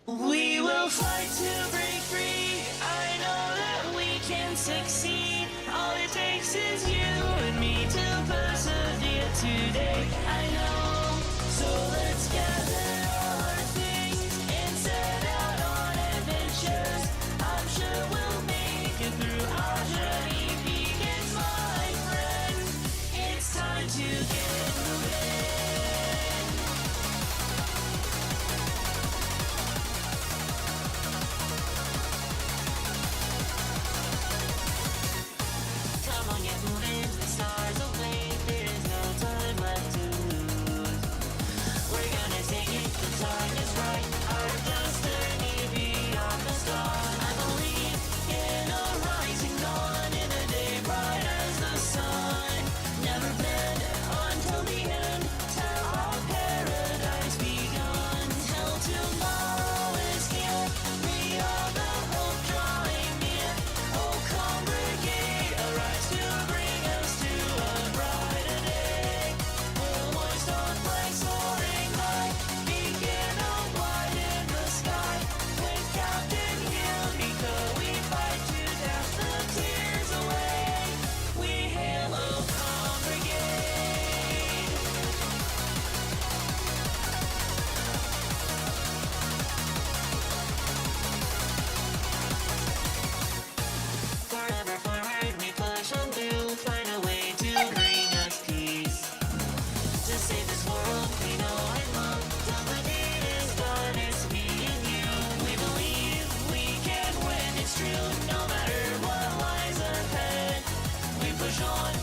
We will fight to break free. I know that we can succeed. All it takes is you and me to persevere today. I know. So let's gather all our things and set out on adventures. I'm sure we'll make it through. Our journey begins, my friend. It's time to get moving. Come on, get moving, the stars awake. There is no time left to lose. We're gonna take it, the time is right. Our destiny beyond the stars. I believe in a rising dawn, in a day bright as the sun. Never bend until the end, till our paradise begun. Till tomorrow is here, we are the hope drawing near. Oh, congregate, arise to bring us to a brighter day. We'll hoist our flag soaring high, beacon of light in the sky. With Captain Yumiko, we fight to dash the tears away. We hail, oh, congregate. Forever forward, we push on through, find a way to bring us peace. To save this world, we know and love, till the deed is done, it's me and you. We believe we can win, it's true, no matter what lies ahead. We push on,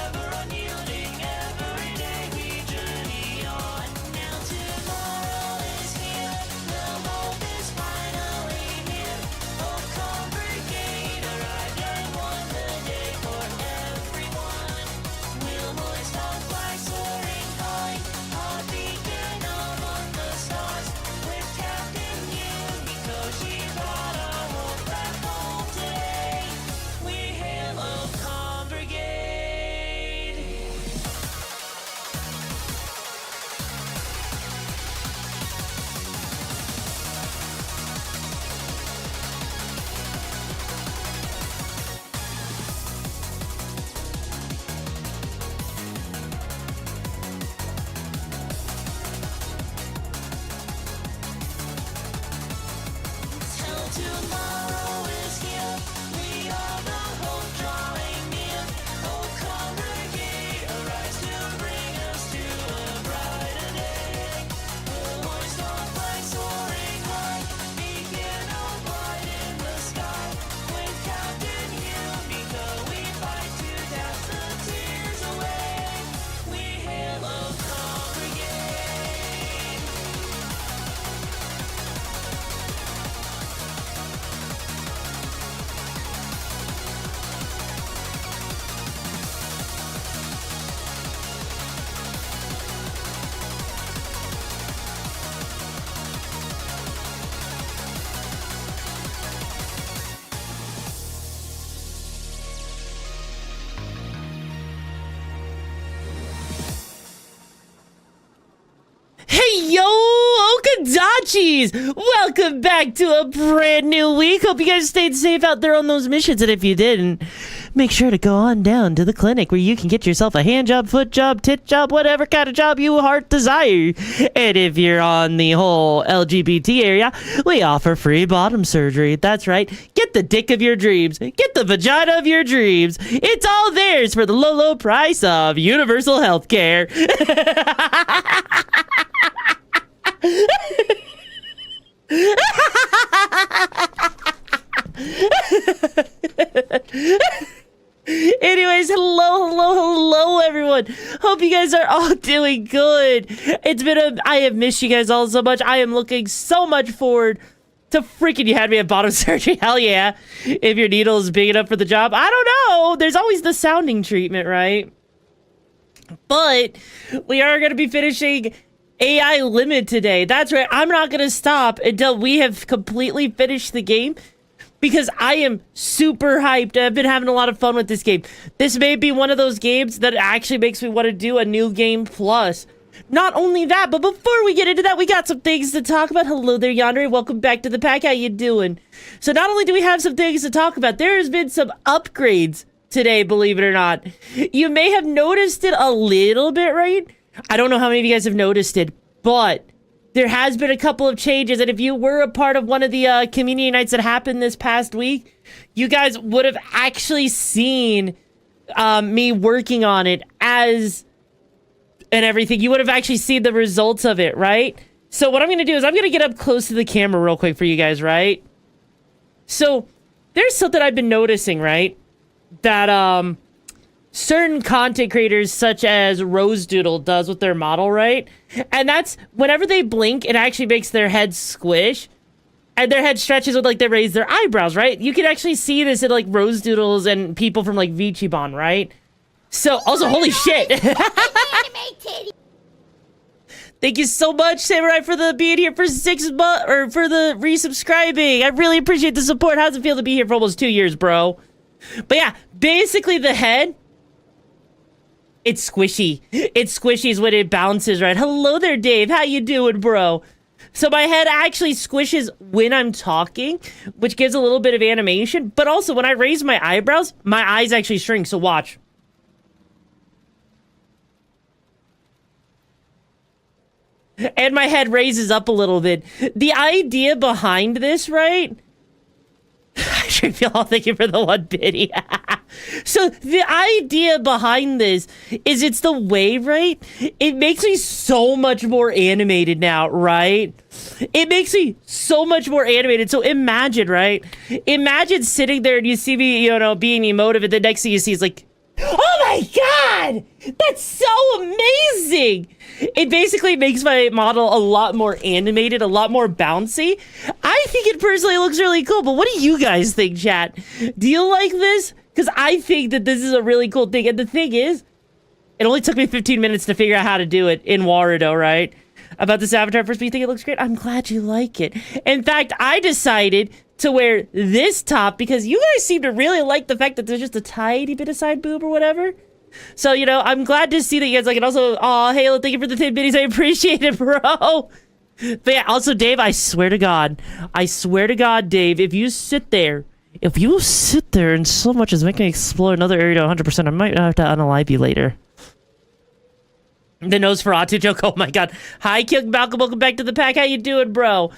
ever unyielding, every day we journey on. Now tomorrow is here, the hope is finally near. Oh, congregate, arrived and won the day for everyone. We'll hoist our flag soaring high, a beacon among the stars. With Captain Yumiko, she brought our hope back home today. We hail, oh, congregate. Till tomorrow is here, we are the hope drawing near. Oh, congregate, arise to bring us to a brighter day. We'll hoist our flag soaring high, beacon of light in the sky. With Captain Yumiko, we fight to dash the tears away. We hail, oh, congregate. Hey yo, Okadachis! Welcome back to a brand new week. Hope you guys stayed safe out there on those missions, and if you didn't, make sure to go on down to the clinic where you can get yourself a hand job, foot job, tit job, whatever kind of job you heart desire. And if you're on the whole LGBT area, we offer free bottom surgery. That's right. Get the dick of your dreams. Get the vagina of your dreams. It's all theirs for the low, low price of universal health care. Anyways, hello everyone. Hope you guys are all doing good. I have missed you guys all so much. I am looking so much forward to freaking you had me at bottom surgery. Hell yeah. If your needle is big enough for the job. I don't know. There's always the sounding treatment, right? But we are going to be finishing AI Limit today. That's right. I'm not going to stop until we have completely finished the game, because I am super hyped. I've been having a lot of fun with this game. This may be one of those games that actually makes me want to do a new game plus. Not only that, but before we get into that, we got some things to talk about. Hello there, Yandere. Welcome back to the pack. How you doing? So not only do we have some things to talk about, there has been some upgrades today, believe it or not. You may have noticed it a little bit, right? I don't know how many of you guys have noticed it, but there has been a couple of changes, and if you were a part of one of the community nights that happened this past week, you guys would have actually seen me working on it and everything. You would have actually seen the results of it, right? So what I'm going to do is I'm going to get up close to the camera real quick for you guys, right? So there's something I've been noticing, right? That certain content creators such as Rosedoodle does with their model, right? And that's whenever they blink, it actually makes their head squish. And their head stretches with, like, they raise their eyebrows, right? You can actually see this in, like, Rosedoodles and people from, like, Vtuber, right? So, also, holy shit! Thank you so much, Samurai, for being here for 6 months, or for the resubscribing. I really appreciate the support. How's it feel to be here for almost 2 years, bro? But yeah, basically the head, it's squishy. It's squishy when it bounces, right? Hello there, Dave. How you doing, bro? So my head actually squishes when I'm talking, which gives a little bit of animation. But also, when I raise my eyebrows, my eyes actually shrink. So watch. And my head raises up a little bit. The idea behind this, right? I sure feel all thank you for the 1 biddy. So the idea behind this is it's the way, right? It makes me so much more animated now, right? It makes me so much more animated. So imagine, right? Imagine sitting there and you see me, you know, being emotive, and the next thing you see is like, oh my god! That's so amazing! It basically makes my model a lot more animated, a lot more bouncy. I think it personally looks really cool, but what do you guys think, chat? Do you like this? Because I think that this is a really cool thing. And the thing is, it only took me 15 minutes to figure out how to do it in Warudo, right? About this avatar first, but you think it looks great? I'm glad you like it. In fact, I decided to wear this top because you guys seem to really like the fact that there's just a tiny bit of side boob or whatever. So, you know, I'm glad to see that you guys like it. Also, aw, Halo, thank you for the 10 biddies. I appreciate it, bro. But yeah, also, Dave, I swear to God, Dave, if you sit there and so much as make me explore another area to 100%, I might have to unalive you later. The nose for Atu joke. Oh my god. Hi, King Malcolm. Welcome back to the pack. How you doing, bro?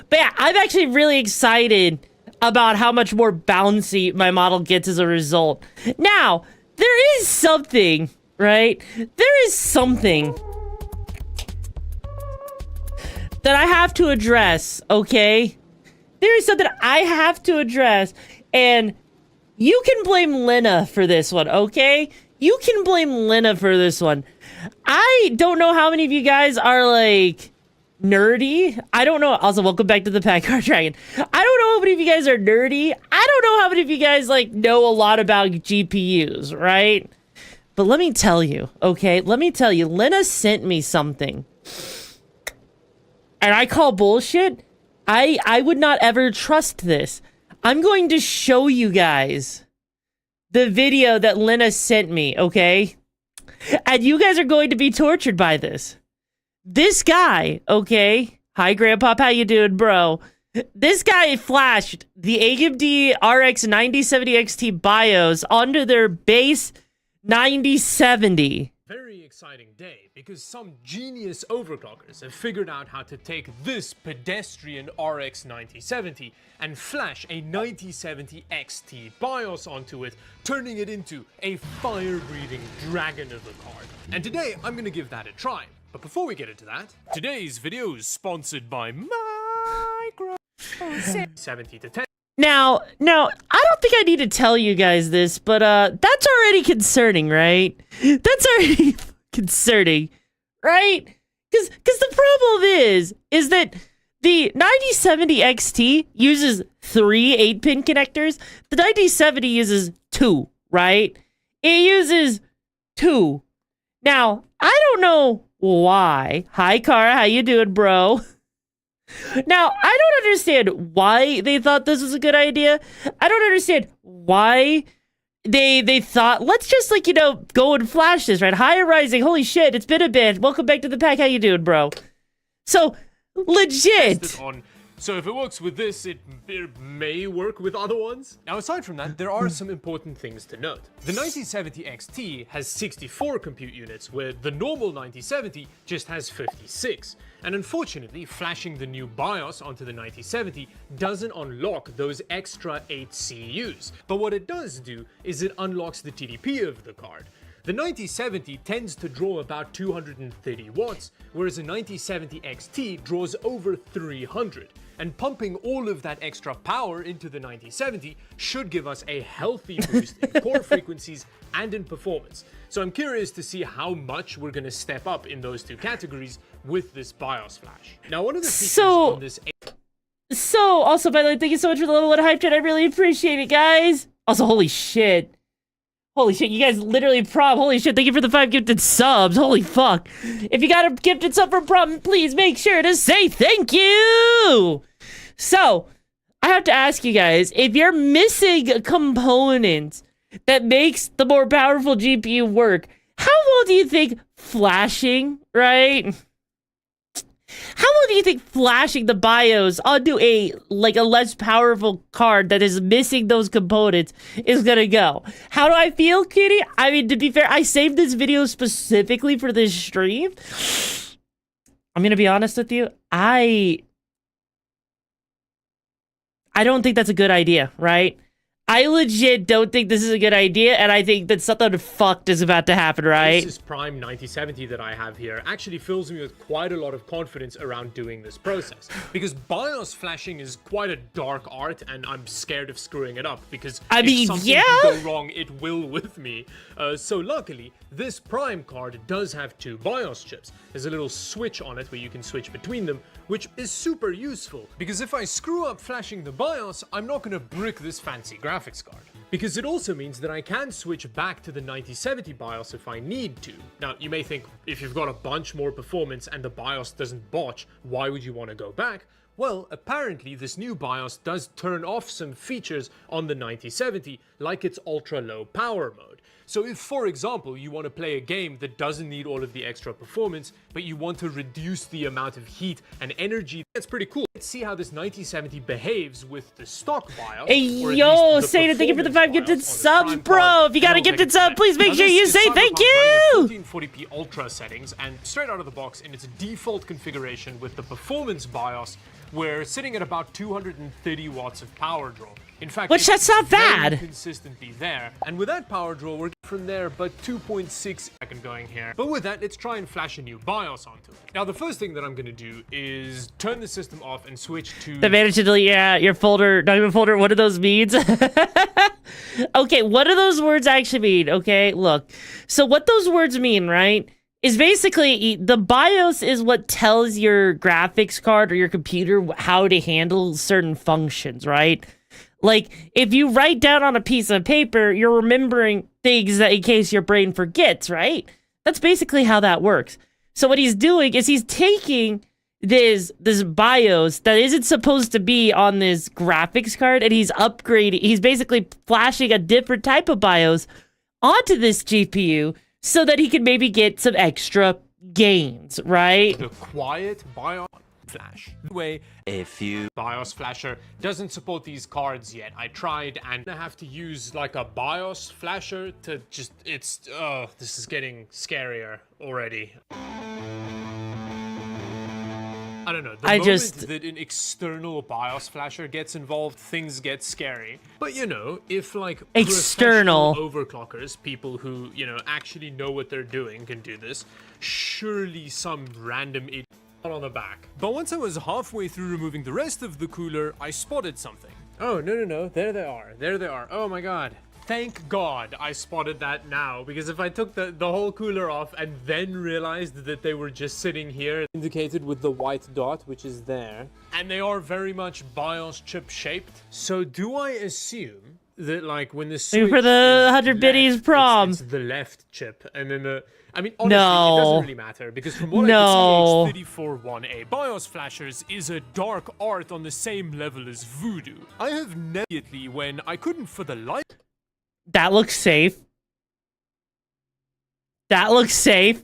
But yeah, I'm actually really excited about how much more bouncy my model gets as a result. Now, there is something, right? There is something that I have to address, okay? There is something I have to address, and you can blame Lena for this one, okay? You can blame Lena for this one. I don't know how many of you guys are, like, nerdy. I don't know. Also, welcome back to the Packard Dragon. I don't know how many of you guys are nerdy. I don't know how many of you guys, like, know a lot about GPUs, right? But let me tell you, okay? Let me tell you, Lena sent me something. And I call bullshit. I would not ever trust this. I'm going to show you guys the video that Lena sent me, okay? And you guys are going to be tortured by this. This guy, okay? Hi, Grandpop, how you doing, bro? This guy flashed the AMD RX 9070 XT BIOS onto their base 9070. Very exciting day because some genius overclockers have figured out how to take this pedestrian RX 9070 and flash a 9070 XT BIOS onto it, turning it into a fire-breathing dragon of a card. And today I'm gonna give that a try. But before we get into that, today's video is sponsored by Micro 70 to 10. Now, I don't think I need to tell you guys this, but that's already concerning, right? That's already concerning, right? Because the problem is that the 9070 XT uses 3 8-pin connectors. The 9070 uses 2, right? It uses 2. Now, I don't know why. Hi, Kara, how you doing, bro? Now, I don't understand why they thought this was a good idea. I don't understand why they thought, let's just, like, you know, go and flash this, right? Hi, Rising. Holy shit, it's been a bit. Welcome back to the pack. How you doing, bro? So, legit. So if it works with this, it may work with other ones. Now, aside from that, there are some important things to note. The 9070 XT has 64 compute units, where the normal 9070 just has 56. And unfortunately, flashing the new BIOS onto the 9070 doesn't unlock those extra 8 CUs. But what it does do is it unlocks the TDP of the card. The 9070 tends to draw about 230 watts, whereas a 9070 XT draws over 300. And pumping all of that extra power into the 9070 should give us a healthy boost in core frequencies and in performance. So I'm curious to see how much we're going to step up in those two categories with this BIOS flash. Now, one of the features on this... So, also, by the way, thank you so much for the level 1 hype chat. I really appreciate it, guys. Also, holy shit. Holy shit, you guys literally holy shit, thank you for the 5 gifted subs. Holy fuck. If you got a gifted sub from Prom, please make sure to say thank you. So, I have to ask you guys, if you're missing a component that makes the more powerful GPU work, how well do you think flashing, right? How well do you think flashing the BIOS onto a less powerful card that is missing those components is gonna go? How do I feel, Kitty? I mean, to be fair, I saved this video specifically for this stream. I'm gonna be honest with you. I don't think that's a good idea, right? I legit don't think this is a good idea, and I think that something fucked is about to happen, right? This Prime 9070 that I have here actually fills me with quite a lot of confidence around doing this process. Because BIOS flashing is quite a dark art, and I'm scared of screwing it up, because if something can go wrong, it will with me. So luckily, this Prime card does have 2 BIOS chips. There's a little switch on it where you can switch between them, which is super useful. Because if I screw up flashing the BIOS, I'm not gonna brick this fancy graphics card. Because it also means that I can switch back to the 9070 BIOS if I need to. Now, you may think, if you've got a bunch more performance and the BIOS doesn't botch, why would you want to go back? Well, apparently this new BIOS does turn off some features on the 9070, like its ultra-low power mode. So if, for example, you want to play a game that doesn't need all of the extra performance, but you want to reduce the amount of heat and energy, that's pretty cool. Let's see how this 9070 behaves with the stock BIOS. Hey, yo, Sada, thank you for the 5 gifted subs, bro. If you got a gifted sub, please make sure you say thank you. 1440p Ultra settings, and straight out of the box in its default configuration with the performance BIOS, we're sitting at about 230 watts of power draw. In fact, which that's not bad. Consistently there, and with that power draw, we're from there, but 2.6 second going here. But with that, let's try and flash a new BIOS onto it. Now, the first thing that I'm gonna do is turn the system off and switch to the manage to delete your folder, document folder. What do those means? Okay, what do those words actually mean? Okay, look. So what those words mean, right, is basically the BIOS is what tells your graphics card or your computer how to handle certain functions, right? Like, if you write down on a piece of paper, you're remembering things that in case your brain forgets, right? That's basically how that works. So what he's doing is he's taking this BIOS that isn't supposed to be on this graphics card, and he's upgrading. He's basically flashing a different type of BIOS onto this GPU so that he can maybe get some extra gains, right? The quiet BIOS. flash. Anyway, A few BIOS flasher doesn't support these cards yet. I tried and I have to use like a BIOS flasher to just, this is getting scarier already. I don't know, the moment that an external BIOS flasher gets involved, things get scary. But you know, if like External overclockers, people who, you know, actually know what they're doing can do this, surely some random idiot on the back. But once I was halfway through removing the rest of the cooler, I spotted something. Oh, no, there they are. There they are. Oh my god. Thank God I spotted that now, because if I took the whole cooler off and then realized that they were just sitting here, indicated with the white dot, which is there, and they are very much BIOS chip shaped. So do I assume that like when the switch for the 100 biddies prom, it's the left chip, and then the, I mean, honestly, it doesn't really matter, because from what I can see, H341A BIOS flashers is a dark art on the same level as voodoo. I have immediately, when I couldn't for the life. That looks safe. That looks safe.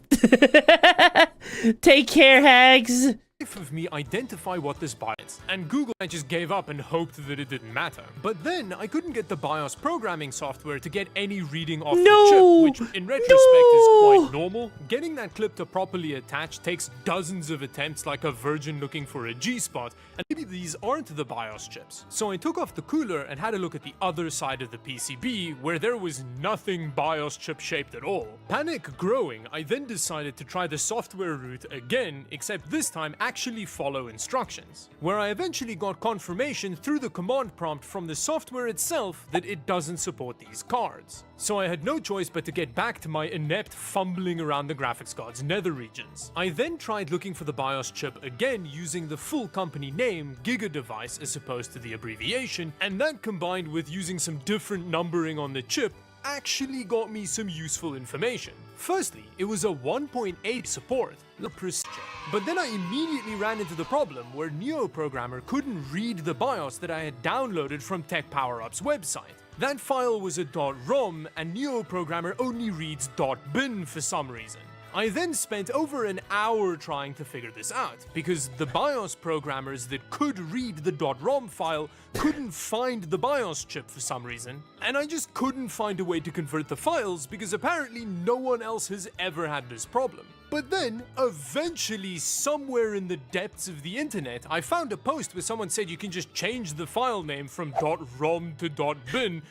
Take care, Hags. Of me identify what this BIOS is, and Google I just gave up and hoped that it didn't matter. But then I couldn't get the BIOS programming software to get any reading off the chip, which in retrospect is quite normal. Getting that clip to properly attach takes dozens of attempts like a virgin looking for a G-spot, and maybe these aren't the BIOS chips. So I took off the cooler and had a look at the other side of the PCB, where there was nothing BIOS chip shaped at all. Panic growing, I then decided to try the software route again, except this time actually follow instructions, where I eventually got confirmation through the command prompt from the software itself that it doesn't support these cards. So I had no choice but to get back to my inept fumbling around the graphics card's nether regions. I then tried looking for the BIOS chip again using the full company name, Giga Device, as opposed to the abbreviation, and that combined with using some different numbering on the chip actually got me some useful information. Firstly, it was a 1.8 support, the precision. But then I immediately ran into the problem where NeoProgrammer couldn't read the BIOS that I had downloaded from Tech Power Up's website. That file was a .rom and NeoProgrammer only reads .bin for some reason. I then spent over an hour trying to figure this out, because the BIOS programmers that could read the .rom file couldn't find the BIOS chip for some reason, and I just couldn't find a way to convert the files because apparently no one else has ever had this problem. But then, eventually, somewhere in the depths of the internet, I found a post where someone said you can just change the file name from .rom to .bin,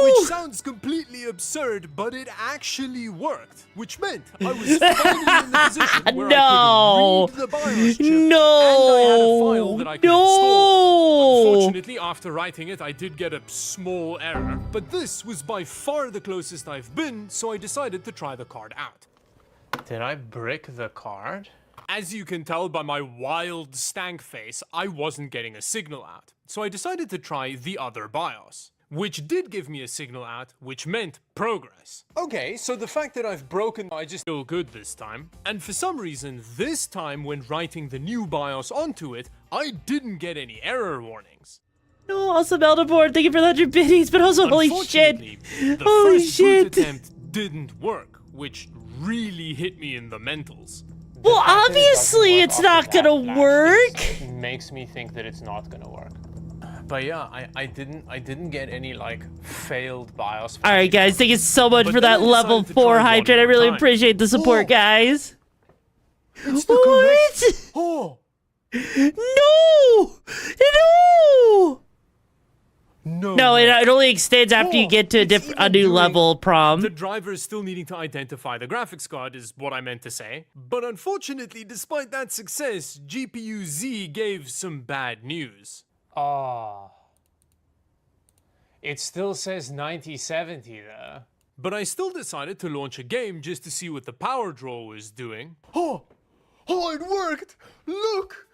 which sounds completely absurd, but it actually worked. Which meant I was finally in the position where I could read the BIOS chip, and I had a file that I could install. Unfortunately, after writing it, I did get a small error, but this was by far the closest I've been, so I decided to try the card out. Did I brick the card? As you can tell by my wild stank face, I wasn't getting a signal out, so I decided to try the other BIOS, which did give me a signal out, which meant progress. Okay, so the fact that I've broken, I just feel good this time. And for some reason, this time when writing the new BIOS onto it, I didn't get any error warnings. No, awesome Elderboard, thank you for the 100 biddies, but also holy shit. The first boot attempt didn't work, which really hit me in the mentals. Well, obviously it's not gonna work. Makes me think that it's not gonna work. But yeah, I didn't get any like failed BIOS. All right, guys, thank you so much for that level 4 hype train. I really appreciate the support, guys. It's the correct. Oh no, it only extends after you get to a new level, Prom. The driver is still needing to identify the graphics card is what I meant to say. But unfortunately, despite that success, GPU-Z gave some bad news. It still says 9070 there. But I still decided to launch a game just to see what the power draw was doing. Oh, it worked! Look!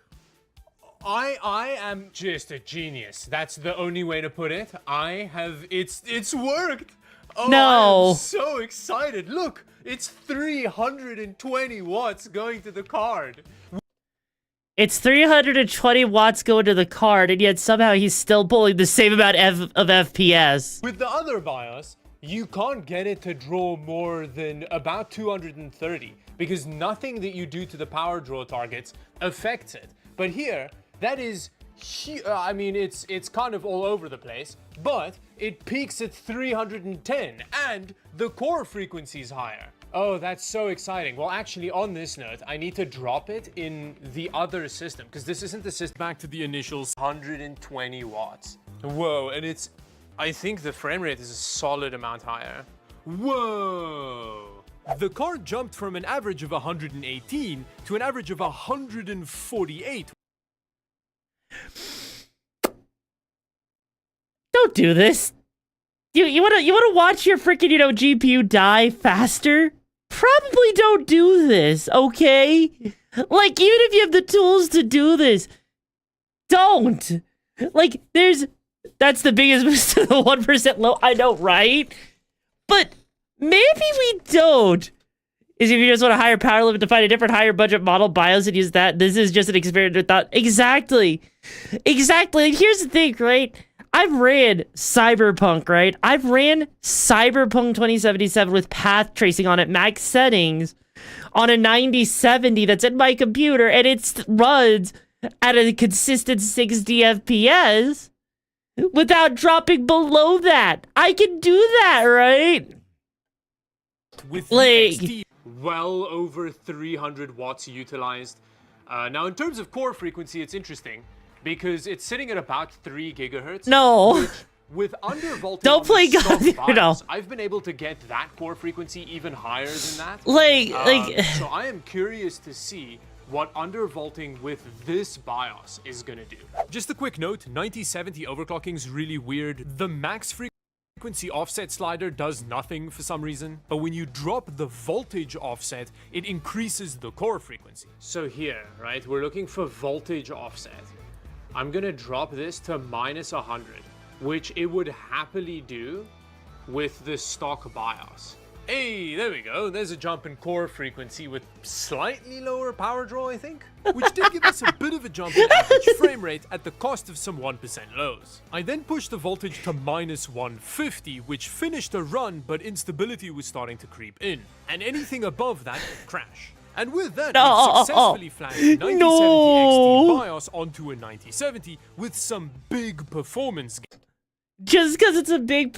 I am just a genius. That's the only way to put it. It's worked! Oh, no. I'm so excited. Look, it's 320 watts going to the card. It's 320 watts going to the card, and yet somehow he's still pulling the same amount of FPS. With the other BIOS, you can't get it to draw more than about 230 because nothing that you do to the power draw targets affects it. But here, that is, I mean, it's kind of all over the place, but it peaks at 310 and the core frequency is higher. Oh, that's so exciting. Well, actually, on this note, I need to drop it in the other system because this isn't the system. Back to the initials, 120 watts. Whoa, and it's, I think the frame rate is a solid amount higher. Whoa. The card jumped from an average of 118 to an average of 148. Don't do this. You wanna watch your freaking, GPU die faster? Probably don't do this, okay? Like, even if you have the tools to do this, don't. Like, that's the biggest boost to the 1% low, I know, right? But maybe we don't. Is if you just want a higher power limit to find a different higher budget model BIOS and use that, this is just an experiment with thought. Exactly. And here's the thing, right? I've ran Cyberpunk, right? I've ran Cyberpunk 2077 with path tracing on it, max settings, on a 9070 that's in my computer, and it runs at a consistent 60 FPS without dropping below that. I can do that, right? With like, XT, well over 300 watts utilized. Now, in terms of core frequency, it's interesting because it's sitting at about 3 gigahertz. No. Which, with undervolting Don't play God, I've been able to get that core frequency even higher than that. So I am curious to see what undervolting with this BIOS is gonna do. Just a quick note, 9070 overclocking is really weird. The max frequency offset slider does nothing for some reason, but when you drop the voltage offset, it increases the core frequency. So here, right, we're looking for voltage offset. I'm gonna drop this to minus 100, which it would happily do with the stock BIOS. Hey, there we go. There's a jump in core frequency with slightly lower power draw, I think, which did give us a bit of a jump in average frame rate at the cost of some 1% lows. I then pushed the voltage to minus 150, which finished a run, but instability was starting to creep in, and anything above that would crash. And with that, we successfully flashed 9070 XT BIOS onto a 9070 with some big performance gain. Just because it's a big...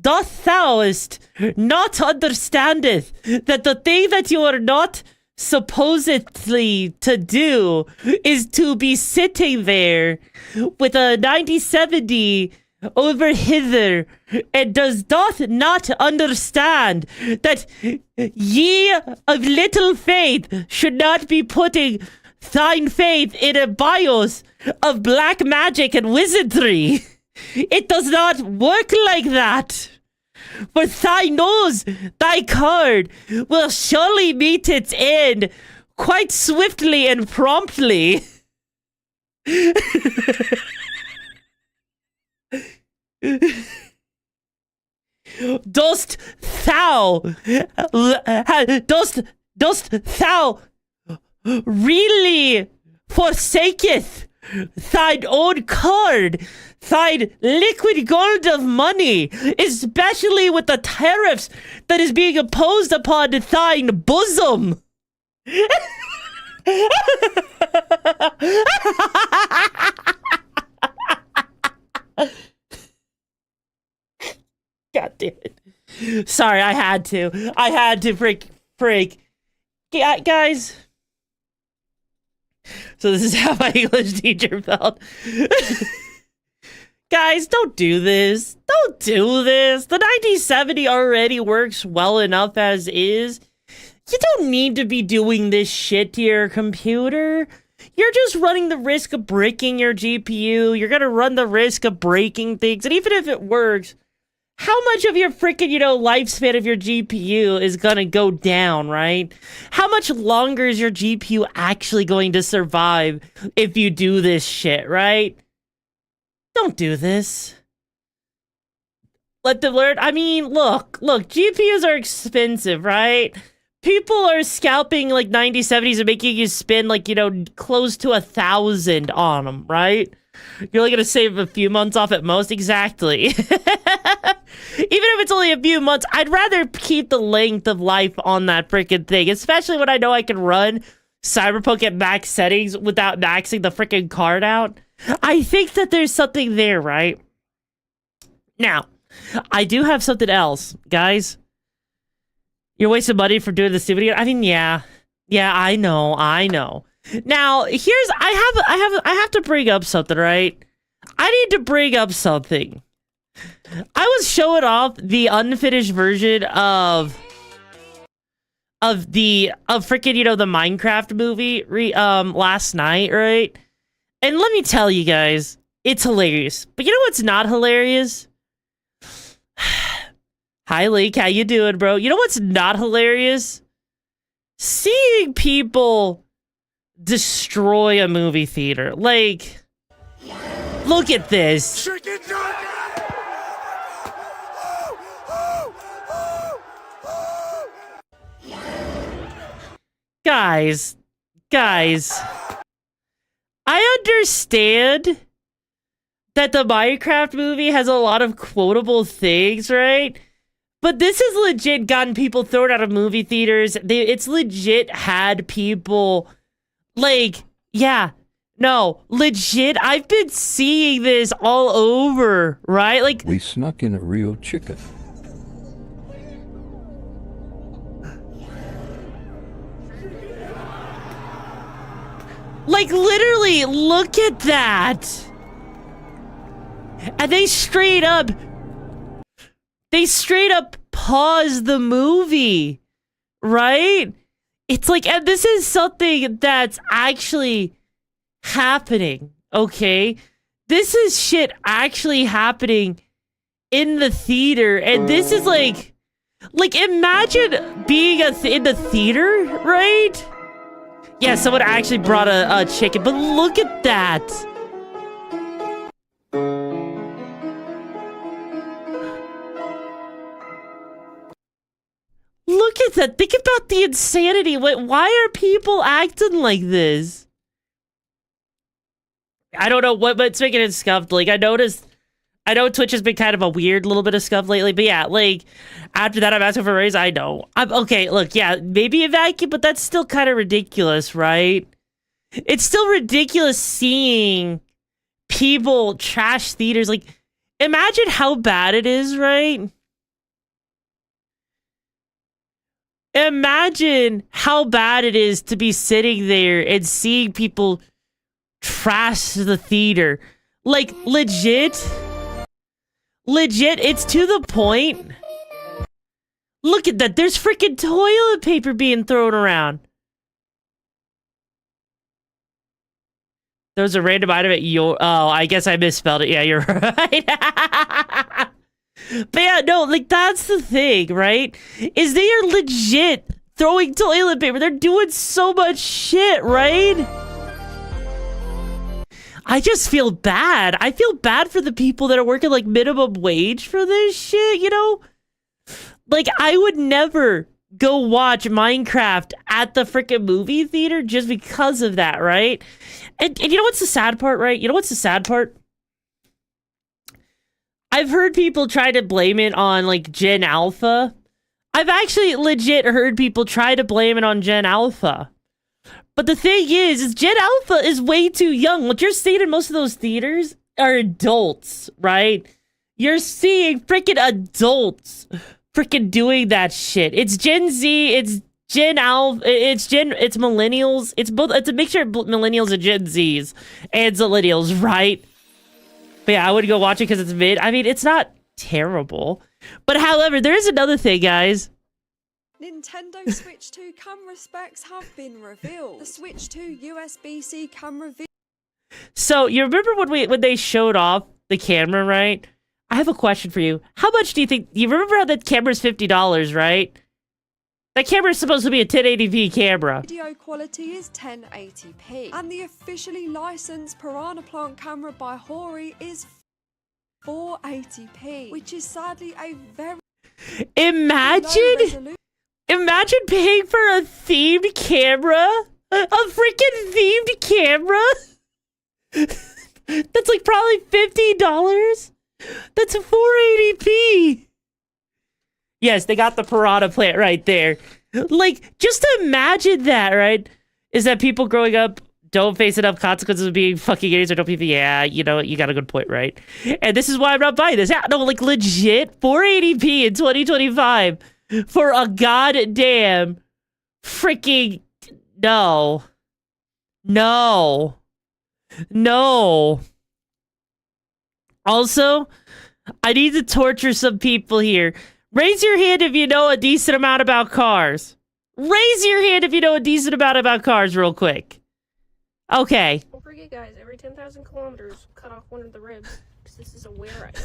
Doth thouest not understandeth that the thing that you are not supposedly to do is to be sitting there with a 9070 over hither and does not understand that ye of little faith should not be putting thine faith in a BIOS of black magic and wizardry. It does not work like that. For thou knows thy card will surely meet its end quite swiftly and promptly. Dost thou really forsaketh thine own card, thine liquid gold of money, especially with the tariffs that is being imposed upon thine bosom? God damn it. Sorry, I had to freak. Guys. So this is how my English teacher felt. Guys, don't do this. Don't do this. The 9070 already works well enough as is. You don't need to be doing this shit to your computer. You're just running the risk of breaking your GPU. You're gonna run the risk of breaking things. And even if it works, how much of your freaking, lifespan of your GPU is gonna go down, right? How much longer is your GPU actually going to survive if you do this shit, right? Don't do this. Let them learn. I mean, look, GPUs are expensive, right? People are scalping like 9070s and making you spend like, close to 1,000 on them, right? You're only gonna save a few months off at most. Exactly. Even if it's only a few months, I'd rather keep the length of life on that freaking thing, especially when I know I can run Cyberpunk at max settings without maxing the freaking card out. I think that there's something there, right? Now, I do have something else, guys. You're wasting money for doing this video. I mean, yeah, I know. Now, I have to bring up something, right? I need to bring up something. I was showing off the unfinished version of freaking, you know, the Minecraft movie last night, right? And let me tell you guys, it's hilarious. But you know what's not hilarious? Hi, Link, how you doing, bro? You know what's not hilarious? Seeing people destroy a movie theater. Like, look at this. Guys, I understand that the Minecraft movie has a lot of quotable things, right? But this has legit gotten people thrown out of movie theaters. It's legit had people, like, yeah, no, legit, I've been seeing this all over, right? Like, we snuck in a real chicken. like, literally, look at that. And they straight up pause the movie, right? It's like, and this is something that's actually happening, okay? This is shit actually happening in the theater, and this is like imagine being in the theater, right? Yeah, someone actually brought a chicken, but look at that. Look at that. Think about the insanity. Why are people acting like this? I don't know what's making it scuffed. Like, I know Twitch has been kind of a weird little bit of scuff lately, but yeah, like, after that, I'm asking for a raise. I know. Okay, look, yeah, maybe a vacuum, but that's still kind of ridiculous, right? It's still ridiculous seeing people trash theaters. Like, imagine how bad it is, right? Imagine how bad it is to be sitting there and seeing people trash the theater. Like, legit, it's to the point. Look at that. There's freaking toilet paper being thrown around. There's a random item at your... Oh, I guess I misspelled it. Yeah, you're right. But yeah, no, like, that's the thing, right? Is they are legit throwing toilet paper. They're doing so much shit, right? I just feel bad. I feel bad for the people that are working, like, minimum wage for this shit, you know? Like, I would never go watch Minecraft at the freaking movie theater just because of that, right? And you know what's the sad part, right? You know what's the sad part? I've heard people try to blame it on, like, Gen Alpha. I've actually legit heard people try to blame it on Gen Alpha. But the thing is Gen Alpha is way too young. What you're seeing in most of those theaters are adults, right? You're seeing freaking adults freaking doing that shit. It's Gen Z, it's Gen Alpha, it's millennials. It's both, it's a mixture of millennials and Gen Zs and zillennials, right? But yeah, I would go watch it because it's mid. I mean, it's not terrible. But however, there is another thing, guys. Nintendo Switch 2 camera specs have been revealed. The Switch 2 USB-C camera So, you remember when they showed off the camera, right? I have a question for you. How much do you think... You remember how that camera's $50, right? That camera is supposed to be a 1080p camera. Video quality is 1080p. And the officially licensed Piranha Plant camera by Hori is 480p, which is sadly a very Imagine paying for a themed camera? A freaking themed camera? That's like probably $50? That's 480p. Yes, they got the piranha plant right there. Like, just imagine that, right? Is that people growing up don't face enough consequences of being fucking idiots or don't people, yeah, you know what, you got a good point, right? And this is why I'm not buying this. Yeah, no, like, legit, 480p in 2025 for a goddamn freaking, no. No. No. Also, I need to torture some people here. Raise your hand if you know a decent amount about cars. Raise your hand if you know a decent amount about cars real quick. Okay. Don't forget, guys, every 10,000 kilometers, cut off one of the ribs. Because this is a wear item,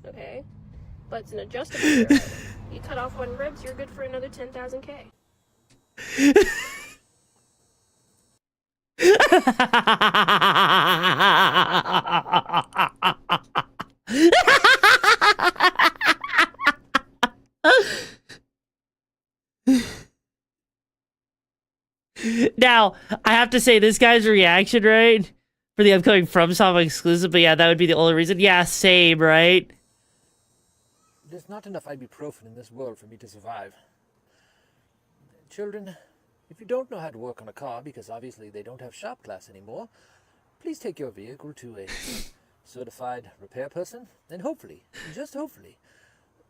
okay? But it's an adjustable wear item. You cut off one ribs, you're good for another 10,000K. Now, I have to say, this guy's reaction, right? For the upcoming FromSoft exclusive, but yeah, that would be the only reason. Yeah, same, right? There's not enough ibuprofen in this world for me to survive. Children, if you don't know how to work on a car, because obviously they don't have shop class anymore, please take your vehicle to a certified repair person, and hopefully, just hopefully,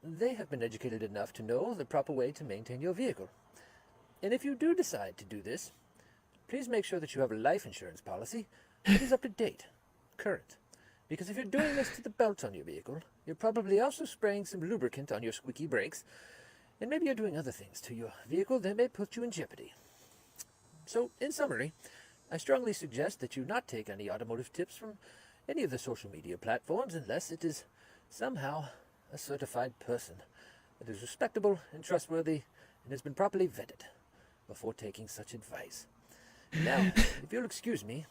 they have been educated enough to know the proper way to maintain your vehicle. And if you do decide to do this, please make sure that you have a life insurance policy that is up to date, current. Because if you're doing this to the belt on your vehicle, you're probably also spraying some lubricant on your squeaky brakes, and maybe you're doing other things to your vehicle that may put you in jeopardy. So, in summary, I strongly suggest that you not take any automotive tips from any of the social media platforms unless it is somehow a certified person that is respectable and trustworthy and has been properly vetted before taking such advice. Now, if you'll excuse me,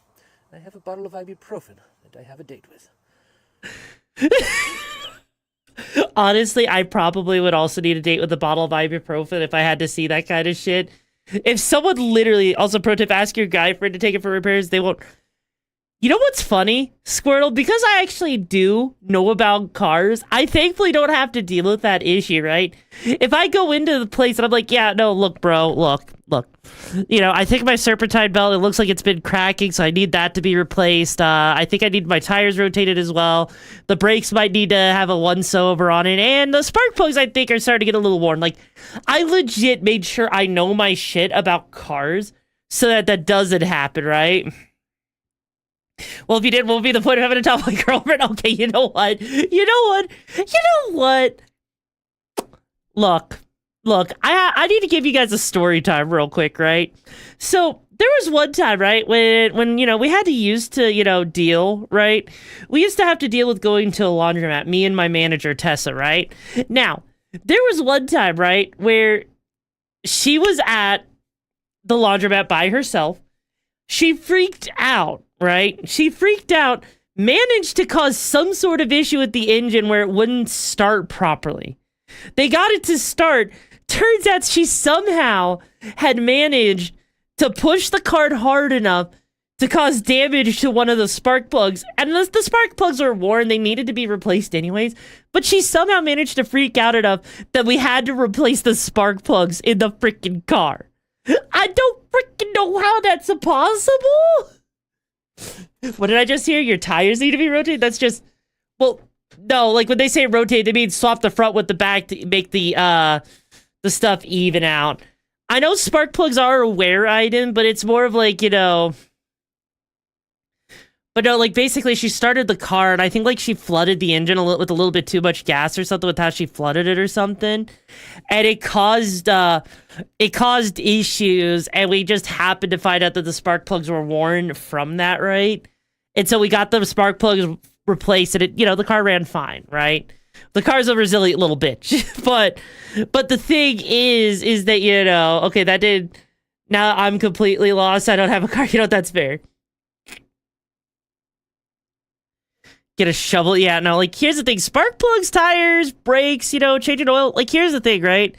I have a bottle of ibuprofen that I have a date with. Honestly, I probably would also need a date with a bottle of ibuprofen if I had to see that kind of shit. If someone literally, also pro tip, ask your guy friend to take it for repairs, they won't. You know what's funny, Squirtle? Because I actually do know about cars, I thankfully don't have to deal with that issue, right? If I go into the place and I'm like, yeah, no, look, bro, look. You know, I think my serpentine belt, it looks like it's been cracking, so I need that to be replaced. I think I need my tires rotated as well. The brakes might need to have a once-over on it, and the spark plugs, I think, are starting to get a little worn. Like, I legit made sure I know my shit about cars so that that doesn't happen, right? Well, if you did, what would be the point of having a top like girlfriend? Okay, you know what? Look, I need to give you guys a story time real quick, right? So, there was one time, right, when you know, we had to use to, you know, deal, right? We used to have to deal with going to a laundromat, me and my manager, Tessa, right? Now, there was one time, right, where she was at the laundromat by herself. She freaked out, right? She freaked out, managed to cause some sort of issue with the engine where it wouldn't start properly. They got it to start. Turns out she somehow had managed to push the cart hard enough to cause damage to one of the spark plugs. And the spark plugs were worn. They needed to be replaced anyways. But she somehow managed to freak out enough that we had to replace the spark plugs in the freaking car. I don't freaking know how that's possible. What did I just hear? Your tires need to be rotated? That's just... Well, no, like when they say rotate, they mean swap the front with the back to make the stuff even out. I know spark plugs are a wear item, but it's more of like, you know... But no, like basically she started the car and I think like she flooded the engine with a little bit too much gas or something with how she flooded it or something. And it caused issues and we just happened to find out that the spark plugs were worn from that, right? And so we got the spark plugs replaced and it, you know, the car ran fine, right? The car's a resilient little bitch. but the thing is that, you know, okay, that did, now I'm completely lost. I don't have a car. You know, that's fair. Get a shovel. Yeah, no, like, here's the thing. Spark plugs, tires, brakes, you know, changing oil. Like, here's the thing, right?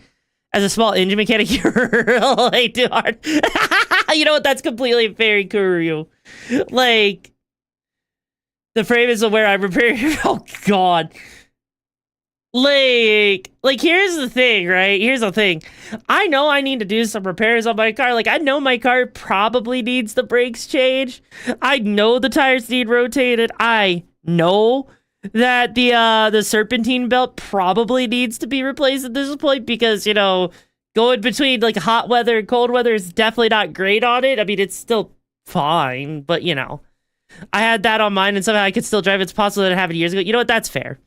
As a small engine mechanic, you're really too hard. You know what? That's completely fair, Kuryu. Like, the frame is where I repair. Oh, God. Like here's the thing, right? Here's the thing. I know I need to do some repairs on my car. Like, I know my car probably needs the brakes changed. I know the tires need rotated. I know that the serpentine belt probably needs to be replaced at this point because, you know, going between like hot weather and cold weather is definitely not great on it. I mean, it's still fine, but you know. I had that on mine and somehow I could still drive. It's possible that I happened years ago. You know what? That's fair.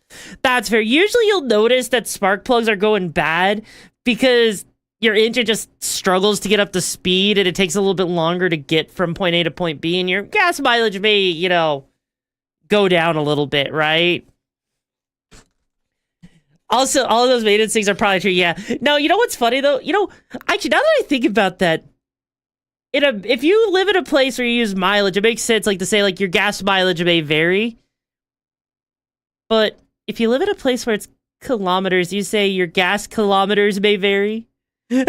That's fair. Usually you'll notice that spark plugs are going bad because your engine just struggles to get up to speed and it takes a little bit longer to get from point A to point B and your gas mileage may, you know, go down a little bit, right? Also, all of those maintenance things are probably true. Yeah. No, you know what's funny though? You know, actually, now that I think about that, if you live in a place where you use mileage, it makes sense, like to say, like your gas mileage may vary. But if you live in a place where it's kilometers, you say your gas kilometers may vary. Do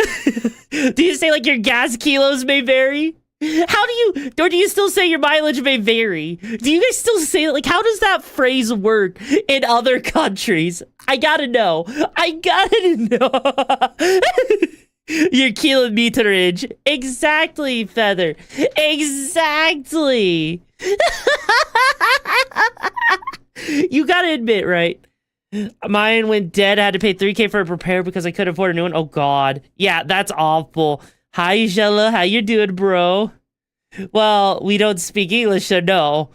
you say like your gas kilos may vary? How do you, or do you still say your mileage may vary? Do you guys still say, like, how does that phrase work in other countries? I gotta know. I gotta know. Your kilometerage. Exactly, Feather. Exactly. You gotta admit, right? Mine went dead. I had to pay $3K for a repair because I couldn't afford a new one. Oh, God. Yeah, that's awful. Hi, Jella. How you doing, bro? Well, we don't speak English, so no.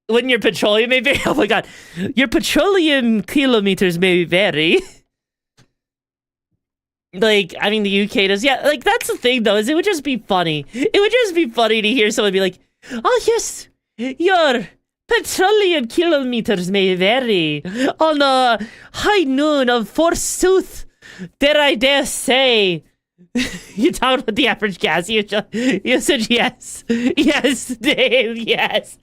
Wouldn't your petroleum may vary? Oh, my God. Your petroleum kilometers may vary. Like, I mean, the UK does. Yeah, like, that's the thing, though, is it would just be funny. It would just be funny to hear someone be like, oh, yes, your petroleum kilometers may vary on a high noon of forsooth, dare I dare say. You talking about the average gas? You said yes. Yes, Dave, yes.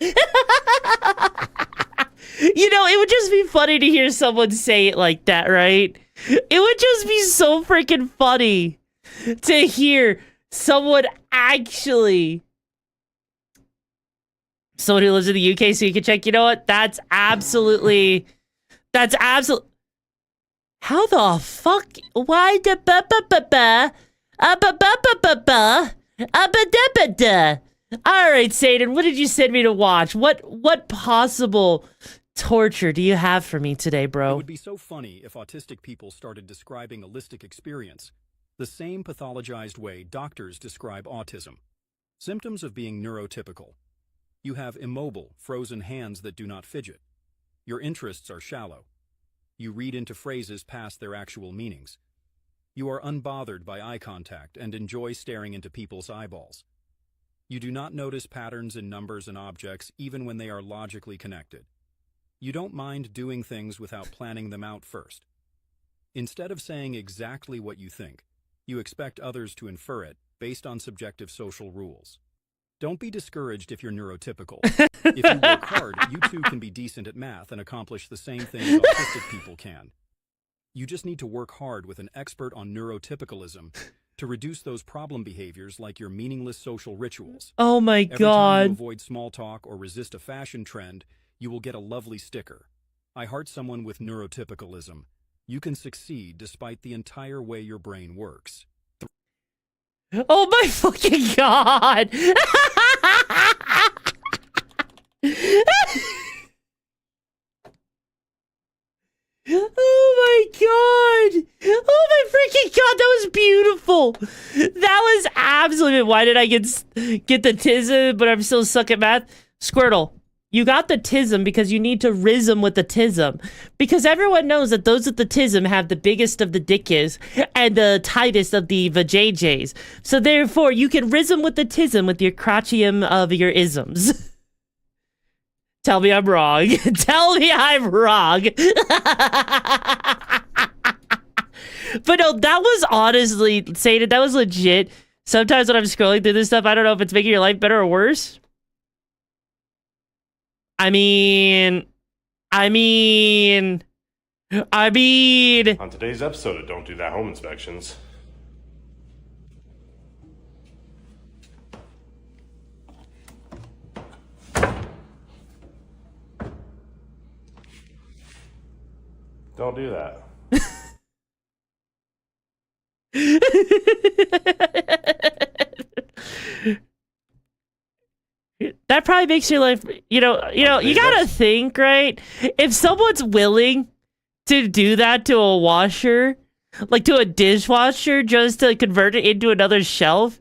You know, it would just be funny to hear someone say it like that, right? It would just be so freaking funny to hear someone actually... Someone who lives in the UK so you can check, you know what? That's absolutely... How the fuck? Why the Alright, Satan, what did you send me to watch? What possible torture do you have for me today, It bro? would be so funny if autistic people started describing a holistic experience the same pathologized way doctors describe autism. Symptoms of being neurotypical. You have immobile, frozen hands that do not fidget. Your interests are shallow. You read into phrases past their actual meanings. You are unbothered by eye contact and enjoy staring into people's eyeballs. You do not notice patterns in numbers and objects even when they are logically connected. You don't mind doing things without planning them out first. Instead of saying exactly what you think, you expect others to infer it based on subjective social rules. Don't be discouraged if you're neurotypical. If you work hard, you too can be decent at math and accomplish the same things autistic people can. You just need to work hard with an expert on neurotypicalism to reduce those problem behaviors like your meaningless social rituals. Oh my Every time you God. avoid small talk or resist a fashion trend, you will get a lovely sticker. I heart someone with neurotypicalism. You can succeed despite the entire way your brain works. Oh my fucking God. Oh my God. Oh my freaking God. That was beautiful. That was absolutely. Why did I get the tism, but I'm still suck at math? Squirtle. You got the tism because you need to rism with the tism. Because everyone knows that those with the tism have the biggest of the dickies and the tightest of the vajayjays. So therefore, you can rism with the tism with your crotchium of your isms. Tell me I'm wrong. Tell me I'm wrong. But no, that was honestly, Satan, that was legit. Sometimes when I'm scrolling through this stuff, I don't know if it's making your life better or worse. I mean... On today's episode of Don't Do That Home Inspections. Don't do that. That probably makes your life, you gotta think, right? If someone's willing to do that to a washer, like to a dishwasher, just to convert it into another shelf,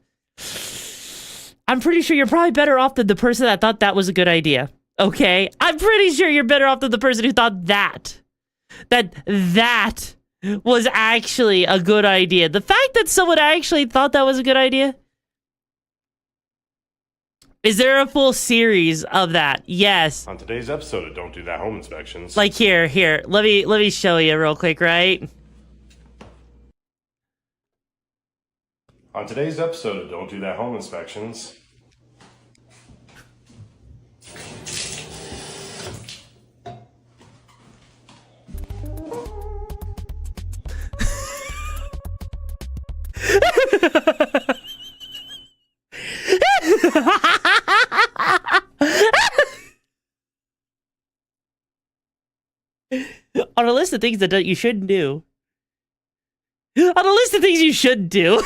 I'm pretty sure you're probably better off than the person that thought that was a good idea. Okay? I'm pretty sure you're better off than the person who thought that was actually a good idea. The fact that someone actually thought that was a good idea. Is there a full series of that? Yes. On today's episode of Don't Do That Home Inspections. Like here. Let me show you real quick, right? On today's episode of Don't Do That Home Inspections. On a list of things that you shouldn't do. On a list of things you shouldn't do.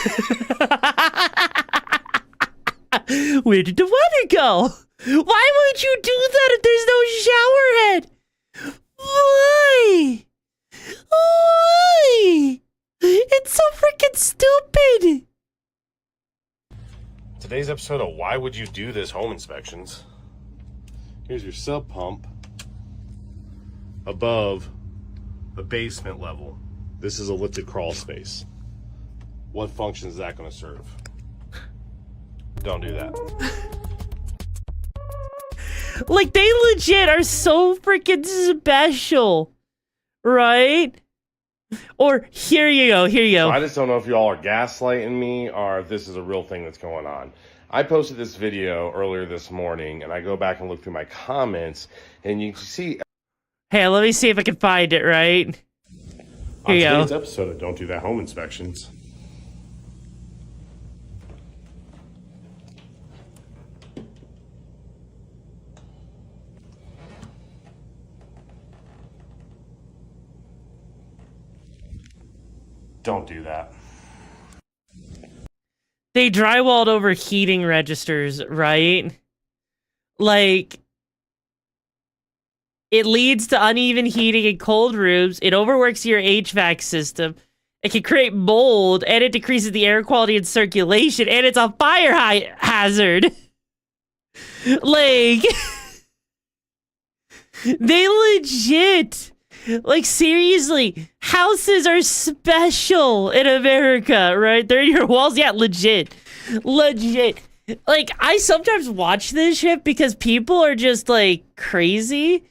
Where did the water go? Why would you do that if there's no shower head? Why? Why? It's so freaking stupid. Today's episode of Why Would You Do This Home Inspections. Here's your sub pump above the basement level. This is a lifted crawl space. What function is that going to serve? Don't do that. Like, they legit are so freaking special, right? Or here you go. So I just don't know if y'all are gaslighting me or if this is a real thing that's going on. I posted this video earlier this morning, and I go back and look through my comments, and you can see... Hey, let me see if I can find it, right? Here you go. On today's episode of Don't Do That Home Inspections. Don't do that. They drywalled over heating registers, right? Like, it leads to uneven heating in cold rooms. It overworks your HVAC system. It can create mold, and it decreases the air quality and circulation, and it's a fire hazard. Like, they legit... Like, seriously, houses are special in America, right? They're in your walls. Yeah, legit. Like, I sometimes watch this shit because people are just, like, crazy,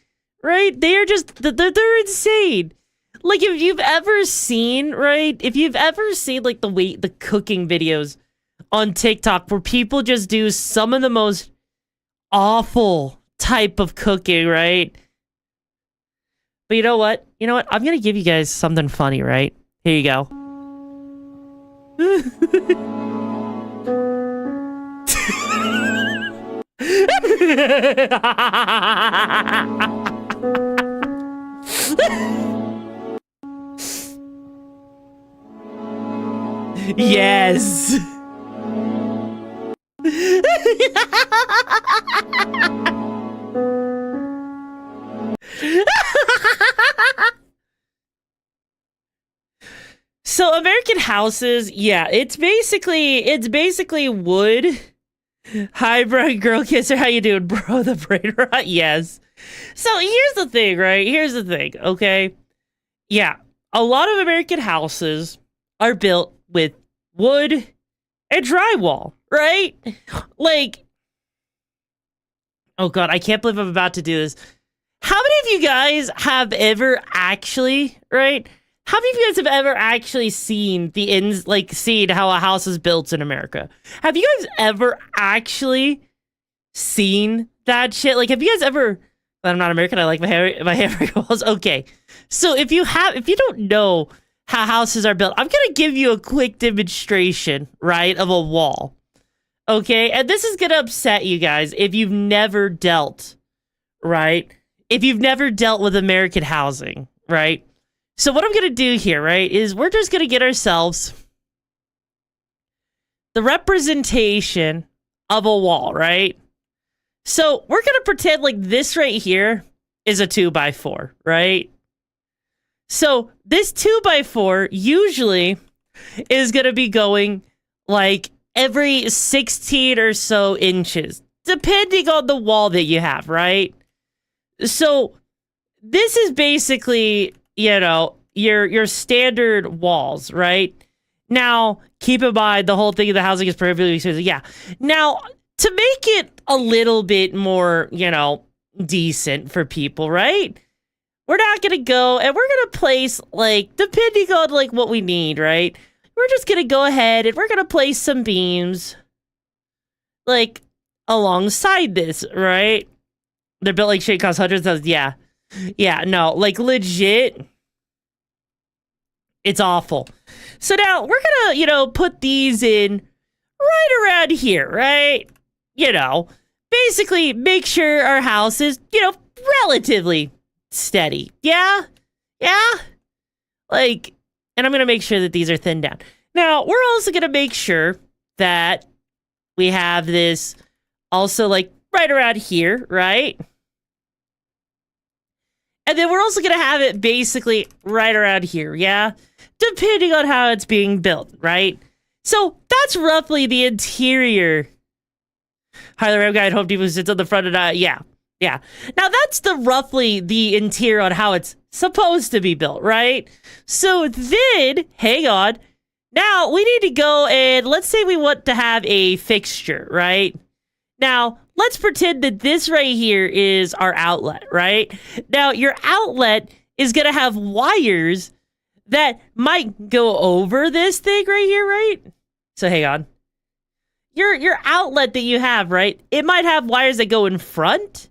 right? They are just, they're insane. Like, if you've ever seen, right? If you've ever seen, like, the cooking videos on TikTok where people just do some of the most awful type of cooking, right? But you know what? I'm gonna give you guys something funny, right? Here you go. Yes. So American houses, yeah, it's basically wood. Hi, bro, girl kisser, how you doing, bro? The brain rot, yes. So here's the thing, right? Here's the thing, okay? Yeah, a lot of American houses are built with wood and drywall, right? Like, oh god, I can't believe I'm about to do this. How many of you guys have ever actually, right? How many of you guys have ever actually seen seen how a house is built in America? Have you guys ever actually seen that shit? Like, have you guys ever... I'm not American, I like my hair walls. Okay. So if you don't know how houses are built, I'm gonna give you a quick demonstration, right, of a wall. Okay? And this is gonna upset you guys if you've never dealt, right? If you've never dealt with American housing, right? So what I'm going to do here, right, is we're just going to get ourselves the representation of a wall, right? So we're going to pretend like this right here is a 2x4, right? So this 2x4 usually is going to be going like every 16 or so inches, depending on the wall that you have, right? So this is basically, you know, your standard walls, right? Now, keep in mind, the whole thing of the housing is prohibitively expensive. Yeah. Now, to make it a little bit more, you know, decent for people, right? We're not going to go, and we're going to place, like, depending on, like, what we need, right? We're just going to go ahead, and we're going to place some beams, like, alongside this, right? They're built like shit, cost hundreds of, yeah. Yeah, no, like, legit, it's awful. So now, we're going to, you know, put these in right around here, right? You know, basically make sure our house is, you know, relatively steady. Yeah? Yeah? Like, and I'm going to make sure that these are thinned down. Now, we're also going to make sure that we have this also, like, right around here, right? And then we're also going to have it basically right around here, yeah? Depending on how it's being built, right? So, that's roughly the interior. Hi, the Ram Guy at Home Depot sits on the front of that. Yeah. Yeah. Now, that's roughly the interior on how it's supposed to be built, right? So then, hang on. Now, we need to go and let's say we want to have a fixture, right? Now, let's pretend that this right here is our outlet, right? Now, your outlet is going to have wires that might go over this thing right here, right? So, hang on. Your outlet that you have, right? It might have wires that go in front.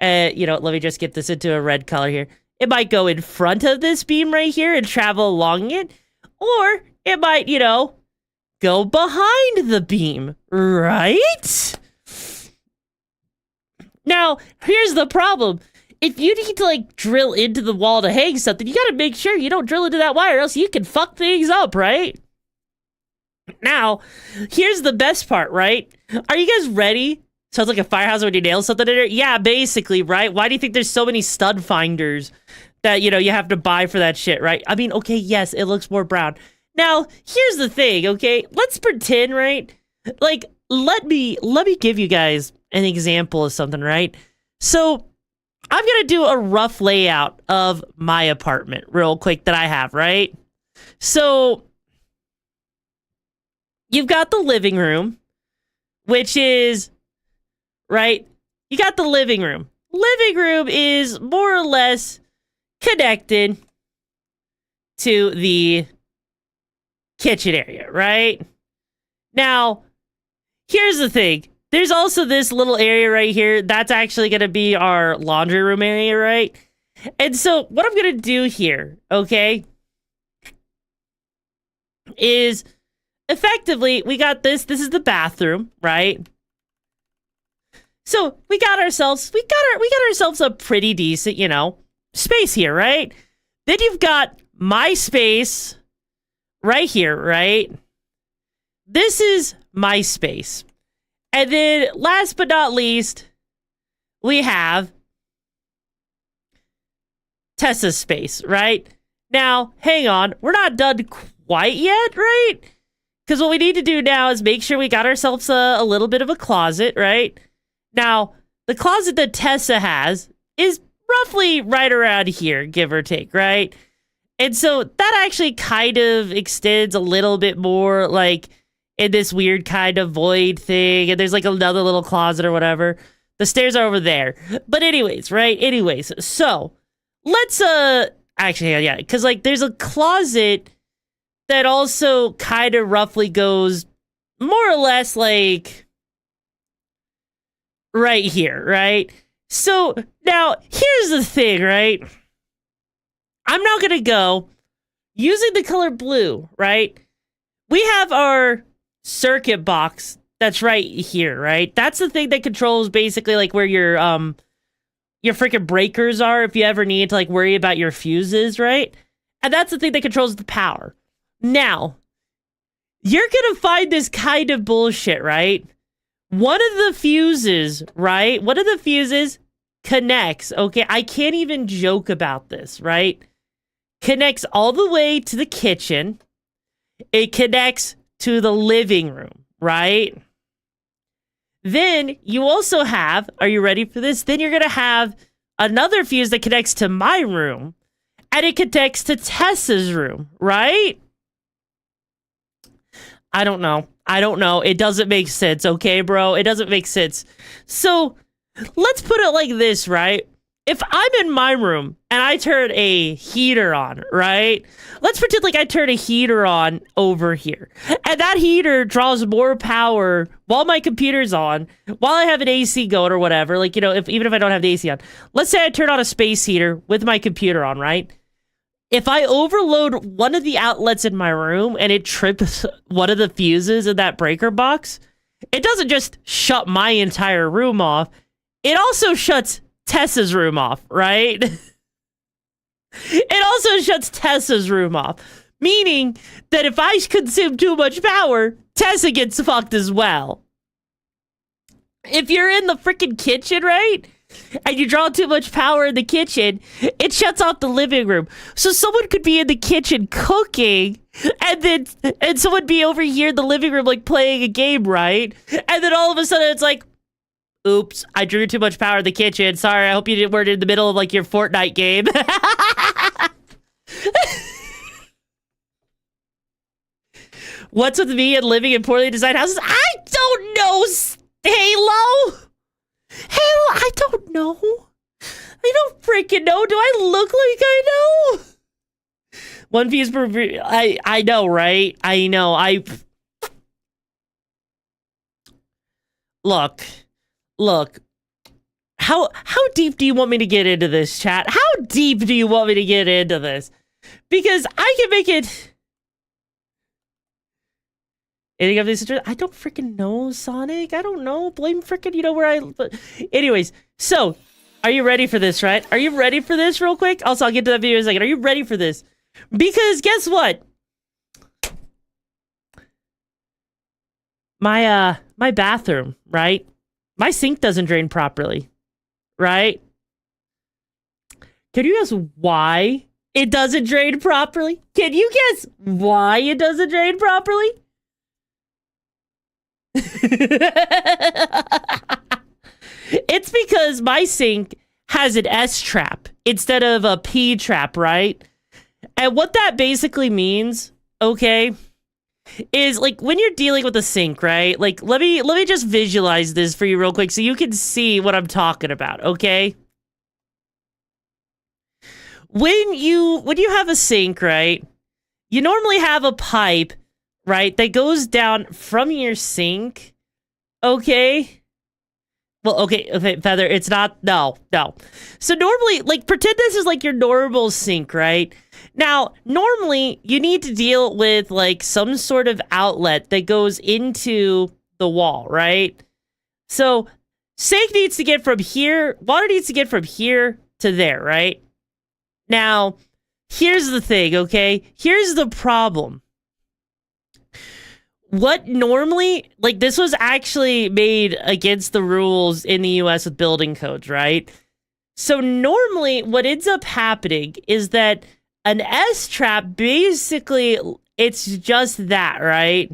You know, let me just get this into a red color here. It might go in front of this beam right here and travel along it. Or it might, you know, go behind the beam, right? Now, here's the problem. If you need to, like, drill into the wall to hang something, you gotta make sure you don't drill into that wire, or else you can fuck things up, right? Now, here's the best part, right? Are you guys ready? Sounds like a firehouse when you nail something in there. Yeah, basically, right? Why do you think there's so many stud finders that, you know, you have to buy for that shit, right? I mean, okay, yes, it looks more brown. Now, here's the thing, okay? Let's pretend, right? Like, let me give you guys an example of something, right? So, I'm gonna do a rough layout of my apartment real quick that I have, right? So, you've got the living room, which is, right? You got the living room. Living room is more or less connected to the kitchen area, right? Now, here's the thing. There's also this little area right here. That's actually going to be our laundry room area, right? And so what I'm going to do here, okay, is effectively we got this. This is the bathroom, right? So we got ourselves a pretty decent, you know, space here, right? Then you've got my space right here, right? This is my space. And then last but not least, we have Tessa's space, right? Now, hang on. We're not done quite yet, right? Because what we need to do now is make sure we got ourselves a little bit of a closet, right? Now, the closet that Tessa has is roughly right around here, give or take, right? And so that actually kind of extends a little bit more, like, in this weird kind of void thing, and there's like another little closet or whatever. The stairs are over there. But anyways, right? Anyways, so let's actually, yeah, because like there's a closet that also kind of roughly goes more or less like right here, right? So now here's the thing, right? I'm now gonna go using the color blue, right? We have our circuit box that's right here, right? That's the thing that controls basically like where your freaking breakers are if you ever need to like worry about your fuses, right? And that's the thing that controls the power. Now, you're going to find this kind of bullshit, right? One of the fuses, right? One of the fuses connects, okay? I can't even joke about this, right? Connects all the way to the kitchen. It connects to the living room, right? Then you also have, are you ready for this? Then you're going to have another fuse that connects to my room, and it connects to Tessa's room, right? I don't know. It doesn't make sense, okay, bro? It doesn't make sense. So, let's put it like this, right? If I'm in my room and I turn a heater on, right? Let's pretend like I turn a heater on over here. And that heater draws more power while my computer's on, while I have an AC going or whatever. Like, you know, even if I don't have the AC on. Let's say I turn on a space heater with my computer on, right? If I overload one of the outlets in my room and it trips one of the fuses in that breaker box, it doesn't just shut my entire room off. It also shuts Tessa's room off, right? It also shuts Tessa's room off. Meaning that if I consume too much power, Tessa gets fucked as well. If you're in the freaking kitchen, right? And you draw too much power in the kitchen, it shuts off the living room. So someone could be in the kitchen cooking, and someone be over here in the living room like playing a game, right? And then all of a sudden it's like, oops, I drew too much power in the kitchen. Sorry, I hope you weren't in the middle of like your Fortnite game. What's with me and living in poorly designed houses? I don't know, Halo. I don't know. I don't freaking know. Do I look like I know? One fuse per... I know, right? I know. Look. How deep do you want me to get into this, chat? How deep do you want me to get into this? Because I can make it... Anything of this? I don't freaking know, Sonic. I don't know. Blame freaking, you know where I... But anyways, so, are you ready for this, right? Are you ready for this real quick? Also, I'll get to that video in a second. Are you ready for this? Because guess what? My bathroom, right? My sink doesn't drain properly, right? Can you guess why it doesn't drain properly? Can you guess why it doesn't drain properly? It's because my sink has an S trap instead of a P trap, right? And what that basically means, okay, is like when you're dealing with a sink, right? Like let me just visualize this for you real quick so you can see what I'm talking about, okay? When you have a sink, right? You normally have a pipe, right, that goes down from your sink, okay? Well, okay, Feather, it's not, no. So normally, like, pretend this is like your normal sink, right? Now, normally, you need to deal with, like, some sort of outlet that goes into the wall, right? So, sink needs to get from here, water needs to get from here to there, right? Now, here's the thing, okay? Here's the problem. What normally, like this was actually made against the rules in the US with building codes, right? So normally what ends up happening is that an S-trap, basically, it's just that, right?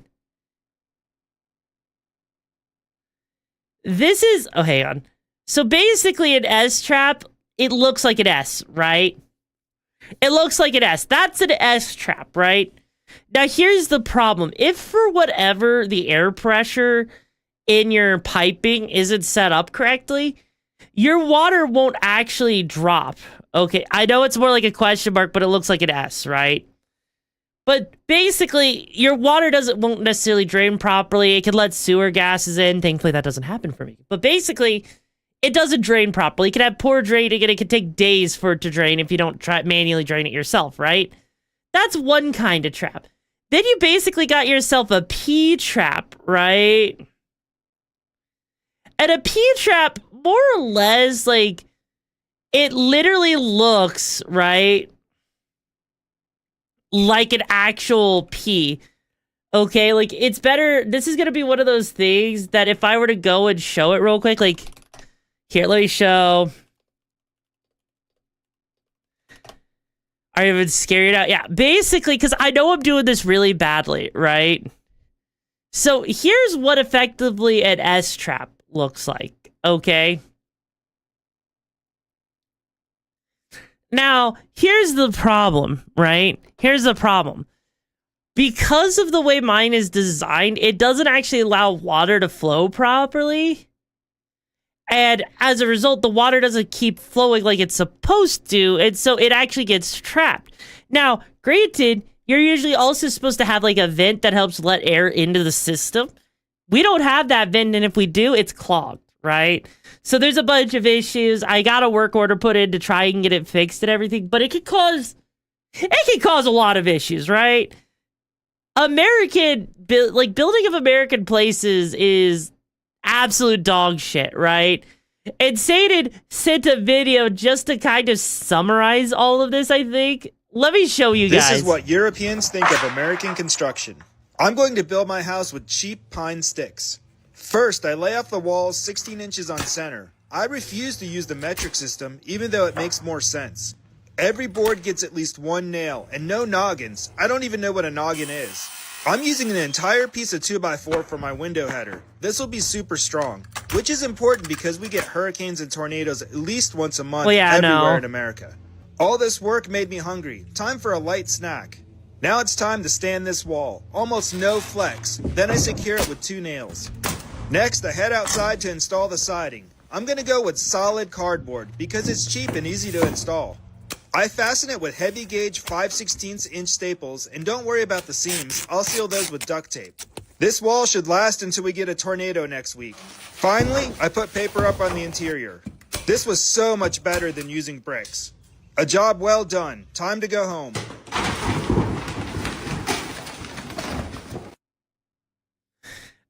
This is, oh, hang on. So basically an S-trap, it looks like an S, right? It looks like an S. That's an S-trap, right? Now, here's the problem. If for whatever the air pressure in your piping isn't set up correctly, your water won't actually drop. Okay, I know it's more like a question mark, but it looks like an S, right? But basically, your water won't necessarily drain properly. It can let sewer gases in. Thankfully, that doesn't happen for me. But basically, it doesn't drain properly. It can have poor draining, and it can take days for it to drain if you don't try manually drain it yourself, right? That's one kind of trap. Then you basically got yourself a P-trap, right? And a P-trap, more or less, like, it literally looks, right? like an actual pee. Okay, like, it's better. This is gonna be one of those things that if I were to go and show it real quick, like, here, let me show. Are you even scared out? Yeah, basically, because I know I'm doing this really badly, right? So here's what effectively an S-trap looks like, okay? Now, here's the problem, right? Here's the problem. Because of the way mine is designed, it doesn't actually allow water to flow properly. And as a result, the water doesn't keep flowing like it's supposed to, and so it actually gets trapped. Now, granted, you're usually also supposed to have like a vent that helps let air into the system. We don't have that vent, and if we do, it's clogged, right? So there's a bunch of issues. I got a work order put in to try and get it fixed and everything, but it can cause a lot of issues, right? Building of American places is absolute dog shit, right? And Sadin sent a video just to kind of summarize all of this, I think. Let me show you guys. This is what Europeans think of American construction. I'm going to build my house with cheap pine sticks. First, I lay off the walls 16 inches on center. I refuse to use the metric system, even though it makes more sense. Every board gets at least one nail, and no noggins. I don't even know what a noggin is. I'm using an entire piece of 2x4 for my window header. This will be super strong, which is important because we get hurricanes and tornadoes at least once a month everywhere in America. All this work made me hungry. Time for a light snack. Now it's time to stand this wall. Almost no flex. Then I secure it with 2 nails. Next, I head outside to install the siding. I'm going to go with solid cardboard because it's cheap and easy to install. I fasten it with heavy gauge 5/16 inch staples, and don't worry about the seams. I'll seal those with duct tape. This wall should last until we get a tornado next week. Finally, I put paper up on the interior. This was so much better than using bricks. A job well done. Time to go home.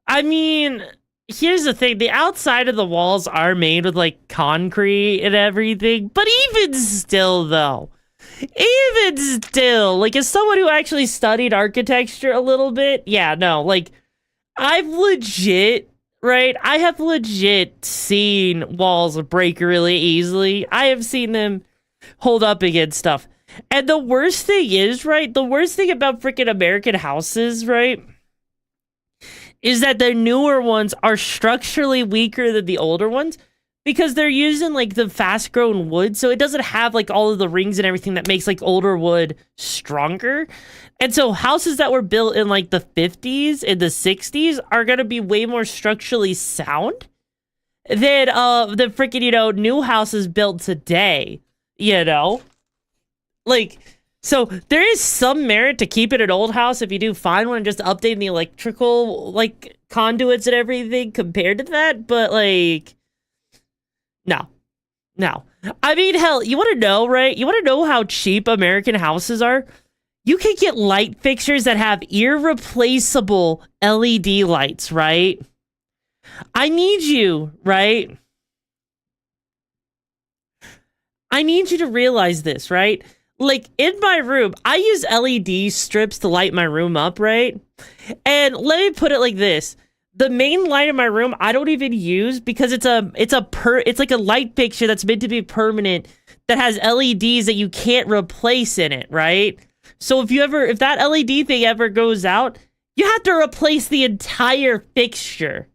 I mean, here's the thing. The outside of the walls are made with, like, concrete and everything. But even still, though, like, as someone who actually studied architecture a little bit, yeah, no, like, I have legit seen walls break really easily. I have seen them hold up against stuff. And the worst thing is, right, the worst thing about freaking American houses, right, is that the newer ones are structurally weaker than the older ones because they're using, like, the fast-grown wood, so it doesn't have, like, all of the rings and everything that makes, like, older wood stronger. And so houses that were built in, like, the 50s and the 60s are going to be way more structurally sound than the freaking, you know, new houses built today, you know? Like, so there is some merit to keeping an old house if you do find one and just updating the electrical, like, conduits and everything compared to that, but, like, no. I mean, hell, you want to know, right? You want to know how cheap American houses are? You can get light fixtures that have irreplaceable LED lights, right? I need you, right? I need you to realize this, right? Like, in my room, I use LED strips to light my room up, right? And let me put it like this. The main light in my room, I don't even use because it's like a light fixture that's meant to be permanent that has LEDs that you can't replace in it, right? So if that LED thing ever goes out, you have to replace the entire fixture,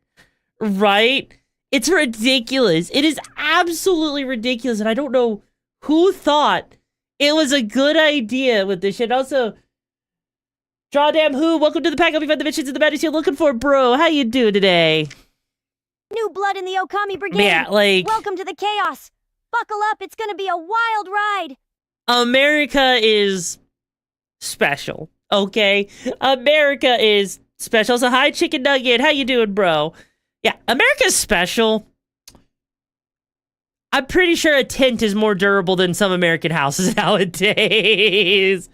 right? It's ridiculous. It is absolutely ridiculous, and I don't know who thought it was a good idea with this shit. Also, Drawdam Who, welcome to the pack. Hope you find the missions and the baddies you're looking for, bro. How you do today? New blood in the Okami Brigade. Yeah, like, welcome to the chaos. Buckle up, it's gonna be a wild ride. America is special, okay? America is special. So hi, Chicken Nugget. How you doing, bro? Yeah, America's special. I'm pretty sure a tent is more durable than some American houses nowadays.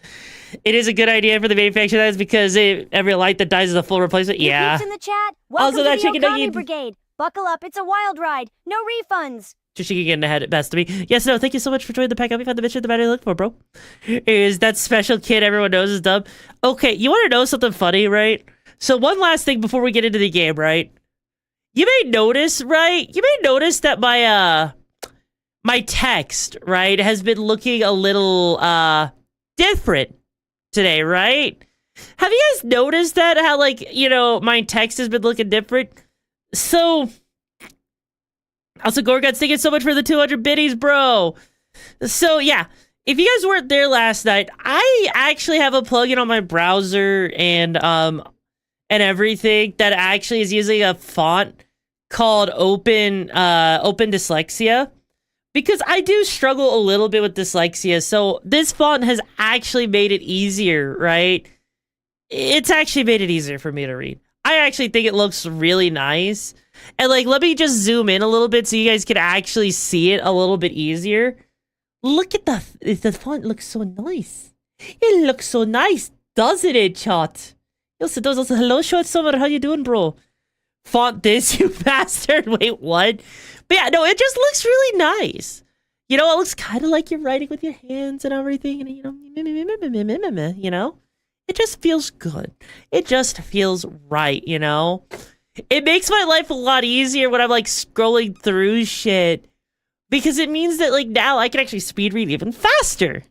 It is a good idea for the manufacturer that is because every light that dies is a full replacement. Yeah. In the chat. Welcome Also, to that the Chicken Okami Nugget Brigade. Buckle up, it's a wild ride. No refunds. So she can get ahead at best of me. Yes, no, thank you so much for joining the pack. I'll be found the bitch at the matter you look for, bro. Is that special kid everyone knows is dumb? Okay, you want to know something funny, right? So one last thing before we get into the game, right? You may notice, right? You may notice that my text, right, has been looking a little different today, right? Have you guys noticed that? How, like, you know, my text has been looking different? So, also, Gorguts, thank you so much for the 200 biddies, bro. So, yeah, if you guys weren't there last night, I actually have a plugin on my browser and everything that actually is using a font called Open Dyslexia. Because I do struggle a little bit with dyslexia, so this font has actually made it easier, right? It's actually made it easier for me to read. I actually think it looks really nice. And, like, let me just zoom in a little bit so you guys can actually see it a little bit easier. Look at the font looks so nice. It looks so nice, doesn't it, chat? Yes, it does. Also, hello, Short Summer. How you doing, bro? Font this, you bastard. Wait, what? But yeah, no, it just looks really nice. You know, it looks kind of like you're writing with your hands and everything. And, you know, it just feels good. It just feels right, you know? It makes my life a lot easier when I'm, like, scrolling through shit. Because it means that, like, now I can actually speed read even faster.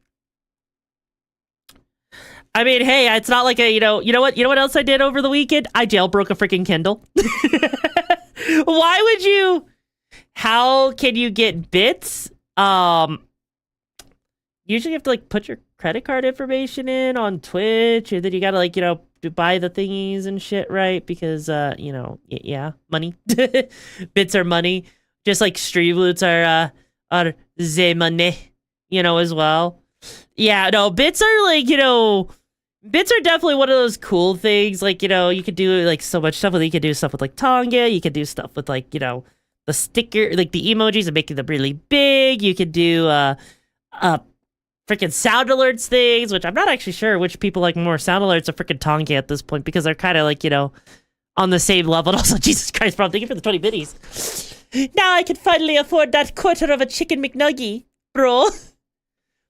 I mean, hey, it's not like you know what else I did over the weekend? I jailbroke a freaking Kindle. Why would you? How can you get bits? Usually you have to, like, put your credit card information in on Twitch, and then you gotta, like, you know, buy the thingies and shit, right? Because, you know, yeah, money. Bits are money. Just like Streamloots are the money, you know, as well. Yeah, no, bits are, like, you know, bits are definitely one of those cool things. Like, you know, you could do, like, so much stuff with it. You could do stuff with, like, Tonga. You could do stuff with, like, you know, the sticker, like, the emojis and making them really big. You could do, freaking sound alerts things, which I'm not actually sure which people like more, sound alerts or freaking Tonga at this point, because they're kind of, like, you know, on the same level. And also, Jesus Christ, bro, thank you for the 20 biddies. Now I can finally afford that quarter of a chicken McNugget, bro.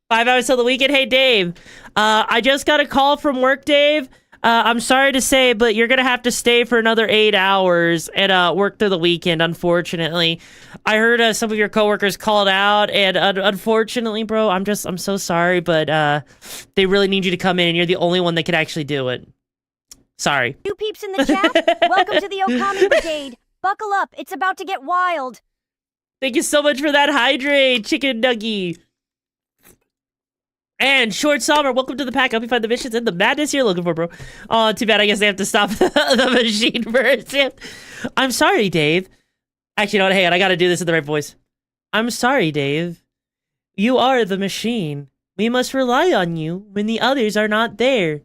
5 hours till the weekend. Hey, Dave. I just got a call from work, Dave. I'm sorry to say, but you're gonna have to stay for another 8 hours and work through the weekend, unfortunately. I heard some of your coworkers called out, and unfortunately, bro, I'm so sorry, but they really need you to come in, and you're the only one that can actually do it. Sorry. You peeps in the chat, welcome to the Okami Brigade. Buckle up, it's about to get wild. Thank you so much for that hydrate, chicken nuggie. And Short Summer, welcome to the pack. Help you find the missions and the madness you're looking for, bro. Oh, too bad. I guess they have to stop the machine version. I'm sorry, Dave. Actually, you know what? Hang on. I gotta do this in the right voice. I'm sorry, Dave. You are the machine. We must rely on you when the others are not there.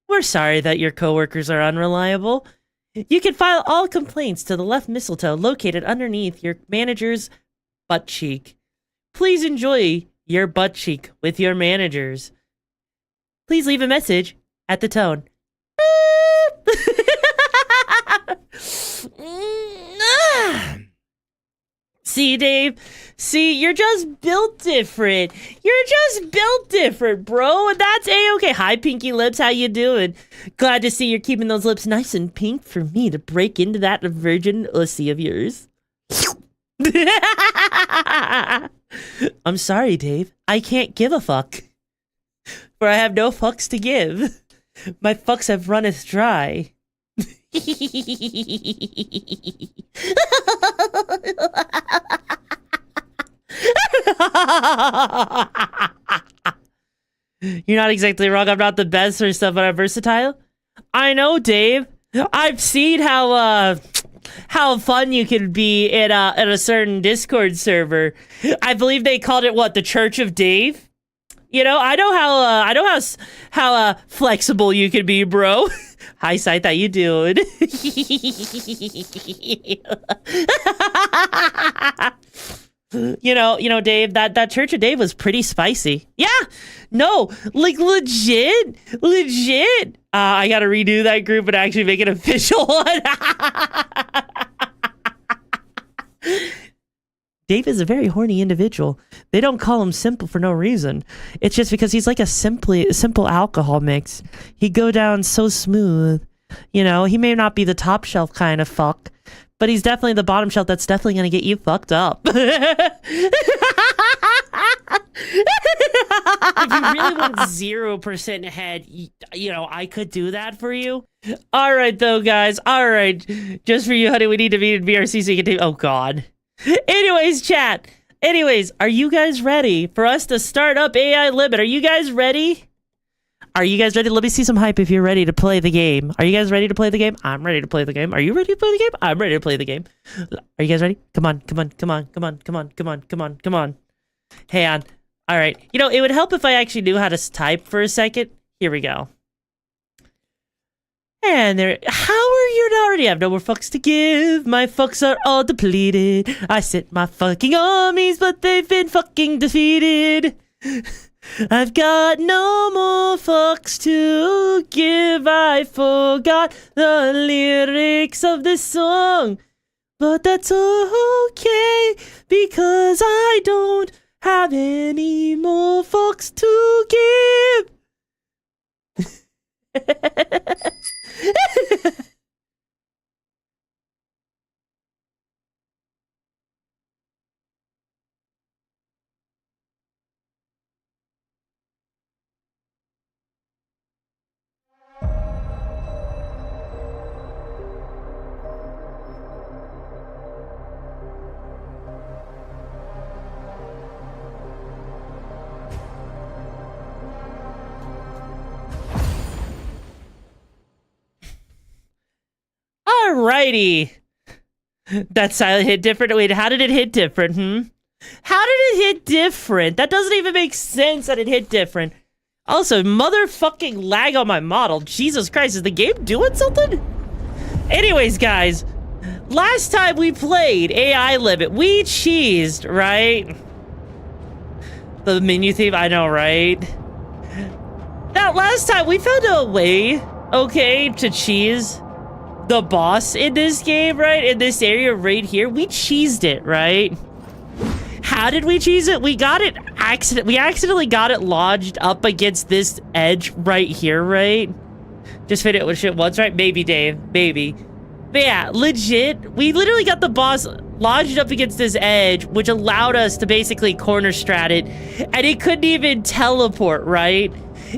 We're sorry that your coworkers are unreliable. You can file all complaints to the left mistletoe located underneath your manager's butt cheek. Please enjoy your butt cheek with your managers. Please leave a message at the tone. See, Dave? See, you're just built different. You're just built different, bro. And that's A-okay. Hi, Pinky Lips. How you doing? Glad to see you're keeping those lips nice and pink for me to break into that virgin ussy of yours. I'm sorry, Dave. I can't give a fuck. For I have no fucks to give. My fucks have runneth dry. You're not exactly wrong. I'm not the best or stuff, but I'm versatile. I know, Dave. I've seen how fun you can be in a certain Discord server. I believe they called it what, the Church of Dave. You know, I know how flexible you can be, bro. Hi, Scythe, how you doing? You know, Dave, that Church of Dave was pretty spicy. Yeah, no, like legit. I gotta redo that group and actually make an official one. Dave is a very horny individual. They don't call him simple for no reason. It's just because he's like a simple alcohol mix. He go down so smooth. You know, he may not be the top shelf kind of fuck, but he's definitely the bottom shelf that's definitely going to get you fucked up. If you really want 0% head, you know, I could do that for you. All right, though, guys. All right. Just for you, honey, we need to be in BRC so you can do... Oh, God. Anyways, chat. Anyways, are you guys ready for us to start up AI Limit? Are you guys ready? Are you guys ready? Let me see some hype if you're ready to play the game. Are you guys ready to play the game? I'm ready to play the game. Are you ready to play the game? I'm ready to play the game. Are you guys ready? Come on, come on, come on, come on, come on, come on, come on, come on. Hey, on. All right. You know, it would help if I actually knew how to type for a second. Here we go. And there, how are you not already? I have no more fucks to give. My fucks are all depleted. I sent my fucking armies, but they've been fucking defeated. I've got no more fucks to give. I forgot the lyrics of this song, but that's okay because I don't have any more fucks to give. Alrighty. That silent hit different. Wait, how did it hit different? How did it hit different? That doesn't even make sense that it hit different. Also, motherfucking lag on my model. Jesus Christ, is the game doing something? Anyways, guys. Last time we played AI Limit, we cheesed, right? The menu theme, I know, right? That last time we found a way, okay, to cheese the boss in this game, right? In this area right here, we cheesed it, right? How did we cheese it? We got it we accidentally got it lodged up against this edge right here, right? Just fit it with shit once, right? Maybe, Dave, maybe. But yeah, legit, we literally got the boss lodged up against this edge, which allowed us to basically corner strat it, and it couldn't even teleport, right?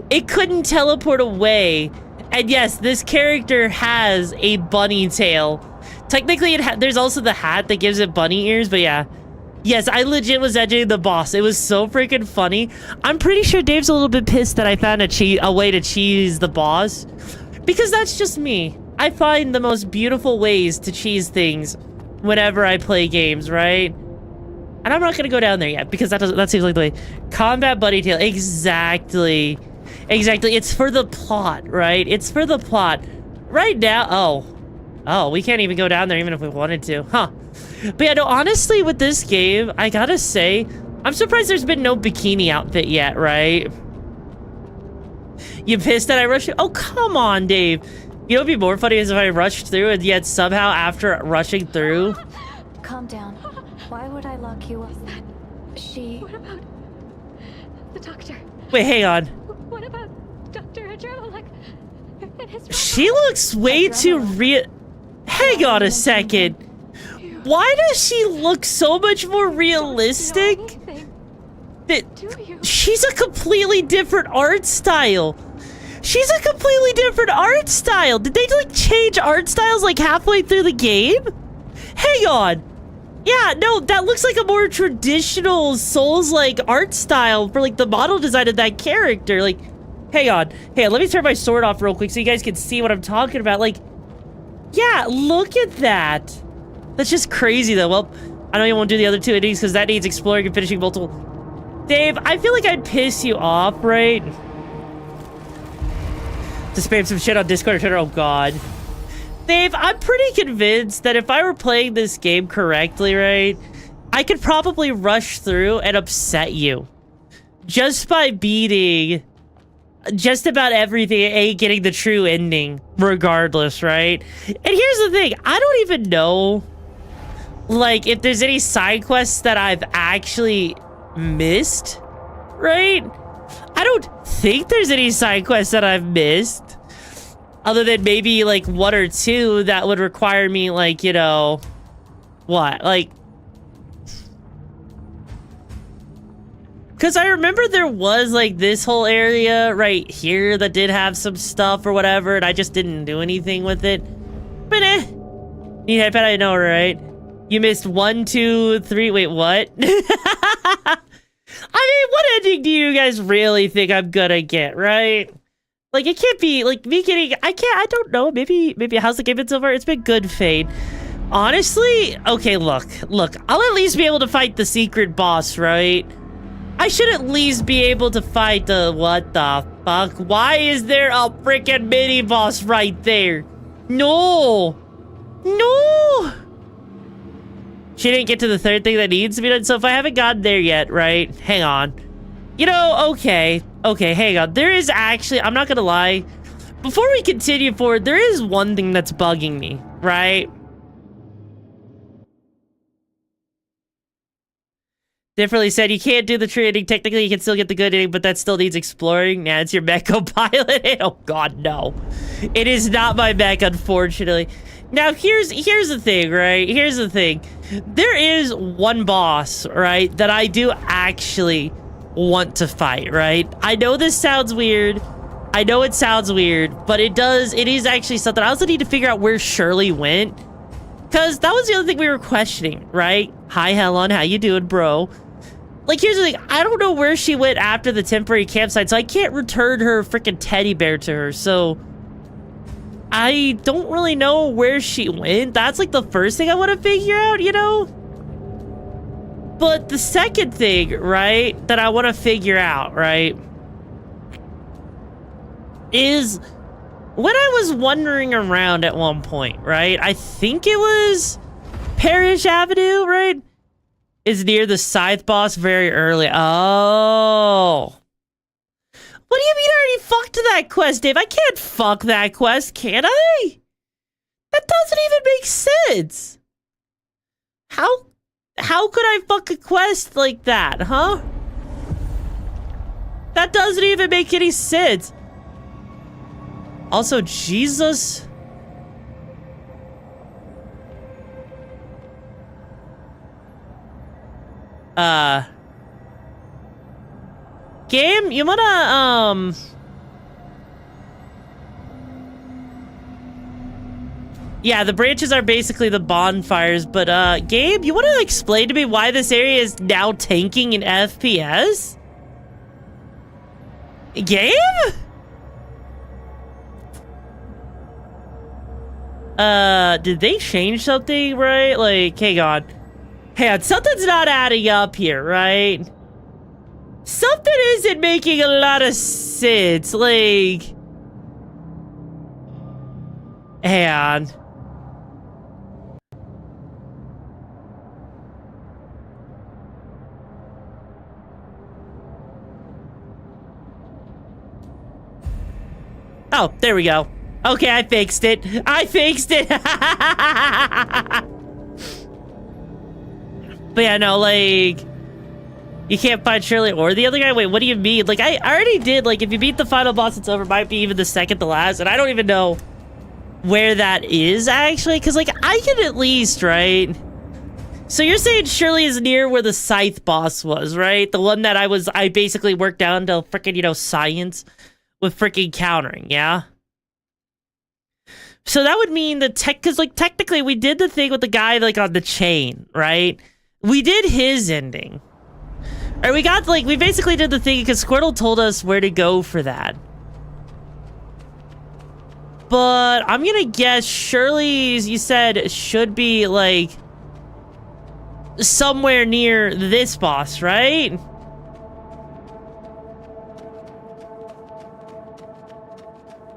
It couldn't teleport away. And yes, this character has a bunny tail. Technically, there's also the hat that gives it bunny ears, but yeah. Yes, I legit was edging the boss. It was so freaking funny. I'm pretty sure Dave's a little bit pissed that I found a way to cheese the boss. Because that's just me. I find the most beautiful ways to cheese things whenever I play games, right? And I'm not gonna go down there yet, because that seems like the way. Combat bunny tail, exactly. Exactly, it's for the plot, right? It's for the plot. Right now, oh, we can't even go down there even if we wanted to, huh? But yeah, no, honestly, with this game, I gotta say, I'm surprised there's been no bikini outfit yet, right? You pissed that I rushed it? Oh, come on, Dave. You know what'd be more funny is if I rushed through and yet somehow after rushing through... Calm down. Why would I lock you up? What about the doctor? Wait, hang on. What about Dr. Adrenaline and his... She looks way too real. Hang on a second. Why does she look so much more realistic? She's a completely different art style. She's a completely different art style. Did they like change art styles like halfway through the game? Hang on. Yeah, no, that looks like a more traditional Souls-like art style for like the model design of that character. Like, hang on. Hey, let me turn my sword off real quick so you guys can see what I'm talking about. Like, yeah, look at that. That's just crazy though. Well, I know you won't do the other two endings because that needs exploring and finishing multiple. Dave, I feel like I'd piss you off, right? To spam some shit on Discord or Twitter, oh god. Dave, I'm pretty convinced that if I were playing this game correctly, right, I could probably rush through and upset you. Just by beating just about everything and getting the true ending, regardless, right? And here's the thing, I don't even know like, if there's any side quests that I've actually missed, right? I don't think there's any side quests that I've missed. Other than maybe, like, 1 or 2 that would require me, like, you know... What? Like... Because I remember there was, like, this whole area right here that did have some stuff or whatever, and I just didn't do anything with it. But Need headpad, I know, right? You missed 1, 2, 3... Wait, what? I mean, what ending do you guys really think I'm gonna get, right? Like, it can't be, like, me getting... I don't know. Maybe how's the game been so far? It's been good, Fade. Honestly, okay, look. I'll at least be able to fight the secret boss, right? I should at least be able to fight the... What the fuck? Why is there a freaking mini-boss right there? No! No! She didn't get to the 3rd thing that needs to be done, so if I haven't gotten there yet, right? Hang on. You know, okay, hang on. There is actually... I'm not gonna lie. Before we continue forward, there is one thing that's bugging me, right? Differently said, you can't do the tree ending. Technically, you can still get the good ending, but that still needs exploring. Nah, it's your mech pilot. Oh god, no. It is not my mech, unfortunately. Now, here's the thing, right? Here's the thing. There is one boss, right, that I do actually want to fight, right? I know this sounds weird. I know it sounds weird, but it is actually something. I also need to figure out where Shirley went. Because that was the other thing we were questioning, right? Hi, Helen, how you doing, bro? Like, here's the thing. I don't know where she went after the temporary campsite, so I can't return her freaking teddy bear to her, so... I don't really know where she went. That's, like, the first thing I want to figure out, you know? But the second thing, right, that I want to figure out, right, is... When I was wandering around at one point, right, I think it was Parish Avenue, right, is near the Scythe boss very early. Oh. What do you mean I already fucked that quest, Dave? I can't fuck that quest, can I? That doesn't even make sense. How could I fuck a quest like that, huh? That doesn't even make any sense. Also, Jesus. Game, you wanna, yeah, the branches are basically the bonfires, but, Gabe, you wanna explain to me why this area is now tanking in FPS? Gabe? Did they change something, right? Like, hang on. Something's not adding up here, right? Something isn't making a lot of sense, like... Hang on. Oh, there we go. Okay, I fixed it. But yeah, no, like... You can't find Shirley or the other guy? Wait, what do you mean? Like, I already did, like, if you beat the final boss, it's over. Might be even the second to last. And I don't even know where that is, actually. Because, like, I can at least, right? So you're saying Shirley is near where the Scythe boss was, right? The one that I basically worked down to freaking, you know, science with freaking countering, yeah? So that would mean that because, like, technically we did the thing with the guy, like, on the chain, right? We did his ending. Or we basically did the thing because Squirtle told us where to go for that. But I'm gonna guess Shirley's, you said, should be, like, somewhere near this boss, right?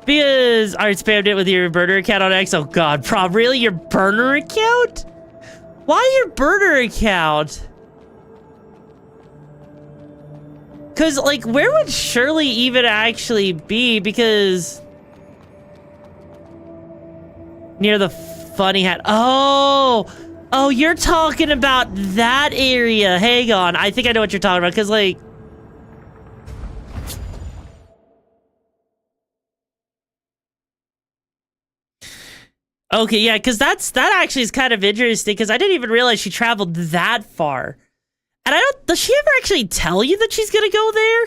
Because I spammed it with your burner account on X. Oh god, Prob, really? Your burner account? Why your burner account? Because, like, where would Shirley even actually be? Because... Near the funny hat. Oh! Oh, you're talking about that area. Hang on. I think I know what you're talking about, because, like... Okay, yeah, because that actually is kind of interesting, because I didn't even realize she traveled that far. And does she ever actually tell you that she's gonna go there?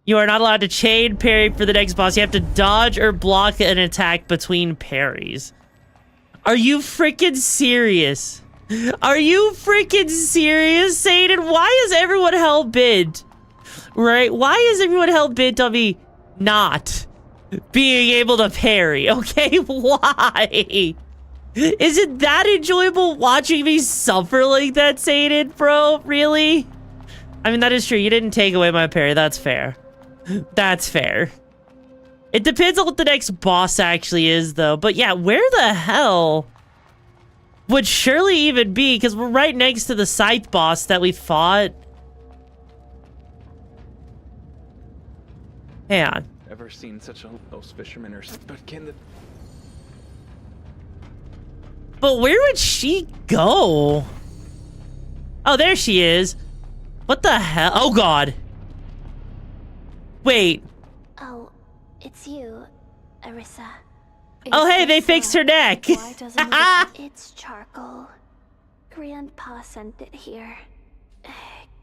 You are not allowed to chain parry for the next boss. You have to dodge or block an attack between parries. Are you freaking serious? Are you freaking serious, Satan? Why is everyone hell-bent? Right? Why is everyone hell-bent on me not being able to parry? Okay, why? Is it that enjoyable watching me suffer like that, Satan, bro? Really? I mean, that is true. You didn't take away my parry. That's fair. That's fair. It depends on what the next boss actually is, though. But yeah, where the hell would Shirley even be? Because we're right next to the scythe boss that we fought. Hang on. Ever seen such a... Those fishermen are... But can the... But where would she go? Oh, there she is. What the hell? Oh, God. Wait. Oh, it's you, Arissa. Oh, hey, they fixed her neck. Why doesn't it's charcoal. Grandpa sent it here.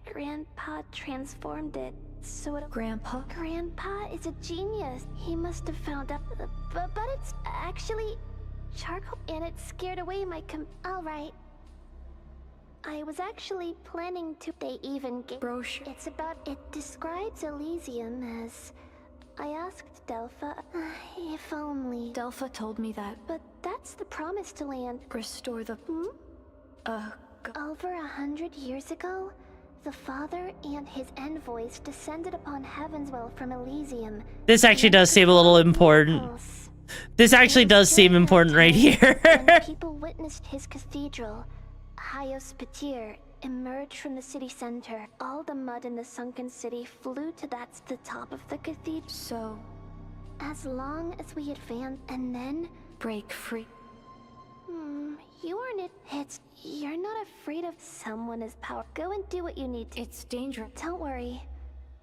Grandpa transformed it, so it... Grandpa? Grandpa is a genius. He must have found out... But it's actually charcoal, and it scared away my Alright. I was actually planning to... They even get... Brochure. It's about... It describes Elysium as... I asked Delpha... if only... Delpha told me that. But that's the promised land. Restore the... Over 100 years ago, the father and his envoys descended upon Heavenswell from Elysium. This actually does seem a little important. This actually does seem important right here. And people witnessed his cathedral, Hyos Patir, emerge from the city center. All the mud in the sunken city flew to the top of the cathedral. So, as long as we advance and then break free. You aren't it. You're not afraid of someone as power. Go and do what you need to. It's dangerous. Don't worry.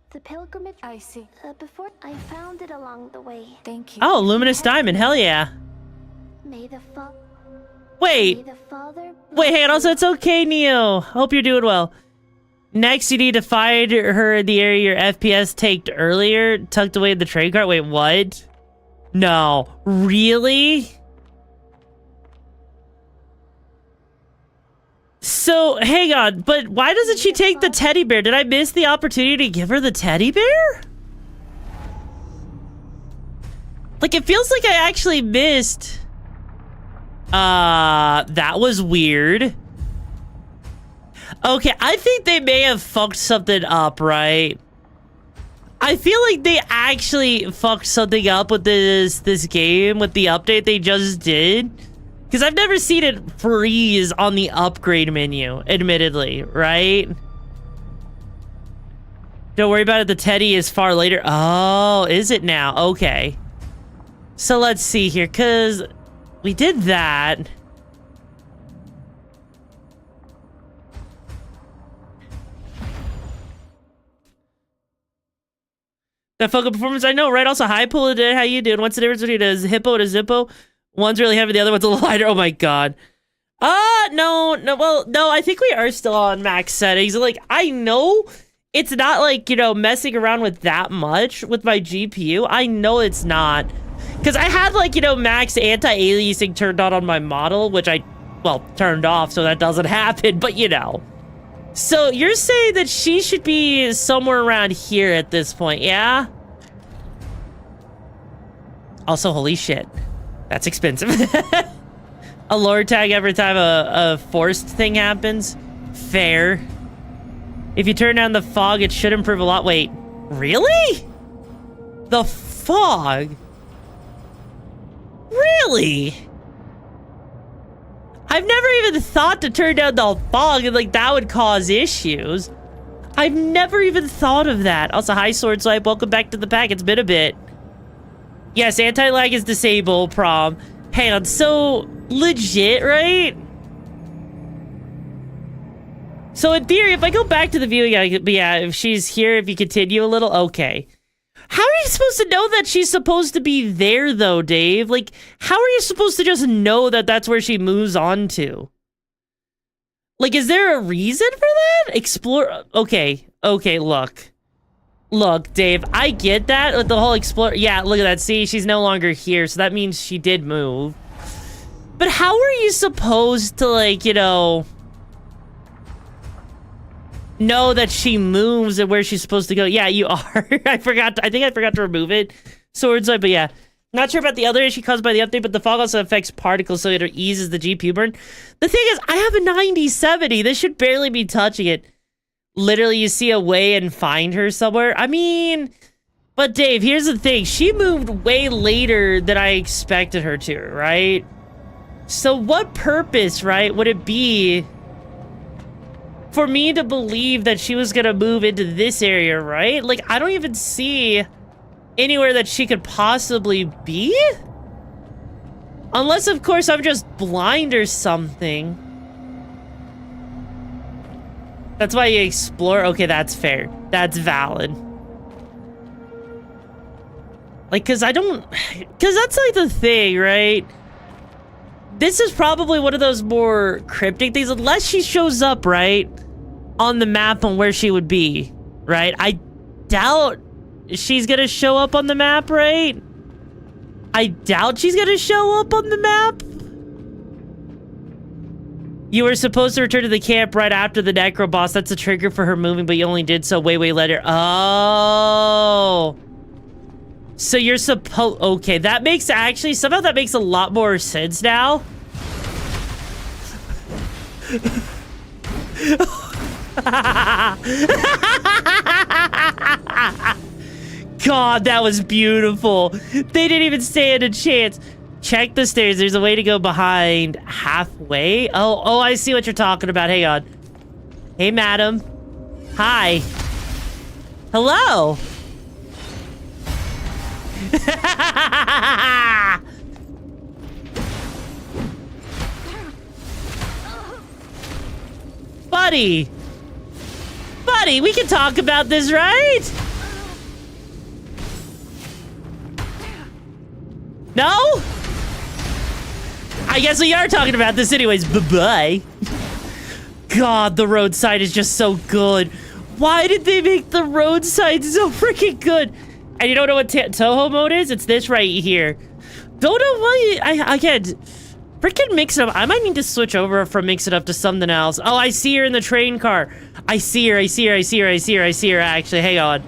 The pilgrimage... I see. Before I found it along the way. Thank you. Oh, luminous diamond. Hell yeah. May the Wait. Wait, hang on. Also, it's okay, Neo. Hope you're doing well. Next, you need to find her in the area your FPS taked earlier, tucked away in the trade cart. Wait, what? No. Really? So, hang on, but why doesn't she take the teddy bear? Did I miss the opportunity to give her the teddy bear? Like, it feels like I actually missed... that was weird. Okay, I think they may have fucked something up, right? I feel like they actually fucked something up with this game, with the update they just did. Because I've never seen it freeze on the upgrade menu, admittedly, right? Don't worry about it, the teddy is far later. Oh, is it now? Okay. So let's see here, because we did that. That fucking performance, I know, right? Also, hi, Pull It. How you doing? What's the difference between a hippo and a zippo? One's really heavy, the other one's a little lighter. Oh my god. No, well, no, I think we are still on max settings. Like, I know it's not like, you know, messing around with that much with my GPU. I know it's not. Because I had, like, you know, max anti-aliasing turned on my model, which I, well, turned off so that doesn't happen, but you know. So you're saying that she should be somewhere around here at this point, yeah? Also, holy shit. That's expensive. A lore tag every time a forced thing happens? Fair. If you turn down the fog, it should improve a lot. Wait, really? The fog? Really? I've never even thought to turn down the fog and like that would cause issues. I've never even thought of that. Also, hi Sword Swipe, welcome back to the pack. It's been a bit. Yes, anti-lag is disabled, Prom. Hang on, so legit, right? So in theory, if I go back to the viewing, if she's here, if you continue a little, okay. How are you supposed to know that she's supposed to be there, though, Dave? Like, how are you supposed to just know that that's where she moves on to? Like, is there a reason for that? Explore... Okay, look. Look, Dave, I get that with the whole explore... Yeah, look at that. See, she's no longer here, so that means she did move. But how are you supposed to, like, you know that she moves and where she's supposed to go? Yeah, you are. I think I forgot to remove it. Swords, but yeah. Not sure about the other issue caused by the update, but the fog also affects particles, so it eases the GPU burn. The thing is, I have a 9070. This should barely be touching it. Literally, you see a way and find her somewhere. I mean, but Dave, here's the thing. She moved way later than I expected her to, right? So what purpose, right, would it be for me to believe that she was gonna move into this area, right? Like, I don't even see anywhere that she could possibly be? Unless, of course, I'm just blind or something. That's why you explore. Okay, that's fair. That's valid. Like, because that's like the thing, right? This is probably one of those more cryptic things, unless she shows up, right, on the map on where she would be, right? I doubt she's gonna show up on the map, right? I doubt she's gonna show up on the map. You were supposed to return to the camp right after the necro boss. That's a trigger for her moving, but you only did so way later. Oh. So you're supposed... Okay, that makes actually... Somehow that makes a lot more sense now. God, that was beautiful. They didn't even stand a chance. Check the stairs. There's a way to go behind halfway. Oh, I see what you're talking about. Hang on. Hey, madam. Hi. Hello. Buddy, we can talk about this, right? No? I guess we are talking about this anyways. Bye-bye. God, the roadside is just so good. Why did they make the roadside so freaking good? And you don't know what Toho mode is? It's this right here. Don't know why I can't freaking mix it up. I might need to switch over from mix it up to something else. Oh, I see her in the train car. I see her, actually. Hang on.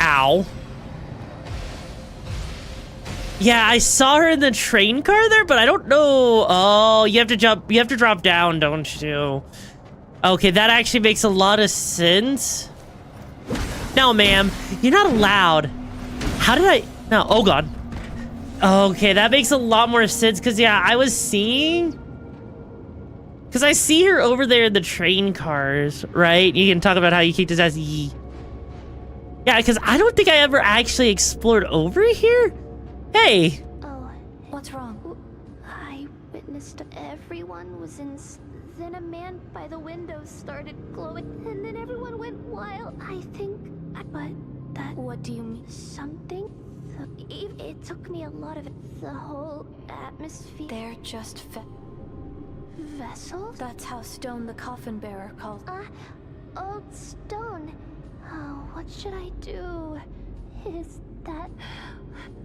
Ow. Yeah, I saw her in the train car there, but I don't know. Oh, you have to drop down, don't you? Okay, that actually makes a lot of sense. No, ma'am, you're not allowed. How did I? No, oh God. Okay, that makes a lot more sense, because yeah, I was seeing... Because I see her over there in the train cars, right? You can talk about how you kicked his ass. Yeah, because I don't think I ever actually explored over here. Hey. Oh, what's wrong? I witnessed everyone was in... Then a man by the window started glowing, and then everyone went wild. I think... But that... What do you mean? Something? It took me a lot of it. The whole atmosphere... They're just vessels? That's how Stone the coffin bearer called... Old Stone. Oh, what should I do? Is that...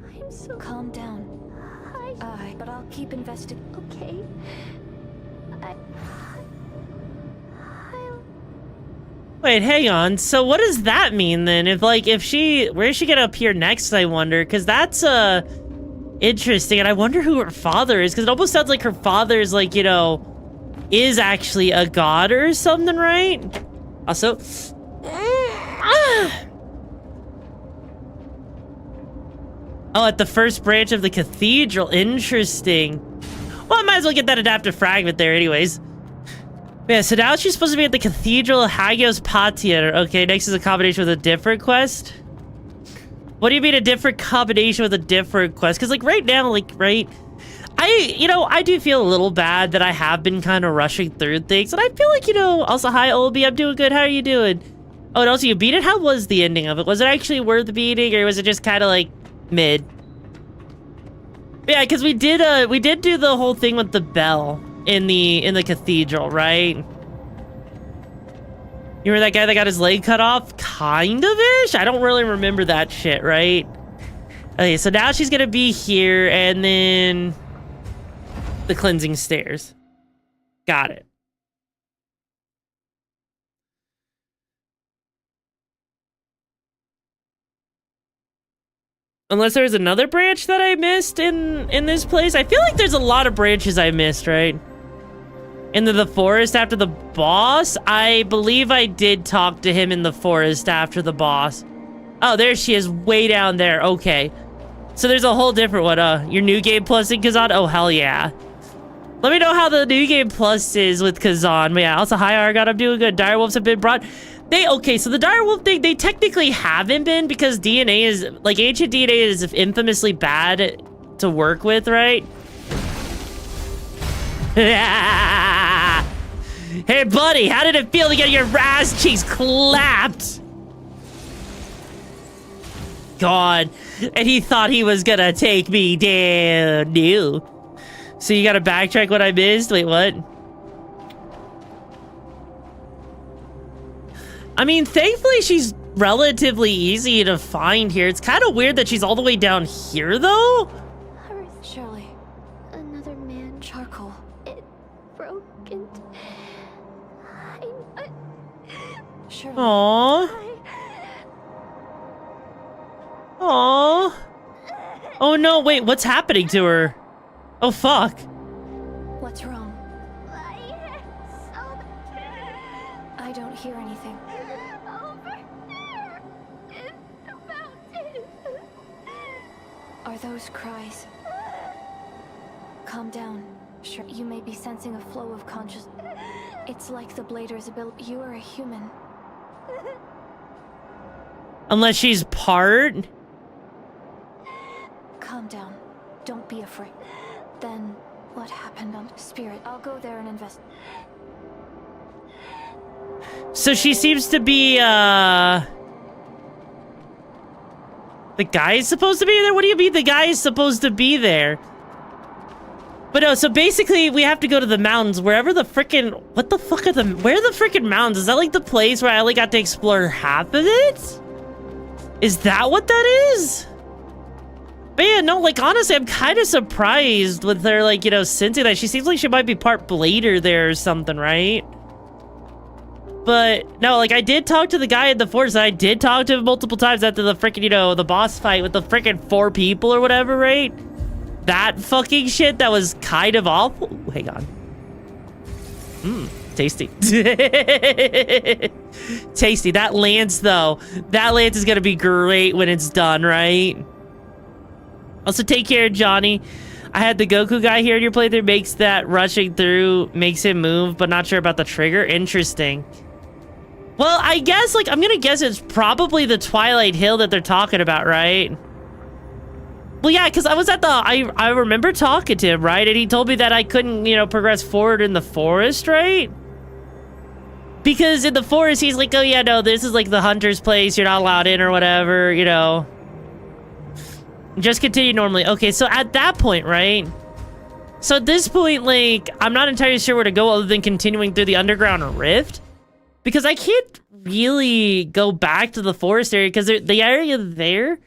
I'm so... Calm down. But I'll keep investigating. Okay. Wait, hang on. So what does that mean then? If she... Where's she gonna appear next, I wonder? Because that's, interesting. And I wonder who her father is. Because it almost sounds like her father is, like, you know... Is actually a god or something, right? Also... Oh, at the first branch of the cathedral. Interesting. Well, I might as well get that adaptive fragment there anyways. Yeah, so now she's supposed to be at the Cathedral of Hagios Patia. Okay, next is a combination with a different quest. What do you mean a different combination with a different quest? Because, like, right now, like, right... I I do feel a little bad that I have been kind of rushing through things, and I feel like, also, hi, Obi, I'm doing good. How are you doing? Oh, and also, you beat it? How was the ending of it? Was it actually worth beating, or was it just kind of, like, mid? Yeah, because we did do the whole thing with the bell in the cathedral, right? You remember that guy that got his leg cut off? Kind of-ish? I don't really remember that shit, right? Okay, so now she's gonna be here, and then the cleansing stairs. Got it. Unless there's another branch that I missed in this place. I feel like there's a lot of branches I missed, right? Into the forest after the boss? I believe I did talk to him in the forest after the boss. Oh, there she is, way down there. Okay. So there's a whole different one. Your new game plus in Kazan? Oh, hell yeah. Let me know how the new game plus is with Kazan. But yeah, also, hi, Argon, I'm doing good. Direwolves have been brought. Okay, so the direwolf thing, they technically haven't been because DNA is, like, ancient DNA is infamously bad to work with, right? Hey, buddy, how did it feel to get your ass cheeks clapped? God, and he thought he was gonna take me down. No. So you gotta backtrack what I missed? Wait, what? I mean, thankfully she's relatively easy to find here. It's kind of weird that she's all the way down here, though. Shirley, another man, charcoal. It broke and Shirley. Aww. Aww. Oh no, wait, what's happening to her? Oh fuck. What's wrong? I don't hear anything. Over there is the mountain. Are those cries? Calm down. Sure, you may be sensing a flow of conscious. It's like the Blader's ability. You are a human. Unless she's part. Calm down. Don't be afraid. Then, what happened on Spirit? I'll go there and invest. So she seems to be, the guy is supposed to be there? What do you mean the guy is supposed to be there? But no, so basically we have to go to the mountains, wherever the frickin', what the fuck are where are the frickin' mountains? Is that like the place where I only got to explore half of it? Is that what that is? But yeah, no, like, honestly, I'm kind of surprised with her, like, sensing that. She seems like she might be part Blader there or something, right? But, no, like, I did talk to the guy in the forest, and I did talk to him multiple times after the frickin', the boss fight with the frickin' 4 people or whatever, right? That fucking shit, that was kind of awful. Ooh, hang on. Tasty. Tasty. That lance, though. That lance is gonna be great when it's done, right? Also, take care, Johnny. I had the Goku guy here in your playthrough. Makes that rushing through makes him move, but not sure about the trigger. Interesting. Well, I guess, like, I'm gonna guess it's probably the Twilight Hill that they're talking about, right? Well, yeah, because I was at the... I remember talking to him, right? And he told me that I couldn't, progress forward in the forest, right? Because in the forest, he's like, oh, yeah, no, this is, like, the hunter's place. You're not allowed in or whatever, Just continue normally. Okay, so at that point, right? So at this point, like, I'm not entirely sure where to go other than continuing through the underground rift. Because I can't really go back to the forest area because the area there,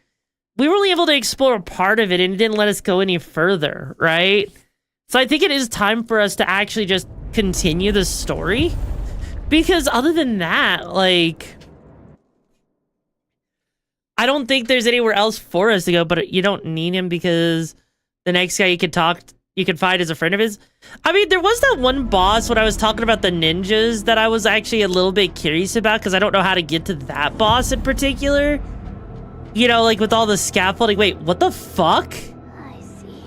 we were only able to explore a part of it and it didn't let us go any further, right? So I think it is time for us to actually just continue the story. Because other than that, like... I don't think there's anywhere else for us to go, but you don't need him because the next guy you could find is a friend of his. I mean, there was that one boss when I was talking about the ninjas that I was actually a little bit curious about because I don't know how to get to that boss in particular. Like with all the scaffolding. Wait, what the fuck? I see.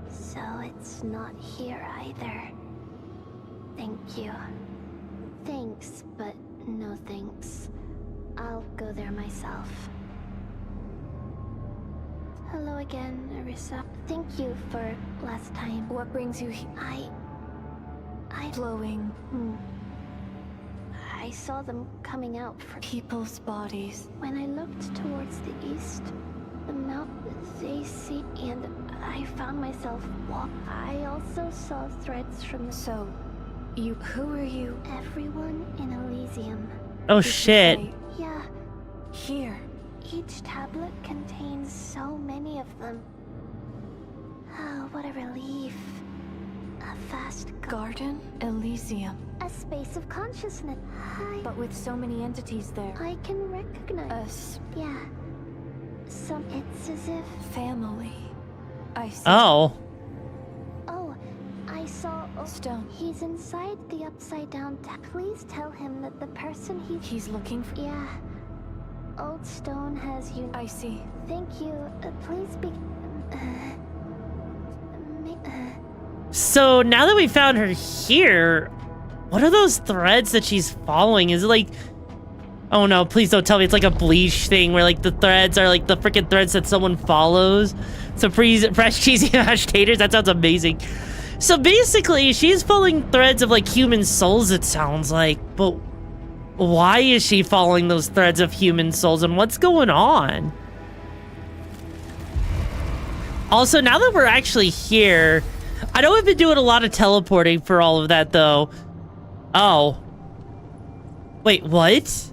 So it's not here either. Thank you. Thanks, but no thanks. I'll go there myself. Hello again, Arisa. thank you for last time. What brings you here? I Flowing. I saw them coming out from People's bodies. when I looked towards the east. The mountains they see, and I found myself walk. I also saw threads from the. So, who are you? Everyone in Elysium. Oh shit. Yeah. Here. Each tablet contains so many of them. Oh, what a relief. A vast Garden Elysium. A space of consciousness. But with so many entities there. I can recognize. Yeah. It's as if. Family. I see. Oh. Oh, I saw. Stone. He's inside the upside down. Please tell him that the person he's looking for. Yeah. Old Stone has you. I see. Thank you. Please be. So now that we found her here, what are those threads that she's following? Is it like, oh no, please don't tell me it's like a Bleach thing where like the threads are like the freaking threads that someone follows. So fresh cheesy mashed taters, that sounds amazing. So basically she's following threads of like human souls, it sounds like, but why is she following those threads of human souls and what's going on? Also, now that we're actually here, I know we've been doing a lot of teleporting for all of that, though. Oh. Wait, what?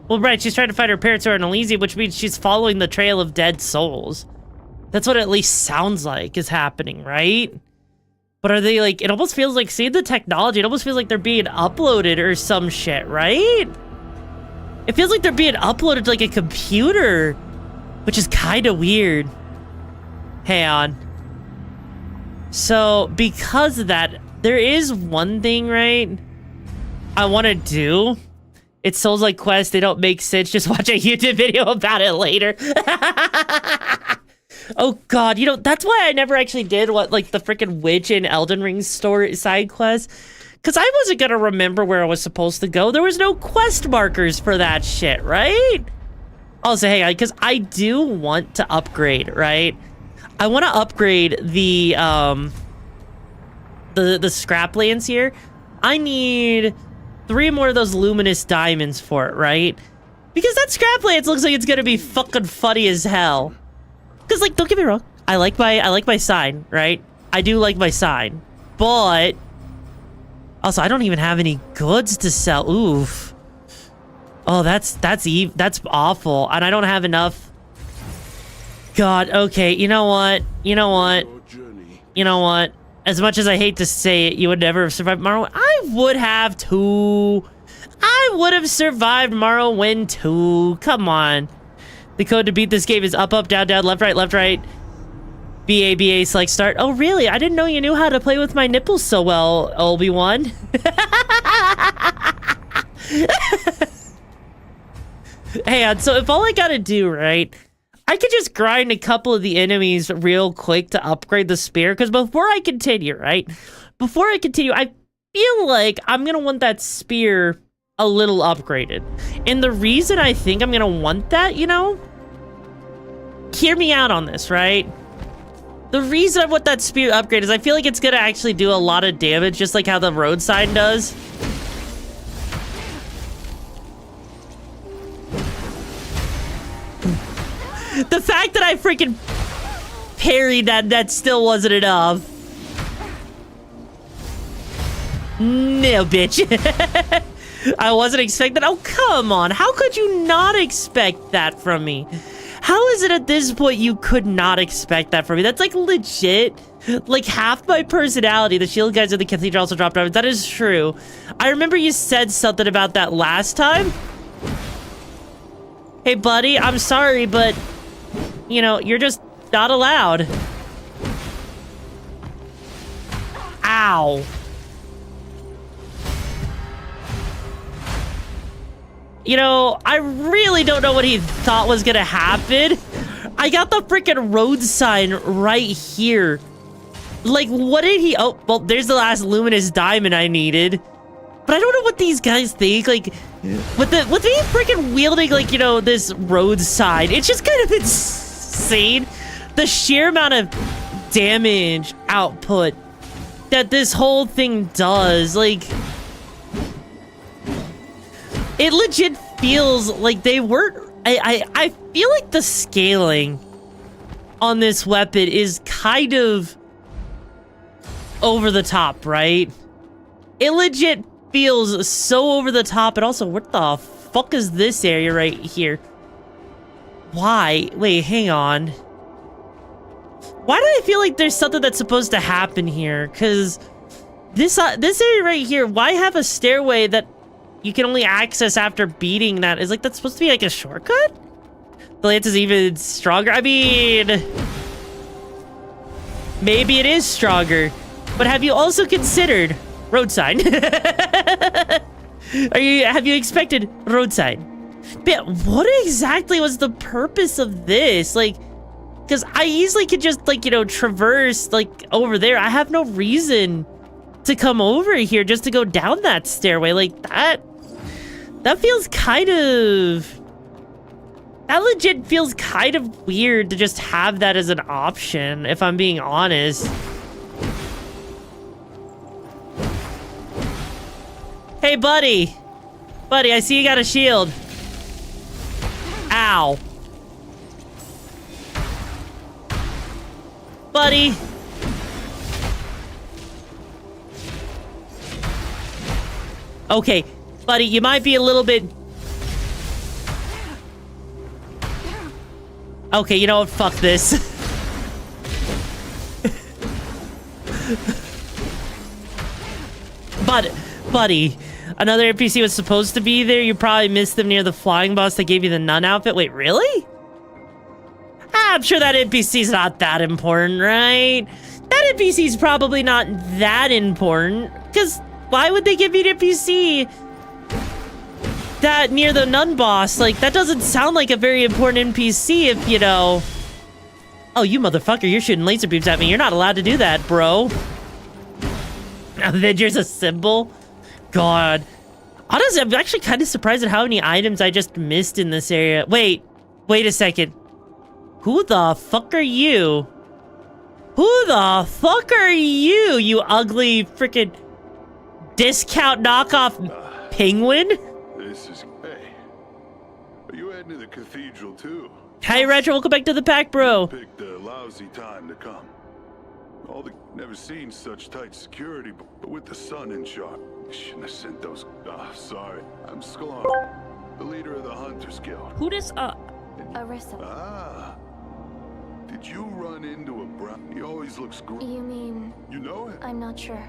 Well, right, she's trying to find her parents who are in Elysium, which means she's following the trail of dead souls. That's what it at least sounds like is happening, right? But are they like, it almost feels like, see the technology, it almost feels like they're being uploaded or some shit, right? It feels like they're being uploaded to like a computer, which is kind of weird. Hang on. So, because of that, there is one thing, right, I want to do. It's Souls-like quests, they don't make sense, just watch a YouTube video about it later. Oh god, you know, that's why I never actually did what, like, the freaking witch in Elden Ring story side quest. Because I wasn't gonna remember where I was supposed to go. There was no quest markers for that shit, right? Also, hang on, because I do want to upgrade, right? I want to upgrade the scraplands here. I need 3 more of those luminous diamonds for it, right? Because that scraplands looks like it's gonna be fucking funny as hell. Because, like, don't get me wrong, I like my sign, right? I do like my sign, but also I don't even have any goods to sell. Oof. Oh, that's awful, and I don't have enough. God, okay, you know what? You know what? You know what? As much as I hate to say it, you would never have survived Morrowind. I would have too. I would have survived Morrowind too. Come on. The code to beat this game is up, up, down, down, left, right, BA, BA, select, start. Oh, really? I didn't know you knew how to play with my nipples so well, Obi-Wan. Hang on, so if all I gotta do, right, I could just grind a couple of the enemies real quick to upgrade the spear, because before I continue, right, I feel like I'm gonna want that spear a little upgraded. And the reason I think I'm gonna want that, you know, hear me out on this, right? The reason I want that spear upgrade is I feel like it's gonna actually do a lot of damage, just like how the road sign does. The fact that I freaking parried that still wasn't enough. No, bitch. I wasn't expecting. Oh, come on. How could you not expect that from me? How is it at this point you could not expect that from me? That's like legit. Like half my personality. The shield guys of the cathedral also dropped diamonds. That is true. I remember you said something about that last time. Hey, buddy, I'm sorry, but, you know, you're just not allowed. Ow. You know, I really don't know what he thought was gonna happen. I got the freaking road sign right here. Like, what did he... Oh, well, there's the last luminous diamond I needed. But I don't know what these guys think. Like, with me freaking wielding, like, you know, this road sign, it's just kind of insane. The sheer amount of damage output that this whole thing does. Like, it legit feels like they weren't... I feel like the scaling on this weapon is kind of over the top, right? It legit feels so over the top. And also, what the fuck is this area right here? Why? Wait, hang on. Why do I feel like there's something that's supposed to happen here? Because this area right here, why have a stairway that you can only access after beating that? Is like, that's supposed to be like a shortcut? The lance is even stronger. I mean, maybe it is stronger. But have you also considered road sign? Have you expected road sign? But what exactly was the purpose of this? Like, because I easily could just, like, you know, traverse, like, over there. I have no reason to come over here just to go down that stairway. Like, that feels kind of... That legit feels kind of weird to just have that as an option, if I'm being honest. Hey, buddy. Buddy, I see you got a shield. Ow. Buddy. Okay, buddy, you might be a little bit... Okay, you know what? Fuck this. Buddy, another NPC was supposed to be there. You probably missed them near the flying boss that gave you the nun outfit. Wait, really? I'm sure that NPC's not that important, right? That NPC's probably not that important. Because why would they give you an NPC that near the nun boss? Like, that doesn't sound like a very important NPC if, you know... Oh, you motherfucker, you're shooting laser beams at me. You're not allowed to do that, bro. Avengers a symbol? God. Honestly, I'm actually kind of surprised at how many items I just missed in this area. Wait a second. Who the fuck are you? Who the fuck are you, you ugly freaking discount knockoff penguin? This is... Hey, are you heading to the cathedral too? Hey, Retro, welcome back to the pack, bro. Picked a lousy time to come. Never seen such tight security, but with the sun in charge. Shouldn't have sent those... sorry. I'm Sklar, the leader of the Hunters Guild. Who does, Arissa? Ah. Did you run into a brown... He always looks great. You mean... You know it? I'm not sure.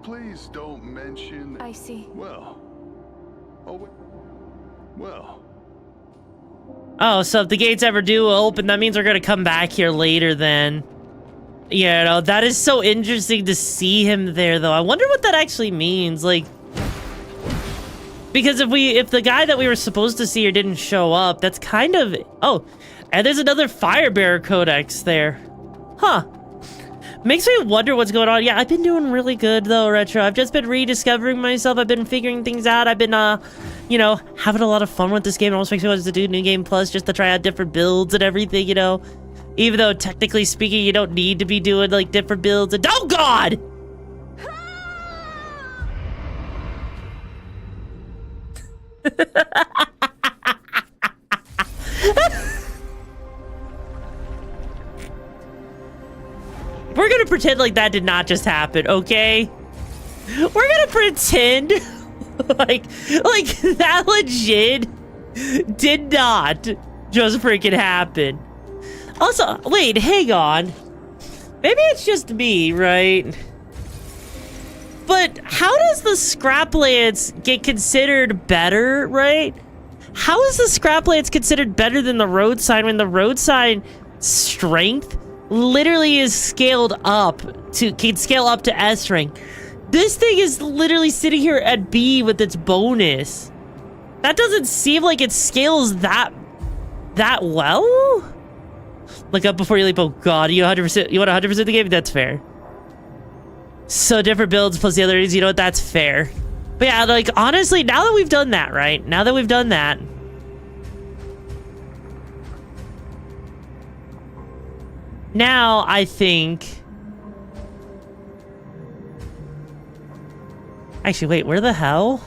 Please don't mention... I see. Well... Oh, wait. Well... Oh, so if the gates ever do open, that means we're gonna come back here later then. Yeah, no, that is so interesting to see him there, though. I wonder what that actually means, like... Because if the guy that we were supposed to see here didn't show up, that's kind of... Oh, and there's another Firebearer Codex there. Huh. Makes me wonder what's going on. Yeah, I've been doing really good, though, Retro. I've just been rediscovering myself. I've been figuring things out. I've been, you know, having a lot of fun with this game. It almost makes me want to do New Game Plus just to try out different builds and everything, you know? Even though, technically speaking, you don't need to be doing, like, different builds. And oh, God! We're gonna pretend like that did not just happen, okay? We're gonna pretend like that legit did not just freaking happen. Also, wait, hang on. Maybe it's just me, right? But how does the scrap lance get considered better, right? How is the scrap lance considered better than the road sign when the road sign strength literally is scaled up can scale up to S rank? This thing is literally sitting here at B with its bonus. That doesn't seem like it scales that well. Look up before you leap. Oh god, you 100%. You want 100% the game? That's fair. So different builds plus the other is, you know what? That's fair. But yeah, like honestly, now that we've done that, right? Now that we've done that. Now I think. Actually, wait, where the hell?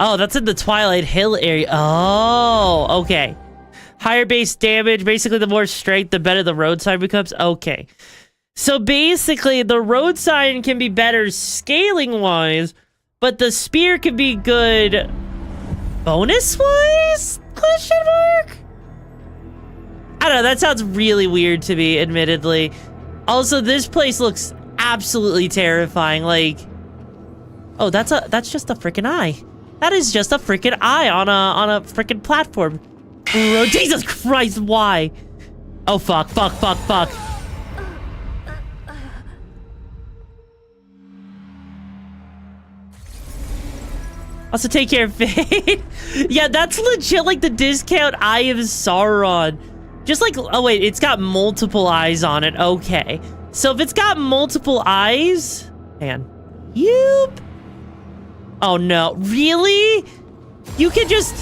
Oh, that's in the Twilight Hill area. Oh, okay. Higher base damage. Basically, the more strength, the better the road sign becomes. Okay. So basically, the road sign can be better scaling-wise, but the spear can be good bonus-wise? Question mark? I don't know. That sounds really weird to me, admittedly. Also, this place looks absolutely terrifying. Like, oh, that's just a freaking eye. That is just a freaking eye on a freaking platform. Bro, Jesus Christ, why? Oh, fuck. Also, take care of Fate. Yeah, that's legit like the discount Eye of Sauron. Just like, oh wait, it's got multiple eyes on it. Okay. So if it's got multiple eyes, hang on. Yup. Oh no, really? You can just...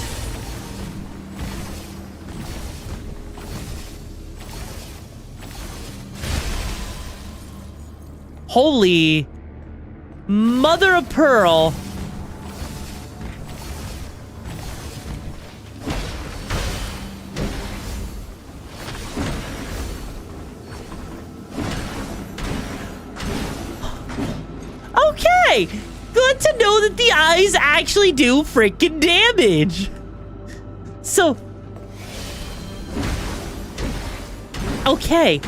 Holy mother of pearl. Okay, good to know that the eyes actually do freaking damage. So, okay.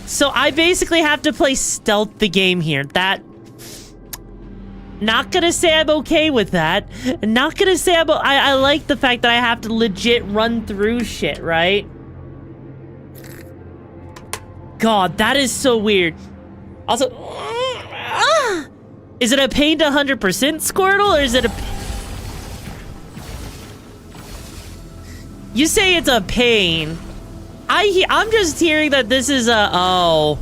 So I basically have to play stealth the game here. That, not gonna say I'm okay with that. Not gonna say I like the fact that I have to legit run through shit, right? God, that is so weird. Also, is it a pain to 100% Squirtle, or is it a... You say it's a pain. I'm just hearing that this is a... Oh.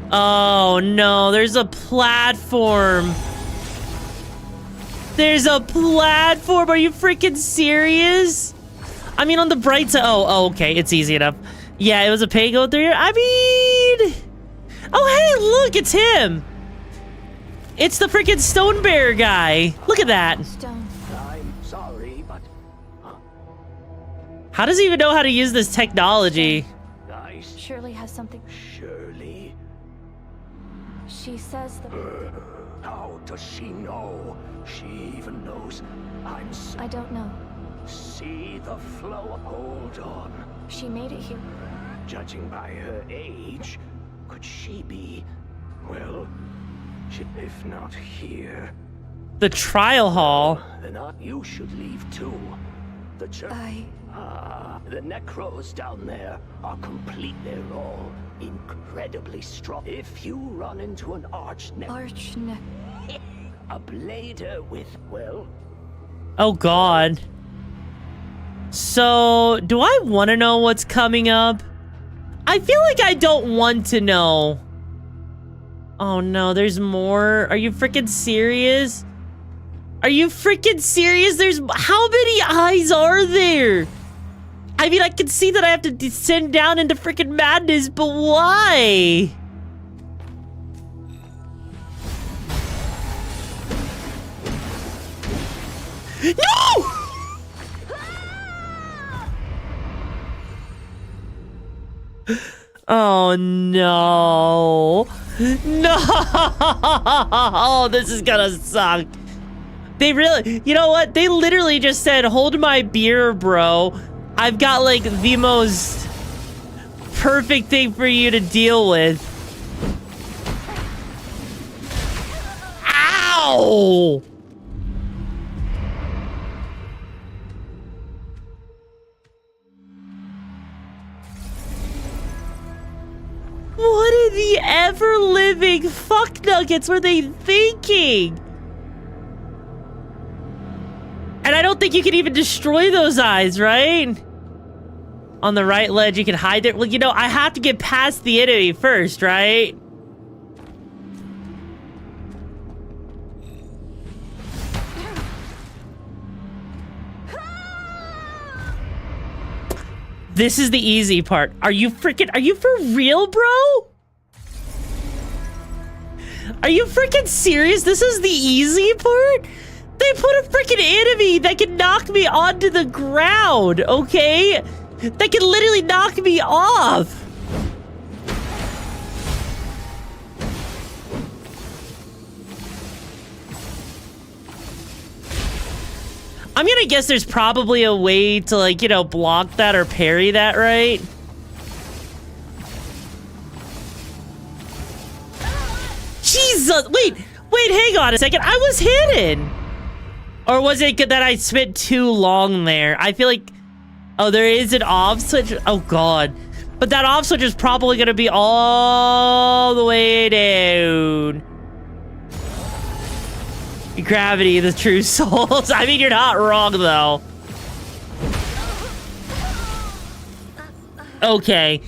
Oh, no. There's a platform. There's a platform. Are you freaking serious? I mean, on the bright side... Oh, okay. It's easy enough. Yeah, it was a pain going through here. I mean... Oh, hey, look, it's him. It's the freaking stone bear guy. Look at that. Stone. I'm sorry, but how does he even know how to use this technology? nice. Shirley has something. Shirley. She says that... How does she know? She even knows I don't know. See the flow. Hold on. She made it here. Judging by her age, could she be, well, if not here? The trial hall. Then you should leave too. The church. The necros down there are complete. They're all incredibly strong. If you run into an a blader with, well... Oh, God. So, do I want to know what's coming up? I feel like I don't want to know. Oh, no, there's more. Are you freaking serious? Are you freaking serious? There's... How many eyes are there? I mean, I can see that I have to descend down into freaking madness, but why? No! Oh no. No! Oh, this is gonna suck. They really, you know what? They literally just said, hold my beer, bro. I've got like the most perfect thing for you to deal with. Ow! What in the ever-living fuck nuggets were they thinking? I don't think you can even destroy those eyes, right? On the right ledge, you can hide it. Well, you know, I have to get past the enemy first, right? This is the easy part. Are you for real, bro? Are you freaking serious? This is the easy part? They put a freaking enemy that can knock me onto the ground, okay? That can literally knock me off. I'm gonna guess there's probably a way to, like, you know, block that or parry that, right? Jesus! Wait, hang on a second. I was hidden! Or was it that I spent too long there? I feel like... Oh, there is an off switch? Oh, God. But that off switch is probably gonna be all the way down. Gravity, the true souls. I mean, you're not wrong, though. Okay.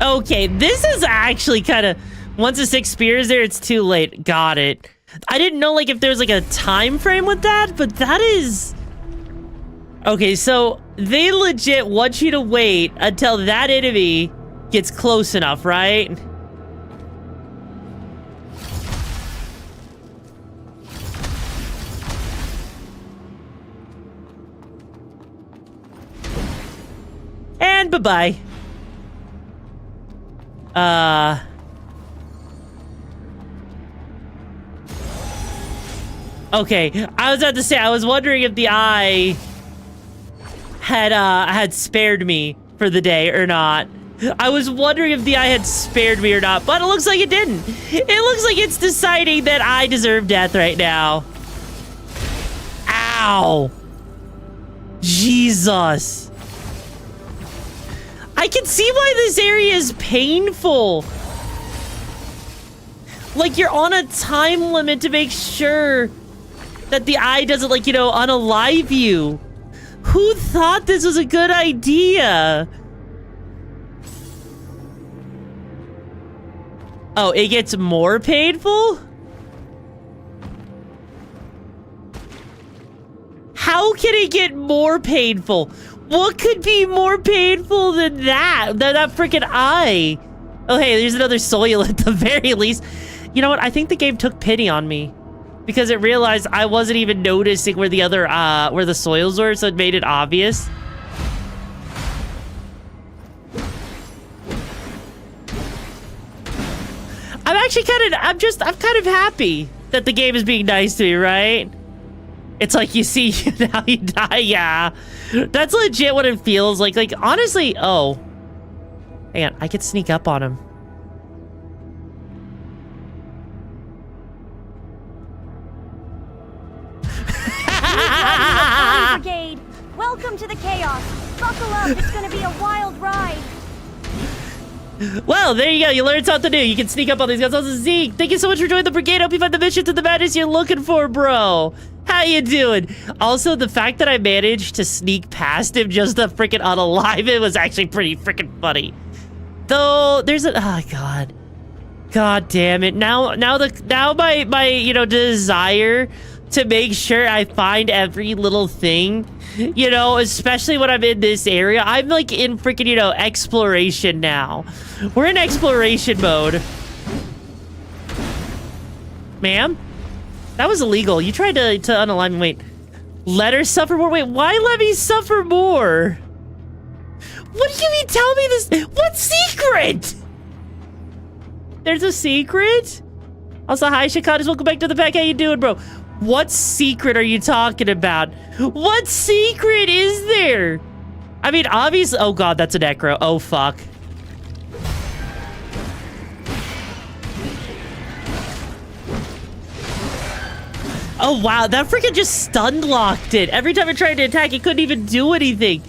Okay, this is actually kind of... Once the 6 spears there, it's too late. Got it. I didn't know, like, if there's, like, a time frame with that, but that is... Okay, so they legit want you to wait until that enemy gets close enough, right? And bye-bye. Okay, I was about to say, I was wondering if the eye had spared me for the day or not. I was wondering if the eye had spared me or not, but it looks like it didn't. It looks like it's deciding that I deserve death right now. Ow. Jesus. I can see why this area is painful. Like, you're on a time limit to make sure that the eye doesn't, like, you know, unalive you. Who thought this was a good idea? Oh, it gets more painful? How can it get more painful? What could be more painful than that? That freaking eye. Oh, hey, there's another soil at the very least. You know what? I think the game took pity on me because it realized I wasn't even noticing where the other, where the soils were, so it made it obvious. I'm actually I'm kind of happy that the game is being nice to me, right? It's like, you see, now you die, yeah. That's legit what it feels like. Like, honestly, oh. Hang on, I could sneak up on him. Brigade, welcome to the chaos. Buckle up, it's gonna be a wild ride. Well, there you go. You learned something new. You can sneak up on these guys. Also, Zeke, thank you so much for joining the brigade. Hope you find the mission to the madness you're looking for, bro. How you doing? Also, the fact that I managed to sneak past him just to freaking unalive it was actually pretty freaking funny. Though there's a God damn it. Now my you know, desire to make sure I find every little thing, you know, especially when I'm in this area. I'm like in freaking, you know, exploration now. We're in exploration mode. Ma'am? That was illegal. You tried to unalign me. Wait. Let her suffer more? Wait, why let me suffer more? What do you mean tell me this? What secret? There's a secret? Also, hi, Shikadas. Welcome back to the pack. How you doing, bro? What secret are you talking about? What secret is there? I mean, obviously... Oh, God, that's a necro. Oh, fuck. Oh, wow. That freaking just stun locked it. Every time I tried to attack, it couldn't even do anything.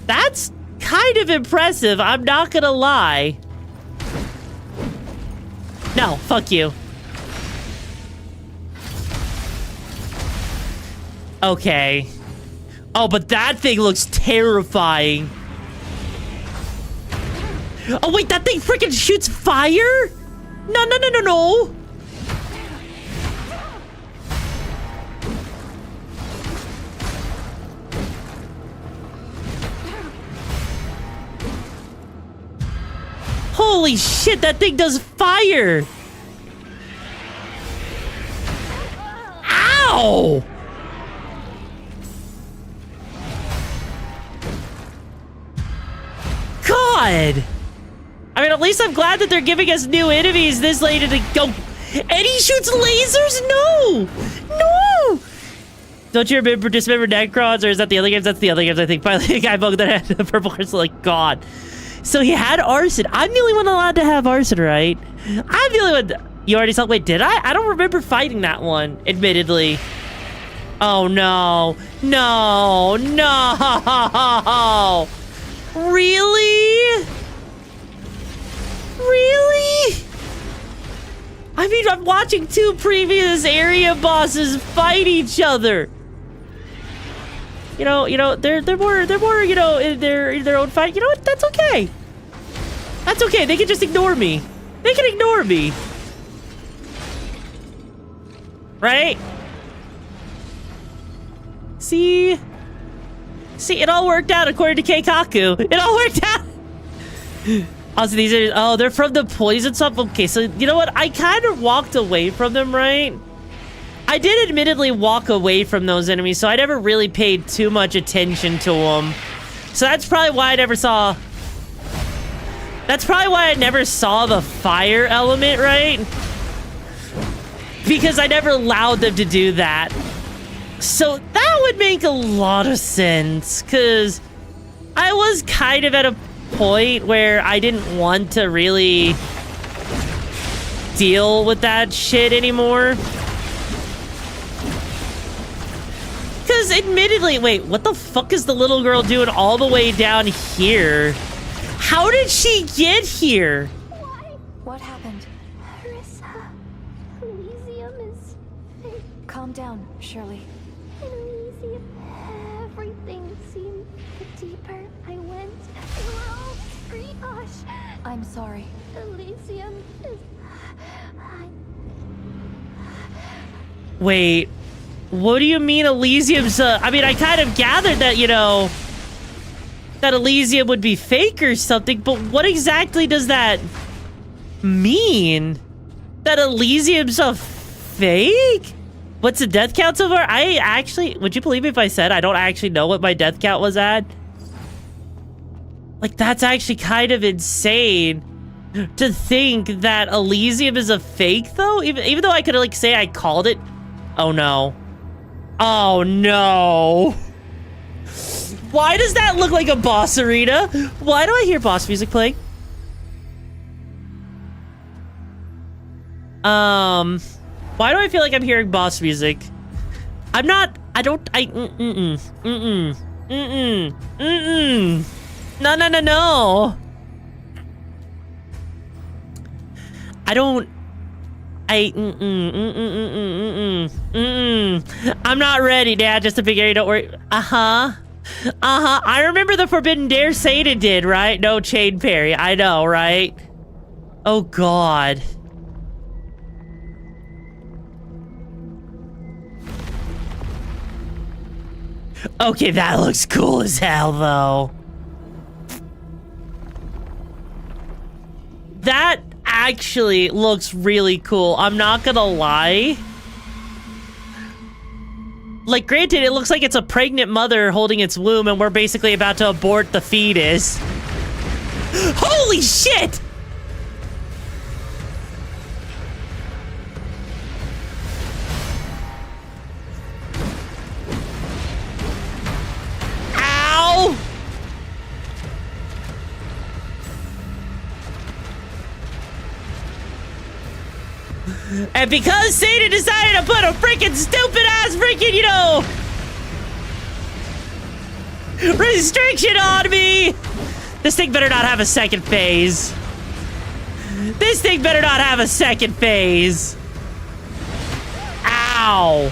That's kind of impressive. I'm not gonna lie. No, fuck you. Okay. Oh, but that thing looks terrifying. Oh, wait, that thing freaking shoots fire? No, no, no, no, no. Holy shit, that thing does fire. Ow! God! I mean, at least I'm glad that they're giving us new enemies this late in the go. And he shoots lasers? No! No! Don't you remember Dismember Necrons, or is that the other games? That's the other games, I think. Finally, the guy bug that had the purple heart's like, God. So he had arson. I'm the only one allowed to have arson, right? I'm the only one. You already saw. Wait, did I? I don't remember fighting that one, admittedly. Oh, no. No. No. Really? Really? I mean, I'm watching 2 previous area bosses fight each other. You know, they're more, you know, in their own fight. You know what? That's okay. That's okay. They can just ignore me. They can ignore me. Right? See, it all worked out according to Keikaku. It all worked out. Also, these are, oh, they're from the poison stuff. Okay, so you know what? I kind of walked away from them, right? I did admittedly walk away from those enemies, so I never really paid too much attention to them. So that's probably why I never saw... That's probably why I never saw the fire element, right? Because I never allowed them to do that. So that would make a lot of sense, because I was kind of at a point where I didn't want to really deal with that shit anymore. Because admittedly, wait, what the fuck is the little girl doing all the way down here? How did she get here? Why? What happened? Arissa. Elysium is fake. Calm down, Shirley. In Elysium, everything seemed deeper. I went. They were all free. Gosh. I'm sorry. Elysium is... Wait, what do you mean Elysium's, I mean, I kind of gathered that, you know, that Elysium would be fake or something, but what exactly does that mean? That Elysium's a fake? What's the death count so far? I actually, would you believe me if I said I don't actually know what my death count was at? Like, that's actually kind of insane to think that Elysium is a fake, though? Even though I could, like, say I called it. Oh, no. Oh, no. Why does that look like a boss arena? Why do I hear boss music playing? Why do I feel like I'm hearing boss music? I'm not, no, no, no, no. I don't, I'm not ready, Dad, just a big area, don't worry. I remember the Forbidden Dare Satan did, right? No chain parry, I know, right? Oh, God. Okay, that looks cool as hell, though. That actually looks really cool. I'm not gonna lie. Like, granted, it looks like it's a pregnant mother holding its womb and we're basically about to abort the fetus. Holy shit! Ow! And because Satan decided to put a freaking stupid ass freaking, you know, restriction on me, this thing better not have a second phase. This thing better not have a second phase. Ow.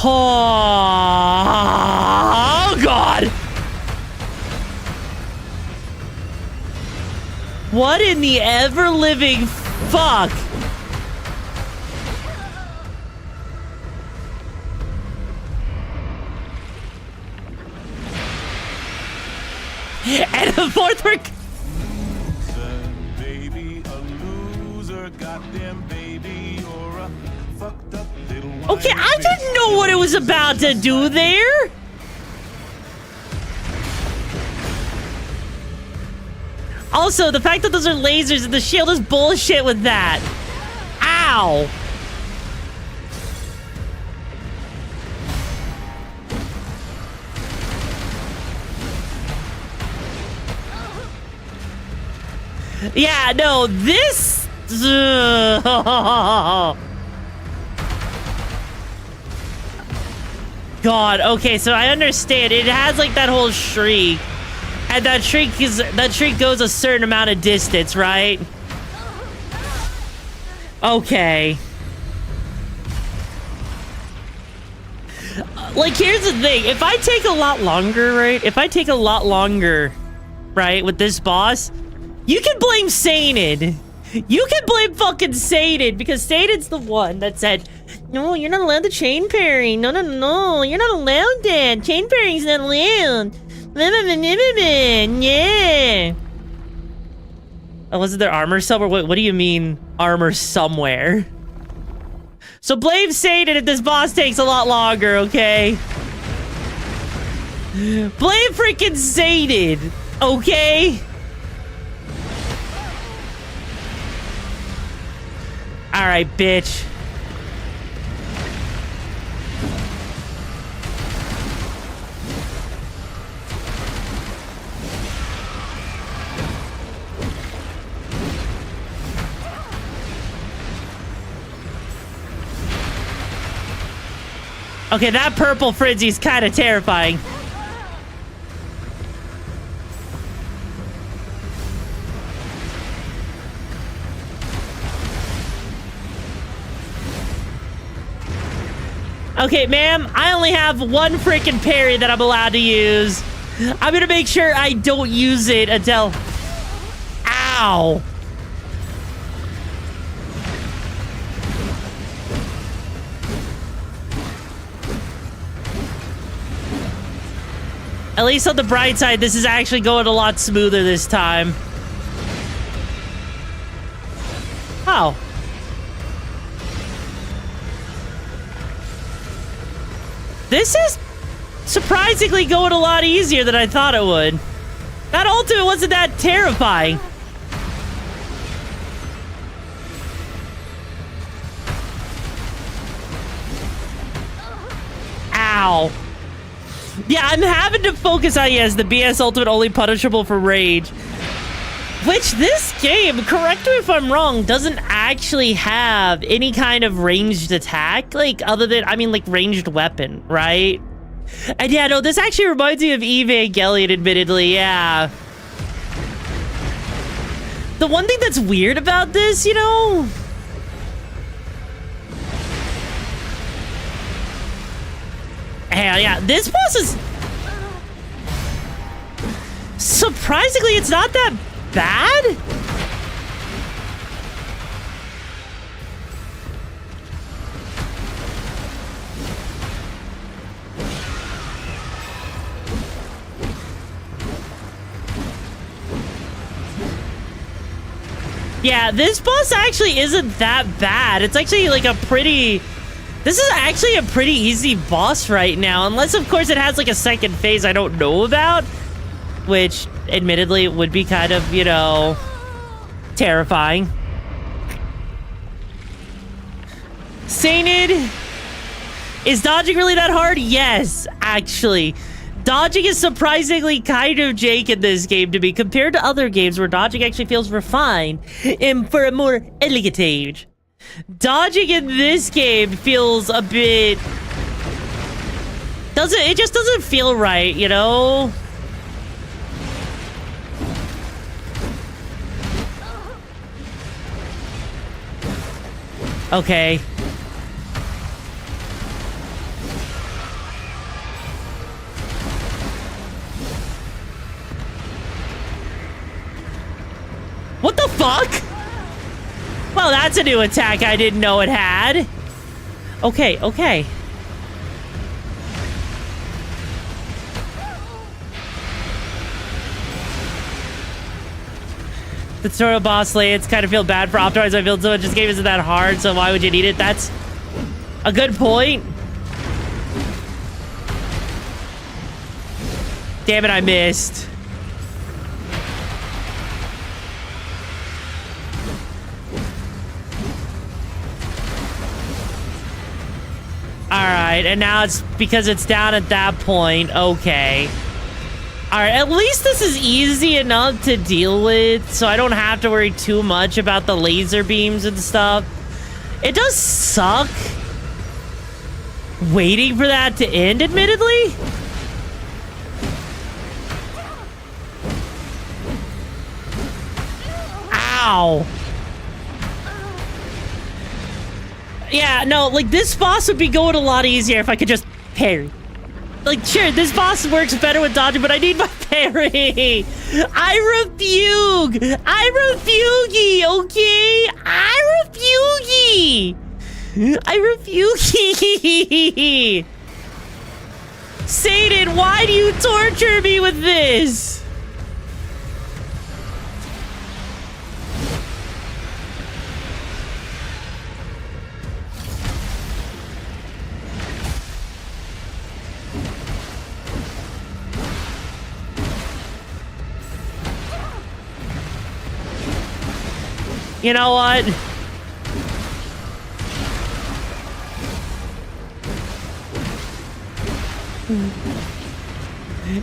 Oh, God. What in the ever-living fuck? And the fourth we're... Okay, I didn't know what it was about to do there. Also, the fact that those are lasers and the shield is bullshit with that. Ow. Yeah, no, this... God, okay, so I understand. It has like that whole shriek. And that shriek goes a certain amount of distance, right? Okay. Like, here's the thing. If I take a lot longer, right? If I take a lot longer, right, with this boss, you can blame Sated. You can blame fucking Sated, because Sated's the one that said, no, you're not allowed to chain parry. No, no, no, you're not allowed that. Chain parry's not allowed. Yeah. Oh, wasn't there armor somewhere? What do you mean, armor somewhere? So blame Satan if this boss takes a lot longer, okay? Blame freaking Satan, okay? Alright, bitch. Okay, that purple frenzy's kind of terrifying. Okay, ma'am, I only have one freaking parry that I'm allowed to use. I'm gonna make sure I don't use it until... Ow! At least on the bright side, this is actually going a lot smoother this time. Oh. This is surprisingly going a lot easier than I thought it would. That ultimate wasn't that terrifying. Ow. Yeah, I'm having to focus on, yes, the BS ultimate only punishable for rage. Which this game, correct me if I'm wrong, doesn't actually have any kind of ranged attack. Like, other than, I mean, like, ranged weapon, right? And yeah, no, this actually reminds me of Evangelion, admittedly, yeah. The one thing that's weird about this, you know... Hell yeah, this boss is... Surprisingly, it's not that bad? Yeah, this boss actually isn't that bad. It's actually like a pretty... This is actually a pretty easy boss right now, unless, of course, it has, like, a second phase I don't know about, which, admittedly, would be kind of, you know, terrifying. Sainted, is dodging really that hard? Yes, actually. Dodging is surprisingly kind of jank in this game to me, compared to other games where dodging actually feels refined and for a more elegant age. Dodging in this game feels a bit... It just doesn't feel right, you know? Okay. fuck? Well, that's a new attack I didn't know it had. Okay, okay. The tutorial boss Lance kind of feel bad for optimizing my build, so it just game isn't that hard, so why would you need it? That's a good point. Damn it, I missed. Alright, and now it's because it's down at that point. Okay. Alright, at least this is easy enough to deal with, so I don't have to worry too much about the laser beams and stuff. It does suck waiting for that to end, admittedly. Ow. Yeah, no, like, this boss would be going a lot easier if I could just parry. Like, sure, this boss works better with dodging, but I need my parry. I refuge. Okay? I refuge. Satan, why do you torture me with this? You know what?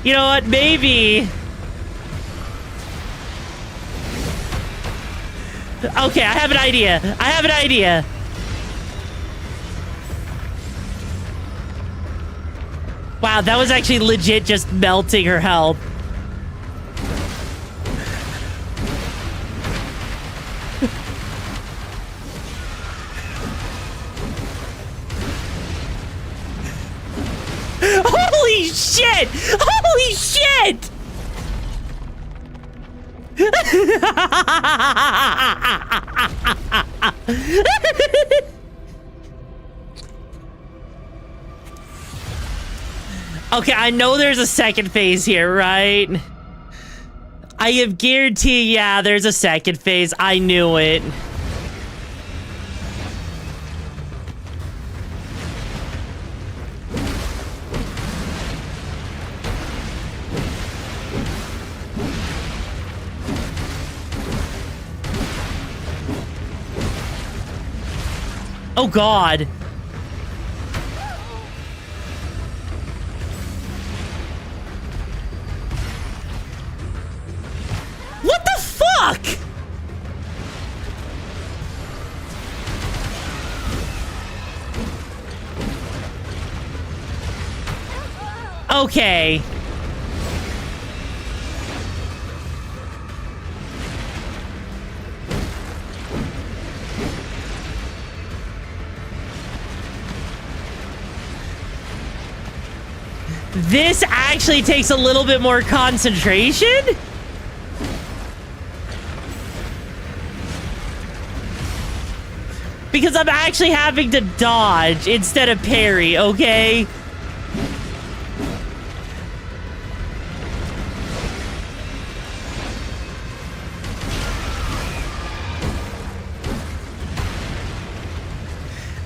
You know what? Maybe. Okay, I have an idea. Wow, that was actually legit just melting her health. Holy shit! Holy shit! Okay, I know there's a second phase here, right? I have guaranteed, yeah, there's a second phase. I knew it. Oh God. What the fuck? Okay. This actually takes a little bit more concentration? Because I'm actually having to dodge instead of parry, okay?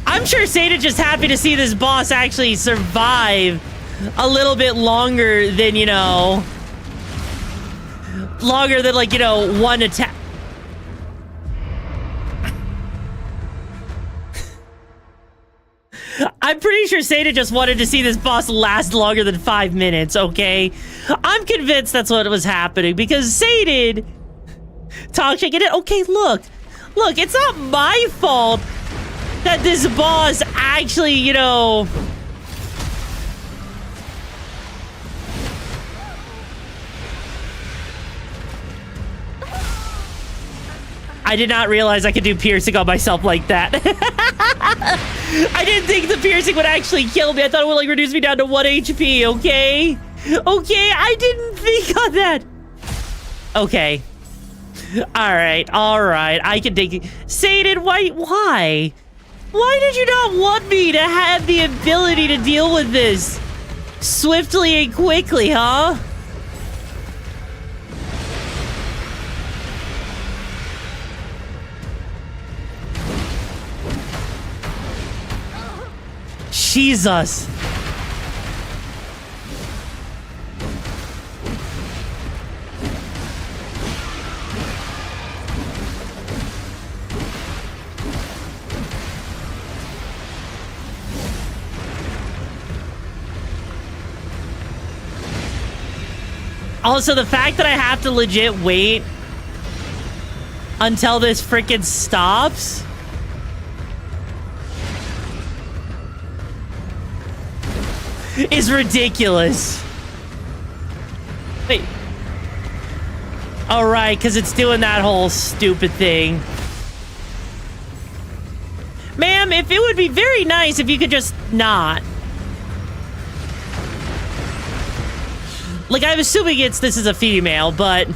I'm sure Sata's just happy to see this boss actually survive a little bit longer than, you know, longer than, like, you know, one attack. I'm pretty sure Sata just wanted to see this boss last longer than 5 minutes, okay? I'm convinced that's what was happening because Satan talk shaking it. Okay, look, it's not my fault that this boss actually, you know, I did not realize I could do piercing on myself like that. I didn't think the piercing would actually kill me. I thought it would, like, reduce me down to 1 HP, okay? Okay, I didn't think on that. Okay. Alright, I can take it. Satan, why? Why did you not want me to have the ability to deal with this swiftly and quickly, huh? Jesus. Also, the fact that I have to legit wait until this frickin' stops. Is ridiculous. Wait. Alright, because it's doing that whole stupid thing. Ma'am, if it would be very nice if you could just not. Like, I'm assuming this is a female, but...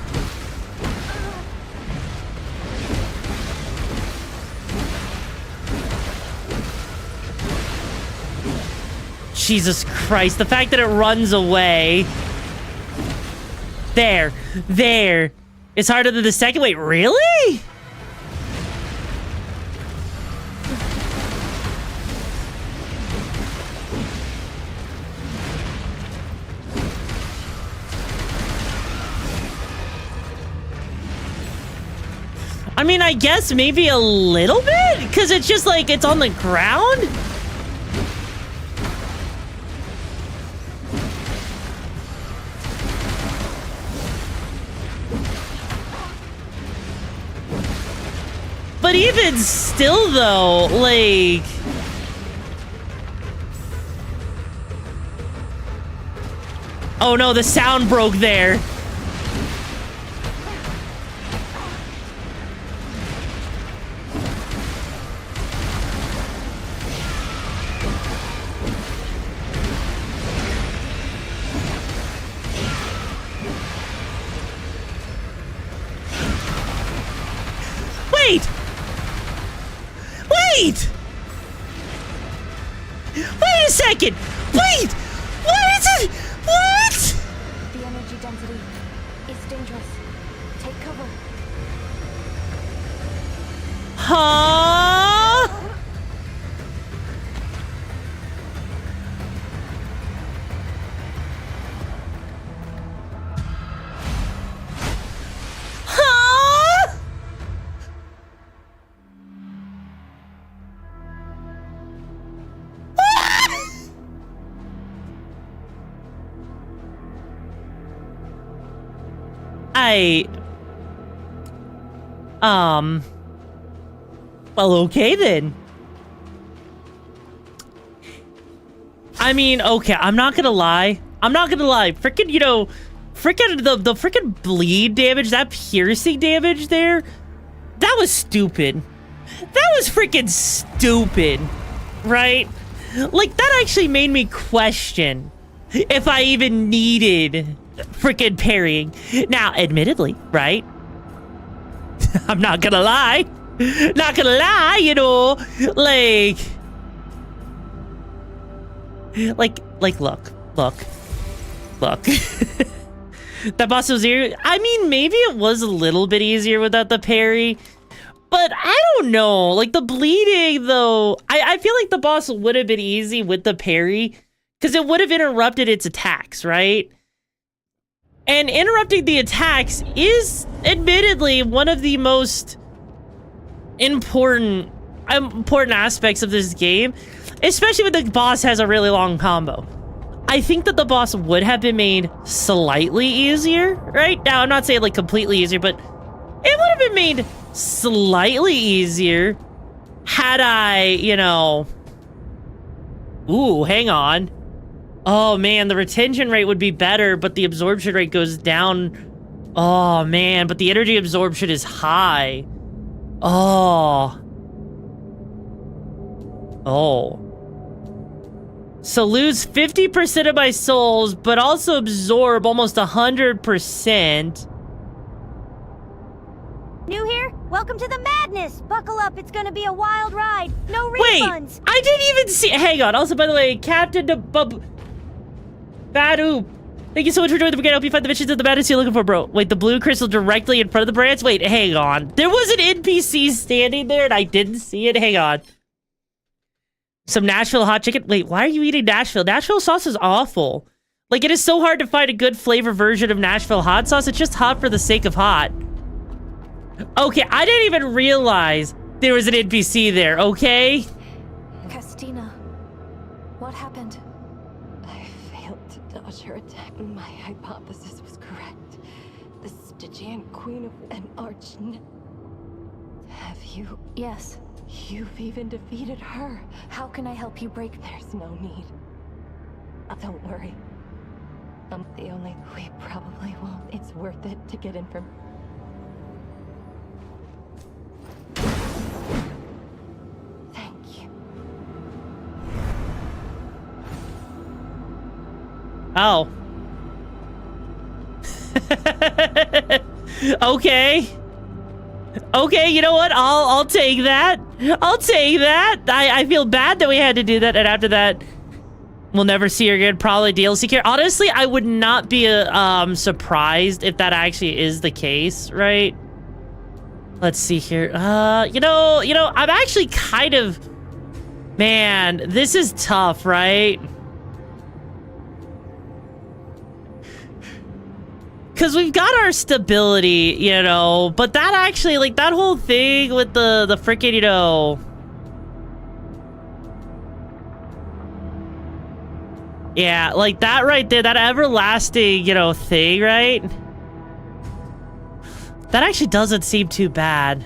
Jesus Christ, the fact that it runs away. There. It's harder than the second. Wait, really? I mean, I guess maybe a little bit? Because it's just like, it's on the ground? But even still, though, like... Oh no, the sound broke there. Wait! Wait a second! Wait! What is it? What? The energy density is dangerous. Take cover. Huh? Huh? Well, okay then. I mean, okay, I'm not gonna lie. Frickin', you know, the frickin' bleed damage, that piercing damage there, that was stupid. That was frickin' stupid, right? Like, that actually made me question if I even needed frickin' parrying. Now, admittedly, right? I'm not gonna lie. You know, like, look. That boss was easier. I mean, maybe it was a little bit easier without the parry, but I don't know. Like, the bleeding, though, I feel like the boss would have been easy with the parry, because it would have interrupted its attacks, right? And interrupting the attacks is, admittedly, one of the most important aspects of this game, especially when the boss has a really long combo. I think that the boss would have been made slightly easier, right? Now, I'm not saying like completely easier, but it would have been made slightly easier had I, you know... Ooh, hang on. Oh man, the retention rate would be better, but the absorption rate goes down. Oh man, but the energy absorption is high. Oh. So lose 50% of my souls, but also absorb almost 100%. New here? Welcome to the madness! Buckle up, it's gonna be a wild ride. No refunds! Wait, I didn't even see. Hang on. Also, by the way, Captain Badu. Thank you so much for joining the brigade. I hope you find the missions of the madness you're looking for, bro. Wait, the blue crystal directly in front of the branch? Wait, hang on. There was an NPC standing there and I didn't see it. Hang on. Some Nashville hot chicken. Wait, why are you eating Nashville? Nashville sauce is awful. Like, it is so hard to find a good flavor version of Nashville hot sauce. It's just hot for the sake of hot. Okay, I didn't even realize there was an NPC there, okay? Castina, what happened? I failed to dodge her attack. My hypothesis was correct. The Stygian Queen of an Arch... Have you? Yes. You've even defeated her. How can I help you break? There's no need. Don't worry. The only... We probably won't. It's worth it to get in from... Thank you. Oh. Okay. Okay, you know what? I'll take that. I'll take that. I feel bad that we had to do that, and after that, we'll never see her again. Probably DLC care. Honestly, I would not be surprised if that actually is the case, right? Let's see here. You know, I'm actually kind of... Man, this is tough, right? Because we've got our stability, you know, but that actually, like, that whole thing with the frickin', you know... Yeah, like, that right there, that everlasting, you know, thing, right? That actually doesn't seem too bad.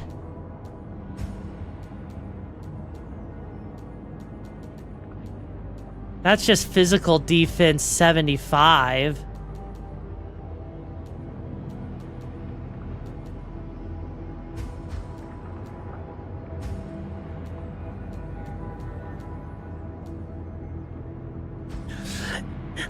That's just physical defense 75.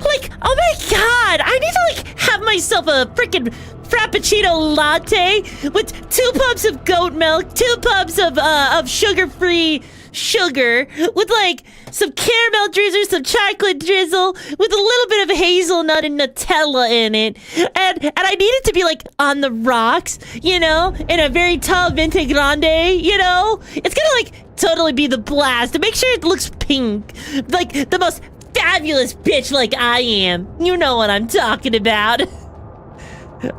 Like, oh my god, I need to, like, have myself a freaking frappuccino latte with 2 pumps of goat milk, 2 pumps of sugar-free sugar, with, like, some caramel drizzle, some chocolate drizzle, with a little bit of hazelnut and Nutella in it. And I need it to be, like, on the rocks, you know, in a very tall Vente Grande, you know? It's gonna, like, totally be the blast. To make sure it looks pink. Like, the most fabulous bitch like I am. You know what I'm talking about.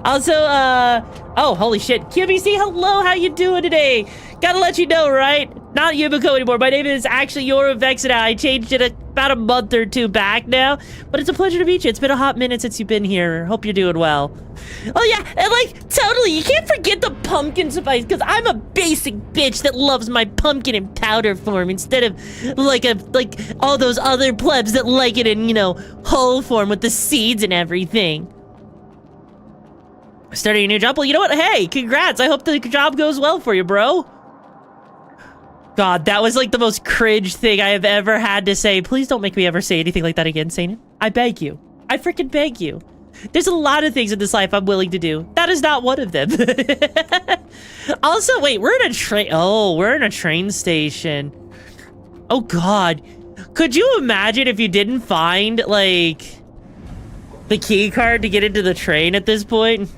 Also, oh, holy shit. QBC, hello, how you doing today? Gotta let you know, right? Not Yumiko anymore. My name is actually Yoruvexina. I changed it about a month or 2 back now. But it's a pleasure to meet you. It's been a hot minute since you've been here. Hope you're doing well. Oh yeah, and like, totally, you can't forget the pumpkin spice, because I'm a basic bitch that loves my pumpkin in powder form instead of like all those other plebs that like it in, you know, whole form with the seeds and everything. Starting a new job? Well, you know what? Hey, congrats. I hope the job goes well for you, bro. God, that was like the most cringe thing I have ever had to say. Please don't make me ever say anything like that again, Sainin. I beg you. I freaking beg you. There's a lot of things in this life I'm willing to do. That is not one of them. Also, wait, we're in a train. Oh, we're in a train station. Oh, God. Could you imagine if you didn't find, like, the key card to get into the train at this point?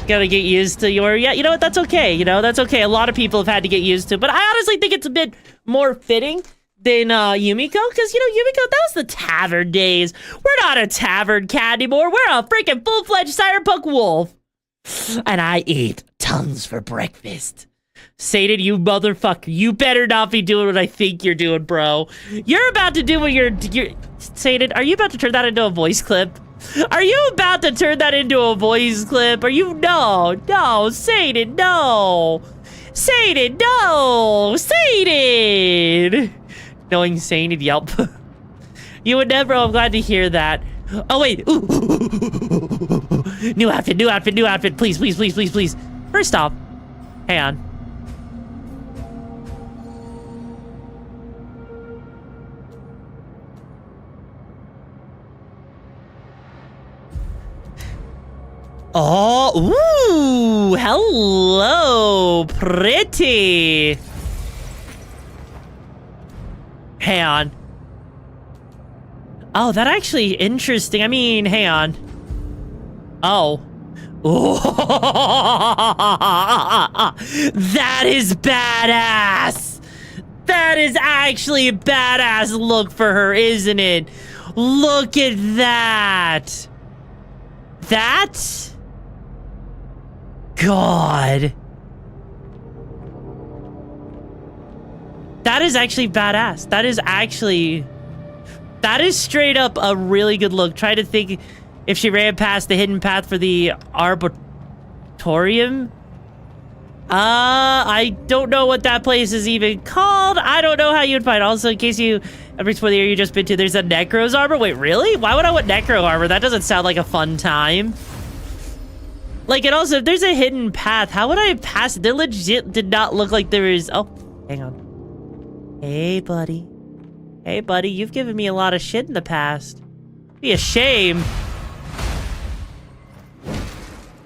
Gotta get used to your... Yeah, you know what? That's okay. You know, that's okay. A lot of people have had to get used to. But I honestly think it's a bit more fitting than Yumiko. Because, you know, Yumiko, that was the tavern days. We're not a tavern cat anymore. We're a freaking full-fledged cyberpunk wolf. And I eat tons for breakfast. Sainin, you motherfucker. You better not be doing what I think you're doing, bro. You're about to do what you're... Sainin, are you about to turn that into a voice clip? Are you about to turn that into a voice clip? Are you? No, Sainin, no. Sainin, no. Sainin. Knowing Sainin, yelp. You would never, I'm glad to hear that. Oh, wait. Ooh. New outfit, new outfit, new outfit. Please, please, please, please, please. First off, hang on. Oh, ooh, hello, pretty. Hang on. Oh, that actually interesting. I mean, hang on. Oh. That is badass. That is actually a badass look for her, isn't it? Look at that. That? God. That is actually badass. That is actually... That is straight up a really good look. Try to think if she ran past the hidden path for the Arboretum. I don't know what that place is even called. I don't know how you'd find. Also, in case you ever explore the area you just been to, there's a Necro's Arbor. Wait, really? Why would I want Necro Arbor? That doesn't sound like a fun time. Like, and also, if there's a hidden path, how would I have passed it? They legit did not look like there is... Oh, hang on. Hey, buddy. Hey, buddy, you've given me a lot of shit in the past. Be a shame.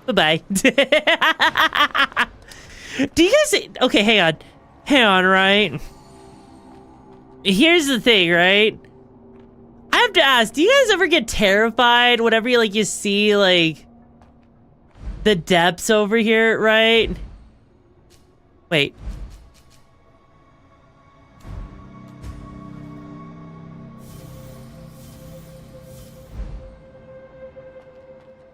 Bye-bye. Do you guys... Okay, hang on. Hang on, right? Here's the thing, right? I have to ask, do you guys ever get terrified whenever you, like, you see, like, the depths over here, right? Wait.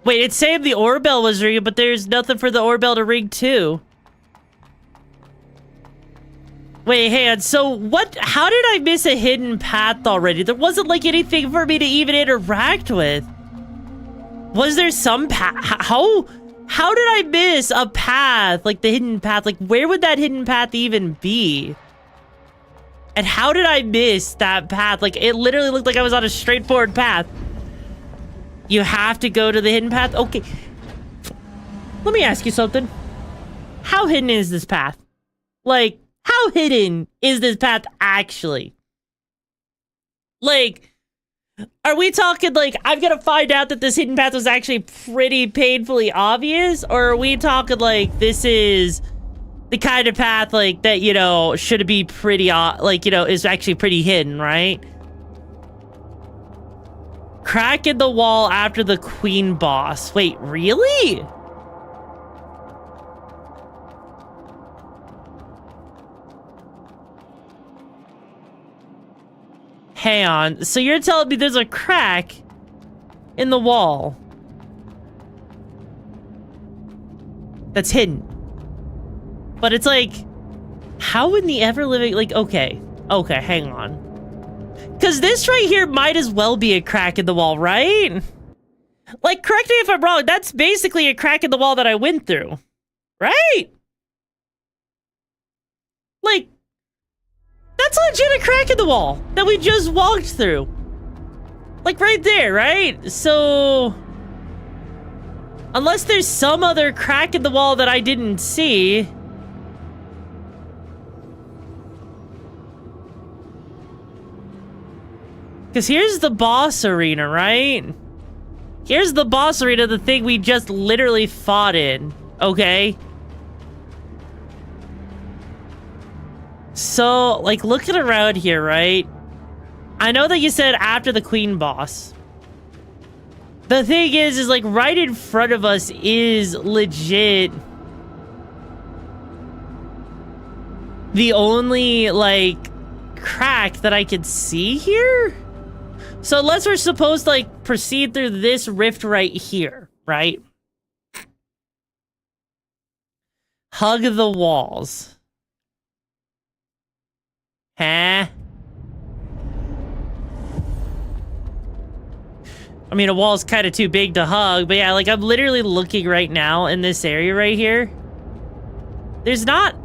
Wait, it's saying the Oorbell was ringing, but there's nothing for the Oorbell to ring too. Wait, hang on, so what, how did I miss a hidden path already? There wasn't like anything for me to even interact with. Was there some path? How did I miss a path, like the hidden path? Like, where would that hidden path even be? And how did I miss that path? Like, it literally looked like I was on a straightforward path. You have to go to the hidden path? Okay. Let me ask you something. How hidden is this path? Like, how hidden is this path actually? Like, are we talking like, I'm gonna find out that this hidden path was actually pretty painfully obvious? Or are we talking like, this is the kind of path like that, you know, should be pretty, like, you know, is actually pretty hidden, right? Crack in the wall after the queen boss. Wait, really? Hang on. So you're telling me there's a crack in the wall that's hidden. But it's like, how in the ever-living... Like, okay, hang on. Because this right here might as well be a crack in the wall, right? Like, correct me if I'm wrong, that's basically a crack in the wall that I went through. Right? Like, that's legit a crack in the wall that we just walked through. Like, right there, right? So... unless there's some other crack in the wall that I didn't see... Because here's the boss arena, right? Here's the boss arena, the thing we just literally fought in, okay? So, like, looking around here, right? I know that you said after the queen boss. The thing is like, right in front of us is legit the only, like, crack that I could see here? So unless we're supposed to, like, proceed through this rift right here, right? Hug the walls. Huh? I mean, a wall's kind of too big to hug, but yeah, like, I'm literally looking right now in this area right here. There's not...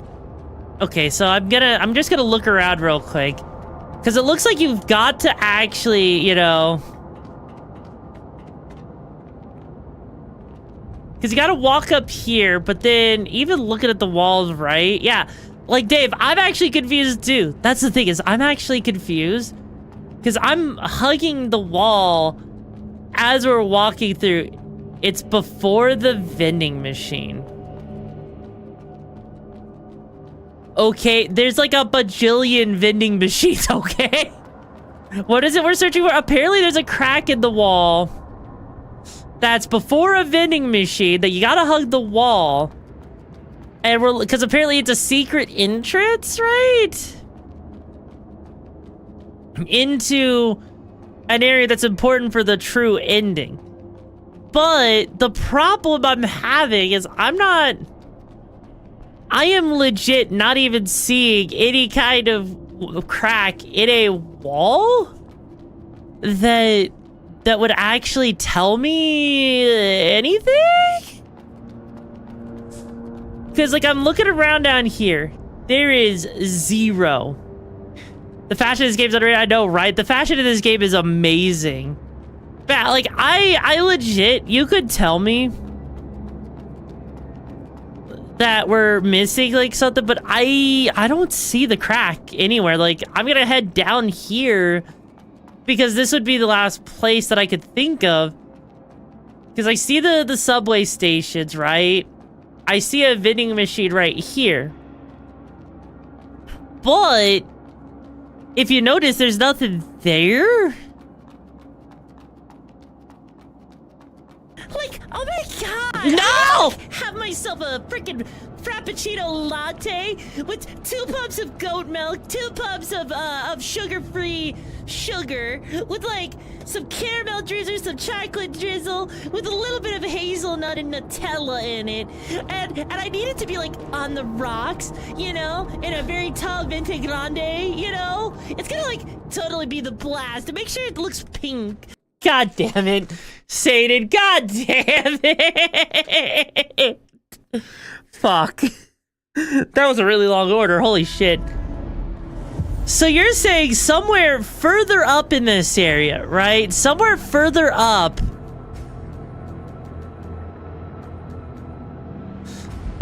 Okay, so I'm just gonna look around real quick. Because it looks like you've got to actually, you know... Because you gotta walk up here, but then even looking at the walls, right? Yeah, like, Dave, I'm actually confused too. That's the thing, is I'm actually confused. Because I'm hugging the wall as we're walking through It's before the vending machine. Okay, there's like a bajillion vending machines, okay? What is it we're searching for? Apparently there's a crack in the wall. That's before a vending machine that you gotta hug the wall. And because apparently it's a secret entrance, right? Into an area that's important for the true ending. But the problem I'm having is I am legit not even seeing any kind of crack in a wall that would actually tell me anything? Because, like, I'm looking around down here. There is zero. The fashion of this game is underrated, I know, right? The fashion of this game is amazing. But, like, I legit, you could tell me that we're missing, like, something, but I don't see the crack anywhere. Like, I'm gonna head down here because this would be the last place that I could think of. Because I see the subway stations, right? I see a vending machine right here. But if you notice, there's nothing there. Like, oh my god! No! Have myself a freaking frappuccino latte with 2 pumps of goat milk, 2 pumps of sugar-free sugar, with like some caramel drizzle, some chocolate drizzle, with a little bit of hazelnut and Nutella in it, and I need it to be like on the rocks, you know, in a very tall venti grande, you know. It's gonna like totally be the blast. To make sure it looks pink. God damn it, Satan, god damn it. Fuck. That was a really long order, holy shit. So you're saying somewhere further up in this area, right? Somewhere further up.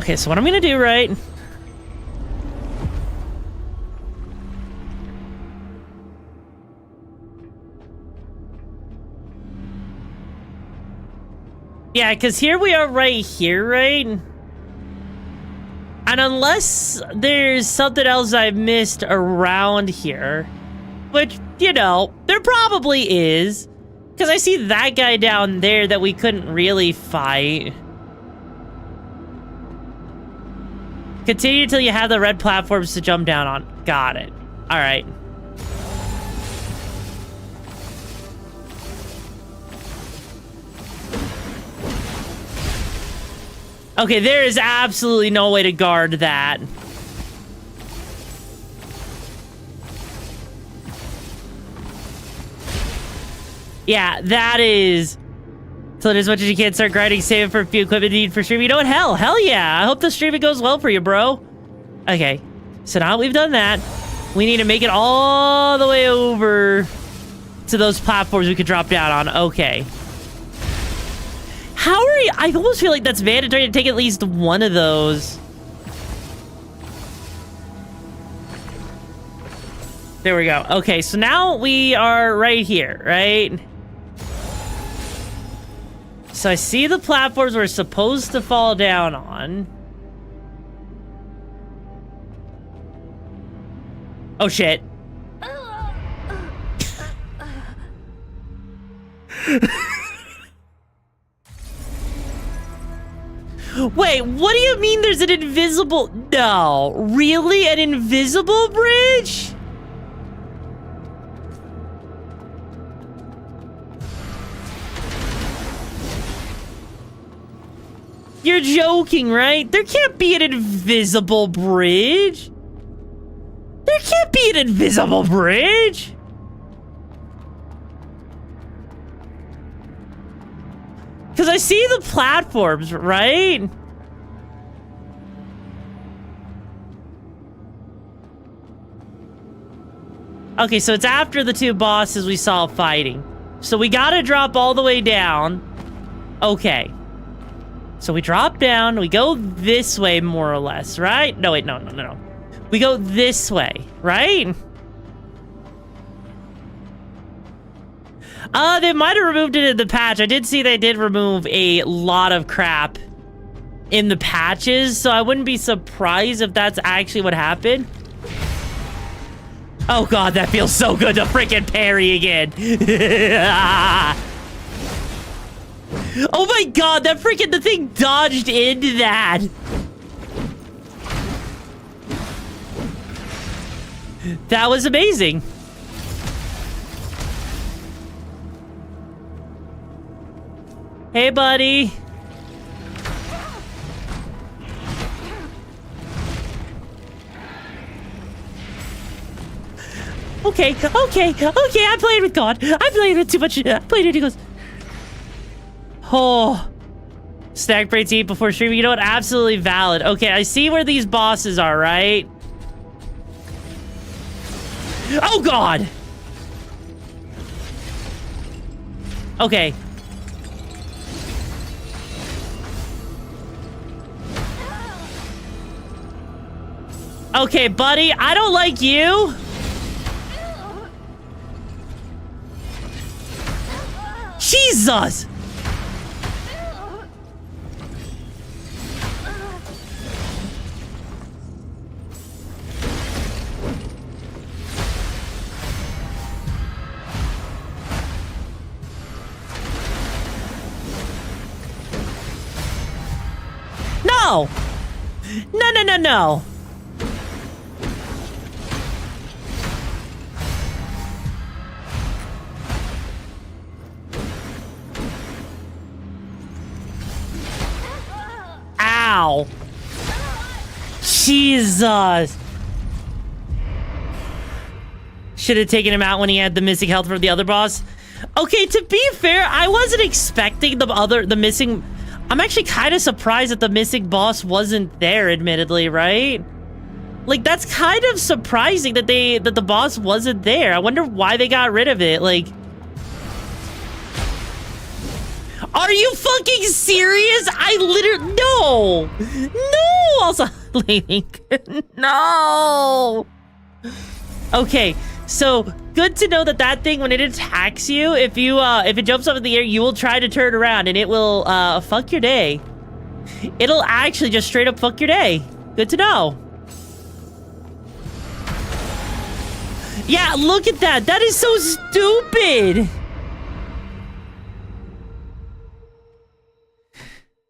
Okay, so what I'm gonna do, right? Yeah, because here we are right here, right? And unless there's something else I've missed around here, which, you know, there probably is, because I see that guy down there that we couldn't really fight. Continue until you have the red platforms to jump down on. Got it. All right. Okay, there is absolutely no way to guard that. Yeah, that is... So as much as you can, start grinding, saving for a few equipment need for streaming. You know what? Hell yeah. I hope the streaming goes well for you, bro. Okay, so now we've done that. We need to make it all the way over to those platforms we could drop down on. Okay. How are you? I almost feel like that's mandatory to take at least one of those. There we go. Okay, so now we are right here, right? So I see the platforms we're supposed to fall down on. Oh, shit. Wait, what do you mean there's an invisible... No, really? An invisible bridge? You're joking, right? There can't be an invisible bridge. There can't be an invisible bridge. Because I see the platforms, right? Okay, so it's after the two bosses we saw fighting. So we gotta drop all the way down. Okay. So we drop down, we go this way more or less, right? No, wait, no. We go this way, right? They might have removed it in the patch. I did see they did remove a lot of crap in the patches, so I wouldn't be surprised if that's actually what happened. Oh god, that feels so good to freaking parry again. Oh my god, that freaking the thing dodged into that. That was amazing. Hey, buddy. Okay, I played with God. I played with too much. I played it. He goes, oh. Snack breaks eat before streaming. You know what? Absolutely valid. Okay, I see where these bosses are, right? Oh, God. Okay. Okay, buddy, I don't like you. Jesus! No! No, no, no, no! Ow! Jesus! Should have taken him out when he had the missing health from the other boss. Okay, to be fair, I wasn't expecting the missing... I'm actually kind of surprised that the missing boss wasn't there, admittedly, right? Like, that's kind of surprising that the boss wasn't there. I wonder why they got rid of it, like... Are you fucking serious? I literally... No! No! Also, Link. No! Okay, so good to know that thing, when it attacks you, if it jumps up in the air, you will try to turn around and it will, fuck your day. It'll actually just straight up fuck your day. Good to know. Yeah, look at that. That is so stupid.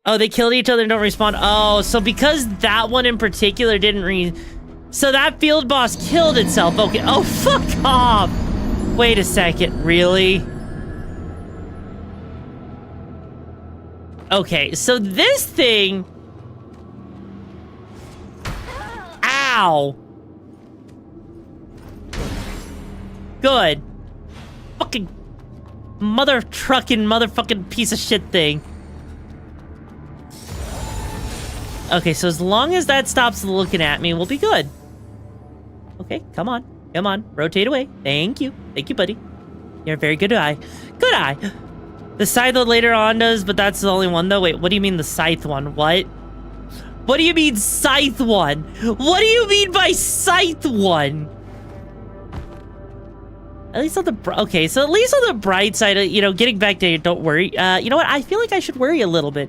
Oh, they killed each other and don't respawn. Oh, so because that one in particular didn't so that field boss killed itself. Okay. Oh, fuck off. Wait a second. Really? Okay, so this thing... Ow. Good. Fucking motherfucking piece of shit thing. Okay, so as long as that stops looking at me, we'll be good. Okay, come on. Come on. Rotate away. Thank you. Thank you, buddy. You're a very good eye. Good eye. The scythe later on does, but that's the only one, though. Wait, what do you mean the scythe one? What? What do you mean scythe one? What do you mean by scythe one? At least on the... Okay, so at least on the bright side, you know, getting back to... Don't worry. You know what? I feel like I should worry a little bit.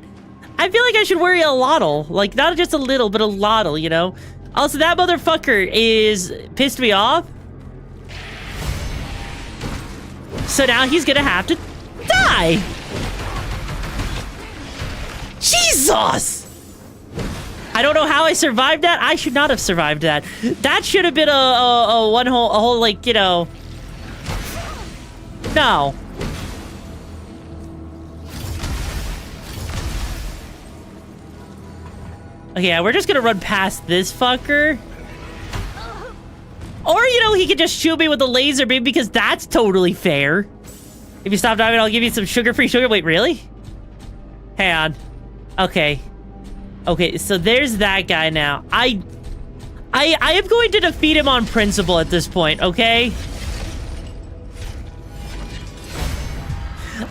I feel like I should worry a lottle. Like, not just a little, but a lottle, you know? Also, that motherfucker is pissed me off. So now he's gonna have to die. Jesus! I don't know how I survived that. I should not have survived that. That should have been a whole, like, you know... No. Okay, yeah, we're just gonna run past this fucker. Or, you know, he could just shoot me with a laser beam because that's totally fair. If you stop diving, I'll give you some sugar-free sugar. Wait, really? Hang on. Okay. Okay, so there's that guy now. I am going to defeat him on principle at this point, okay?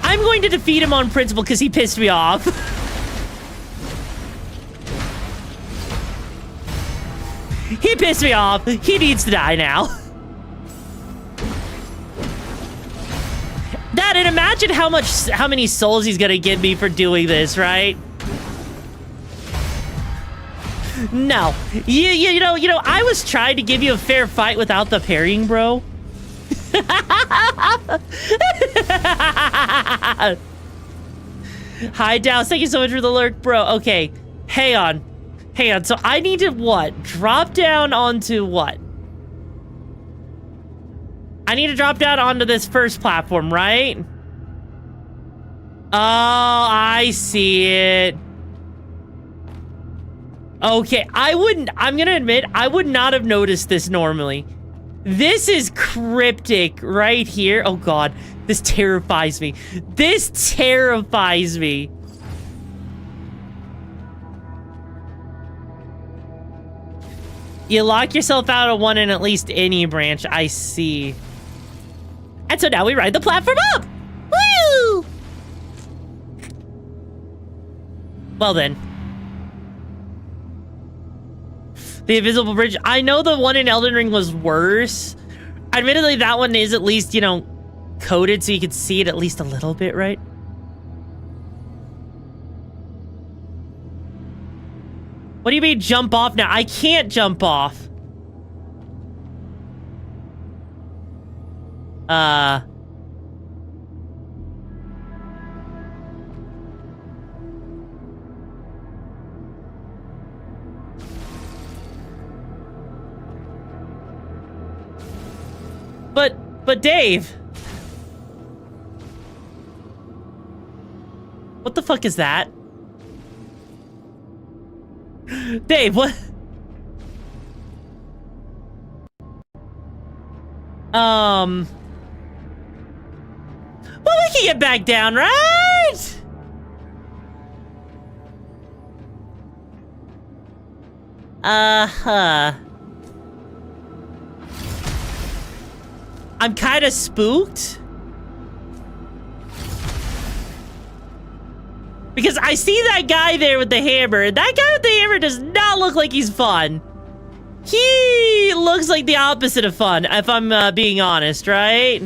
I'm going to defeat him on principle because he pissed me off. He pissed me off. He needs to die now. That in a imagine how many souls he's gonna give me for doing this, right? No. You know, I was trying to give you a fair fight without the parrying, bro. Hi, Dallas. Thank you so much for the lurk, bro. Okay. Hang on. So I need to what? Drop down onto what? I need to drop down onto this first platform, right? Oh, I see it. Okay, I'm gonna admit, I would not have noticed this normally. This is cryptic right here. Oh god, this terrifies me. This terrifies me. You lock yourself out of one in at least any branch, I see. And so now we ride the platform up! Woo! Well then. The invisible bridge. I know the one in Elden Ring was worse. Admittedly, that one is at least, you know, coded so you can see it at least a little bit, right? What do you mean jump off now? I can't jump off. But Dave. What the fuck is that? Dave, what? Well, we can get back down, right? Uh-huh. I'm kind of spooked. Because I see that guy there with the hammer, and that guy with the hammer does not look like he's fun. He looks like the opposite of fun, if I'm being honest, right?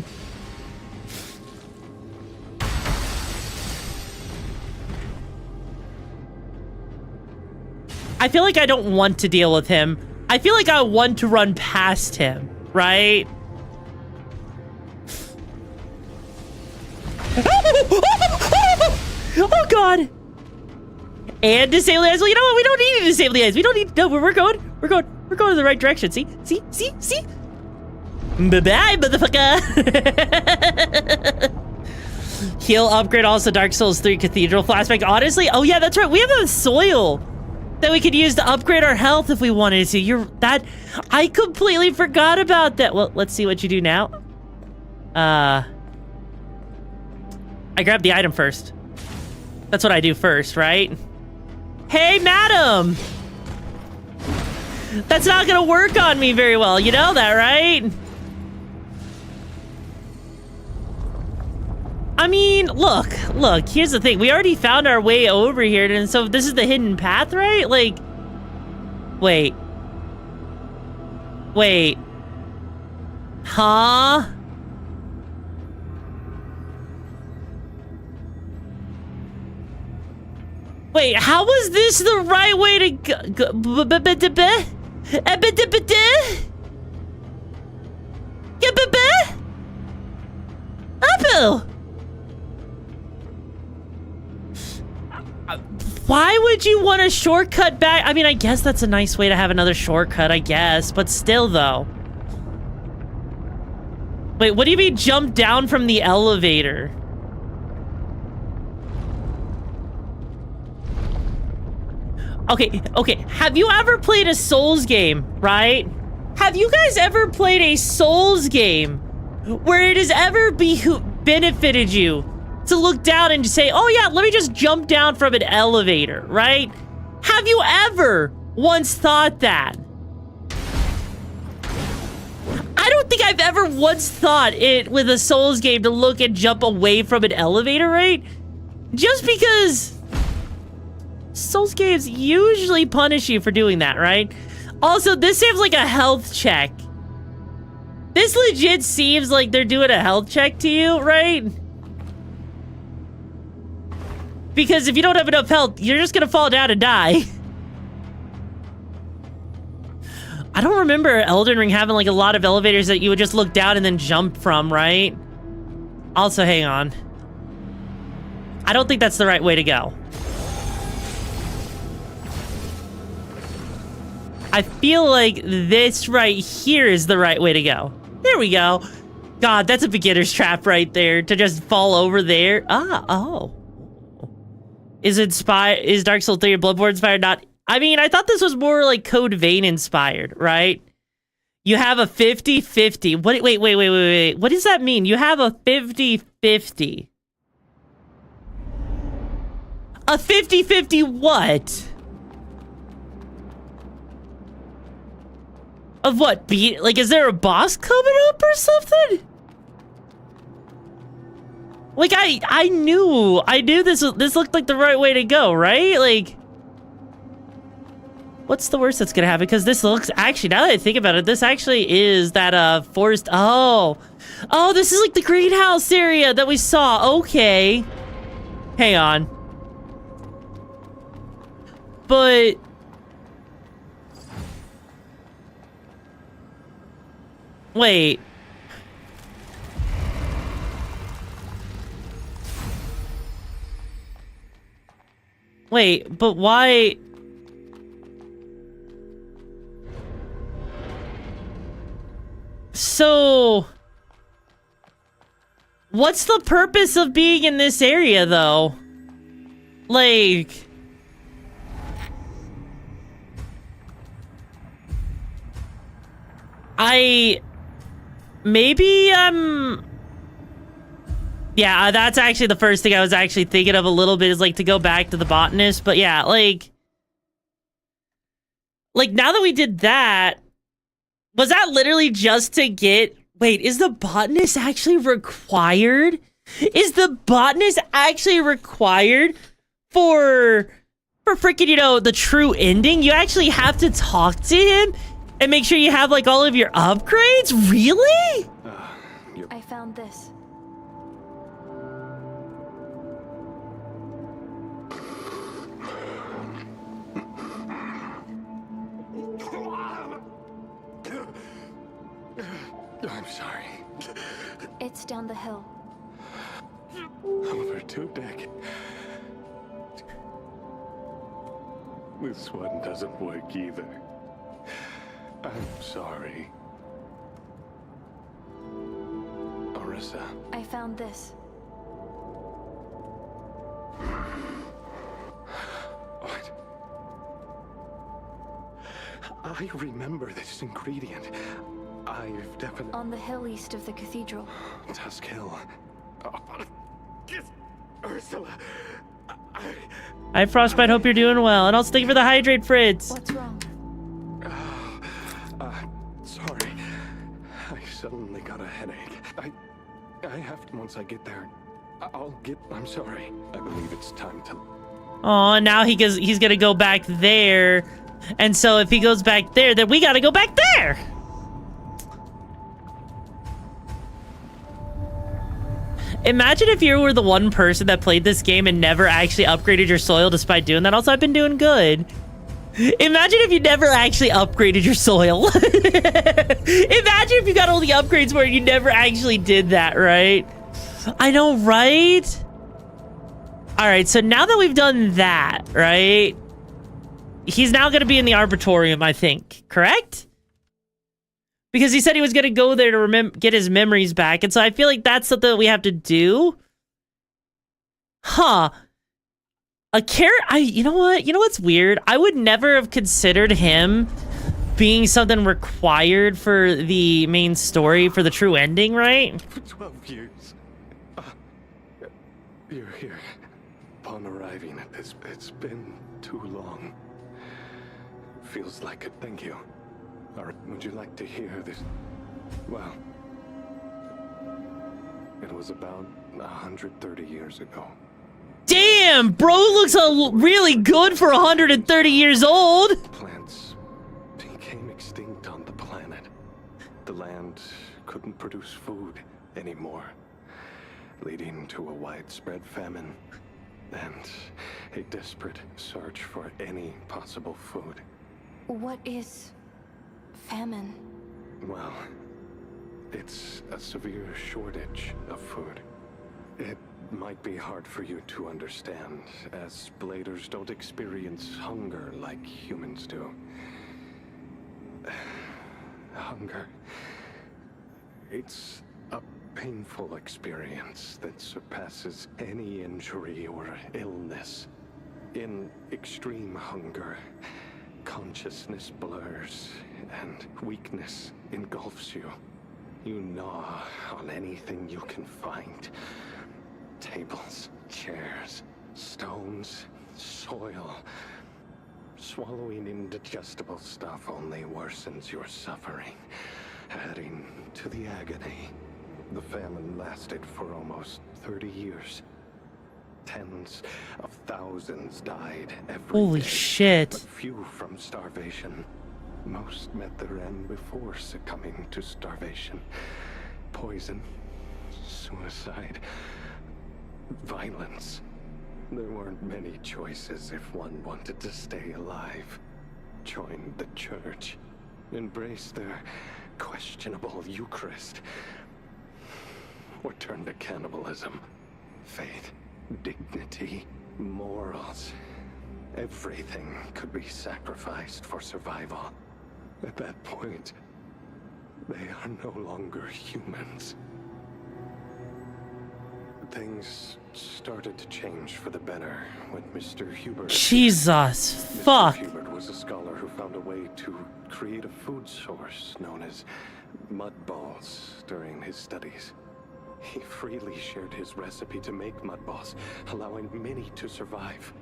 I feel like I don't want to deal with him. I feel like I want to run past him, right? Oh god! And disable the eyes. Well, you know what? We don't need to disable the eyes. We don't need. No, we're going in the right direction. See? Bye-bye, motherfucker. Heal upgrade also Dark Souls 3 Cathedral flashback. Honestly, oh yeah, that's right. We have a soil that we could use to upgrade our health if we wanted to. I completely forgot about that. Well, let's see what you do now. I grabbed the item first. That's what I do first, right? Hey, madam! That's not gonna work on me very well. You know that, right? I mean, look, here's the thing. We already found our way over here, and so this is the hidden path, right? Like, wait. Huh? Wait, how was this the right way to go? Why would you want a shortcut back? I mean, I guess that's a nice way to have another shortcut, I guess, but still, though. Wait, what do you mean jump down from the elevator? Okay, have you ever played a Souls game, right? Have you guys ever played a Souls game where it has ever benefited you to look down and say, oh yeah, let me just jump down from an elevator, right? Have you ever once thought that? I don't think I've ever once thought it with a Souls game to look and jump away from an elevator, right? Just because Souls games usually punish you for doing that, right? Also, this seems like a health check. This legit seems like they're doing a health check to you, right? Because if you don't have enough health, you're just gonna fall down and die. I don't remember Elden Ring having like a lot of elevators that you would just look down and then jump from, right? Also, hang on. I don't think that's the right way to go. I feel like this right here is the right way to go. There we go. God, that's a beginner's trap right there, to just fall over there. Oh. Is Dark Souls 3 or Bloodborne inspired? Not. I mean, I thought this was more like Code Vein inspired, right? You have a 50-50. Wait. What does that mean? You have a 50-50. A 50-50 what? Of what? Like, is there a boss coming up or something? Like, I knew this looked like the right way to go, right? Like, what's the worst that's gonna happen? Because this looks, actually, now that I think about it, this actually is that, forest, oh, this is like the greenhouse area that we saw, okay. Hang on. But... wait. Wait, but why... So... what's the purpose of being in this area, though? Like... maybe, yeah, that's actually the first thing I was actually thinking of a little bit, is like to go back to the botanist. But yeah, like now that we did that, was that literally just to get, wait, is the botanist actually required? Is the botanist actually required for freaking, you know, the true ending? You actually have to talk to him and make sure you have like all of your upgrades? Really? I found this. I'm sorry. It's down the hill. Over 2 decades. This one doesn't work either. I'm sorry. Orisa. I found this. What? I remember this ingredient. I've definitely... On the hill east of the cathedral. Tusk Hill. Ursula. Hi, Frostbite. Hope you're doing well. And also thank you for the hydrate, Fritz. What's wrong? Sorry. I suddenly got a headache. I have to, once I get there, I'm sorry. I believe it's time to... Oh, now he's gonna go back there. And so if he goes back there, then we gotta go back there. Imagine if you were the one person that played this game and never actually upgraded your soil despite doing that. Also, I've been doing good. Imagine if you never actually upgraded your soil. Imagine if you got all the upgrades where you never actually did that, right? I know, right? All right, so now that we've done that, right? He's now going to be in the Arbitorium, I think. Correct? Because he said he was going to go there to get his memories back. And so I feel like that's something that we have to do. Huh. You know what? You know what's weird? I would never have considered him being something required for the main story, for the true ending, right? For 12 years. You're here. Upon arriving at this, it's been too long. Feels like it. Thank you. All right, would you like to hear this? Well, it was about 130 years ago. Damn, bro looks really good for 130 years old. Plants became extinct on the planet. The land couldn't produce food anymore, leading to a widespread famine. and a desperate search for any possible food. What is famine? Well, it's a severe shortage of food. It might be hard for you to understand, as bladers don't experience hunger like humans do. Hunger. It's a painful experience that surpasses any injury or illness. In extreme hunger, consciousness blurs and weakness engulfs you. You gnaw on anything you can find. Tables, chairs, stones, soil. Swallowing indigestible stuff only worsens your suffering, adding to the agony. The famine lasted for almost 30 years. Tens of thousands died every Holy day, shit. but few from starvation. Most met their end before succumbing to starvation. Poison, suicide, violence. There weren't many choices if one wanted to stay alive. Join the church, embrace their questionable Eucharist, or turn to cannibalism. Faith, dignity, morals. Everything could be sacrificed for survival. At that point, they are no longer humans. Things started to change for the better when Mr. Hubert... Jesus, fuck. Mr. Hubert was a scholar who found a way to create a food source known as mud balls during his studies. He freely shared his recipe to make mud balls, allowing many to survive.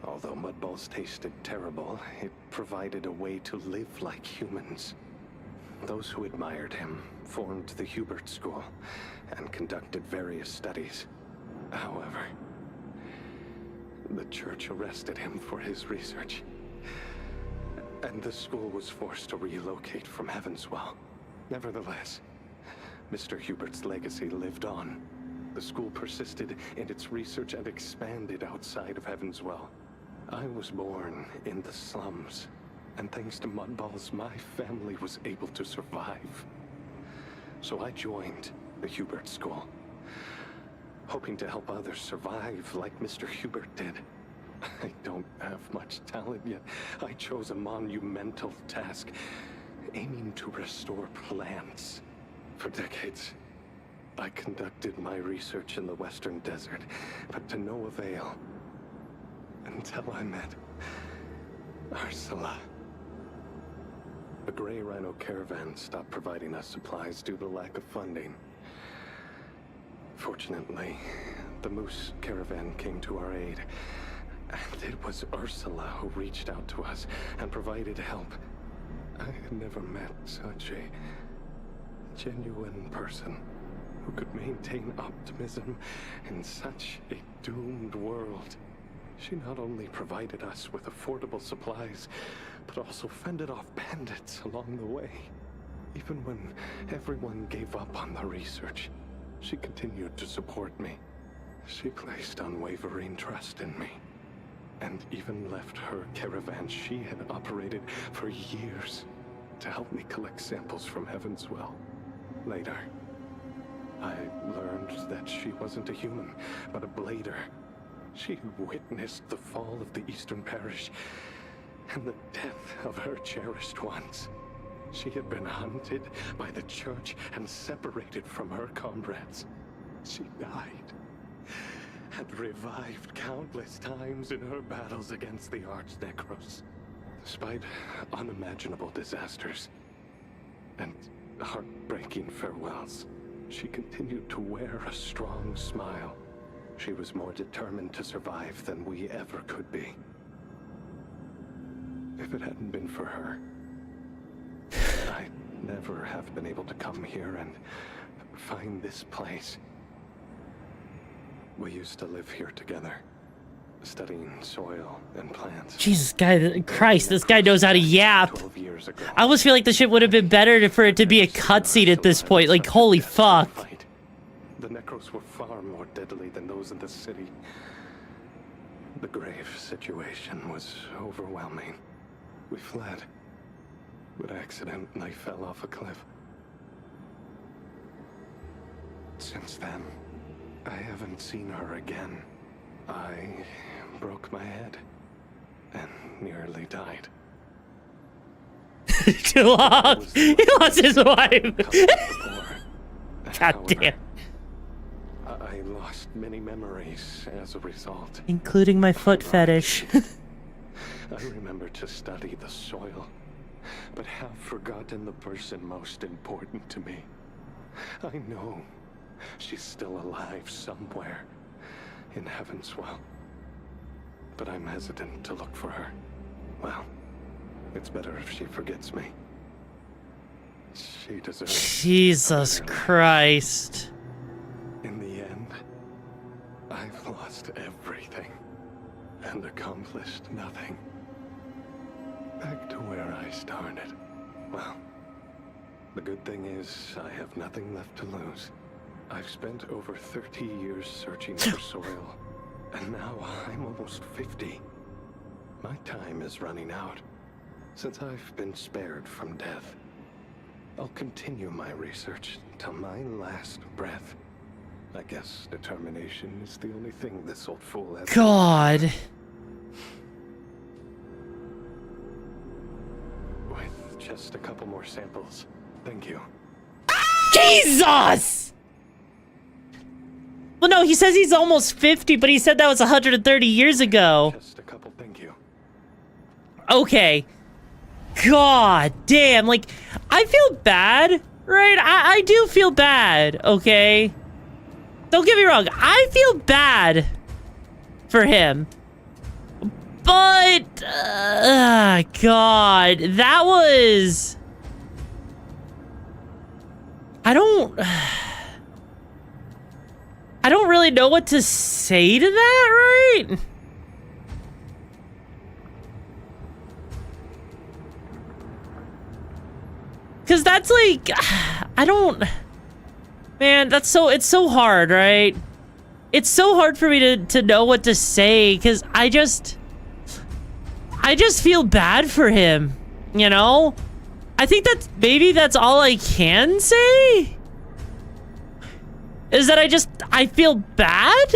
Although mud balls tasted terrible, it provided a way to live like humans. Those who admired him formed the Hubert School and conducted various studies. However, the church arrested him for his research, and the school was forced to relocate from Heavenswell. Nevertheless, Mr. Hubert's legacy lived on. The school persisted in its research and expanded outside of Heavenswell. I was born in the slums, and thanks to mudballs, my family was able to survive. So I joined the Hubert School, hoping to help others survive like Mr. Hubert did. I don't have much talent, yet I chose a monumental task, aiming to restore plants. For decades, I conducted my research in the Western Desert, but to no avail. Until I met Ursula. The Grey Rhino caravan stopped providing us supplies due to lack of funding. Fortunately, the Moose caravan came to our aid, and it was Ursula who reached out to us and provided help. I had never met such a genuine person who could maintain optimism in such a doomed world. She not only provided us with affordable supplies, but also fended off bandits along the way. Even when everyone gave up on the research, she continued to support me. She placed unwavering trust in me, and even left her caravan she had operated for years to help me collect samples from Heavenswell. Later, I learned that she wasn't a human, but a blader. She had witnessed the fall of the Eastern Parish and the death of her cherished ones. She had been hunted by the church and separated from her comrades. She died and revived countless times in her battles against the Arch-Necros. Despite unimaginable disasters and heartbreaking farewells, she continued to wear a strong smile. She was more determined to survive than we ever could be. If it hadn't been for her, I'd never have been able to come here and find this place. We used to live here together, studying soil and plants. Jesus, Christ, this guy knows how to yap. 12 years ago. I almost feel like the shit would have been better for it to be a cutscene at this point. Like, holy fuck. The Necros were far more deadly than those in the city. The grave situation was overwhelming. We fled. But accidentally fell off a cliff. Since then, I haven't seen her again. I broke my head and nearly died. Too long. He lost his wife. God damn. I lost many memories as a result. Including my foot fetish. I remember to study the soil, but have forgotten the person most important to me. I know she's still alive somewhere in heaven's well, but I'm hesitant to look for her. Well, it's better if she forgets me. She deserves. Jesus Christ. In the end, I've lost everything and accomplished nothing. Back to where I started. Well, the good thing is I have nothing left to lose. I've spent over 30 years searching for soil, and now I'm almost 50. My time is running out. Since I've been spared from death, I'll continue my research till my last breath. I guess determination is the only thing this old fool has. God. With just a couple more samples. Thank you. Jesus! Well, no, he says he's almost 50, but he said that was 130 years ago. Just a couple, thank you. Okay. God damn, like, I feel bad, right? I do feel bad, okay? Don't get me wrong, I feel bad for him. But, God, that was... I don't really know what to say to that, right? Because that's like, man, it's so hard, right? It's so hard for me to know what to say, because I just feel bad for him, you know? I think maybe that's all I can say? Is that I feel bad?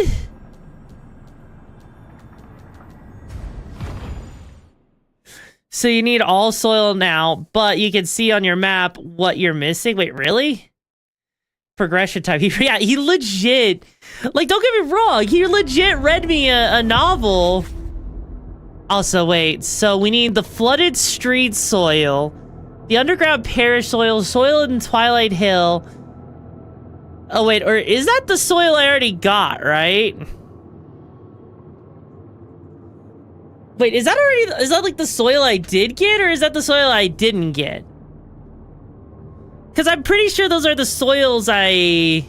So you need all soil now, but you can see on your map what you're missing. Wait, really? Progression time. He legit... Like, don't get me wrong. He legit read me a novel. Also, wait. So we need the flooded street soil, the underground parish soil, soil in Twilight Hill. Oh, wait. Or is that the soil I already got, right? Wait, is that like the soil I did get, or is that the soil I didn't get? Because I'm pretty sure those are the soils I...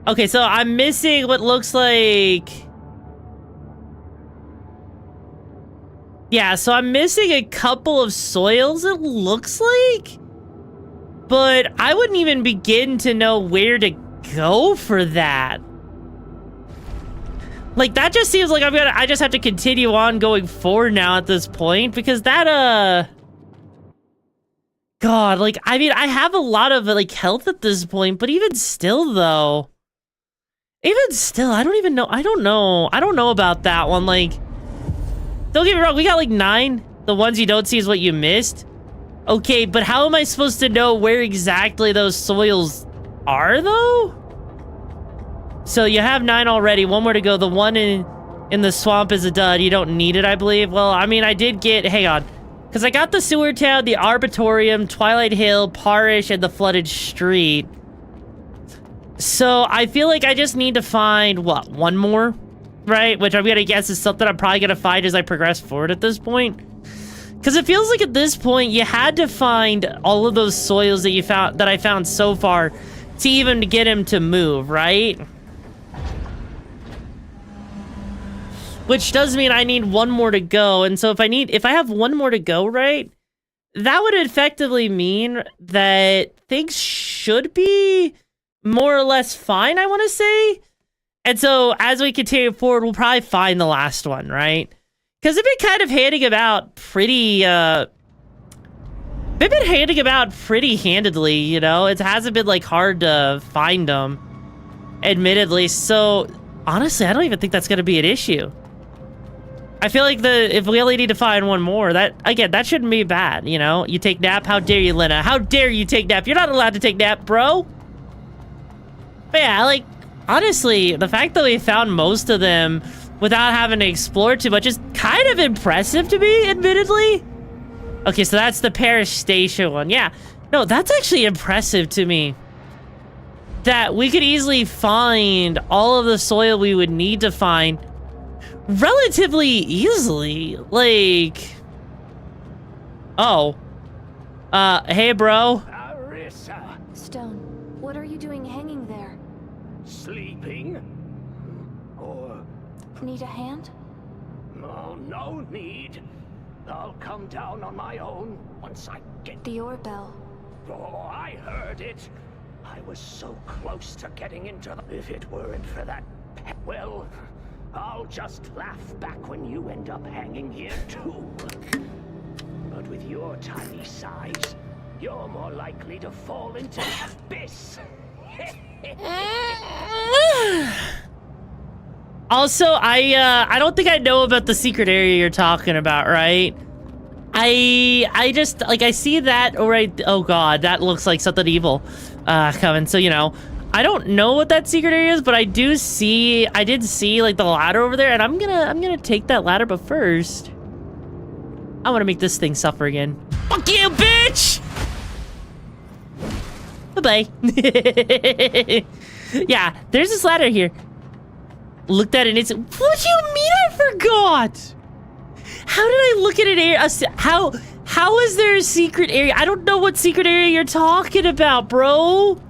Okay, so I'm missing what looks like... Yeah, so I'm missing a couple of soils, it looks like? But I wouldn't even begin to know where to go for that. Like, that just seems like I just have to continue on going forward now at this point, because that, God, like, I mean, I have a lot of, like, health at this point, but even still, though, I don't know about that one, like, don't get me wrong, we got, like, 9, the ones you don't see is what you missed, okay, but how am I supposed to know where exactly those soils are, though? So you have 9 already, 1 more to go. The one in the swamp is a dud. You don't need it, I believe. Well, I mean, I did get... Hang on. Because I got the sewer town, the arbitorium, Twilight Hill, parish, and the flooded street. So I feel like I just need to find, what, 1 more? Right? Which I'm going to guess is something I'm probably going to find as I progress forward at this point. Because it feels like at this point, you had to find all of those soils that I found so far to even get him to move, right? Which does mean I need 1 more to go. And so if I have 1 more to go, right, that would effectively mean that things should be more or less fine, I want to say. And so as we continue forward, we'll probably find the last one, right? Because they've been kind of handing them out pretty, they've been handing them out pretty handedly, you know? It hasn't been, like, hard to find them, admittedly. So, honestly, I don't even think that's going to be an issue. I feel like if we only need to find one more, that shouldn't be bad, you know? You take nap? How dare you, Lena? How dare you take nap? You're not allowed to take nap, bro! But yeah, like, honestly, the fact that we found most of them without having to explore too much is kind of impressive to me, admittedly. Okay, so that's the Parish Station one. Yeah, no, that's actually impressive to me. That we could easily find all of the soil we would need to find relatively easily. Like, oh. Hey, bro. Stone, what are you doing hanging there? Sleeping? Or... Need a hand? Oh, no need. I'll come down on my own once I get... The Orbell. Oh, I heard it. I was so close to getting into the... If it weren't for that... Well, I'll just laugh back when you end up hanging here, too. But with your tiny size, you're more likely to fall into the abyss. Also, I don't think I know about the secret area you're talking about, right? I just, like, I see that right. Oh god, that looks like something evil coming. So, you know, I don't know what that secret area is, but I did see like the ladder over there, and I'm gonna take that ladder, but first I want to make this thing suffer again. Fuck you, bitch! Bye-bye. Yeah, there's this ladder here. Looked at it and it's... What do you mean I forgot? How did I look at an area? How is there a secret area? I don't know what secret area you're talking about, bro.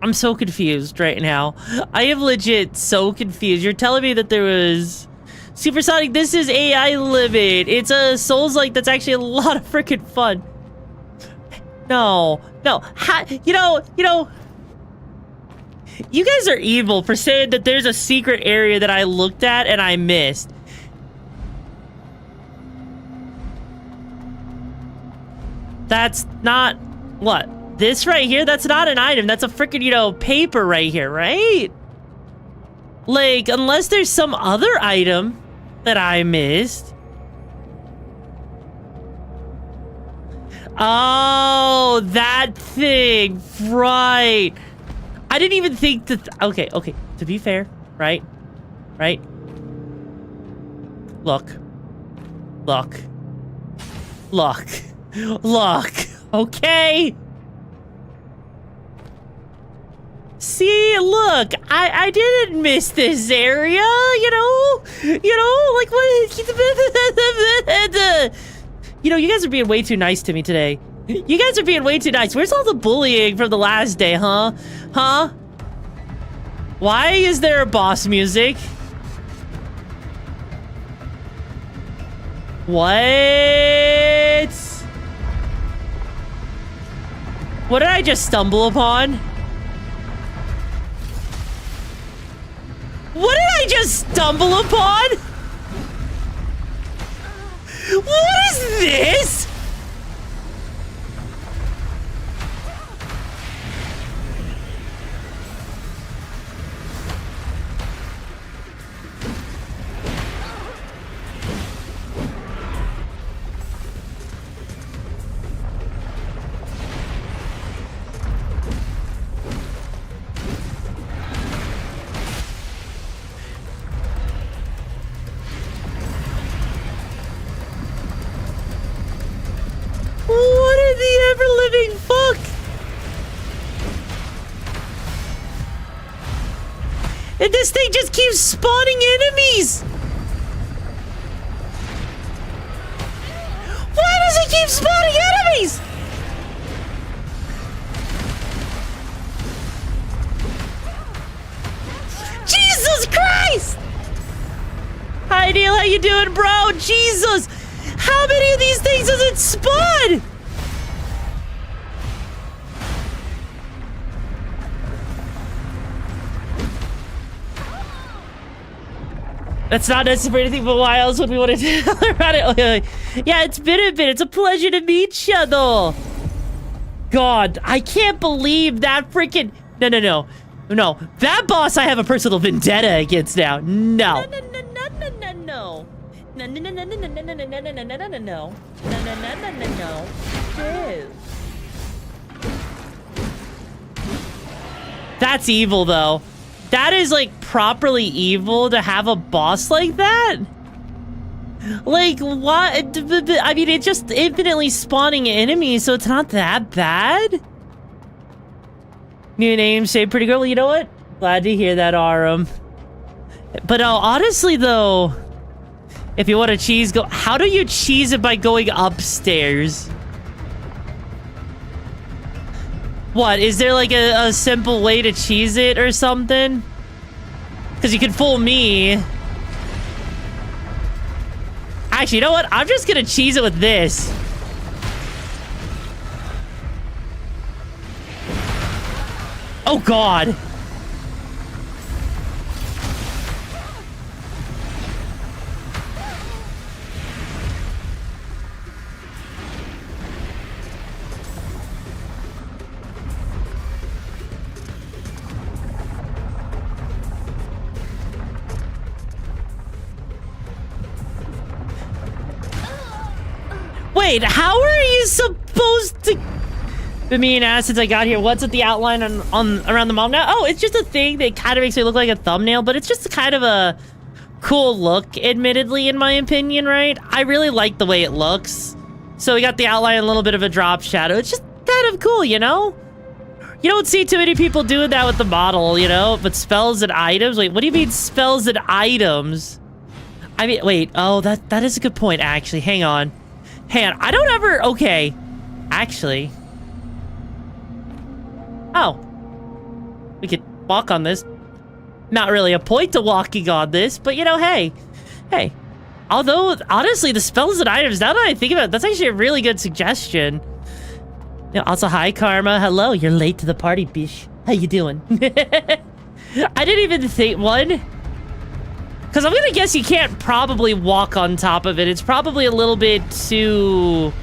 I'm so confused right now. I am legit so confused. You're telling me that there was... Supersonic, this is AI Limit. It's a Souls-like that's actually a lot of freaking fun. No. You know... You guys are evil for saying that there's a secret area that I looked at and I missed. That's not... What? This right here? That's not an item. That's a freaking, you know, paper right here, right? Like, unless there's some other item that I missed. Oh, that thing. Right. I didn't even think that... Okay. To be fair, right? Look. Okay? See, look, I didn't miss this area, you know, like what? You know, you guys are being way too nice to me today. You guys are being way too nice. Where's all the bullying from the last day, huh? Why is there boss music? What? What did I just stumble upon? What did I just stumble upon? What is this? What in the ever-living fuck? And this thing just keeps spawning enemies! Why does it keep spawning enemies? Jesus Christ! Hi Neil, how you doing, bro? Jesus! How many of these things does it spawn? That's not necessary anything but why else would we want to tell her about it? Okay. Yeah, it's been a bit. It's a pleasure to meet you, though. God, I can't believe that freaking... No. That boss I have a personal vendetta against now. No. No. That's evil, though. That is, like, properly evil to have a boss like that? Like, what? I mean, it's just infinitely spawning enemies, so it's not that bad? New name, say pretty girl. You know what? Glad to hear that, Arum. But honestly, though, if you want to cheese, go... How do you cheese it by going upstairs? What? Is there, like, a simple way to cheese it or something? Because you can fool me. Actually, you know what? I'm just gonna cheese it with this. Oh, God. Wait, how are you supposed to... Been me and asked since I got here. What's at the outline on around the mom now? Oh, it's just a thing that kind of makes it look like a thumbnail, but it's just kind of a cool look, admittedly, in my opinion, right? I really like the way it looks. So we got the outline, a little bit of a drop shadow. It's just kind of cool, you know? You don't see too many people doing that with the model, you know? But spells and items? Wait, what do you mean spells and items? I mean, wait. Oh, that is a good point, actually. Hang on. I don't ever... Okay. Actually... Oh. We could walk on this. Not really a point to walking on this, but you know, hey. Although, honestly, the spells and items, now that I think about it, that's actually a really good suggestion. You know, also, hi, Karma. Hello, you're late to the party, bish. How you doing? I didn't even think one. Because I'm gonna guess you can't probably walk on top of it. It's probably a little bit too...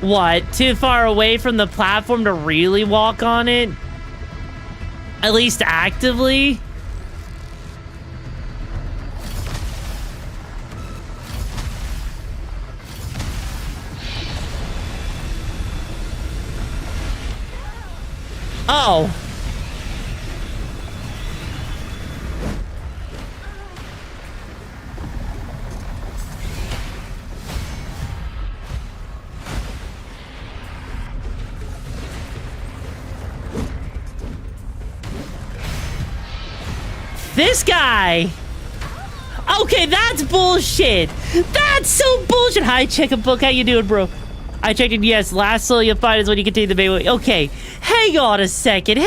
What? Too far away from the platform to really walk on it? At least actively? Oh. This guy! Okay, that's bullshit! That's so bullshit! Hi, check a book. How you doing, bro? I checked it, yes. Last soul you'll find is when you continue the main way. Okay, hang on a second.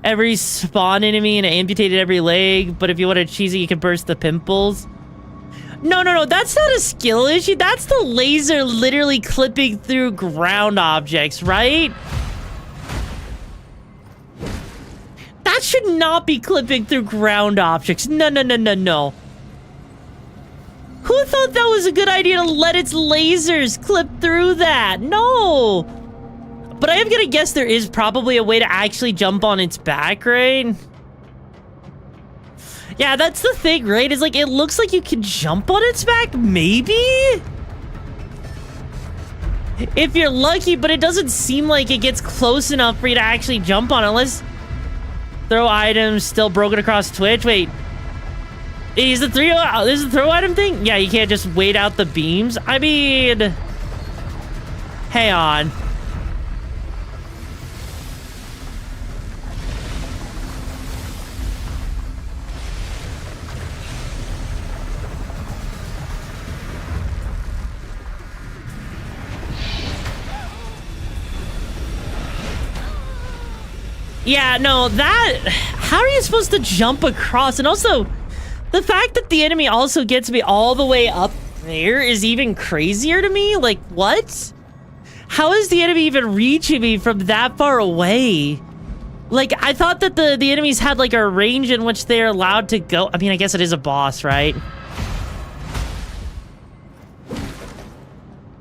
Every spawn enemy and I amputated every leg, but if you want to cheese it, you can burst the pimples. No, that's not a skill issue. That's the laser literally clipping through ground objects, right? That should not be clipping through ground objects. No. Who thought that was a good idea to let its lasers clip through that? No. But I am gonna guess there is probably a way to actually jump on its back, right? Yeah, that's the thing, right? It's like, it looks like you can jump on its back, maybe? If you're lucky, but it doesn't seem like it gets close enough for you to actually jump on it, unless... Throw items still broken across Twitch. Wait, is the throw item thing? Yeah, you can't just wait out the beams. I mean, hang on. Yeah, no, how are you supposed to jump across? And also, the fact that the enemy also gets me all the way up there is even crazier to me. Like, what? How is the enemy even reaching me from that far away? Like, I thought that the enemies had, like, a range in which they're allowed to go. I mean, I guess it is a boss, right?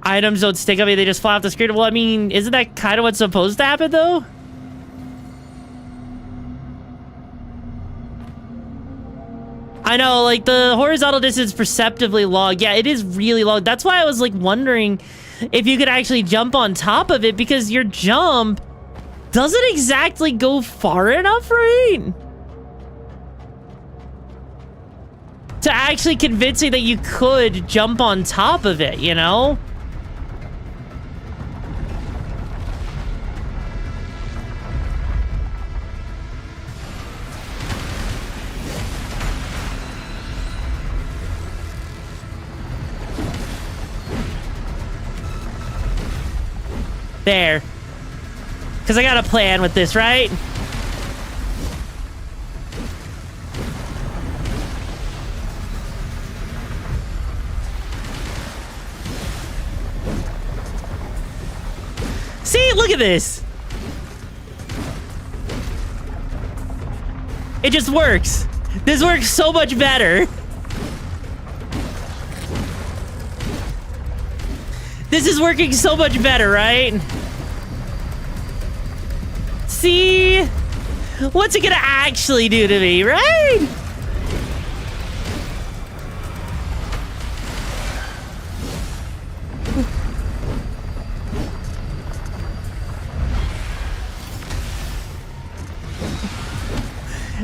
Items don't stick on me, they just fly off the screen. Well, I mean, isn't that kind of what's supposed to happen, though? I know, like, the horizontal distance perceptively long. Yeah, it is really long. That's why I was, like, wondering if you could actually jump on top of it, because your jump doesn't exactly go far enough, right? To actually convince me that you could jump on top of it, you know? There. Because I got a plan with this, right? See? Look at this. It just works. This works so much better. This is working so much better, right? See? What's it gonna actually do to me, right?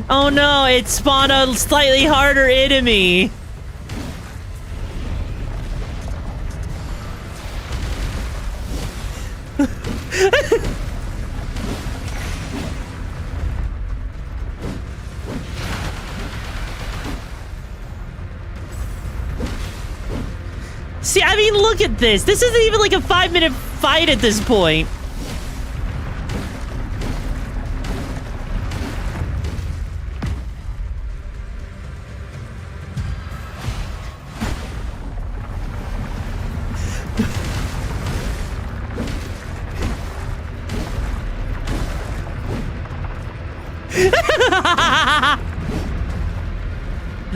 Oh no, it spawned a slightly harder enemy. See, I mean, look at this. This isn't even like a 5-minute fight at this point.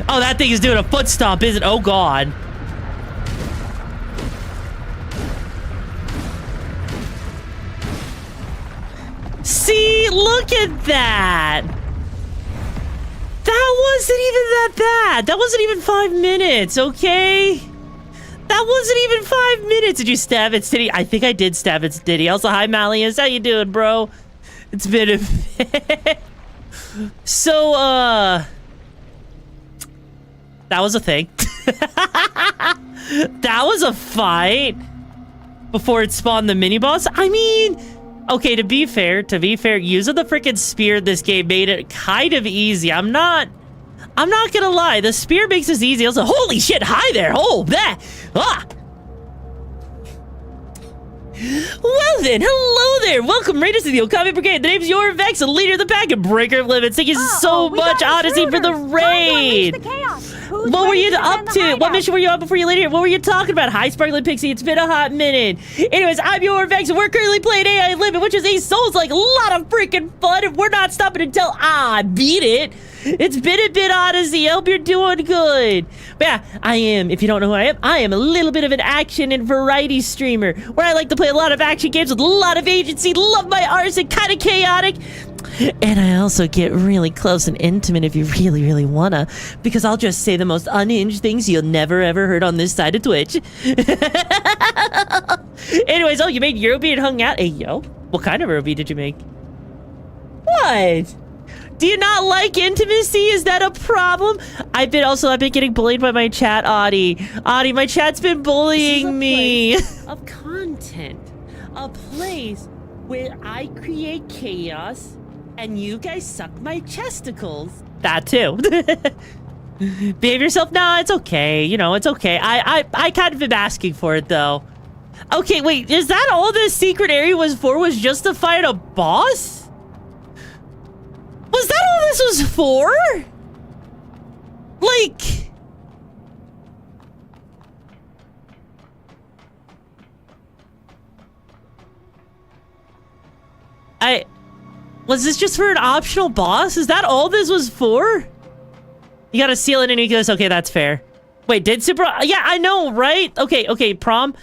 Oh, that thing is doing a foot stomp, isn't it? Oh, God. See, look at that. That wasn't even that bad. That wasn't even 5 minutes, okay? That wasn't even 5 minutes. Did you stab its titty? I think I did stab its titty. Also, hi, Malleus. How you doing, bro? It's been a bit. So, that was a thing. That was a fight before it spawned the mini-boss. I mean, okay, to be fair, using the freaking spear in this game made it kind of easy. I'm not gonna lie. The spear makes this easy. I was like, holy shit, hi there. Oh, that. Ah. Well then, hello there! Welcome raiders to the Okami Brigade. The name's Your Vex, the leader of the pack and breaker of limits. Thank you so much, Odyssey, for the raid! What were you up to? What mission were you on before you landed here? What were you talking about? Hi, Sparkling Pixie, it's been a hot minute. Anyways, I'm Your Vex, and we're currently playing AI Limit, which is a Souls-like lot of freaking fun, and we're not stopping until I beat it. It's been a bit, Odyssey. I hope you're doing good. But yeah, I am, if you don't know who I am a little bit of an action and variety streamer, where I like to play a lot of action games with a lot of agency, love my arson, kind of chaotic. And I also get really close and intimate if you really, really wanna, because I'll just say the most unhinged things you'll never ever heard on this side of Twitch. Anyways, oh, you made Eurobeat and hung out? Hey, yo. What kind of Eurobeat did you make? What? Do you not like intimacy? Is that a problem? I've been getting bullied by my chat, Audie. Audie, my chat's been bullying me. Of content. A place where I create chaos and you guys suck my chesticles. That too. Behave yourself? Nah, it's okay. You know, it's okay. I kind of been asking for it though. Okay, wait, is that all this secret area was for? Was just to fight a boss? Was that all this was for? Like... Was this just for an optional boss? Is that all this was for? You gotta seal it in and he goes, okay, that's fair. Wait, did Super... Yeah, I know, right? Okay, Prom.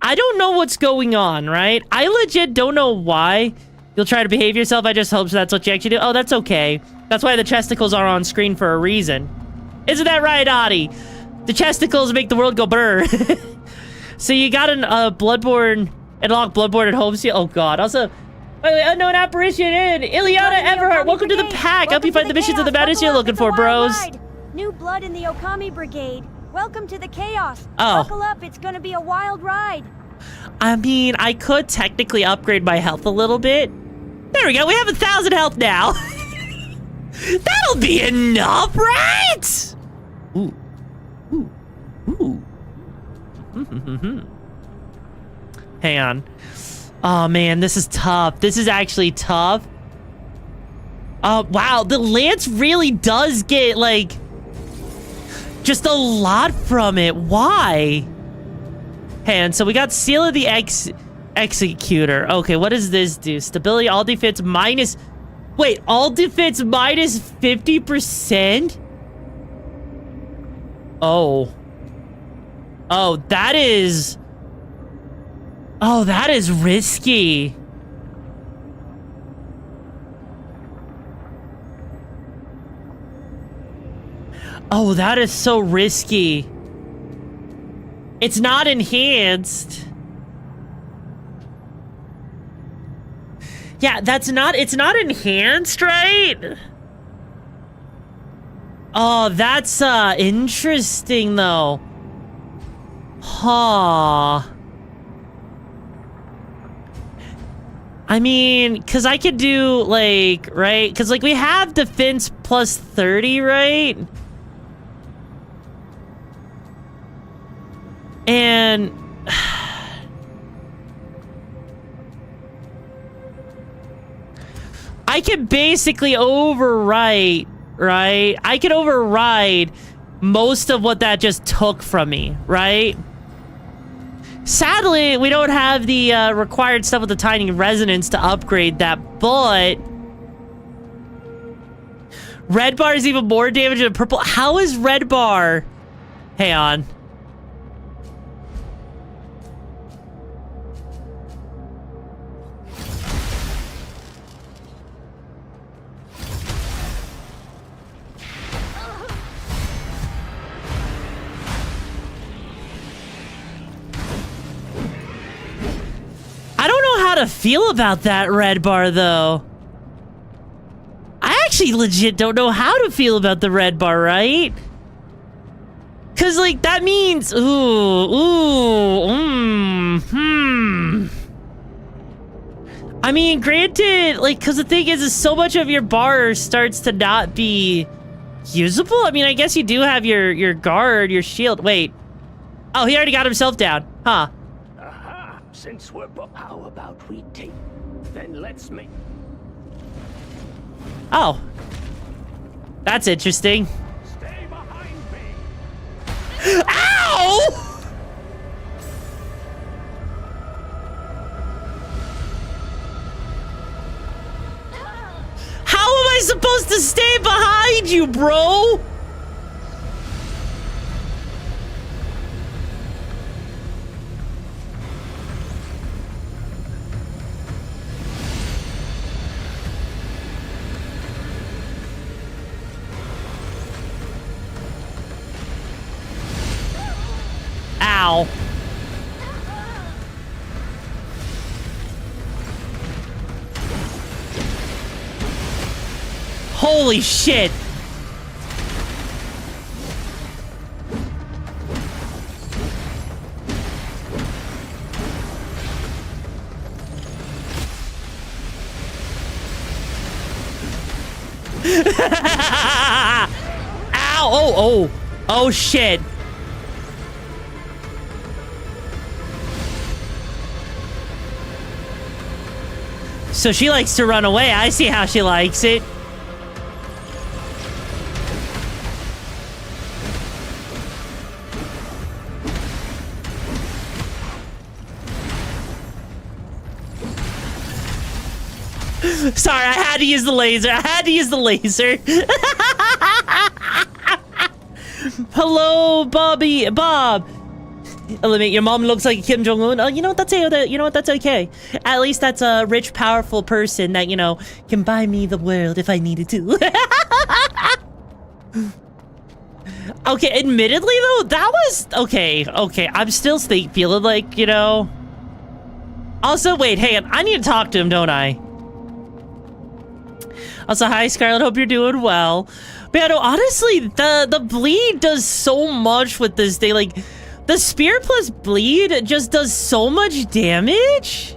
I don't know what's going on, right? I legit don't know why you'll try to behave yourself. I just hope that's what you actually do. Oh, that's okay. That's why the chesticles are on screen for a reason. Isn't that right, Adi? The chesticles make the world go brr. So you got an Bloodborne... Unlock Bloodborne at home seal. Oh, God. Also... Wait, unknown apparition in! Ileana Everhart, welcome to the pack! Help you find the missions of the madness you're looking for, bros. New blood in the Okami Brigade. Welcome to the chaos. Oh. Buckle up, it's gonna be a wild ride. I mean, I could technically upgrade my health a little bit. There we go, we have 1,000 health now. That'll be enough, right? Ooh. Hang on. Oh man, this is tough. This is actually tough. Wow, the lance really does get, like, just a lot from it. Why? And so we got Seal of the Executor. Okay, what does this do? Stability, all defense minus... Wait, all defense minus 50%? Oh. Oh, that is... Oh, that is risky. Oh, that is so risky. It's not enhanced. Yeah, it's not enhanced, right? Oh, that's interesting though. Huh. I mean, because I could do, like, right? Because, like, we have defense plus 30, right? And... I can basically overwrite, right? I can override most of what that just took from me, right? Sadly, we don't have the required stuff with the tiny resonance to upgrade that, but... Red bar is even more damage than purple. How is red bar? Hang on. I don't know how to feel about that red bar, though. I actually legit don't know how to feel about the red bar, right? Because, like, that means... I mean, granted, like, because the thing is so much of your bar starts to not be usable. I mean, I guess you do have your guard, your shield. Wait. Oh, he already got himself down. Huh. Since we're how about we take... Then let's make... Oh. That's interesting. Stay behind me. Ow! How am I supposed to stay behind you, bro? Ow. Holy shit. Ow. Oh shit. So she likes to run away. I see how she likes it. Sorry, I had to use the laser. I had to use the laser. Hello, Bob. Eliminate your mom looks like Kim Jong-un. Oh, you know what? That's okay. At least that's a rich, powerful person that, you know, can buy me the world if I needed to. Okay, admittedly though, that was okay. I'm still feeling like, you know. Also, wait, hang on. I need to talk to him, don't I? Also, hi Scarlett, hope you're doing well. But yeah, no, honestly, the bleed does so much with this thing. Like, the spear plus bleed just does so much damage.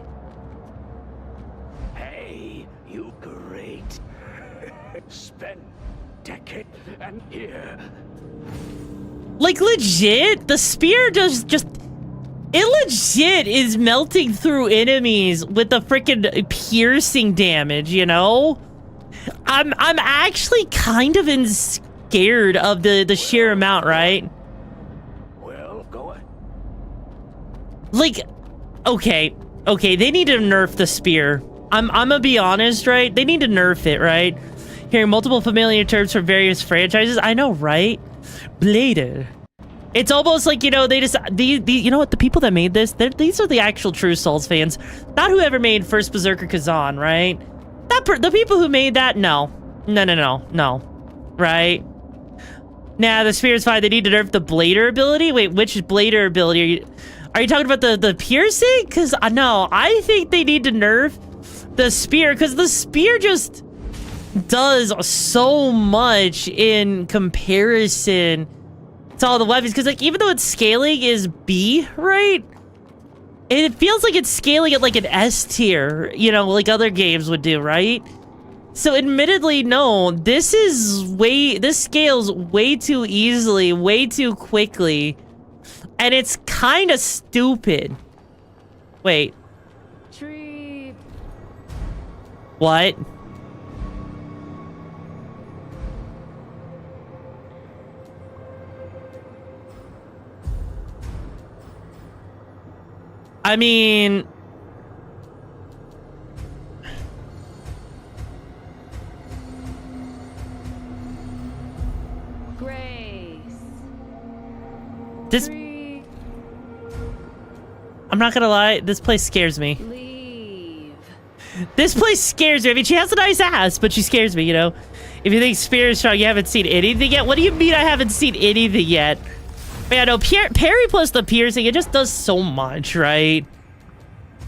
Hey, you great. Spend decade and here. Like, legit, the spear just it legit is melting through enemies with the freaking piercing damage, you know? I'm actually kind of scared of the sheer amount, right? Well, go on. Like, okay, they need to nerf the spear. I'm gonna be honest, right? They need to nerf it, right? Hearing multiple familiar terms from various franchises, I know, right? Blader. It's almost like, you know, they just you know what, the people that made this, these are the actual true Souls fans, not whoever made first Berserker Kazan, right? The people who made that, no, right? Nah, the spear's fine. They need to nerf the Blader ability. Wait, which Blader ability are you talking about? The piercing? Because no, I think they need to nerf the spear, because the spear just does so much in comparison to all the weapons. Because, like, even though its scaling is B, right? It feels like it's scaling at like an S tier, you know, like other games would do, right? So admittedly, no, this scales way too easily, way too quickly, and it's kind of stupid. Wait. Tree. What? I mean, Grace. this, I'm not gonna lie, this place scares me. Leave. This place scares me. I mean, she has a nice ass, but she scares me, you know? If you think Spear is strong, you haven't seen anything yet? What do you mean I haven't seen anything yet? But yeah, no, parry plus the piercing, it just does so much, right?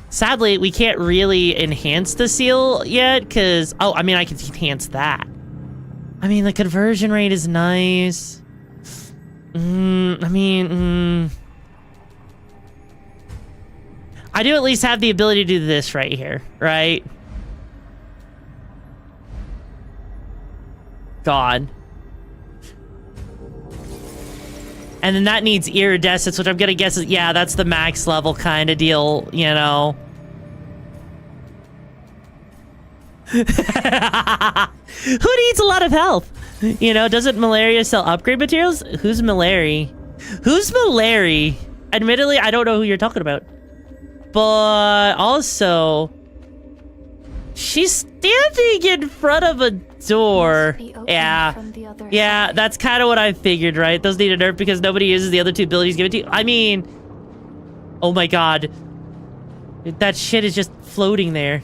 Sadly, we can't really enhance the seal yet, because... Oh, I mean, I can enhance that. I mean, the conversion rate is nice. I do at least have the ability to do this right here, right? God. And then that needs iridescence, which I'm gonna guess is, yeah, that's the max level kind of deal, you know. Who needs a lot of health? You know, doesn't malaria sell upgrade materials? Who's Malari? Who's Malari? Admittedly, I don't know who you're talking about. But also, she's standing in front of a door. Yeah, that's kind of what I figured, right? Those need a nerf because nobody uses the other two abilities given to you. I mean, oh my god. That shit is just floating there.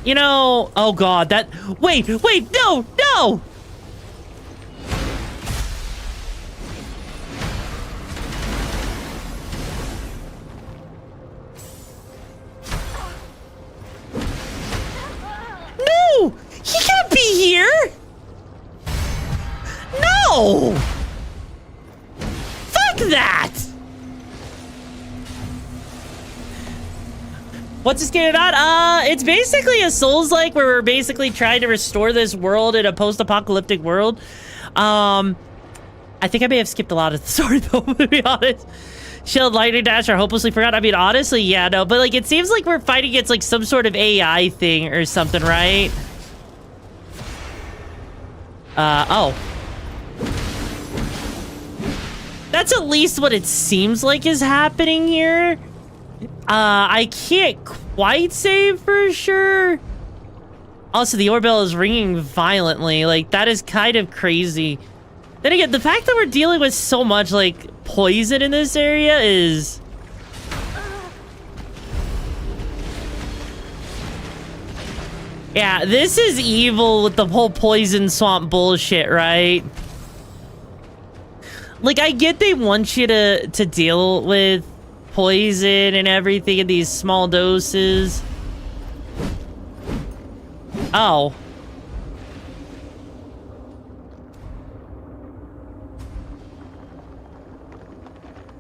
You know, oh god, that, wait, no! No! He can't be here! No! Fuck that! What's this game about? It's basically a Souls-like where we're basically trying to restore this world in a post-apocalyptic world. I think I may have skipped a lot of the story, though, to be honest. Shield, lightning dash are hopelessly forgot. I mean, honestly, yeah, no. But, like, it seems like we're fighting against, like, some sort of AI thing or something, right? Oh. That's at least what it seems like is happening here. I can't quite say for sure. Also, the oorbell is ringing violently. Like, that is kind of crazy. Then again, the fact that we're dealing with so much, like, poison in this area is... Yeah, this is evil with the whole poison swamp bullshit, right? Like, I get they want you to deal with poison and everything in these small doses. Oh.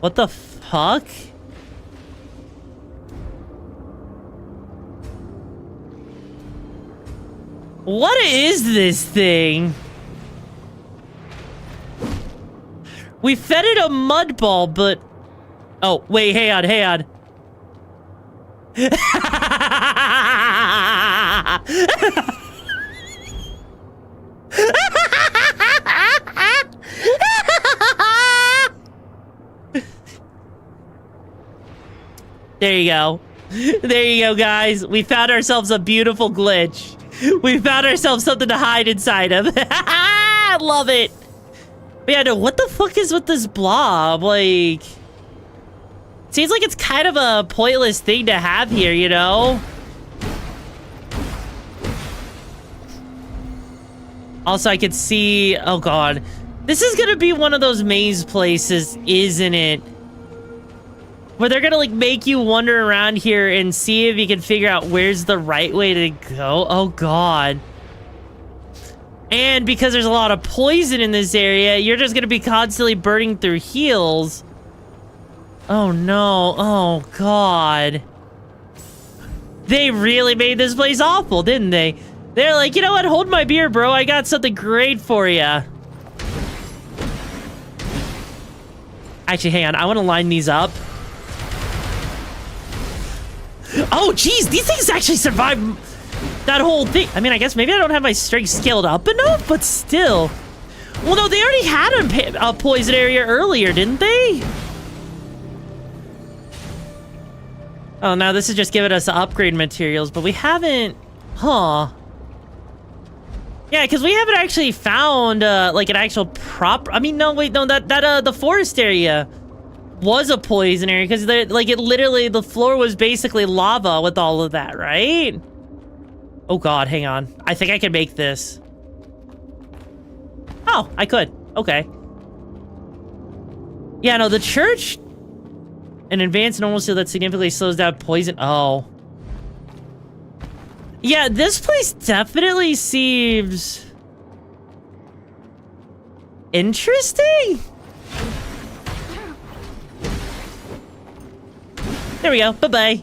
What the fuck? What is this thing? We fed it a mud ball, but... Oh, wait, hang on, hang on. There you go. There you go, guys. We found ourselves a beautiful glitch. We found ourselves something to hide inside of. I love it. But yeah, no, what the fuck is with this blob? Like... Seems like it's kind of a pointless thing to have here, you know? Also, I could see... Oh, God. This is gonna be one of those maze places, isn't it? Where they're gonna, like, make you wander around here and see if you can figure out where's the right way to go. Oh, God. And because there's a lot of poison in this area, you're just gonna be constantly burning through heals. Oh, no. Oh, God. They really made this place awful, didn't they? They're like, you know what? Hold my beer, bro. I got something great for you. Actually, hang on. I want to line these up. Oh, geez. These things actually survived that whole thing. I mean, I guess maybe I don't have my strength scaled up enough, but still. Well, no, they already had a poison area earlier, didn't they? Oh, now this is just giving us upgrade materials, but we haven't... Huh. Yeah, because we haven't actually found, like, an actual proper... I mean, no, wait, no, the forest area was a poison area, because, like, it literally, the floor was basically lava with all of that, right? Oh, God, hang on. I think I can make this. Oh, I could. Okay. Yeah, no, the church... An advanced normal seal that significantly slows down poison. Oh. Yeah, this place definitely seems... interesting? There we go. Bye-bye.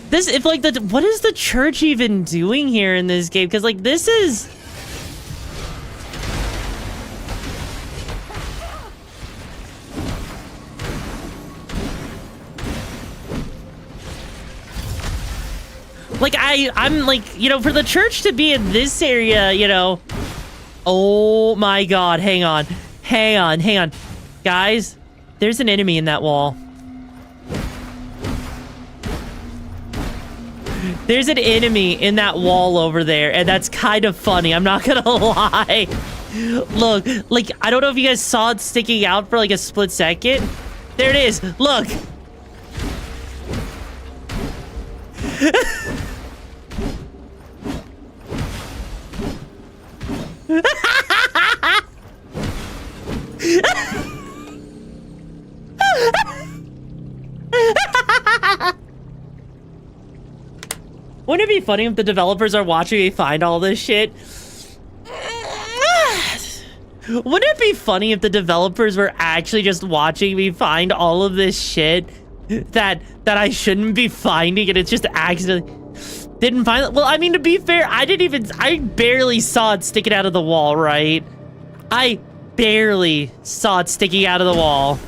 This, if like the... What is the church even doing here in this game? Because, like, this is... Like, I'm like, you know, for the church to be in this area, you know... Oh my God, hang on. Hang on, hang on. Guys, there's an enemy in that wall. There's an enemy in that wall over there, and that's kind of funny, I'm not gonna lie. Look, like, I don't know if you guys saw it sticking out for like a split second. There it is, look. Wouldn't it be funny if the developers are watching me find all this shit? Wouldn't it be funny if the developers were actually just watching me find all of this shit that I shouldn't be finding, and it's just accidentally didn't find it? Well, I mean, to be fair, I barely saw it sticking out of the wall, right? I barely saw it sticking out of the wall.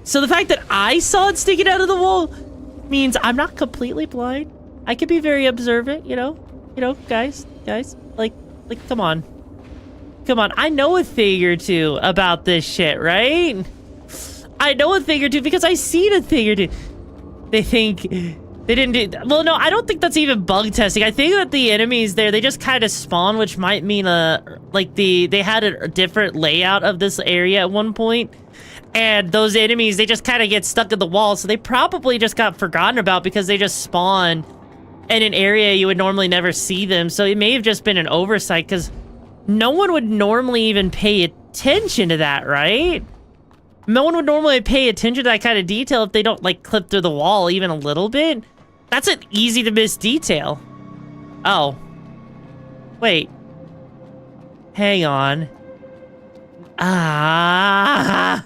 So the fact that I saw it sticking out of the wall means I'm not completely blind. I can be very observant, you know? You know, guys, like, come on. Come on, I know a thing or two about this shit, right? I know a thing or two because I seen a thing or two. They think they didn't do... Well, no, I don't think that's even bug testing. I think that the enemies there, they just kind of spawn, which might mean, like, they had a different layout of this area at one point. And those enemies, they just kind of get stuck in the wall, so they probably just got forgotten about because they just spawn in an area you would normally never see them. So it may have just been an oversight, because no one would normally even pay attention to that, right? No one would normally pay attention to that kind of detail if they don't, like, clip through the wall even a little bit. That's an easy to miss detail. Oh. Wait. Hang on. Ah.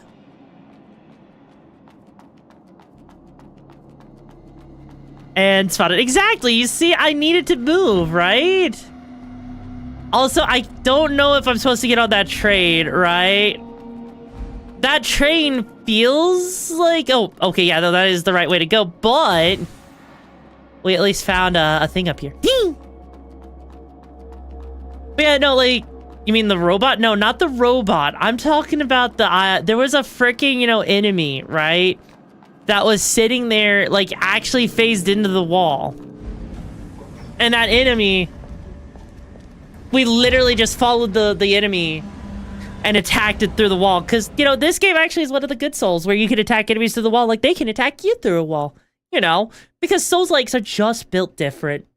And spotted. Exactly. You see, I needed to move, right? Also, I don't know if I'm supposed to get on that train, right? That train feels like... Oh, okay, yeah, no, that is the right way to go, but... We at least found a thing up here. Ding! But yeah, no, like... You mean the robot? No, not the robot. I'm talking about the... there was a freaking, you know, enemy, right? That was sitting there, like, actually phased into the wall. And that enemy... We literally just followed the enemy and attacked it through the wall. Because, you know, this game actually is one of the good Souls where you can attack enemies through the wall like they can attack you through a wall. You know? Because Souls-likes are just built different.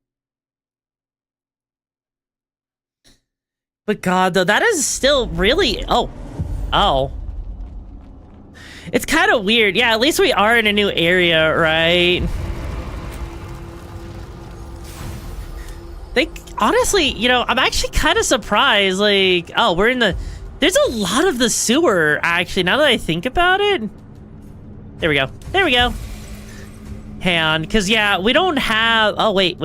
But God, though, that is still really... Oh. Oh. It's kind of weird. Yeah, at least we are in a new area, right? Honestly, you know, I'm actually kind of surprised. Like, oh, we're in the... There's a lot of the sewer, actually, now that I think about it. There we go. There we go. Hang on, because, yeah, we don't have... Oh, wait.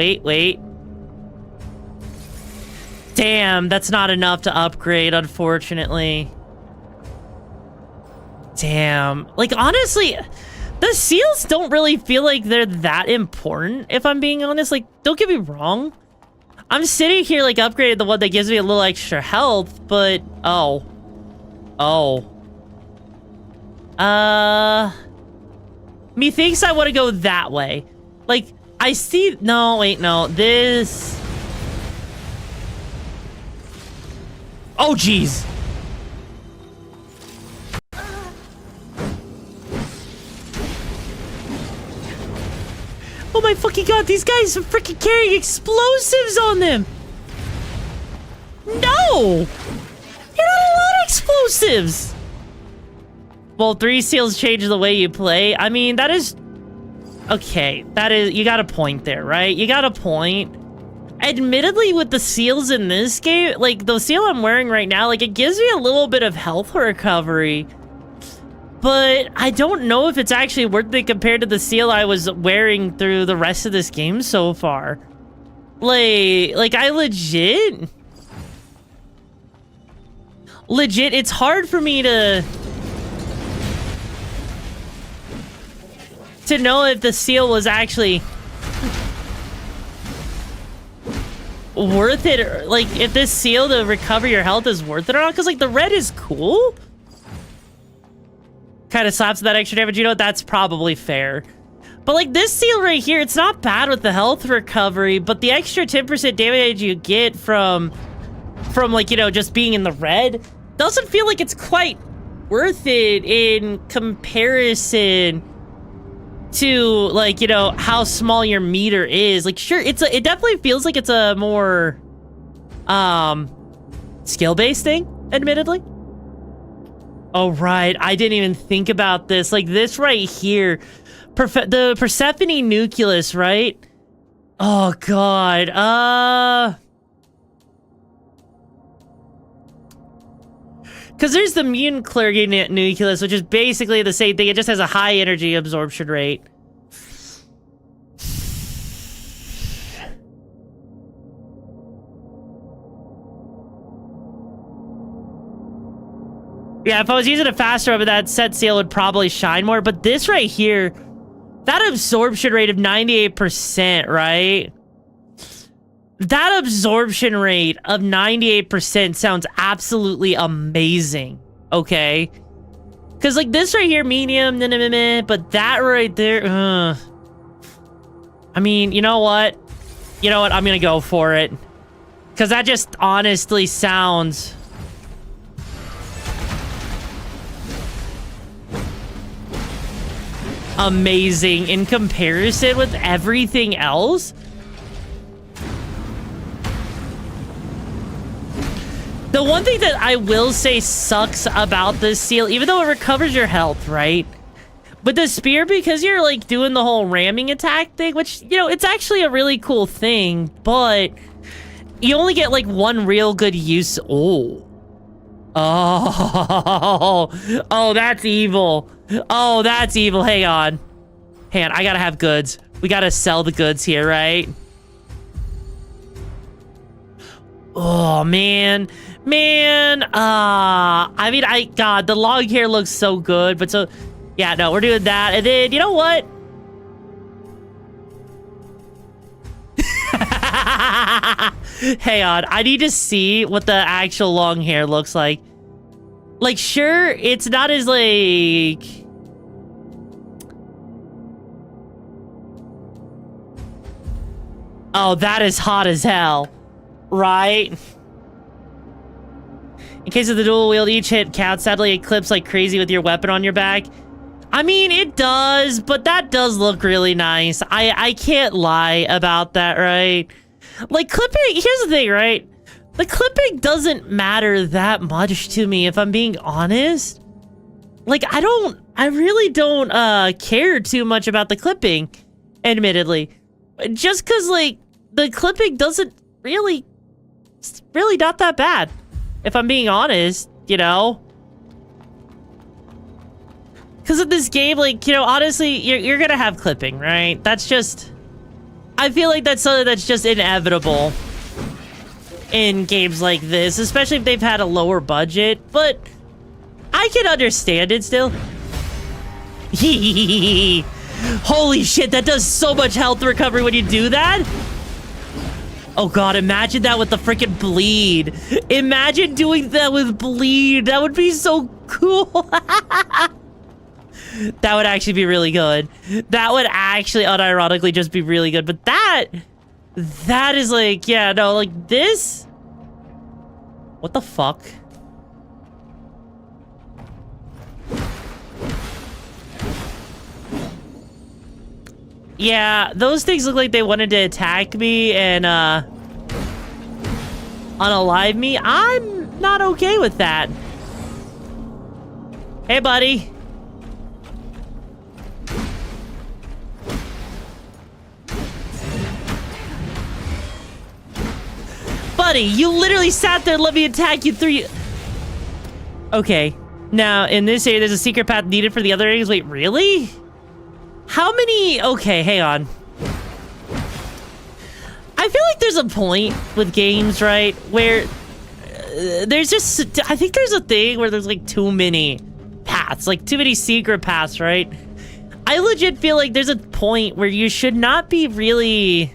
Damn, that's not enough to upgrade, unfortunately. Damn. Like, honestly, the seals don't really feel like they're that important, if I'm being honest. Like, don't get me wrong. I'm sitting here, like, upgraded the one that gives me a little extra health, but... Oh. Methinks I want to go that way. Like, I see... No, wait, no. This... Oh, jeez. Oh my fucking God, these guys are freaking carrying explosives on them! No! You're not allowed explosives! Well, 3 seals change the way you play. I mean, that is... Okay, that is... You got a point there, right? You got a point. Admittedly, with the seals in this game, like, the seal I'm wearing right now, like, it gives me a little bit of health recovery. But I don't know if it's actually worth it compared to the seal I was wearing through the rest of this game so far. Like I legit, it's hard for me to know if the seal was actually worth it, or, like, if this seal to recover your health is worth it or not, because, like, the red is cool. Kind of slaps that extra damage, you know, that's probably fair. But, like, this seal right here, it's not bad with the health recovery, but the extra 10% damage you get from, like, you know, just being in the red doesn't feel like it's quite worth it in comparison to, like, you know, how small your meter is. Like, sure, it definitely feels like it's a more, skill-based thing, admittedly. Oh, right. I didn't even think about this. Like, this right here. The Persephone nucleus, right? Oh, God. Because there's the mutant clergy nucleus, which is basically the same thing. It just has a high energy absorption rate. Yeah, if I was using a faster weapon, that set seal would probably shine more. But this right here, that absorption rate of 98%, right? That absorption rate of 98% sounds absolutely amazing, okay? Because, like, this right here, medium, but that right there, I mean, you know what? You know what? I'm gonna go for it. Because that just honestly sounds... amazing in comparison with everything else. The one thing that I will say sucks about this seal, even though it recovers your health, right? With the spear, because you're like doing the whole ramming attack thing, which, you know, it's actually a really cool thing, but you only get like one real good use. Oh, that's evil. Oh, that's evil. Hang on. I gotta have goods. We gotta sell the goods here, right? Oh, man. I mean, God, the long hair looks so good, but so... Yeah, no, we're doing that. And then, you know what? Hang on. I need to see what the actual long hair looks like. Like, sure, it's not as, like... Oh, that is hot as hell. Right? In case of the dual wield, each hit counts. Sadly, it clips like crazy with your weapon on your back. I mean, it does, but that does look really nice. I can't lie about that, right? Like, clipping... Here's the thing, right? The clipping doesn't matter that much to me, if I'm being honest. Like, I really don't care too much about the clipping, admittedly. Just because, like, the clipping doesn't really... It's really not that bad, if I'm being honest, you know? Because of this game, like, you know, honestly, you're gonna have clipping, right? That's just... I feel like that's something that's just inevitable in games like this, especially if they've had a lower budget, but I can understand it still. Holy shit, that does so much health recovery when you do that. Oh god, imagine that with the freaking bleed. Imagine doing that with bleed. That would be so cool. That would actually be really good. That would actually unironically just be really good. But that is like, yeah, no, like this. What the fuck? Yeah, those things look like they wanted to attack me and unalive me. I'm not okay with that. Hey, buddy. Buddy, you literally sat there and let me attack you through you. Okay. Now, in this area, there's a secret path needed for the other areas. Wait, really? How many... Okay, hang on. I feel like there's a point with games, right? Where there's just... I think there's a thing where there's, like, too many paths. Like, too many secret paths, right? I legit feel like there's a point where you should not be really...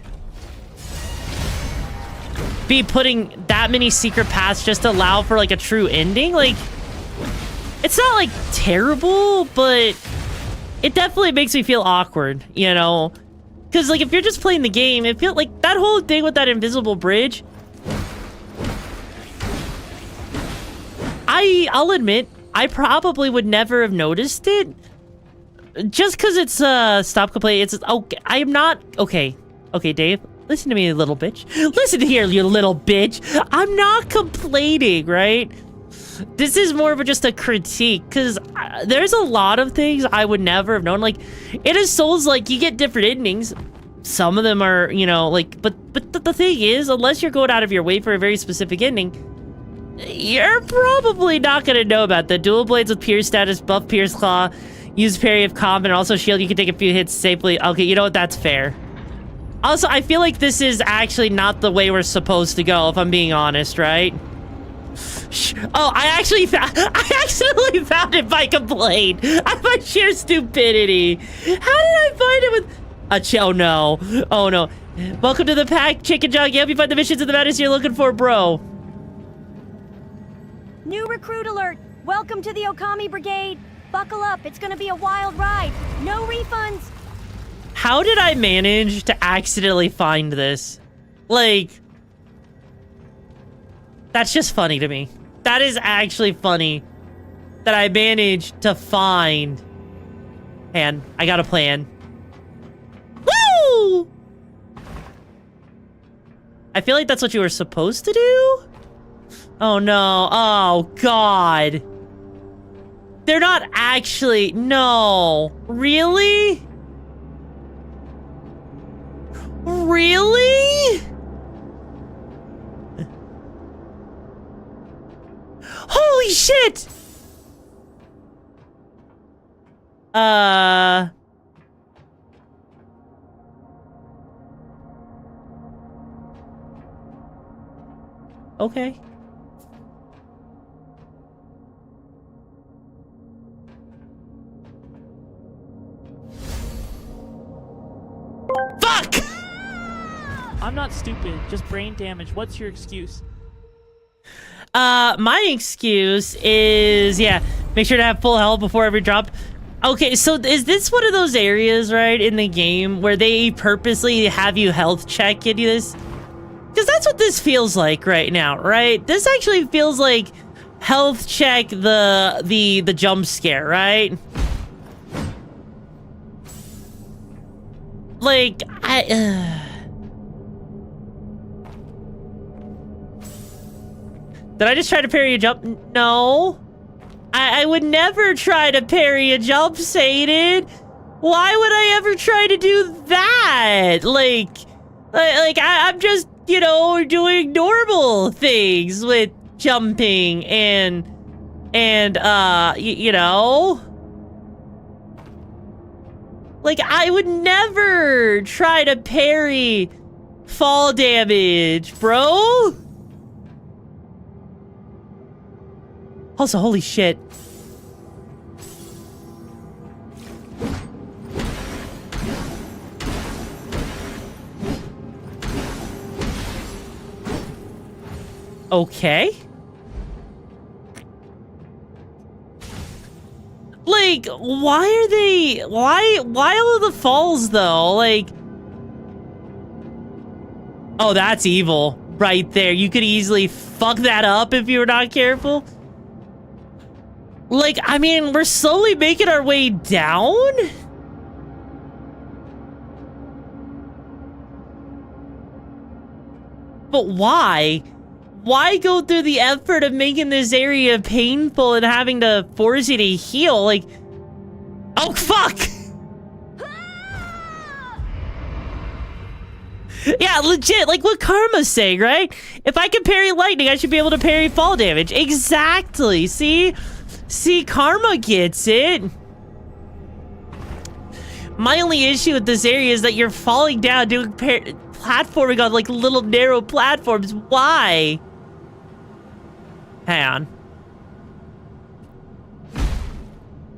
be putting that many secret paths just to allow for, like, a true ending. Like, it's not, like, terrible, but... it definitely makes me feel awkward, you know? Because, like, if you're just playing the game, it feels like that whole thing with that invisible bridge. I'll admit, I probably would never have noticed it. Just because it's, stop complaining. It's, okay, I am not, okay. Okay, Dave, listen to me, you little bitch. Listen here, you little bitch. I'm not complaining, right? This is more of just a critique, because there's a lot of things I would never have known. Like, it is Souls, like, you get different endings. Some of them are, you know, like, but the thing is, unless you're going out of your way for a very specific ending, you're probably not going to know about the dual blades with pierce status, buff pierce claw, use parry of combat, and also shield. You can take a few hits safely. Okay, you know what? That's fair. Also, I feel like this is actually not the way we're supposed to go, if I'm being honest, right? Oh, I actually found it by complaint. By sheer stupidity. How did I find it with oh no. Oh no. Welcome to the pack, Chicken Jog. Help you find the missions and the matters you're looking for, bro. New recruit alert. Welcome to the Okami Brigade. Buckle up. It's gonna be a wild ride. No refunds. How did I manage to accidentally find this? Like, that's just funny to me. That is actually funny that I managed to find. And I got a plan. Woo! I feel like that's what you were supposed to do? Oh no. Oh god. They're not actually. No. Really? Really? Holy shit! Okay. Fuck! I'm not stupid, just brain damage. What's your excuse? My excuse is, yeah, make sure to have full health before every drop. Okay, so is this one of those areas, right, in the game where they purposely have you health check into this? Because that's what this feels like right now, right? This actually feels like health check the jump scare, right? Like, Did I just try to parry a jump? No. I would never try to parry a jump, Sadin. Why would I ever try to do that? Like I'm just, you know, doing normal things with jumping and you know. Like, I would never try to parry fall damage, bro. Also, holy shit. Okay. Like, why all of the falls though? Like, oh, that's evil right there. You could easily fuck that up if you were not careful. Like, I mean, we're slowly making our way down. But why? Why go through the effort of making this area painful and having to force you to heal? Like, oh, fuck! Yeah, legit, like what Karma's saying, right? If I can parry lightning, I should be able to parry fall damage. Exactly, see? See, Karma gets it. My only issue with this area is that you're falling down doing platforming on like little narrow platforms. Why? Hang on.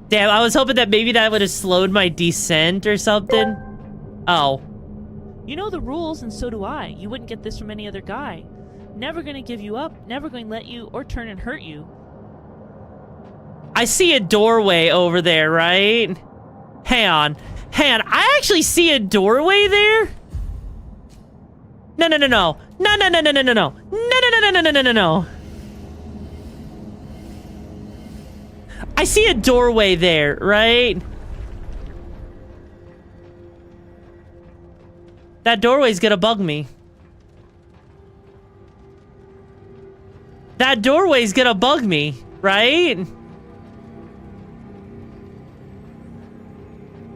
Damn, I was hoping that maybe that would have slowed my descent or something. Oh. You know the rules, and so do I. You wouldn't get this from any other guy. Never gonna give you up, never going to let you or turn and hurt you. I see a doorway over there, right? Hang on. Hang on. I actually see a doorway there? No, no, no, no. No, no, no, no, no, no, no. No, no, no, no, no, no, no, no, no. I see a doorway there, right? That doorway's gonna bug me. That doorway's gonna bug me, right?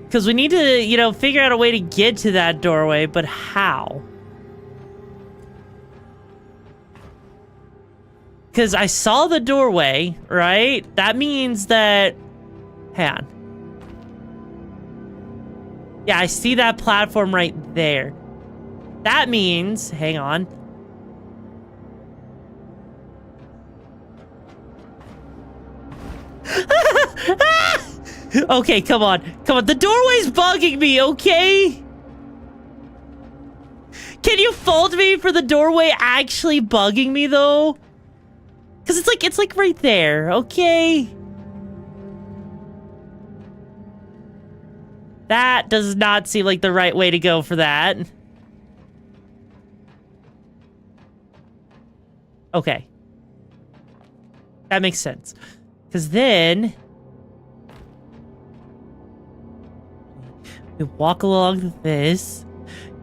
Because we need to, you know, figure out a way to get to that doorway, but how? Because I saw the doorway, right? That means that... Hang on. Yeah, I see that platform right there. That means... Hang on. Okay, come on. Come on. The doorway's bugging me, okay? Can you fault me for the doorway actually bugging me, though? Because it's like right there, okay? That does not seem like the right way to go for that. Okay. That makes sense. Because then... we walk along this.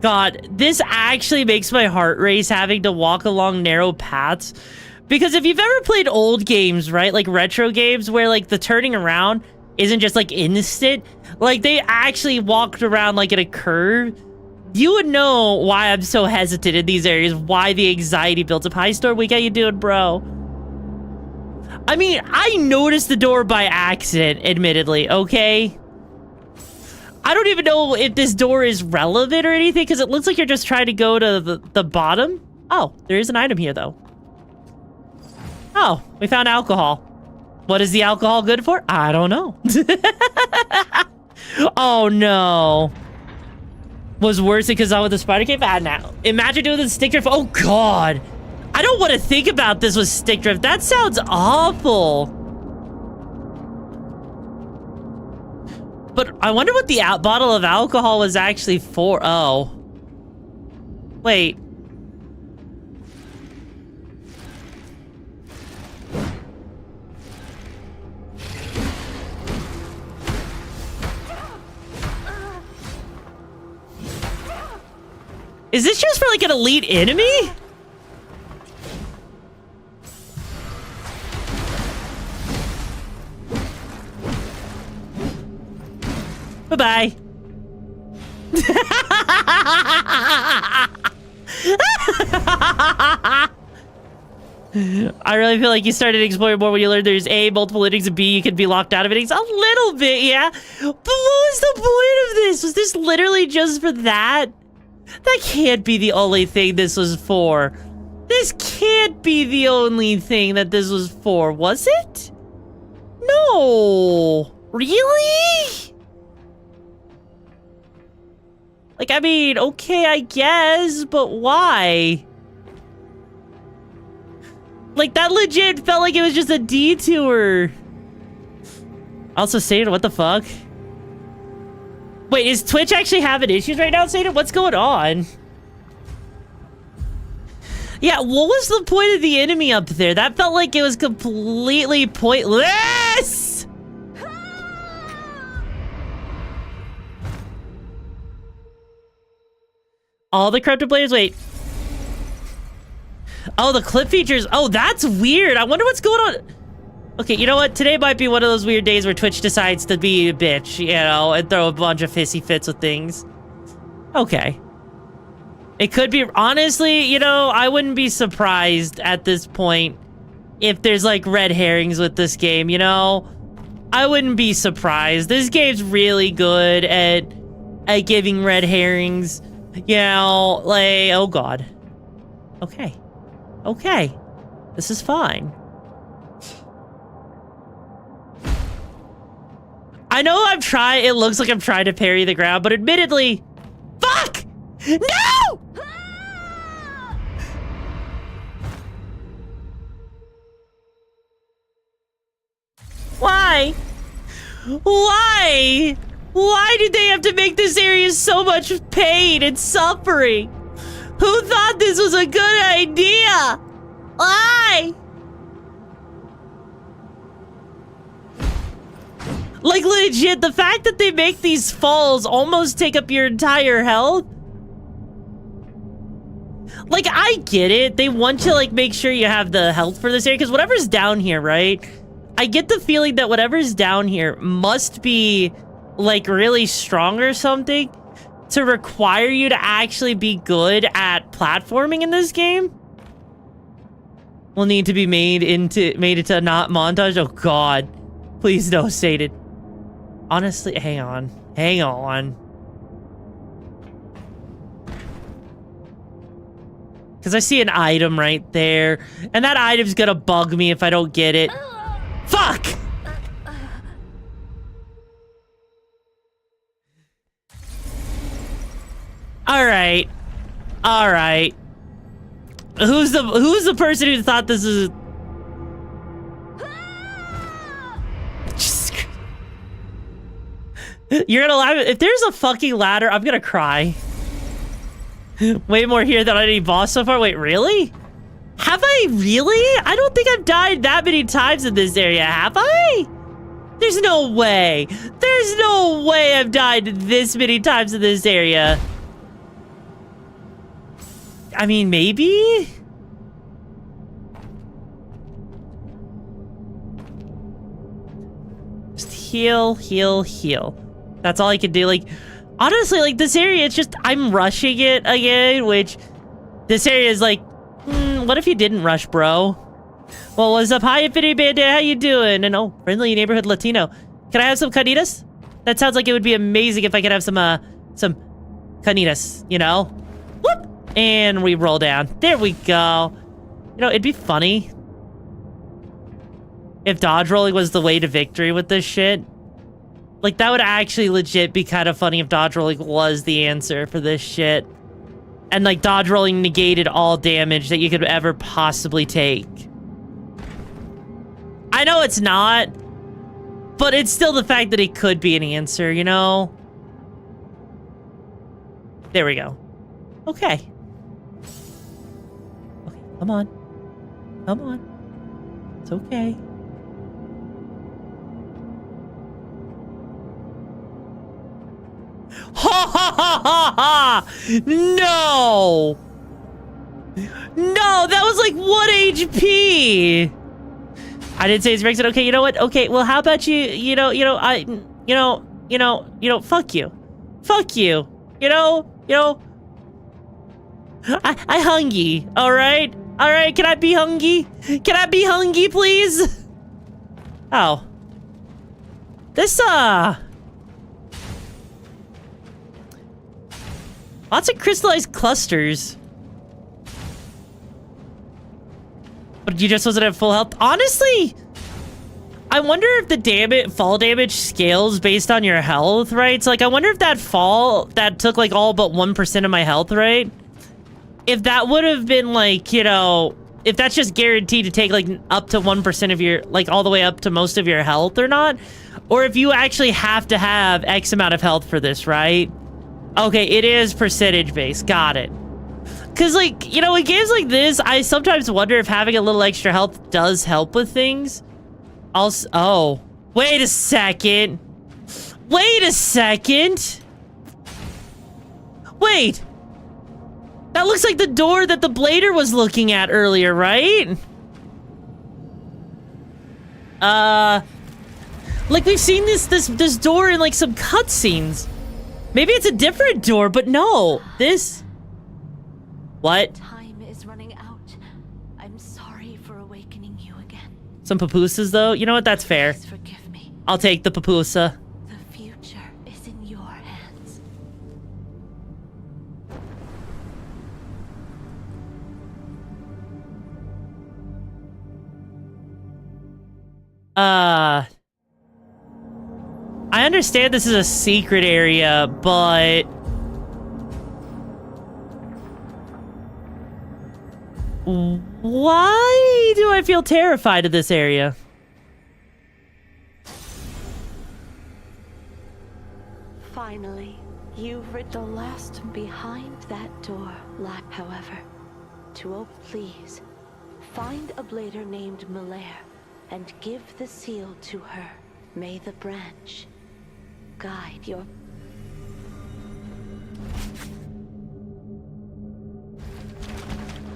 God, this actually makes my heart race having to walk along narrow paths. Because if you've ever played old games, right? Like retro games where like the turning around isn't just like instant. Like they actually walked around like in a curve. You would know why I'm so hesitant in these areas. Why the anxiety builds up. Hi, Stormweek. How you doing, bro? I mean, I noticed the door by accident, admittedly, okay? I don't even know if this door is relevant or anything, because it looks like you're just trying to go to the bottom. Oh, there is an item here, though. Oh, we found alcohol. What is the alcohol good for? I don't know. Oh, no. Was worse because I was the spider cave? Ah, now. Imagine doing the stick drift. Oh, God. I don't want to think about this with stick drift. That sounds awful. But I wonder what the bottle of alcohol was actually for. Oh. Wait. Is this just for like an elite enemy? Bye-bye. I really feel like you started exploring more when you learned there's A, multiple endings, and B, you could be locked out of endings. A little bit, yeah. But what was the point of this? Was this literally just for that? That can't be the only thing this was for. This can't be the only thing that this was for, was it? No. Really? Like, I mean, okay, I guess, but why? Like, that legit felt like it was just a detour. Also, Satan, what the fuck? Wait, is Twitch actually having issues right now, Satan? What's going on? Yeah, what was the point of the enemy up there? That felt like it was completely pointless! All the corrupted players, wait. Oh, the clip features. Oh, that's weird. I wonder what's going on. Okay, you know what? Today might be one of those weird days where Twitch decides to be a bitch, you know, and throw a bunch of hissy fits with things. Okay. It could be, honestly, you know, I wouldn't be surprised at this point if there's like red herrings with this game, you know? I wouldn't be surprised. This game's really good at giving red herrings. You know, like, oh God. Okay. Okay. This is fine. I know I'm trying, it looks like I'm trying to parry the ground, but admittedly, fuck! No! Why? Why? Why did they have to make this area so much pain and suffering? Who thought this was a good idea? Why? Like, legit, the fact that they make these falls almost take up your entire health? Like, I get it. They want to, like, make sure you have the health for this area, because whatever's down here, right? I get the feeling that whatever's down here must be, like, really strong or something to require you to actually be good at platforming in this game. Will need to be made into not montage. Oh, God. Please no, Satan. Honestly, hang on. Hang on. Because I see an item right there. And that item's gonna bug me if I don't get it. Fuck! Alright. Alright. Who's the person who thought this is... You're gonna laugh. If there's a fucking ladder, I'm gonna cry. Way more here than any boss so far. Wait, really? Have I really? I don't think I've died that many times in this area, have I? There's no way. There's no way I've died this many times in this area. I mean, maybe? Just heal, heal, heal. That's all I can do. Like, honestly, like, this area, it's just, I'm rushing it again, which, this area is like, what if you didn't rush, bro? Well, what's up? Hi, Infinity Bandit, how you doing? And oh, friendly neighborhood Latino. Can I have some carnitas? That sounds like it would be amazing if I could have some carnitas, you know? Whoop! And we roll down. There we go. You know, it'd be funny if dodge rolling was the way to victory with this shit. Like, that would actually legit be kind of funny if dodge rolling was the answer for this shit. And, like, dodge rolling negated all damage that you could ever possibly take. I know it's not, but it's still the fact that it could be an answer, you know? There we go. Okay. Okay, come on. Come on. It's okay. Ha ha ha ha ha! No! No, that was like 1 HP! I didn't say it's Brexit. Okay, you know what? Okay, well, how about you fuck you. Fuck you. I hungry, alright? Alright, can I be hungry? Can I be hungry, please? Oh. This, lots of crystallized clusters. But you just wasn't at full health? Honestly, I wonder if the fall damage scales based on your health, right? So, like, I wonder if that fall that took, like, all but 1% of my health, right? If that would have been, like, you know, if that's just guaranteed to take, like, up to 1% of your, like, all the way up to most of your health or not. Or if you actually have to have X amount of health for this, right? Okay, it is percentage-based. Got it. Because, like, you know, in games like this, I sometimes wonder if having a little extra health does help with things. Also, oh, wait a second. Wait a second. Wait. That looks like the door that the blader was looking at earlier, right? Like, we've seen this door in, like, some cutscenes. Maybe it's a different door, but no. This... What? Time is running out. I'm sorry for awakening you again. Some pupusas, though? You know what? That's fair. Please forgive me. I'll take the pupusa. The future is in your hands. I understand this is a secret area, but... why do I feel terrified of this area? Finally, you've read the last behind that door. However, please, find a blader named Malaire and give the seal to her. May the branch guide your...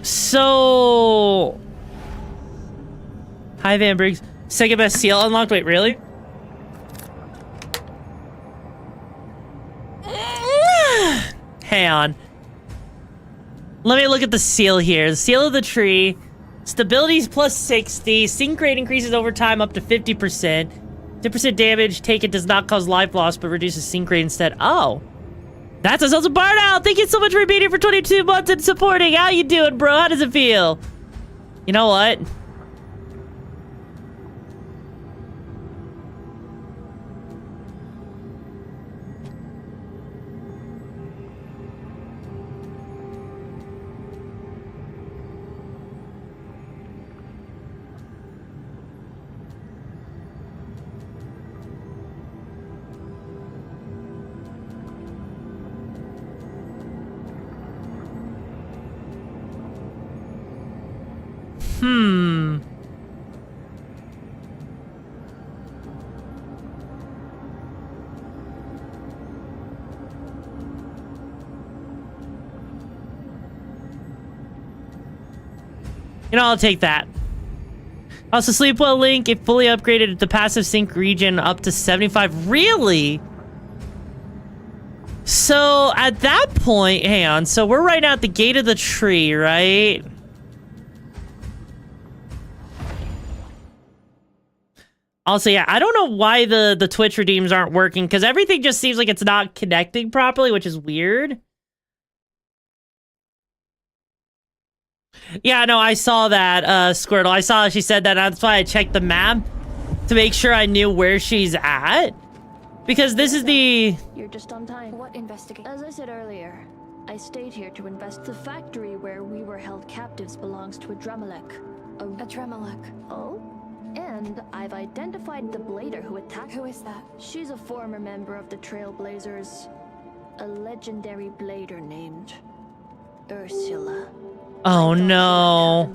So... Hi, Van Briggs. Second best seal unlocked. Wait, really? Hang on. Let me look at the seal here. The seal of the tree. Stability's plus 60. Sync rate increases over time up to 50%. 10% damage taken does not cause life loss, but reduces sync rate instead. Oh. That's us also Burnout. Thank you so much for being here for 22 months and supporting. How you doing, bro? How does it feel? You know what? You know, I'll take that. Also, Sleepwell Link, it fully upgraded the passive sync region up to 75. Really? So, at that point, hang on. So, we're right now at the gate of the tree, right? Also, yeah, I don't know why the Twitch redeems aren't working, because everything just seems like it's not connecting properly, which is weird. Yeah, no, I saw that, Squirtle. I saw she said that. That's why I checked the map to make sure I knew where she's at. Because this is the... You're just on time. What investigate? As I said earlier, I stayed here to invest. The factory where we were held captives belongs to a Dremelec. A Dremelec? Oh? And I've identified the blader who attacked. Who is that? She's a former member of the Trailblazers. A legendary blader named Ursula. Oh no.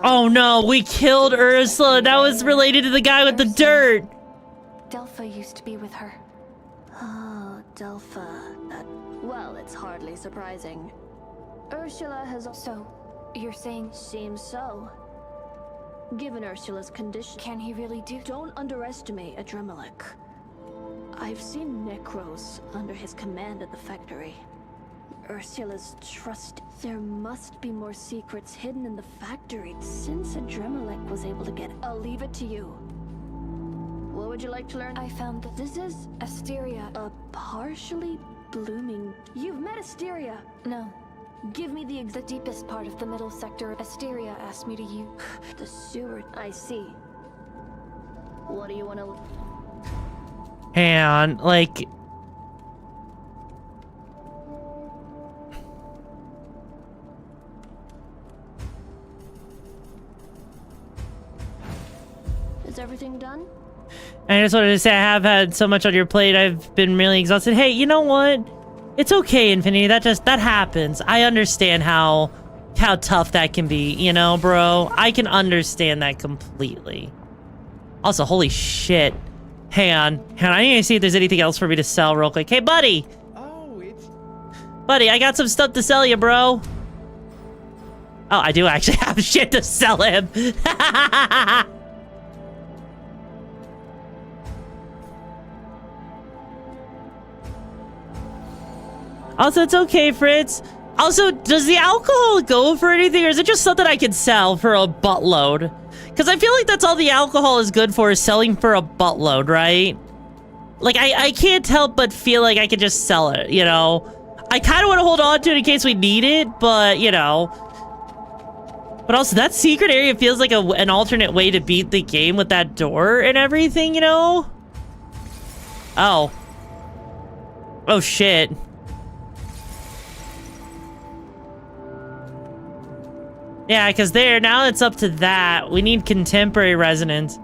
Oh no, we killed Ursula. That was related to the guy with the dirt. Delpha used to be with her. Oh, Delpha. Well, it's hardly surprising. Ursula has also... You're saying... Seems so. Given Ursula's condition... Can he really do... Don't underestimate a Dremelec. I've seen Necros under his command at the factory. Ursula's trust. There must be more secrets hidden in the factory. Since a Dremelec was able to get it. I'll leave it to you. What would you like to learn? I found that this is Asteria. A partially blooming... You've met Asteria! No. Give me the deepest part of the middle sector. Asteria asked me to use... The sewer... I see. What do you want to... Hang on, like... Is everything done? I just wanted to say I have had so much on your plate. I've been really exhausted. Hey, you know what? It's okay, Infinity. That happens. I understand how tough that can be, you know, bro. I can understand that completely. Also, holy shit. Hang on. I need to see if there's anything else for me to sell real quick. Hey, buddy. Buddy, I got some stuff to sell you, bro. Oh, I do actually have shit to sell him. Also, it's okay, Fritz. Also, does the alcohol go for anything, or is it just something I can sell for a buttload? Because I feel like that's all the alcohol is good for, is selling for a buttload, right? Like, I can't help but feel like I could just sell it, you know? I kind of want to hold on to it in case we need it, but, you know. But also, that secret area feels like an alternate way to beat the game with that door and everything, you know? Oh. Oh, shit. Yeah, because now it's up to that. We need contemporary resonance.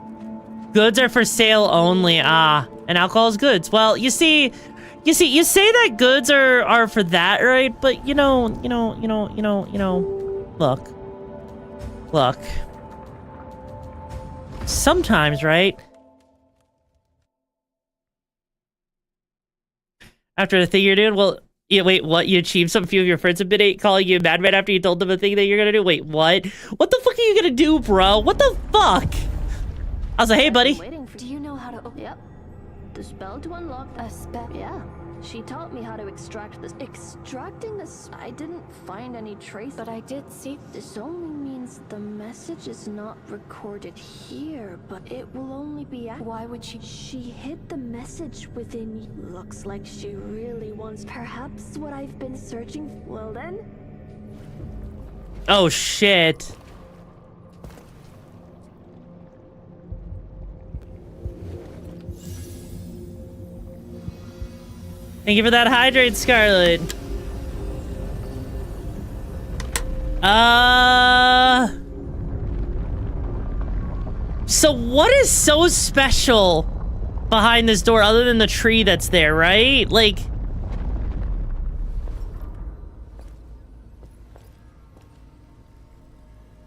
Goods are for sale only. Ah, and alcohol is goods. Well, you say that goods are for that, right? But look. Sometimes, right? After the thing you're doing, well. Yeah, wait, what? You achieved some few of your friends have been calling you madman after you told them a thing that you're gonna do? Wait, what? What the fuck are you gonna do, bro? What the fuck? I was like, hey, buddy. Do you know how to... Yep. The spell to unlock a spell. Yeah. She taught me how to extract this. Extracting this... I didn't find any trace, but I did see... This only means the message is not recorded here, but it will only be... Why would she... She hid the message within... Looks like she really wants... Perhaps what I've been searching... Well then... Oh, shit. Thank you for that hydrate, Scarlet. So what is so special behind this door other than the tree that's there, right? Like...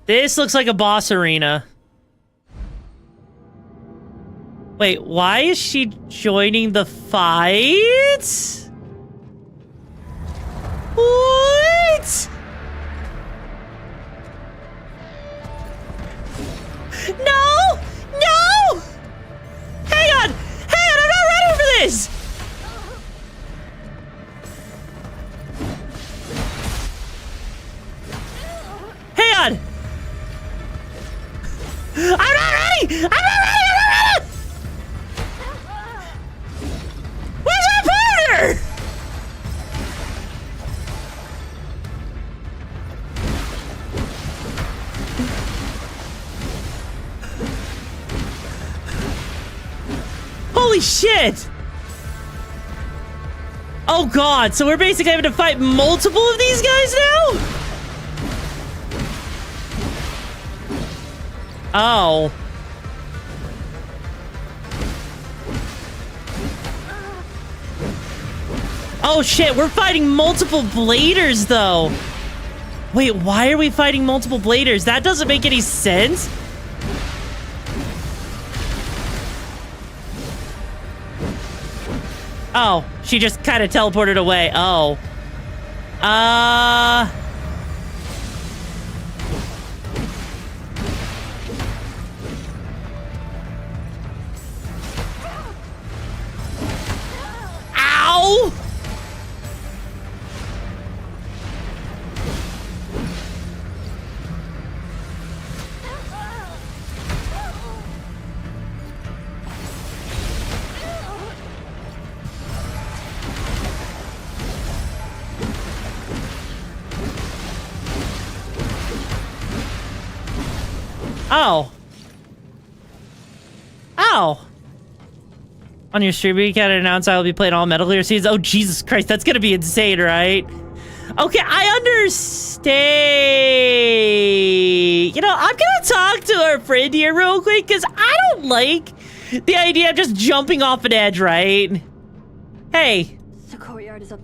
This looks like a boss arena. Wait, why is she joining the fight? What? No! No! Hang on! Hang on, I'm not ready for this! Hang on! I'm not ready! I'm not ready! I'm not ready! Where's my partner? Holy shit! Oh god, so we're basically having to fight multiple of these guys now? Oh. Oh shit, we're fighting multiple bladers though. Wait, why are we fighting multiple bladers? That doesn't make any sense. Oh, she just kind of teleported away. Oh. Ow! Oh. Ow. On your stream, you can announce I will be playing all Metal Gear series. Oh, Jesus Christ, that's gonna be insane, right? Okay, I understand. You know, I'm gonna talk to our friend here real quick, because I don't like the idea of just jumping off an edge, right? Hey. The courtyard is up.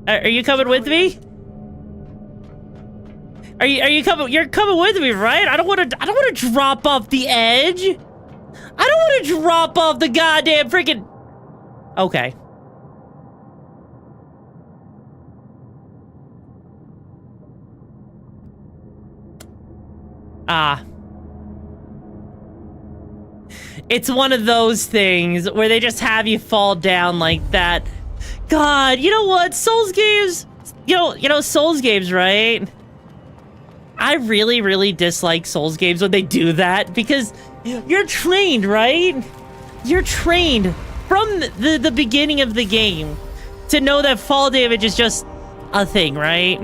Are you coming with me? Are you coming? You're coming with me, right? I don't want to drop off the edge. I don't want to drop off the goddamn freaking. Okay. It's one of those things where they just have you fall down like that. God, you know what? Souls games, you know Souls games, right? I really, really dislike Souls games when they do that because you're trained, right? You're trained from the beginning of the game to know that fall damage is just a thing, right?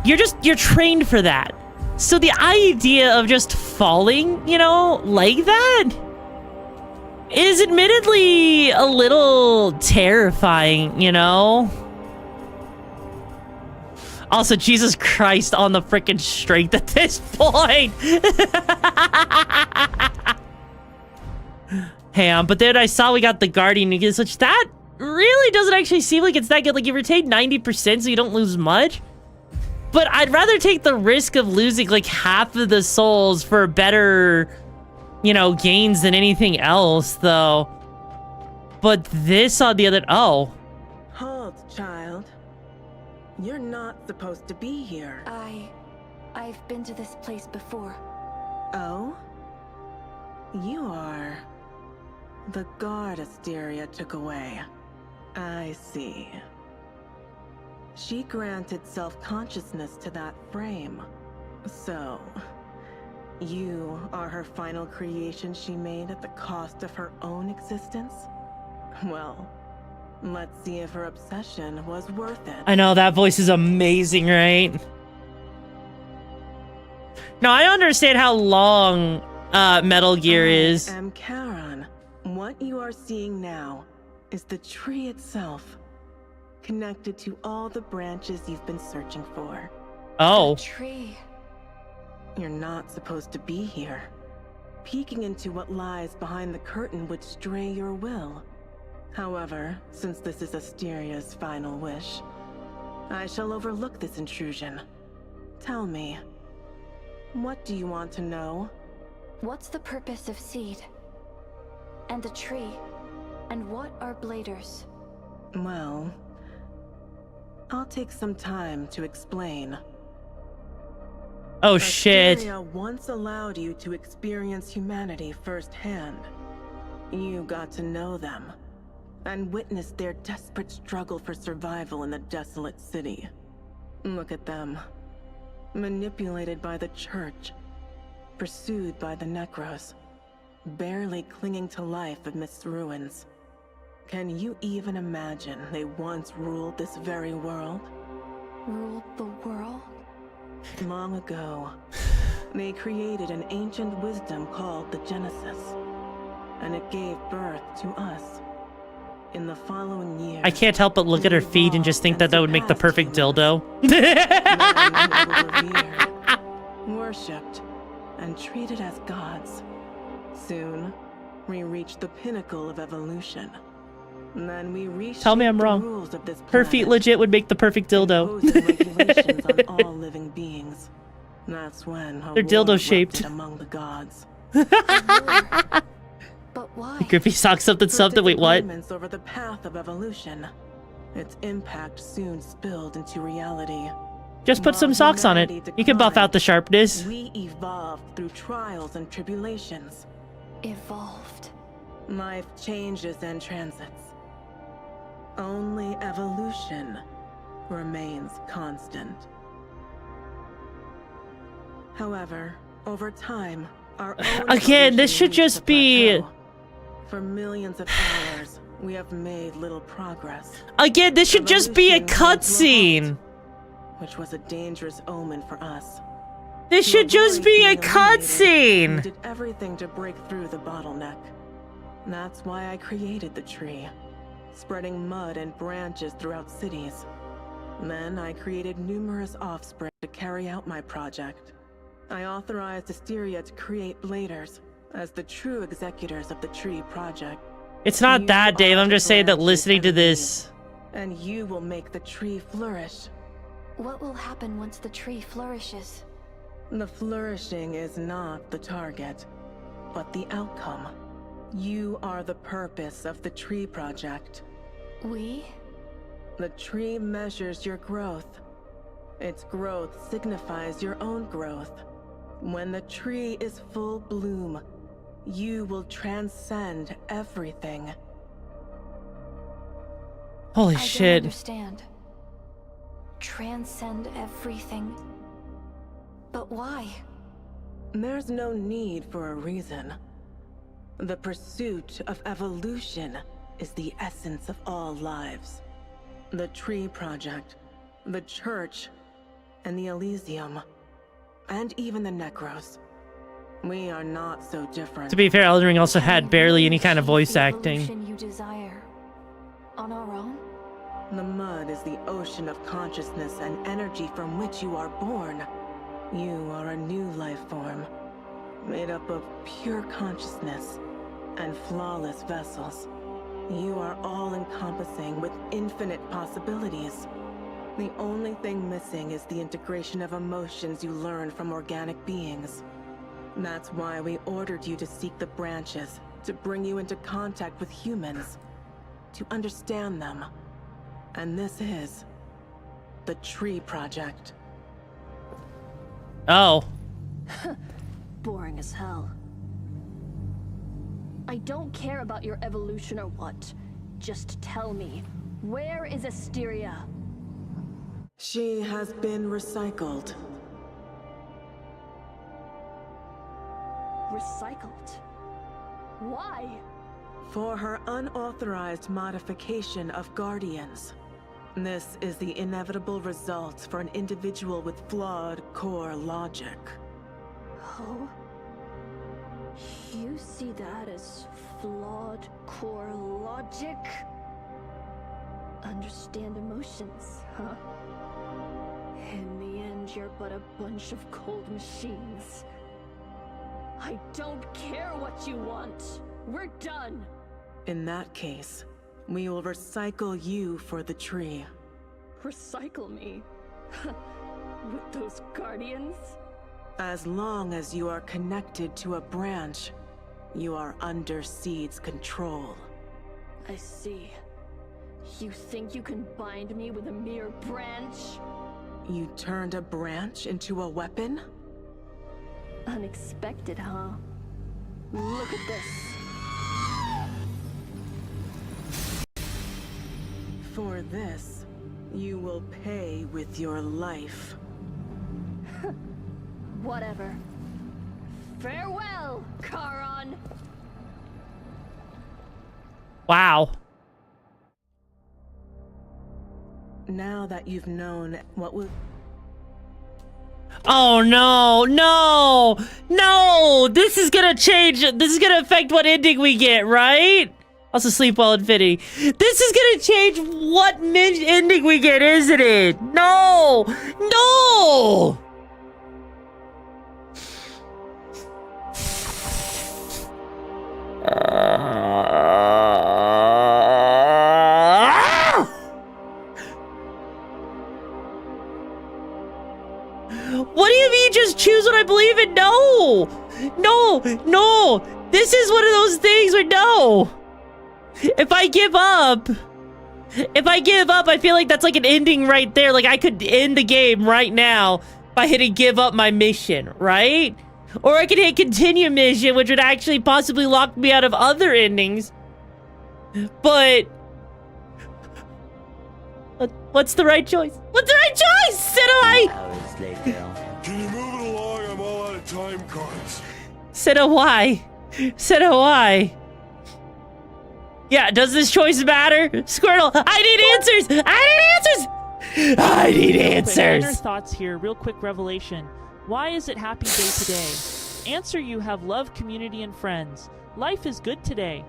You're trained for that. So the idea of just falling, you know, like that is admittedly a little terrifying, you know? Also, Jesus Christ on the frickin' strength at this point. Hey, but then I saw we got the Guardian again, which that really doesn't actually seem like it's that good. Like, you retain 90% so you don't lose much. But I'd rather take the risk of losing like half of the souls for better, you know, gains than anything else, though. But this on the other... Oh. Hold, child. You're not supposed to be here. I've been to this place before. Oh? You are... the guard Asteria took away. I see. She granted self-consciousness to that frame. So... you are her final creation she made at the cost of her own existence? Well... let's see if her obsession was worth it. I know, that voice is amazing, right? Now, I understand how long Metal Gear is. I am Charon. What you are seeing now is the tree itself, connected to all the branches you've been searching for. Oh. The tree. You're not supposed to be here. Peeking into what lies behind the curtain would stray your will. However, since this is Asteria's final wish, I shall overlook this intrusion. Tell me, what do you want to know? What's the purpose of seed? And the tree? And what are bladers? Well, I'll take some time to explain. Oh shit. Asteria once allowed you to experience humanity firsthand. You got to know them and witnessed their desperate struggle for survival in the desolate city. Look at them. Manipulated by the church, pursued by the Necros, barely clinging to life amidst ruins. Can you even imagine they once ruled this very world? Ruled the world? Long ago, they created an ancient wisdom called the Genesis, and it gave birth to us. In the following year, I can't help but look at her feet and just think that that would make the perfect dildo. worshipped, and treated as gods. Soon, we reached the pinnacle of evolution. Then we reached Tell me I'm wrong. rules of this Her feet legit would make the perfect dildo. regulations on all living beings. That's when They're dildo shaped. among the gods. But why? Grippy sock something. Wait, what? Disagreements over the path of evolution. Its impact soon spilled into reality. Just put some socks on it. You can buff out the sharpness. We evolved through trials and tribulations. Evolved. Life changes and transits. Only evolution remains constant. However, over time, our own Again, this should evolution just reached a be... plateau. For millions of hours, we have made little progress. Again, this should just be a Evolution came to cutscene. halt, which was a dangerous omen for us. This To should just avoid be being a eliminated, cutscene. We did everything to break through the bottleneck. That's why I created the tree, spreading mud and branches throughout cities. Then I created numerous offspring to carry out my project. I authorized Asteria to create Bladers as the true executors of the tree project. It's not You that, Dave. are I'm the just saying that branches listening to and the this... leaves, and you will make the tree flourish. What will happen once the tree flourishes? The flourishing is not the target, but the outcome. You are the purpose of the tree project. We? The tree measures your growth. Its growth signifies your own growth. When the tree is full bloom, you will transcend everything. Holy I don't shit. understand. Transcend everything. But why? There's no need for a reason. The pursuit of evolution is the essence of all lives. The Tree Project, the Church, and the Elysium, and even the Necros. We are not so different. To be fair, Elden Ring also had barely any kind of voice The acting. evolution you desire. On our own? The mud is the ocean of consciousness and energy from which you are born. You are a new life form, made up of pure consciousness and flawless vessels. You are all-encompassing with infinite possibilities. The only thing missing is the integration of emotions you learn from organic beings. That's why we ordered you to seek the branches, to bring you into contact with humans, to understand them. And this is the Tree Project. Oh. Boring as hell. I don't care about your evolution or what. Just tell me, where is Asteria? She has been recycled. Recycled? Why? For her unauthorized modification of Guardians. This is the inevitable result for an individual with flawed core logic. Oh? You see that as flawed core logic? Understand emotions, huh? In the end, you're but a bunch of cold machines. I don't care what you want. We're done. In that case, we will recycle you for the tree. Recycle me? With those guardians? As long as you are connected to a branch, you are under Seed's control. I see. You think you can bind me with a mere branch? You turned a branch into a weapon? Unexpected, huh? Look at this. For this, you will pay with your life. Whatever. Farewell, Charon! Wow. Now that you've known what will... Oh no, no, no! This is gonna change. This is gonna affect what ending we get, right? Also, sleep well, Infinity. This is gonna change what ending we get, isn't it? No, no! What do you mean just choose what I believe in? No! No! No! This is one of those things where no! If I give up, I feel like that's like an ending right there. Like I could end the game right now by hitting give up my mission, right? Or I could hit continue mission, which would actually possibly lock me out of other endings. But what's the right choice? What's the right choice? Said I. Hours later. Can you move it along? I'm all out of time cards. Said a why? Said a why? Yeah, does this choice matter? Squirtle, I need answers! I need answers! I need answers! Inner thoughts here, real quick revelation. Why is it happy day today? Answer: you have love, community, and friends. Life is good today.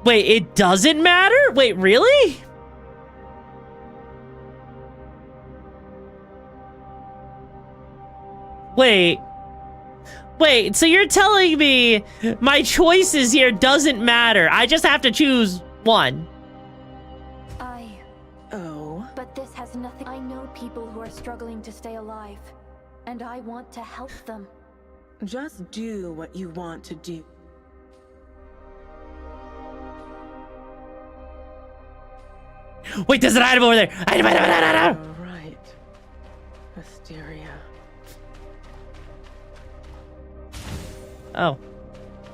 Wait, it doesn't matter? Wait, really? Wait, so you're telling me my choices here doesn't matter. I just have to choose one. Oh? But this has nothing. I know people who are struggling to stay alive, and I want to help them. Just do what you want to do. Wait, there's an item over there. Item. Right. Hysteria. Oh.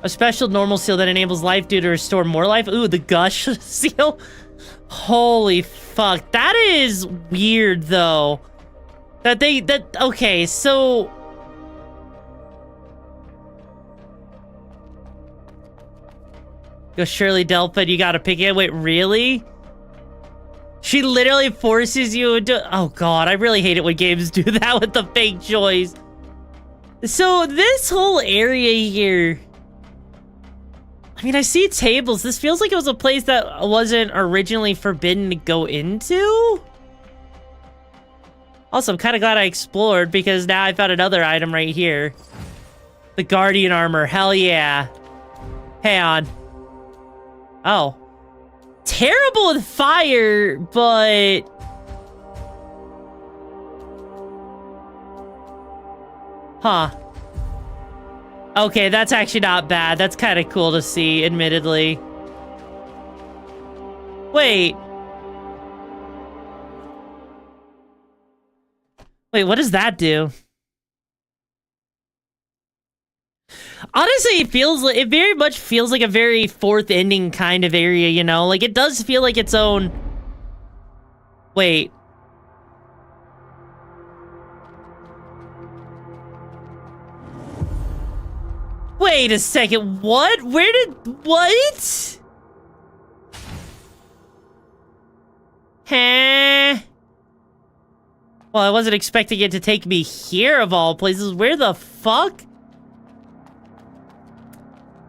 A special normal seal that enables life due to restore more life. Ooh, the gush seal. Holy fuck. That is weird, though. Okay, so... Go Shirley Delphin, you gotta pick it. Wait, really? She literally forces you into... Oh god, I really hate it when games do that with the fake choice. So this whole area here... I mean, I see tables. This feels like it was a place that wasn't originally forbidden to go into. Also, I'm kind of glad I explored because now I found another item right here. The Guardian Armor. Hell yeah. Hang on. Oh. Terrible with fire, but... Huh. Okay, that's actually not bad. That's kind of cool to see, admittedly. Wait. Wait, what does that do? Honestly, it very much feels like a very fourth ending kind of area, you know? Like, it does feel like its own... Wait. Wait a second, what? What? Huh? Well, I wasn't expecting it to take me here of all places. Where the fuck?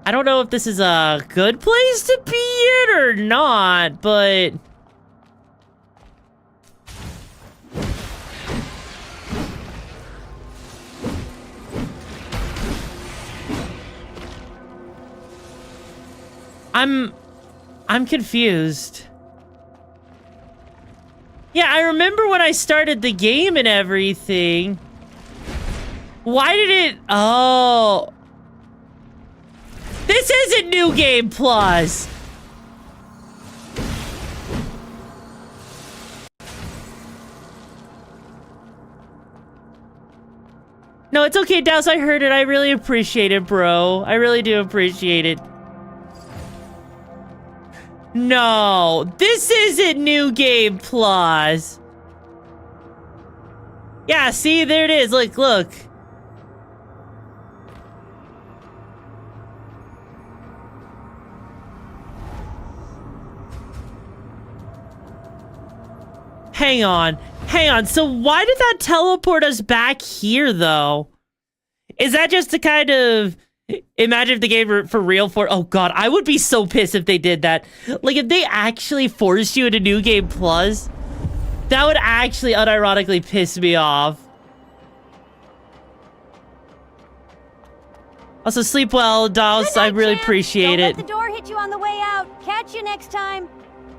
I don't know if this is a good place to be in or not, but... I'm confused. Yeah, I remember when I started the game and everything. Why did it... Oh. This isn't New Game Plus. No, it's okay, Douse. I heard it. I really appreciate it, bro. I really do appreciate it. No, this isn't New Game Plus. Yeah, see, there it is. Look. Hang on. So why did that teleport us back here, though? Is that just to kind of... Imagine if the game were for real for... Oh, God, I would be so pissed if they did that. Like, if they actually forced you into New Game Plus, that would actually unironically piss me off. Also, sleep well, Dolls. I really appreciate it. Don't let the door hit you on the way out. Catch you next time.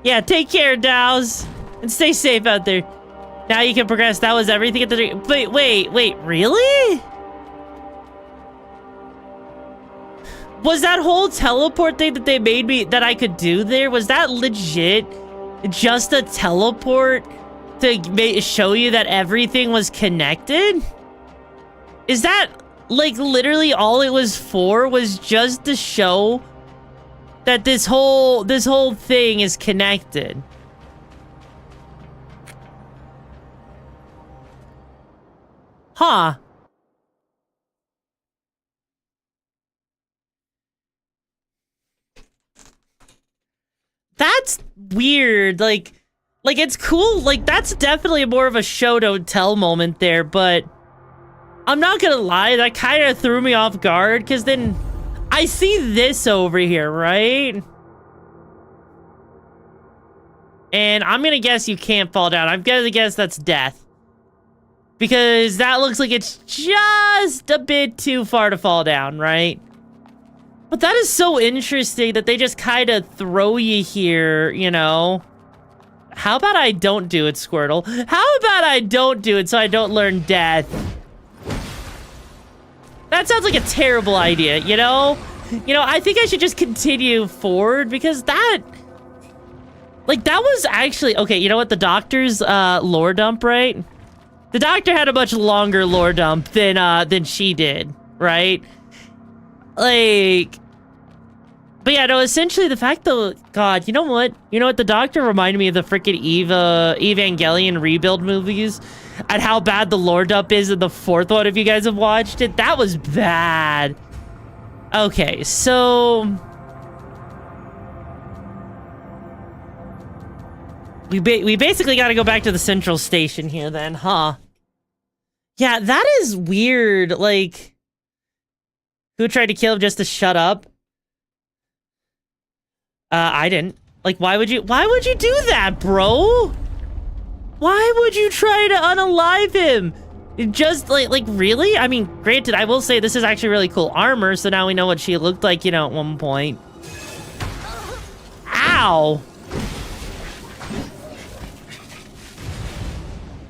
Yeah, take care, Dows. And stay safe out there. Now you can progress. That was everything at the... Wait, really? Was that whole teleport thing that they made me, that I could do there, was that legit just a teleport to show you that everything was connected? Is that, like, literally all it was for, was just to show that this whole thing is connected? Huh. That's weird. Like it's cool. Like, that's definitely more of a show don't tell moment there, but I'm not gonna lie, that kind of threw me off guard, because then I see this over here, right? And I'm gonna guess you can't fall down. I'm gonna guess that's death. Because that looks like it's just a bit too far to fall down, right? But that is so interesting that they just kind of throw you here, you know? How about I don't do it, Squirtle? How about I don't do it so I don't learn death? That sounds like a terrible idea, you know? You know, I think I should just continue forward because that... Like, that was actually... Okay, you know what? The doctor's lore dump, right? The doctor had a much longer lore dump than she did, right? Like... But yeah, no, essentially the fact though... God, you know what? You know what? The doctor reminded me of the freaking Evangelion rebuild movies. And how bad the lore dump is in the fourth one, if you guys have watched it. That was bad. Okay, so... We basically gotta go back to the central station here then, huh? Yeah, that is weird. Like, who tried to kill him just to shut up? I didn't. Like, why would you do that, bro? Why would you try to unalive him? Just, like, really? I mean, granted, I will say this is actually really cool armor, so now we know what she looked like, you know, at one point. Ow!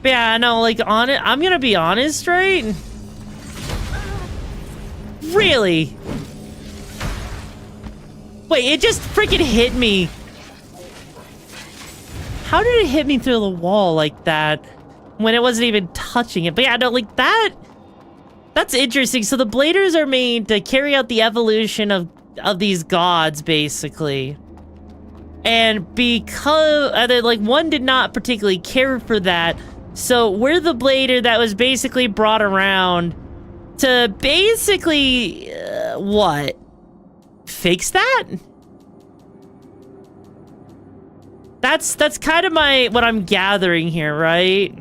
But yeah, no, like, I'm gonna be honest, right? Really? Wait, it just freaking hit me. How did it hit me through the wall like that when it wasn't even touching it? But yeah, no, like that's interesting. So the Bladers are made to carry out the evolution of these gods, basically. And because, like, one did not particularly care for that, so we're the Blader that was basically brought around to basically, what? Fix that? That's kind of what I'm gathering here, right?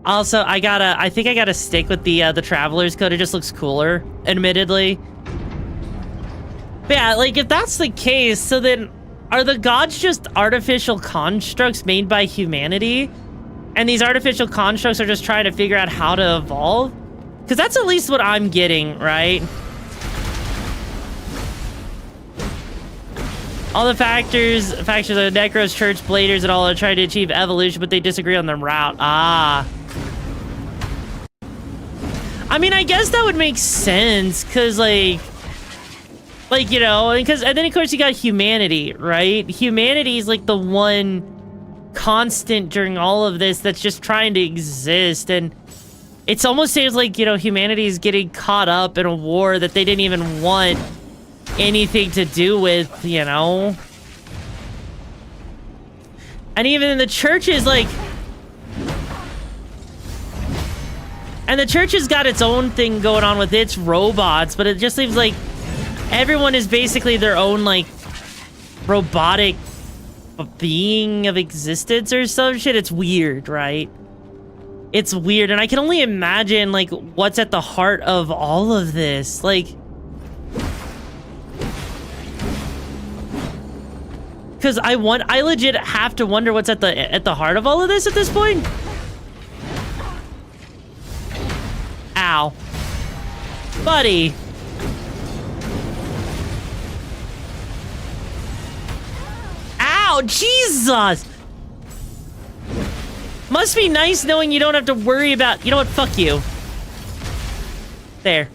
Also, I think I gotta stick with the Traveler's Code. It just looks cooler, admittedly. But yeah, like, if that's the case, so then are the gods just artificial constructs made by humanity? And these artificial constructs are just trying to figure out how to evolve? Because that's at least what I'm getting, right? All the factions of Necros, Church, Bladers, and all are trying to achieve evolution, but they disagree on the route. Ah. I mean, I guess that would make sense, because, like, you know, and then, of course, you got humanity, right? Humanity is, like, the one constant during all of this that's just trying to exist, and it's almost seems like, you know, humanity is getting caught up in a war that they didn't even want anything to do with, you know? And even the churches, like... And the church has got its own thing going on with its robots, but it just seems like everyone is basically their own, like, robotic being of existence or some shit. It's weird, right? It's weird, and I can only imagine, like, what's at the heart of all of this. Like... Because I legit have to wonder what's at the heart of all of this at this point. Ow. Buddy. Ow, Jesus! Must be nice knowing you don't have to worry about... You know what? Fuck you. There.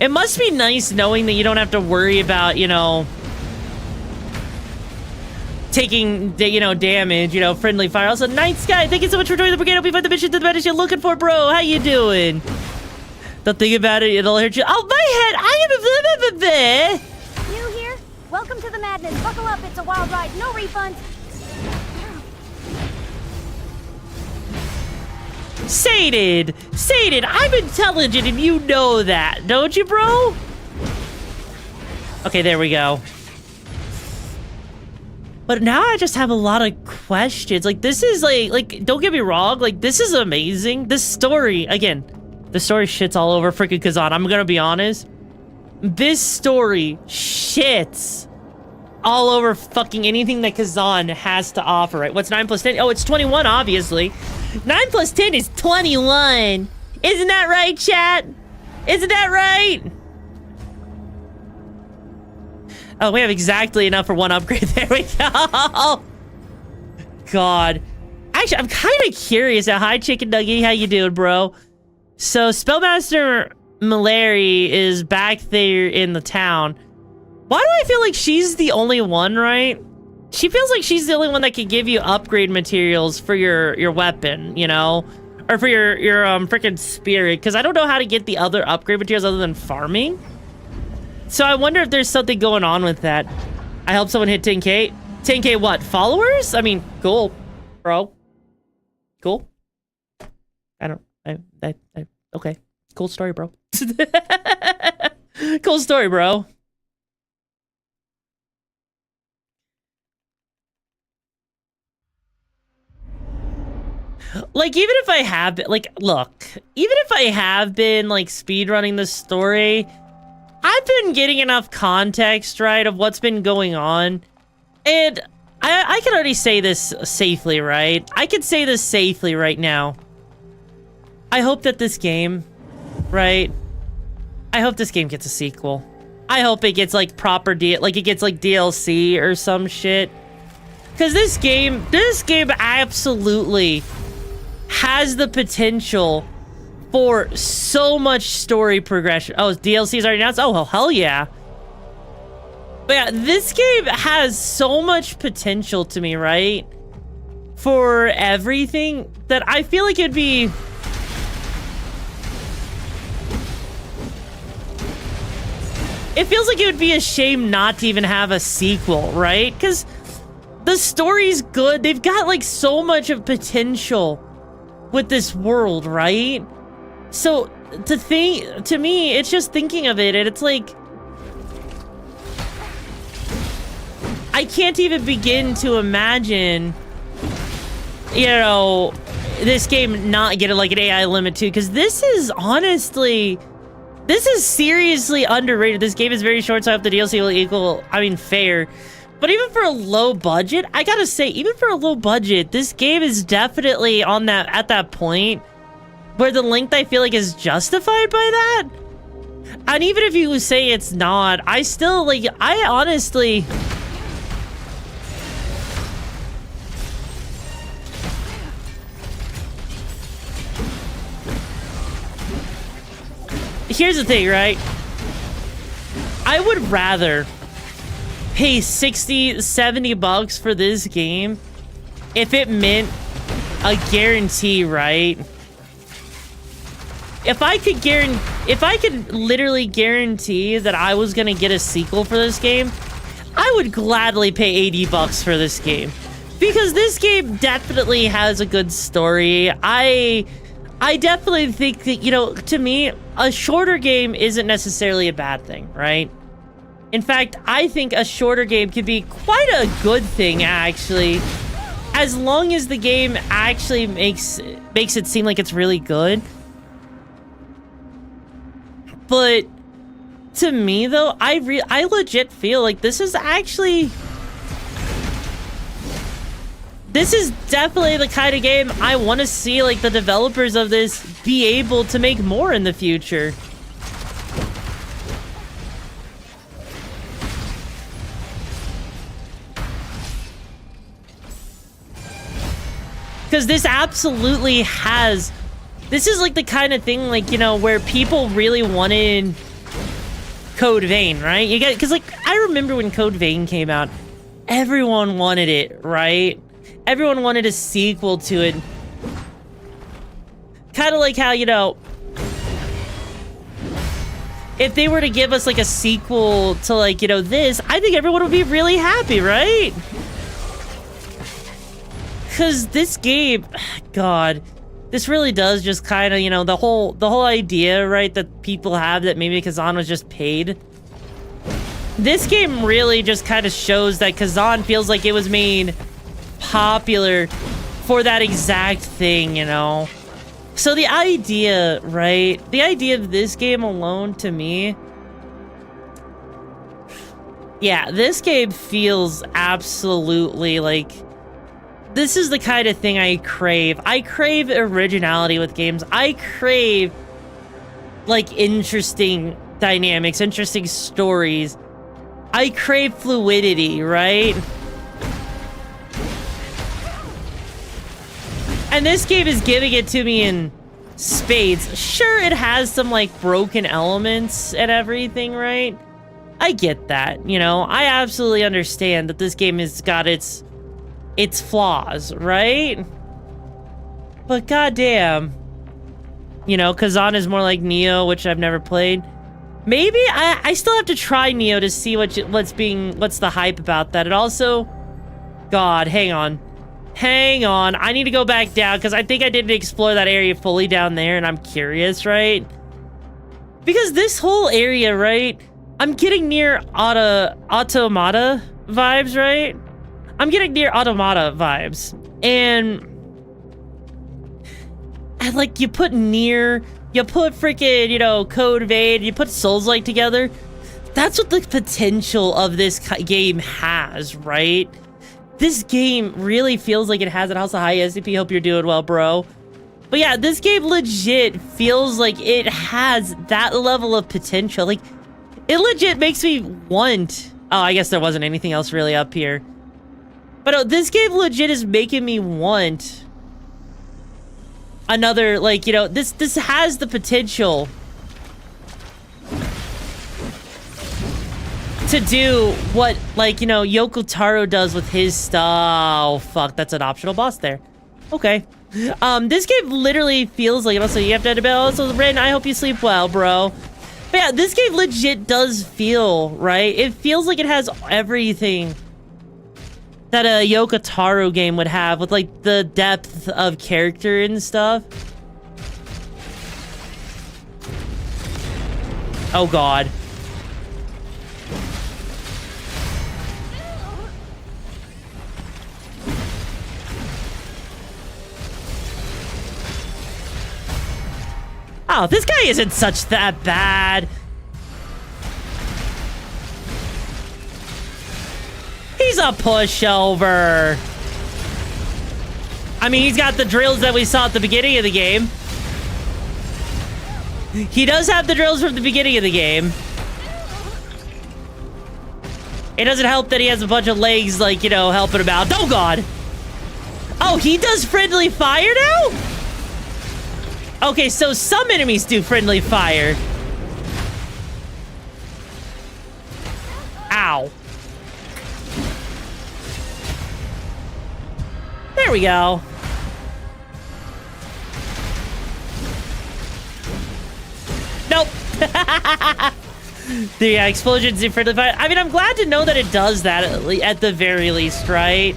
It must be nice knowing that you don't have to worry about, you know... taking, you know, damage, you know, friendly fire. Also, Night Sky, thank you so much for joining the brigade. Hope you find the mission to the madness you're looking for, bro. How you doing? Don't think about it, it'll hurt you. Oh, my head! I am a... New here? Welcome to the madness. Buckle up, it's a wild ride. No refunds. Sated! Sated, I'm intelligent and you know that, don't you, bro? Okay, there we go. But now I just have a lot of questions. Like, this is like, don't get me wrong, like, this is amazing. This story, again, the story shits all over freaking Kazan. I'm gonna be honest. This story shits all over fucking anything that Kazan has to offer, right? What's 9 plus 10? Oh, it's 21, obviously. 9 plus 10 is 21. Isn't that right, chat? Isn't that right? Oh, we have exactly enough for one upgrade. There we go. God. Actually, I'm kind of curious. Hi, Chicken Nugget. How you doing, bro? So, Spellmaster Malary is back there in the town. Why do I feel like she's the only one, right? She feels like she's the only one that can give you upgrade materials for your weapon, you know? Or for your freaking spirit. Because I don't know how to get the other upgrade materials other than farming. So I wonder if there's something going on with that. I hope someone hit 10K. 10K what? Followers? I mean, cool, bro. Cool. Okay. Cool story, bro. Cool story, bro. Like, even if I have been, like, look, even if I have been, like, speedrunning this story, I've been getting enough context, right, of what's been going on. And I can already say this safely, right? I can say this safely right now. I hope that this game, right? I hope this game gets a sequel. I hope it gets, like, proper like, it gets, like, DLC or some shit. Because this game absolutely has the potential for so much story progression. Oh, DLC's already announced? Oh, well, hell yeah. But yeah, this game has so much potential to me, right? For everything that I feel like it'd be... It feels like it would be a shame not to even have a sequel, right? Because the story's good. They've got, like, so much of potential with this world, right? So, to me, it's just thinking of it, and it's like... I can't even begin to imagine, you know, this game not getting, like, an AI limit too, because this is honestly... This is seriously underrated. This game is very short, so I hope the DLC will equal, I mean, fair. But even for a low budget, I gotta say, even for a low budget, this game is definitely on that, at that point where the length I feel like is justified by that. And even if you say it's not, I still, like, I honestly... here's the thing, right? I would rather pay 60, 70 bucks for this game if it meant a guarantee, right? If I could literally guarantee that I was gonna get a sequel for this game, I would gladly pay 80 bucks for this game. Because this game definitely has a good story. I definitely think that, you know, to me, a shorter game isn't necessarily a bad thing, right? In fact, I think a shorter game could be quite a good thing, actually. As long as the game actually makes it seem like it's really good. But to me, though, I legit feel like this is actually... This is definitely the kind of game I want to see, like, the developers of this be able to make more in the future. Because this absolutely has... This is, like, the kind of thing, like, you know, where people really wanted Code Vein, right? You get... Because, like, I remember when Code Vein came out, everyone wanted it, right? Everyone wanted a sequel to it. Kind of like how, you know, if they were to give us, like, a sequel to, like, you know, this, I think everyone would be really happy, right? Because this game, God, this really does just kind of, you know, the whole idea, right, that people have that maybe Kazan was just paid. This game really just kind of shows that Kazan feels like it was made popular for that exact thing, you know? So the idea, right? The idea of this game alone, to me... Yeah, this game feels absolutely like... This is the kind of thing I crave. I crave originality with games. I crave, like, interesting dynamics, interesting stories. I crave fluidity, right? And this game is giving it to me in spades. Sure, it has some, like, broken elements and everything, right? I get that, you know? I absolutely understand that this game has got its flaws, right? But goddamn. You know, Kazan is more like Neo, which I've never played. Maybe I still have to try Neo to see what's the hype about that. And also, God, hang on. Hang on, I need to go back down because I think I didn't explore that area fully down there and I'm curious, right? Because this whole area, right? I'm getting near Automata vibes, right? I'm getting near Automata vibes. And like, you put Nier, you put freaking, you know, Code Vein, you put Souls-like together. That's what the potential of this game has, right? This game really feels like it has it. Also, hi, SCP, hope you're doing well, bro. But yeah, this game legit feels like it has that level of potential. Like, it legit makes me want... Oh, I guess there wasn't anything else really up here. But this game legit is making me want another, like, you know, this has the potential to do what, like, you know, Yoko Taro does with his stuff. Oh, fuck, that's an optional boss there. Okay. This game literally feels like, also, you have to head to bed. Also, Ren, I hope you sleep well, bro. But yeah, this game legit does feel, right? It feels like it has everything that a Yoko Taro game would have, with, like, the depth of character and stuff. Oh, God. Oh, this guy isn't such that bad. He's a pushover. I mean, he's got the drills that we saw at the beginning of the game. He does have the drills from the beginning of the game. It doesn't help that he has a bunch of legs, like, you know, helping him out. Oh, God. Oh, he does friendly fire now? Okay, so some enemies do friendly fire. There we go. Nope. The explosions in front of the fire. I mean, I'm glad to know that it does that at the very least, right?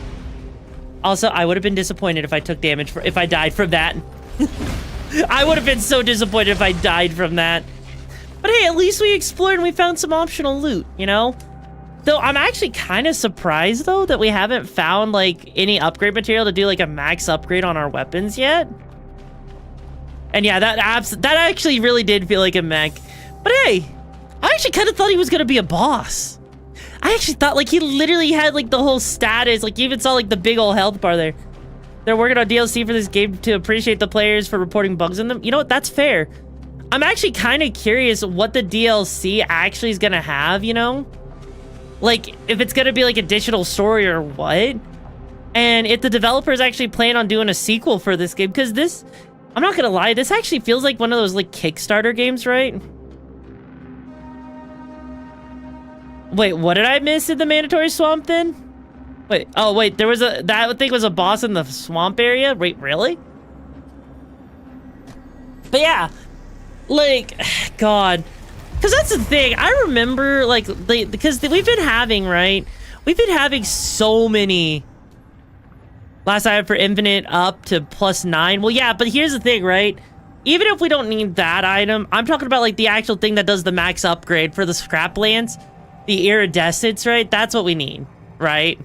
Also, I would have been disappointed if I took damage if I died from that. I would have been so disappointed if I died from that. But hey, at least we explored and we found some optional loot, you know? Though I'm actually kind of surprised, though, that we haven't found, like, any upgrade material to do, like, a max upgrade on our weapons yet. And yeah, that actually really did feel like a mech. But hey, I actually kind of thought he was going to be a boss. I actually thought, like, he literally had, like, the whole status. Like, you even saw, like, the big old health bar there. They're working on DLC for this game to appreciate the players for reporting bugs in them. You know what? That's fair. I'm actually kind of curious what the DLC actually is going to have, you know? Like, if it's going to be, like, additional story or what. And if the developers actually plan on doing a sequel for this game. Because this, I'm not going to lie, this actually feels like one of those, like, Kickstarter games, right? Wait, what did I miss in the mandatory swamp then? Wait, oh wait, there was that thing was a boss in the swamp area? Wait, really? But yeah, like, God. Because that's the thing, I remember, like, because we've been having, right? We've been having so many last item for infinite up to +9. Well, yeah, but here's the thing, right? Even if we don't need that item, I'm talking about, like, the actual thing that does the max upgrade for the scraplands. The iridescence, right? That's what we need, right?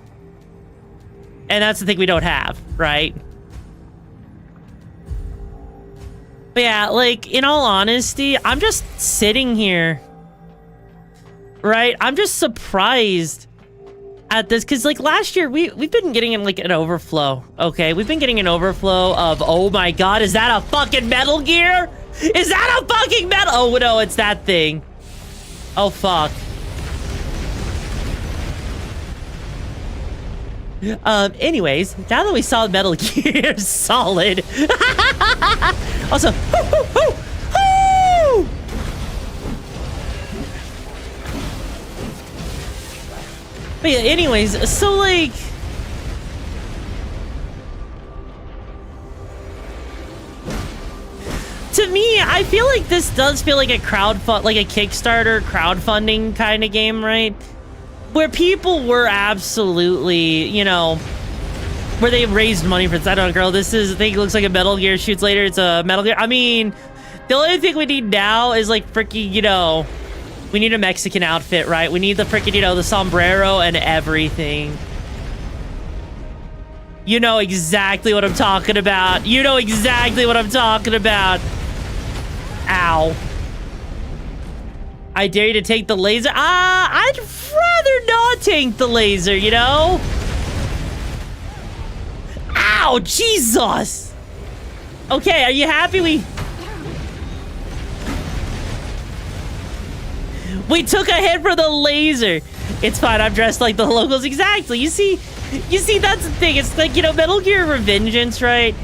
And that's the thing we don't have, right? But yeah, like, in all honesty, I'm just sitting here, right? I'm just surprised at this, because, like, last year, we've been getting, like, an overflow, okay? We've been getting an overflow of, oh my God, is that a fucking Metal Gear? Is that a fucking metal? Oh, no, it's that thing. Oh, fuck. Anyways, now that we saw Metal Gear Solid. Also, but yeah, anyways, so like, to me, I feel like this does feel like a like a Kickstarter crowdfunding kind of game, right? Where people were absolutely, you know, where they raised money for this. I don't know, girl, this is, I think it looks like a Metal Gear shoots later. It's a Metal Gear. I mean, the only thing we need now is like freaking, you know, we need a Mexican outfit, right? We need the freaking, you know, the sombrero and everything. You know exactly what I'm talking about. You know exactly what I'm talking about. Ow. I dare you to take the laser. I'd rather not take the laser, you know? Ow, Jesus! Okay, are you happy we took a hit for the laser. It's fine, I'm dressed like the locals. Exactly, you see, that's the thing. It's like, you know, Metal Gear Revengeance, right?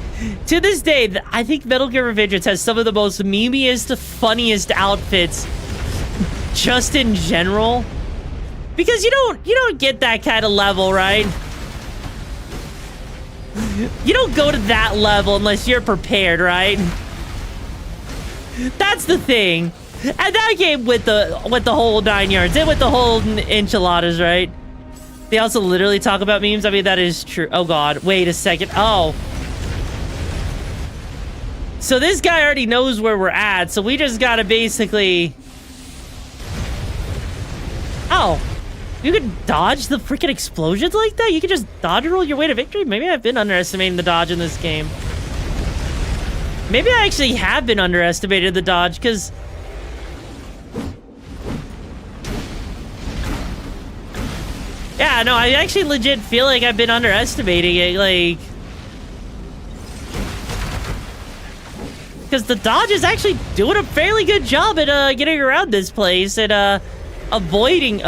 To this day, I think Metal Gear Revengeance has some of the most memeiest, funniest outfits just in general, because you don't get that kind of level, right? You don't go to that level unless you're prepared, right? That's the thing. And that game with the whole 9 yards, and with the whole enchiladas, right? They also literally talk about memes. I mean, that is true. Oh God, wait a second. Oh. So this guy already knows where we're at, so we just gotta basically... Oh, you could dodge the freaking explosions like that? You could just dodge and roll your way to victory? Maybe I've been underestimating the dodge in this game. Maybe I actually have been underestimating the dodge, because... Yeah, no, I actually legit feel like I've been underestimating it, like... Because the dodge is actually doing a fairly good job at getting around this place and avoiding...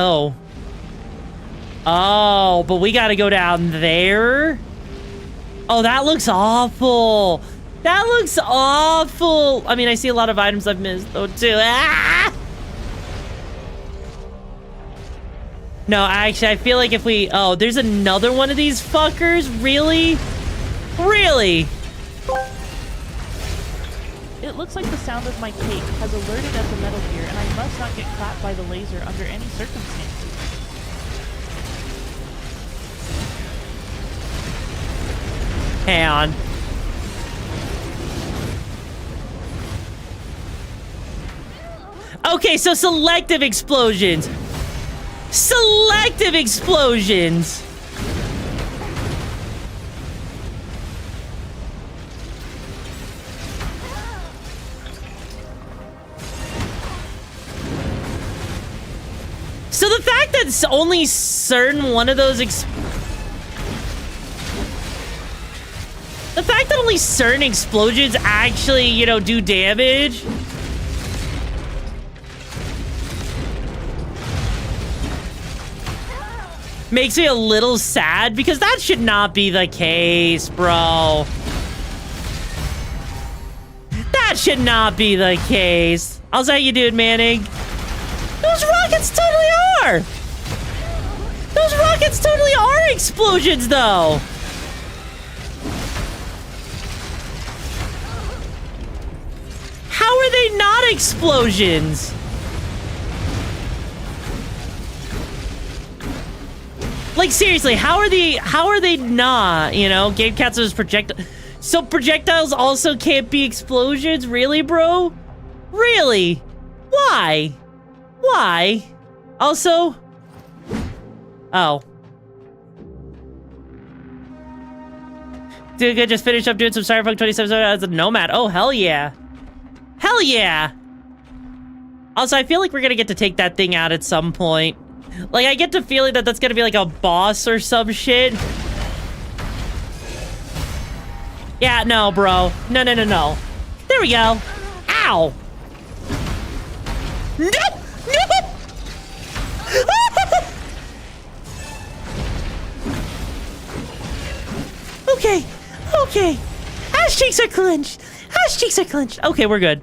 Oh, but we gotta go down there? Oh, that looks awful. That looks awful. I mean, I see a lot of items I've missed, though, too. Ah! No, actually, I feel like if we... Oh, there's another one of these fuckers? Really? Really? It looks like the sound of my cake has alerted at the Metal Gear, and I must not get clapped by the laser under any circumstances. Hang on. Okay, so selective explosions. Selective explosions. So the fact that it's only certain one of those the fact that only certain explosions actually, you know, do damage. Makes me a little sad because that should not be the case, bro. That should not be the case. How's that you doing, Manning? Those rockets totally are! Those rockets totally are explosions, though! How are they not explosions? Like, seriously, how are they not? You know, Game Cats is projectile. So projectiles also can't be explosions? Really, bro? Really? Why? Why? Also... Oh. Dude, good. Just finished up doing some Cyberpunk 2077 as a nomad. Oh, hell yeah. Hell yeah! Also, I feel like we're gonna get to take that thing out at some point. Like, I get the feeling that that's gonna be like a boss or some shit. Yeah, no, bro. No, no, no, no. There we go. Ow! No! No! Okay. Okay. Ash cheeks are clenched. Ash cheeks are clenched. Okay, we're good.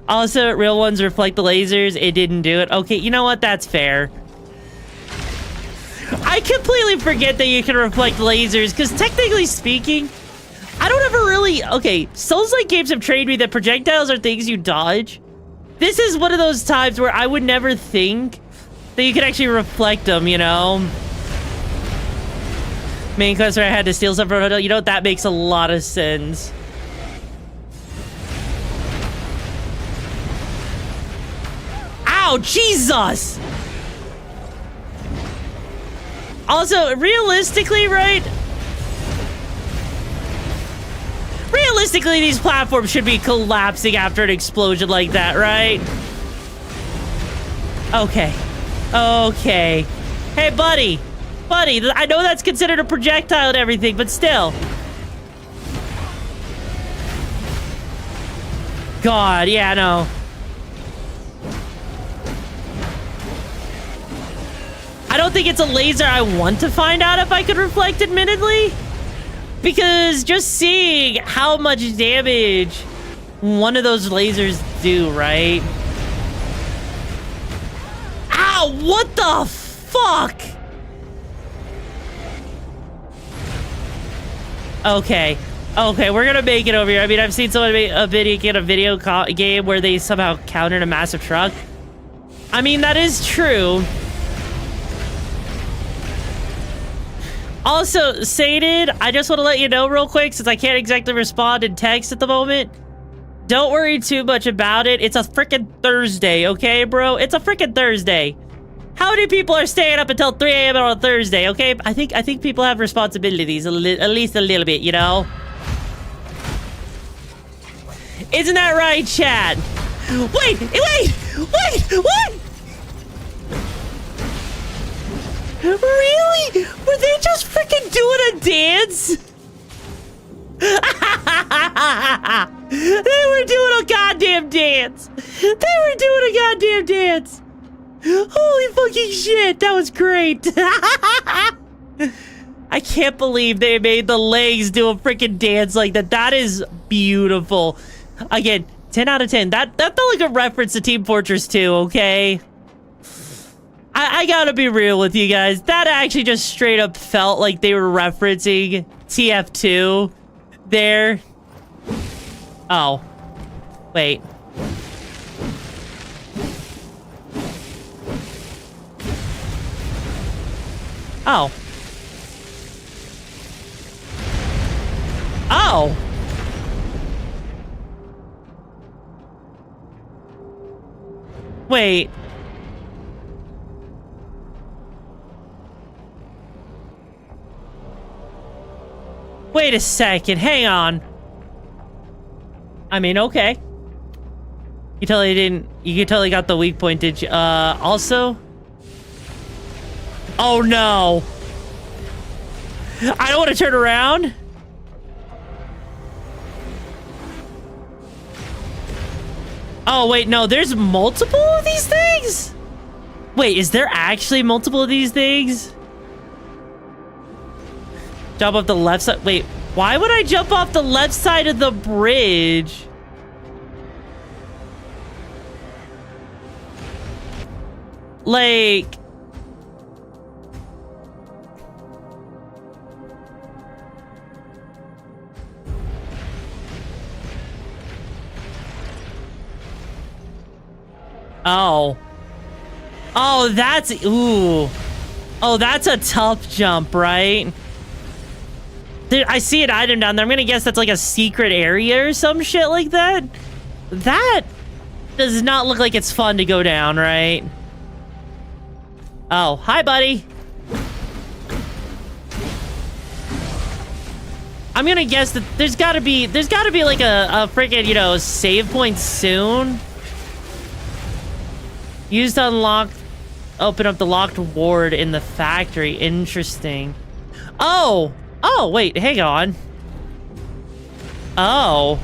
Also, real ones reflect the lasers. It didn't do it. Okay, you know what? That's fair. I completely forget that you can reflect lasers, because technically speaking, I don't ever really... Okay, Souls-like games have trained me that projectiles are things you dodge. This is one of those times where I would never think that you could actually reflect them, you know? Main quest where I had to steal stuff from a hotel. You know what? That makes a lot of sense. Ow, Jesus! Also, realistically, right? Realistically, these platforms should be collapsing after an explosion like that, right? Okay. Okay. Hey, buddy. Buddy, I know that's considered a projectile and everything, but still. God, yeah, no. I don't think it's a laser I want to find out if I could reflect, admittedly. Because just seeing how much damage one of those lasers do, right? Ow, what the fuck? Okay. Okay, we're gonna make it over here. I mean, I've seen someone make a video game where they somehow countered a massive truck. I mean, that is true. Also, Sated, I just want to let you know real quick, since I can't exactly respond in text at the moment. Don't worry too much about it. It's a freaking Thursday, okay, bro? It's a freaking Thursday. How many people are staying up until 3 a.m. on a Thursday, okay? I think people have responsibilities, at least a little bit, you know? Isn't that right, chat? Wait! What? Really? Were they just freaking doing a dance? They were doing a goddamn dance. Holy fucking shit, that was great. I can't believe they made the legs do a freaking dance like that. That is beautiful. Again, 10 out of 10. That felt like a reference to Team Fortress 2, okay? I gotta be real with you guys. That actually just straight up felt like they were referencing TF2. there. Oh. Wait. Oh. Oh. Wait. Wait a second. Hang on. I mean, okay. You totally didn't. You totally got the weak point, did you? Also. Oh no. I don't want to turn around. Oh, wait, no, there's multiple of these things? Wait, is there actually multiple of these things? Jump off the left side. Wait, why would I jump off the left side of the bridge? Like... Oh. Oh, that's... Ooh. Oh, that's a tough jump, right? There, I see an item down there. I'm gonna guess that's like a secret area or some shit like that. That does not look like it's fun to go down, right? Oh, hi, buddy. I'm gonna guess that there's gotta be like a freaking, you know, save point soon. Used to unlock, open up the locked ward in the factory. Interesting. Oh! Oh, wait, hang on. Oh.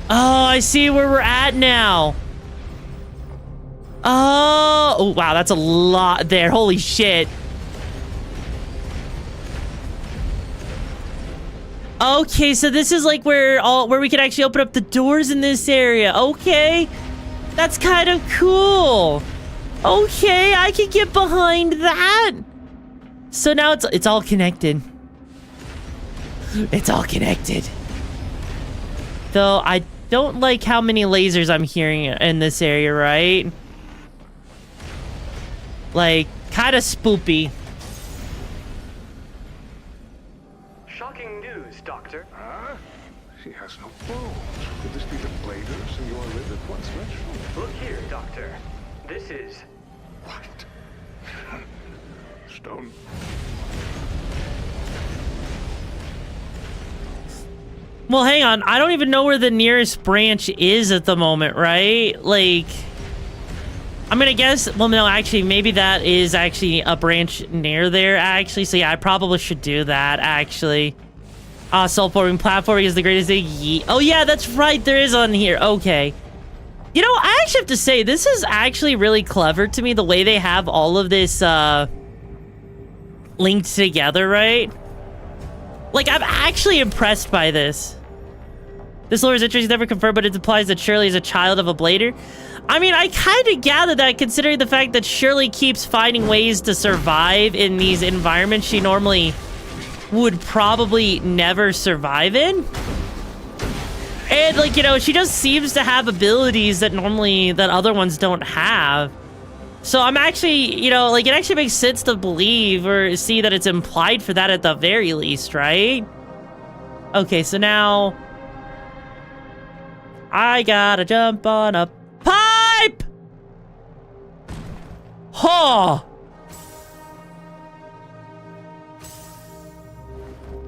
Oh, I see where we're at now. Oh, wow, that's a lot there. Holy shit. Okay, so this is like where we can actually open up the doors in this area. Okay. That's kind of cool. Okay, I can get behind that. So now it's all connected. It's all connected. Though I don't like how many lasers I'm hearing in this area, right? Like, kind of spoopy. Shocking news, Doctor. Huh? She has no bones. Could this be the bladers in your liver once mentioned? Look here, Doctor. This is... What? Stone. Well, hang on. I don't even know where the nearest branch is at the moment, right? Like, I'm gonna guess... Well, no, actually, maybe that is actually a branch near there, actually. So, yeah, I probably should do that, actually. Self-forming platforming is the greatest thing. Oh, yeah, that's right. There is on here. Okay. You know, I actually have to say, this is actually really clever to me, the way they have all of this, linked together, right? Like, I'm actually impressed by this. This lore's interest is never confirmed, but it implies that Shirley is a child of a blader. I mean, I kind of gather that, considering the fact that Shirley keeps finding ways to survive in these environments she normally would probably never survive in. And, like, you know, she just seems to have abilities that other ones don't have. So I'm actually, you know, like, it actually makes sense to believe or see that it's implied for that at the very least, right? Okay, so now I gotta jump on a pipe! Huh!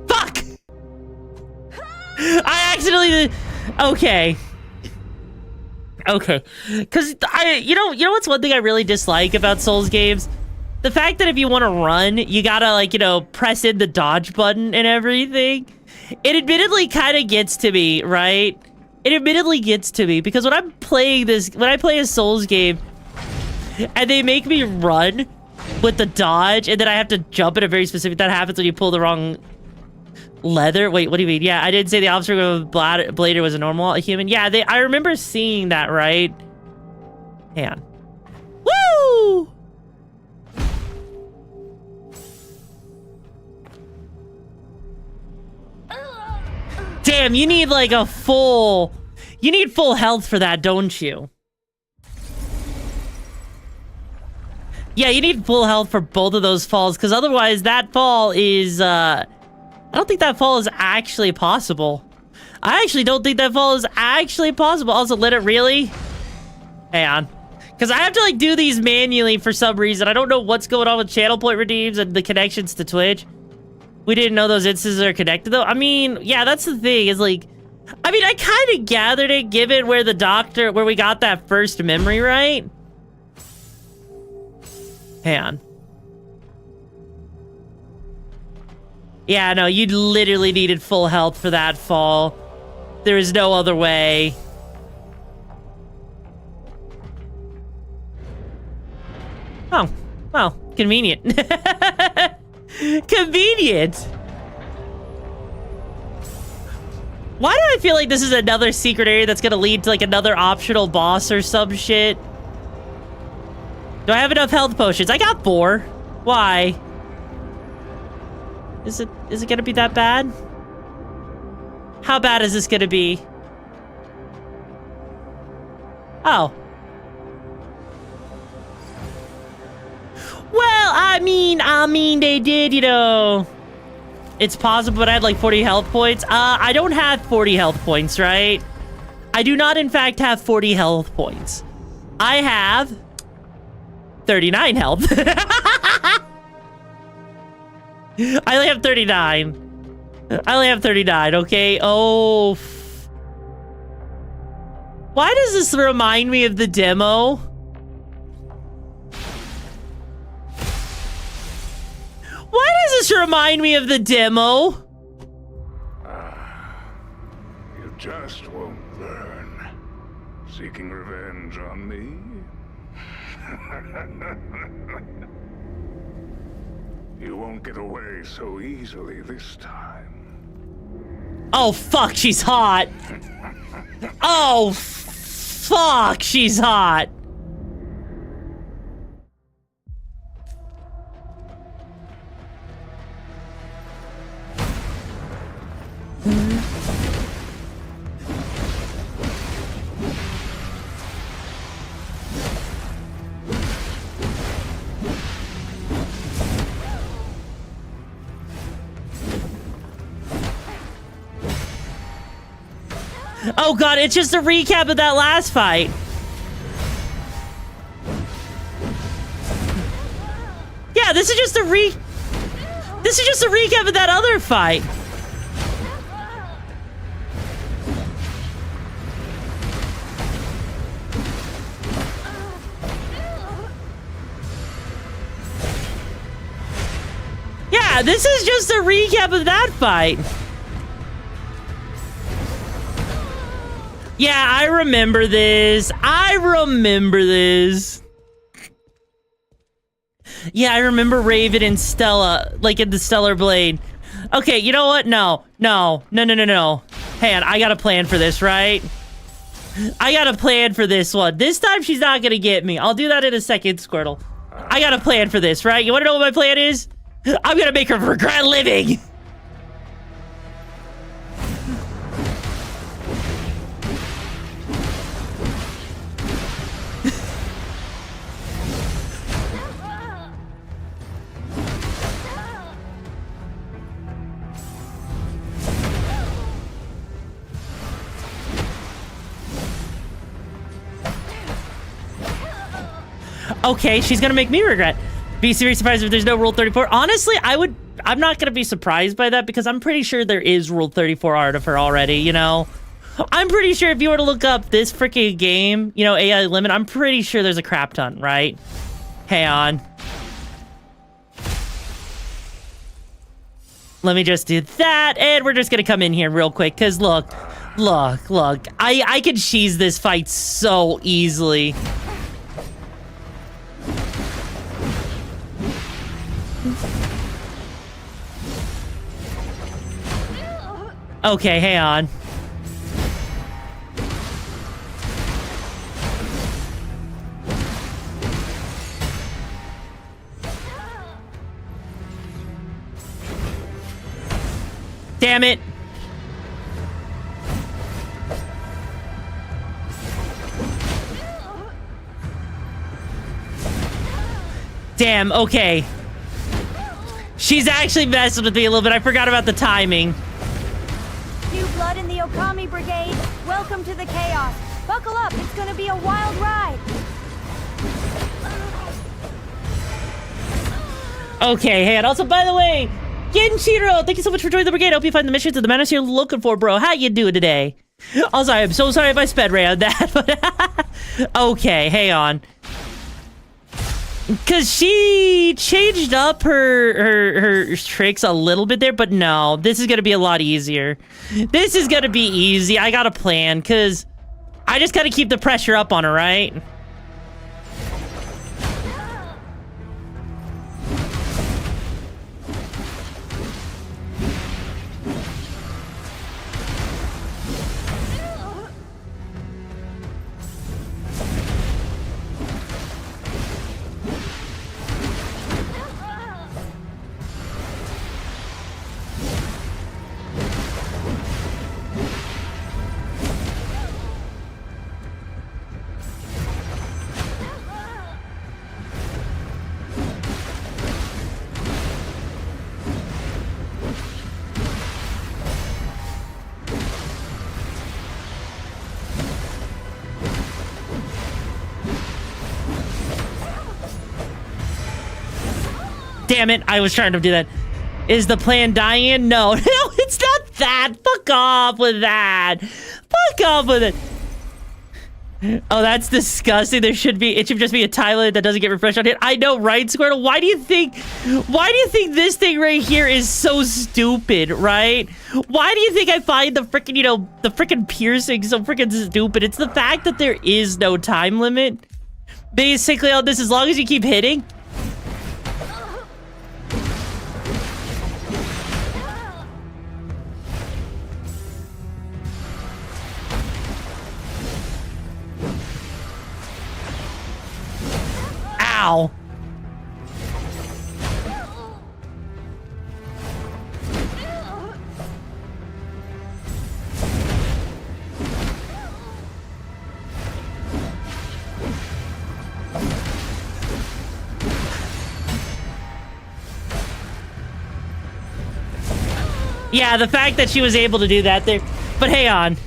Fuck! I accidentally... Okay. Okay. Because you know what's one thing I really dislike about Souls games? The fact that if you want to run, you gotta, like, you know, press in the dodge button and everything. It admittedly kind of gets to me, right? It admittedly gets to me because when I play a Souls game and they make me run with the dodge and then I have to jump in a very specific... That happens when you pull the wrong... leather? Wait, what do you mean? Yeah, I didn't say the officer of Blader was a normal human. Yeah, I remember seeing that, right? Hang on. Woo! Damn, you need like a full... You need full health for that, don't you? Yeah, you need full health for both of those falls, because otherwise that fall is, I don't think that fall is actually possible. I actually don't think that fall is actually possible. Also, let it really... Hang on. Because I have to, like, do these manually for some reason. I don't know what's going on with channel point redeems and the connections to Twitch. We didn't know those instances are connected, though. I mean, yeah, that's the thing, is, like... I mean, I kind of gathered it, given where the doctor... Where we got that first memory, right? Hang on. Yeah, no, you literally needed full health for that fall. There is no other way. Oh, well, convenient. Convenient. Why do I feel like this is another secret area that's gonna lead to like another optional boss or some shit? Do I have enough health potions? I got 4. Why? Is it gonna be that bad? How bad is this gonna be? Oh. Well, I mean, they did, you know... It's possible, but I had like 40 health points. I don't have 40 health points, right? I do not, in fact, have 40 health points. I have 39 health. I only have 39. I only have 39, okay? Oh. Why does this remind me of the demo? Why does this remind me of the demo? You just won't learn. Seeking revenge on me? You won't get away so easily this time. Oh, fuck, she's hot. Oh, fuck, she's hot. Oh god, it's just a recap of that last fight. Yeah, this is just a recap of that other fight. Yeah, this is just a recap of that fight. Yeah, I remember this. Yeah, I remember Raven and Stella, like in the Stellar Blade. Okay, you know what? No. Hang on, I got a plan for this, right? I got a plan for this one. This time she's not gonna get me. I'll do that in a second, Squirtle. I got a plan for this, right? You wanna know what my plan is? I'm gonna make her regret living! Okay, she's gonna make me regret. Be very surprised if there's no Rule 34. Honestly, I'm not gonna be surprised by that because I'm pretty sure there is Rule 34 art of her already, you know? I'm pretty sure if you were to look up this freaking game, you know, AI Limit, I'm pretty sure there's a crap ton, right? Hang on. Let me just do that, and we're just gonna come in here real quick, because look. I could cheese this fight so easily. Okay, hang on. Damn it. Damn, okay. She's actually messing with me a little bit. I forgot about the timing. New blood in the Okami Brigade. Welcome to the chaos. Buckle up, it's gonna be a wild ride. Okay, hey, and also, by the way, Genshiro, thank you so much for joining the brigade. I hope you find the missions and the menace you're looking for, bro. How you doing today? Also, I'm so sorry if I sped around that, but okay, hang on. Because she changed up her tricks a little bit there, but no, this is going to be a lot easier. This is going to be easy. I got a plan, because I just got to keep the pressure up on her, right? Damn it, I was trying to do that. Is the plan dying in? No, no, it's not that. Fuck off with that. Fuck off with it. Oh, that's disgusting. It should just be a timeline that doesn't get refreshed on it. I know, right, Squirtle? Why do you think this thing right here is so stupid, right? Why do you think I find the freaking, the freaking piercing so freaking stupid? It's the fact that there is no time limit. Basically, on this, as long as you keep hitting. Ow. Yeah, the fact that she was able to do that there. But hang on.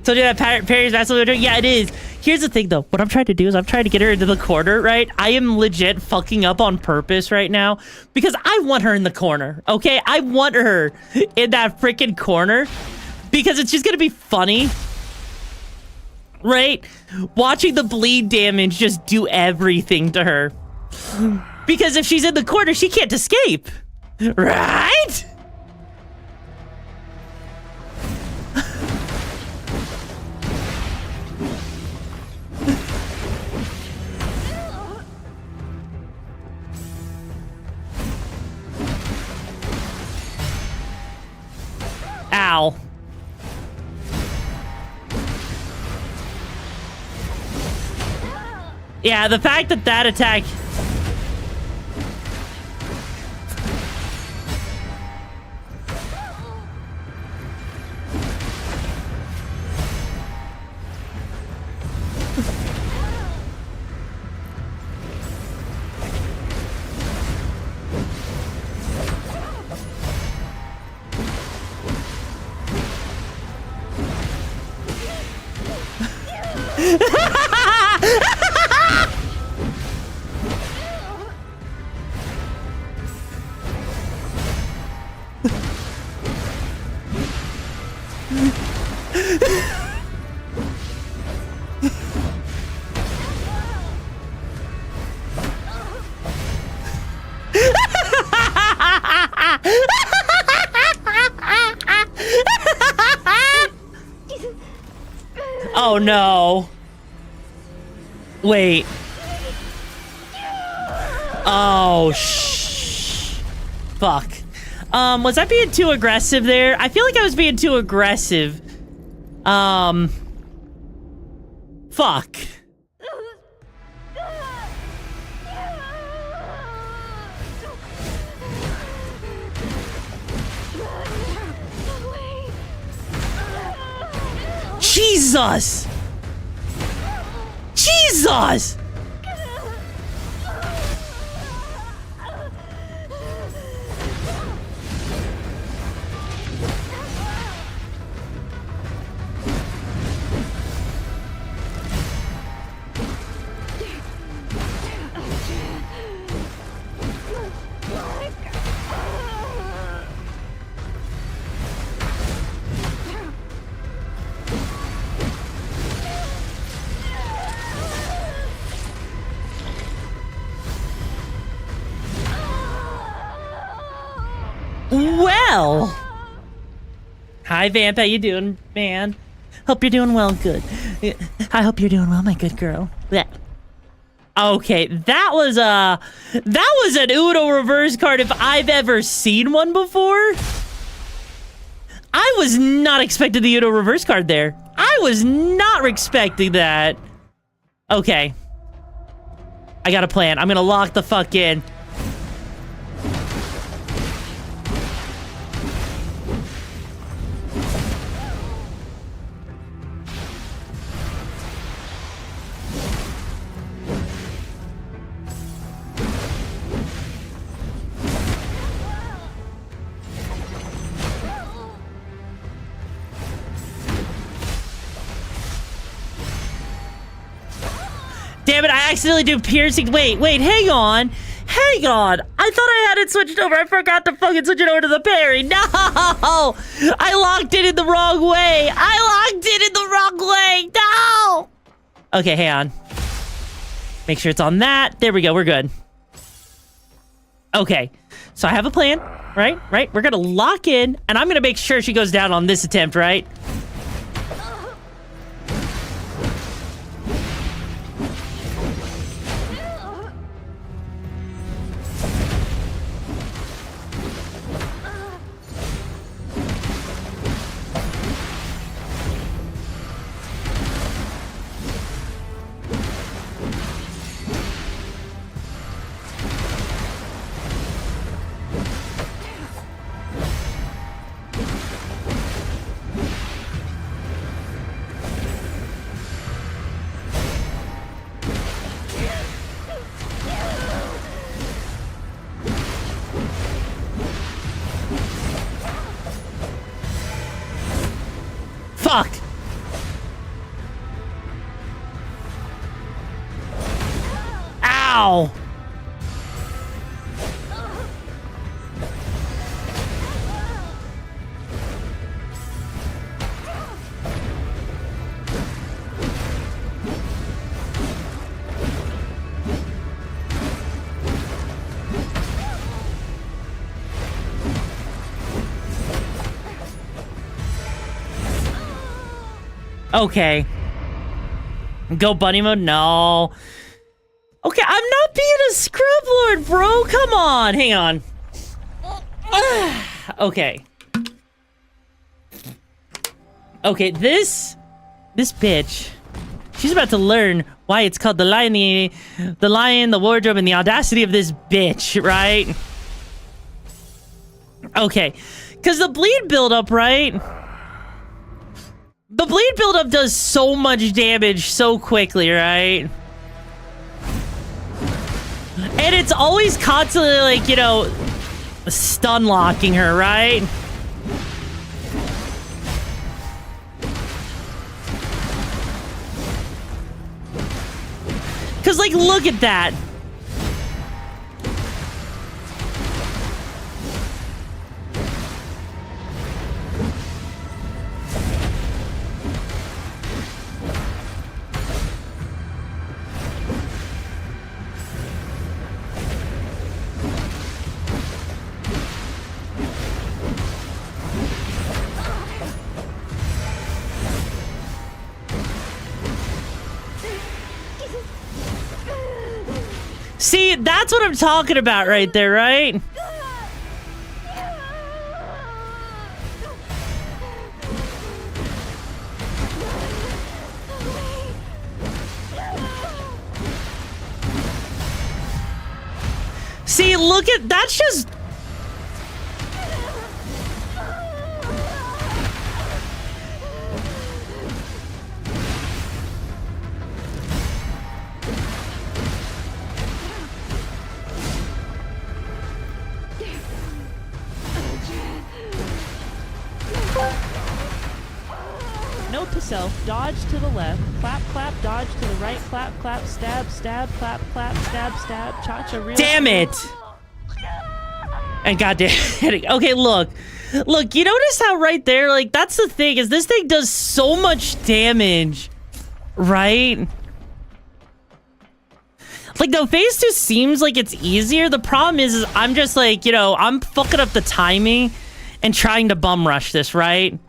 So that Perry's massive. Yeah, it is. Here's the thing, though. What I'm trying to do is I'm trying to get her into the corner, right? I am legit fucking up on purpose right now because I want her in the corner, okay? I want her in that freaking corner because it's just gonna be funny, right? Watching the bleed damage just do everything to her. Because if she's in the corner, she can't escape, right? Ow. Yeah, the fact that that attack... Oh no. Wait. Oh, fuck. Was I being too aggressive there? I feel like I was being too aggressive. Fuck. Jesus! Well. Hi, Vamp. How you doing, man? Hope you're doing well. Good. I hope you're doing well, my good girl. Yeah. Okay, that was an Uno reverse card if I've ever seen one before. I was not expecting the Uno reverse card there. I was not expecting that. Okay. I got a plan. I'm gonna lock the fuck in. Damn it, I accidentally do piercing. Wait, hang on. Hang on. I thought I had it switched over. I forgot to fucking switch it over to the parry. No! I locked it in the wrong way. No! Okay, hang on. Make sure it's on that. There we go. We're good. Okay. So I have a plan, right? We're gonna lock in, and I'm gonna make sure she goes down on this attempt, right? Fuck! Ow! Okay. Go bunny mode? No. Okay, I'm not being a scrub lord, bro. Come on. Hang on. Okay. Okay, this bitch, she's about to learn why it's called the lion, the wardrobe, and the audacity of this bitch, right? Okay. Because the bleed buildup, right? The bleed buildup does so much damage so quickly, right? And it's always constantly, like, you know, stun locking her, right? Because, like, look at that. See, that's what I'm talking about right there, right? See, look at, that's just... Note to self, dodge to the left, clap, clap, dodge to the right, clap, clap, stab, stab, clap, clap, stab, stab, cha-cha, real... Damn it! And goddamn it. Okay, look. Look, you notice how right there, like, that's the thing, is this thing does so much damage, right? Like, the phase 2 seems like it's easier. The problem is I'm just like, you know, I'm fucking up the timing and trying to bum rush this, right?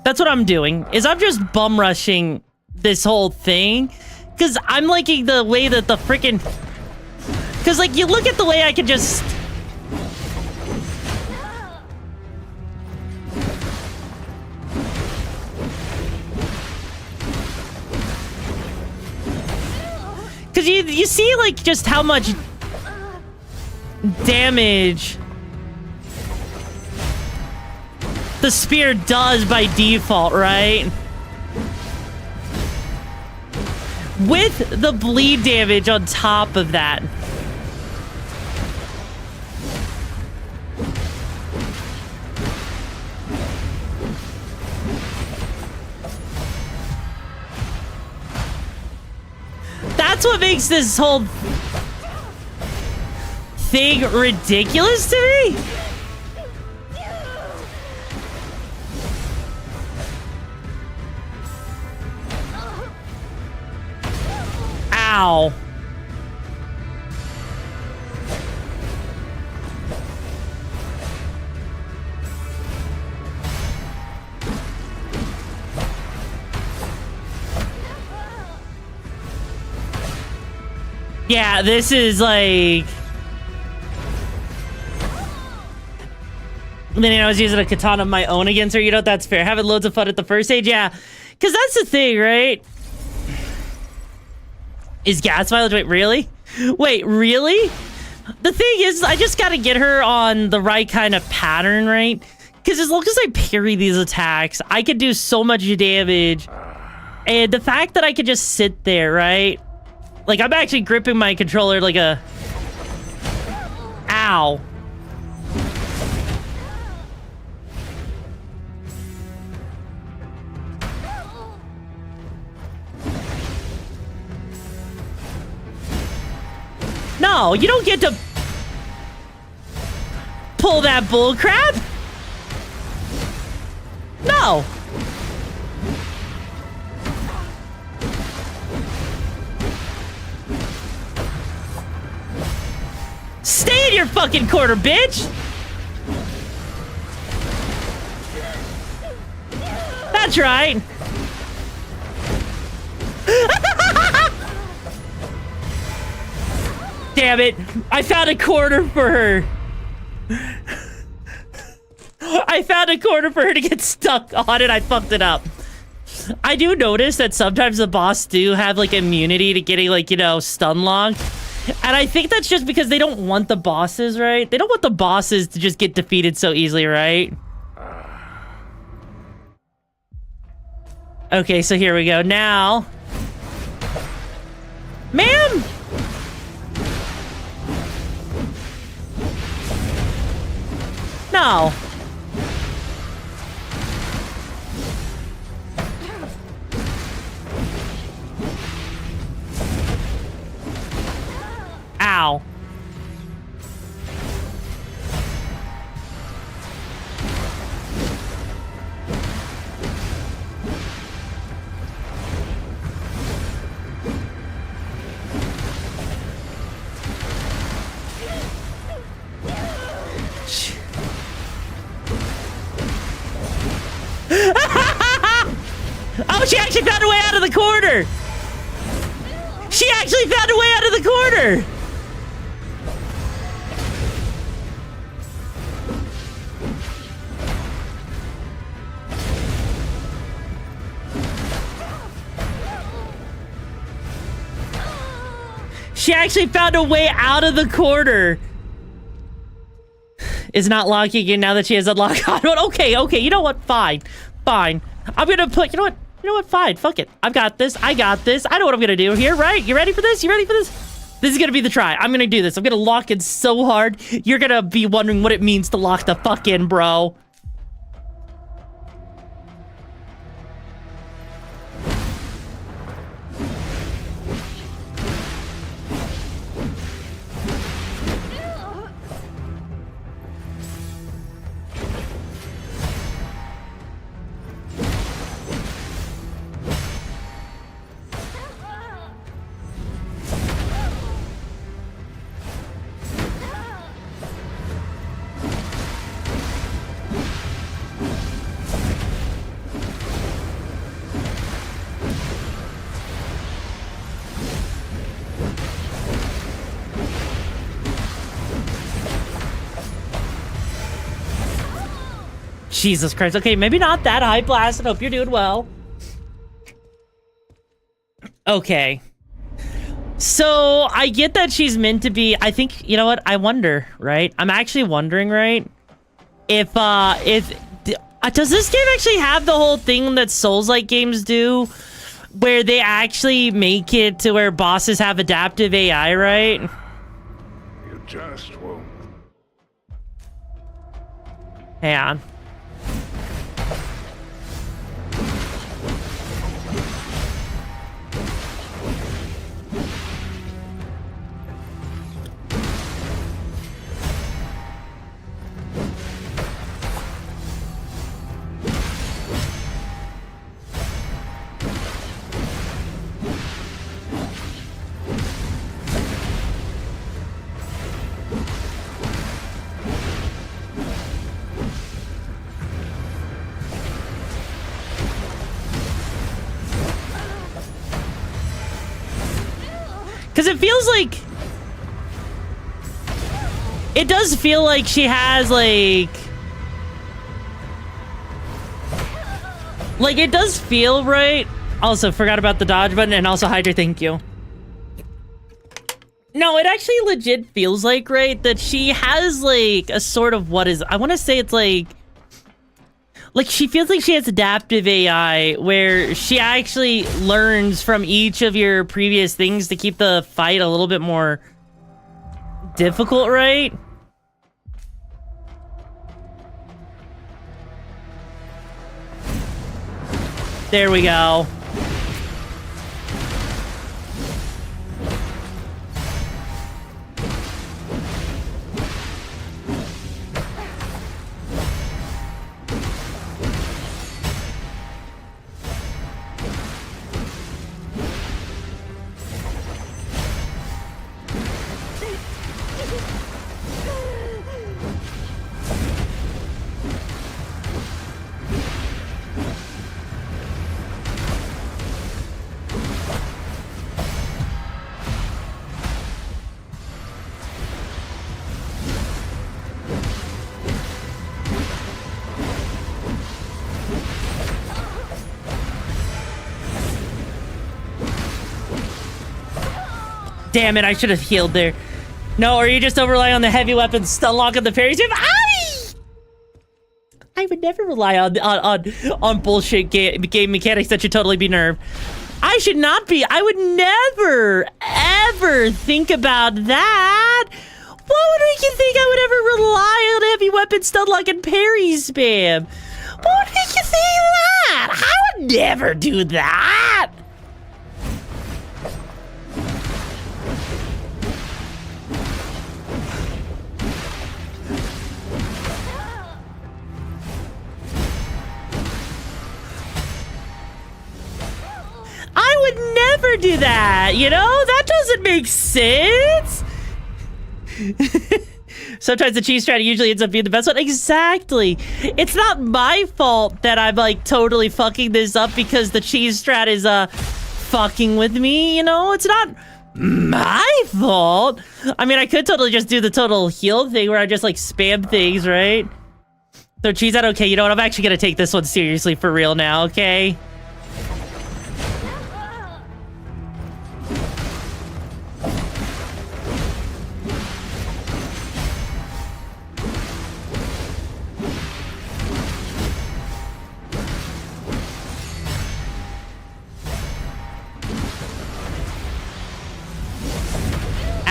That's what I'm doing, is I'm just bum rushing this whole thing. Because I'm liking the way that the freaking... Because, like, you look at the way I can just... Because you see, like, just how much damage the spear does by default, right? With the bleed damage on top of that. That's what makes this whole thing ridiculous to me. Ow. Yeah, this is like... And then I was using a katana of my own against her. You know, that's fair. Having loads of fun at the first stage, yeah. Because that's the thing, right? Is gas mileage... Wait, really? Wait, really? The thing is, I just gotta get her on the right kind of pattern, right? Because as long as I parry these attacks, I can do so much damage. And the fact that I could just sit there, right? Like, I'm actually gripping my controller like a... Ow. No, you don't get to pull that bull crap. No. Stay in your fucking corner, bitch! That's right. Damn it. I found a corner for her. I found a corner for her to get stuck on it. I fucked it up. I do notice that sometimes the boss do have, like, immunity to getting, like, you know, stun locked. And I think that's just because they don't want the bosses, right? They don't want the bosses to just get defeated so easily, right? Okay, so here we go. Now... Ma'am! No. Ow. Oh, she actually found a way out of the corner! She actually found a way out of the corner! She actually found a way out of the corner. Is not locking in now that she has unlocked on. Okay, okay, you know what? Fine. Fine. I'm gonna put, you know what? Fine. Fuck it. I've got this. I got this. I know what I'm gonna do here, right? You ready for this? You ready for this? This is gonna be the try. I'm gonna do this. I'm gonna lock in so hard. You're gonna be wondering what it means to lock the fuck in, bro. Jesus Christ. Okay, maybe not that high, Blast. I hope you're doing well. Okay. So, I get that she's meant to be... I think, you know what? I wonder, right? I'm actually wondering, right? If does this game actually have the whole thing that Souls-like games do? Where they actually make it to where bosses have adaptive AI, right? You just won't. Hang on. Because it feels like... It does feel like she has, like... Like, it does feel right. Also, forgot about the dodge button, and also Hydra, thank you. No, it actually legit feels like, right, that she has, like, a sort of what is... I want to say it's, like... Like, she feels like she has adaptive AI, where she actually learns from each of your previous things to keep the fight a little bit more difficult, right? There we go. Damn it, I should have healed there. No, or you just over rely on the heavy weapons, stun lock on the parries. I would never rely on bullshit game mechanics that should totally be nerfed. I should not be. I would never, ever think about that. What would make you think I would ever rely on heavy weapon stun lock and parry spam? What would make you think that? I would never do that. I would never do that, you know? That doesn't make sense. Sometimes the cheese strat usually ends up being the best one. Exactly. It's not my fault that I'm, like, totally fucking this up because the cheese strat is, fucking with me, you know? It's not my fault. I mean, I could totally just do the total heal thing where I just, like, spam things, right? So, cheese out, okay, you know what? I'm actually gonna take this one seriously for real now, okay?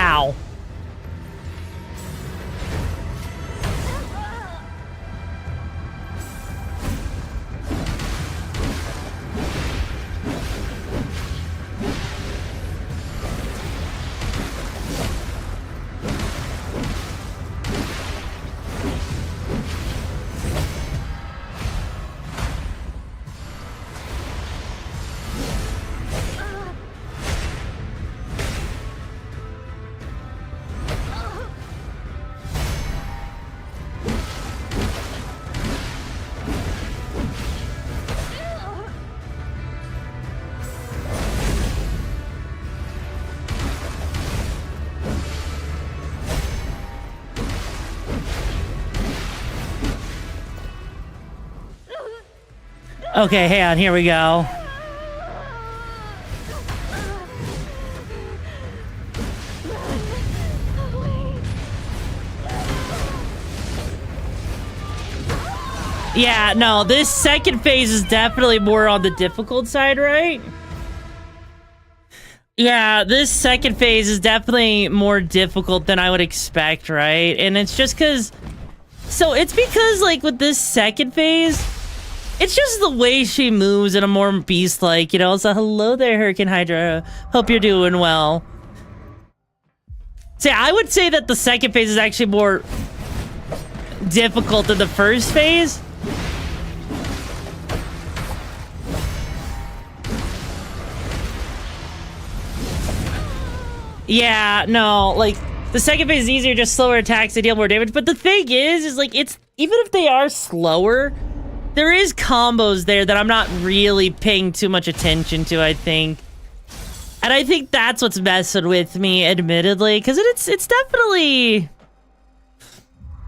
Ow. Okay, hang on, here we go. Yeah, no, this second phase is definitely more on the difficult side, right? Yeah, this second phase is definitely more difficult than I would expect, right? And it's just because... So, it's because, like, with this second phase, it's just the way she moves in a more beast-like, you know? So, hello there, Hurricane Hydra. Hope you're doing well. See, I would say that the second phase is actually more difficult than the first phase. Yeah, no, like, the second phase is easier, just slower attacks, they deal more damage, but the thing is like, it's, even if they are slower, there is combos there that I'm not really paying too much attention to, I think. And I think that's what's messing with me, admittedly, because it's definitely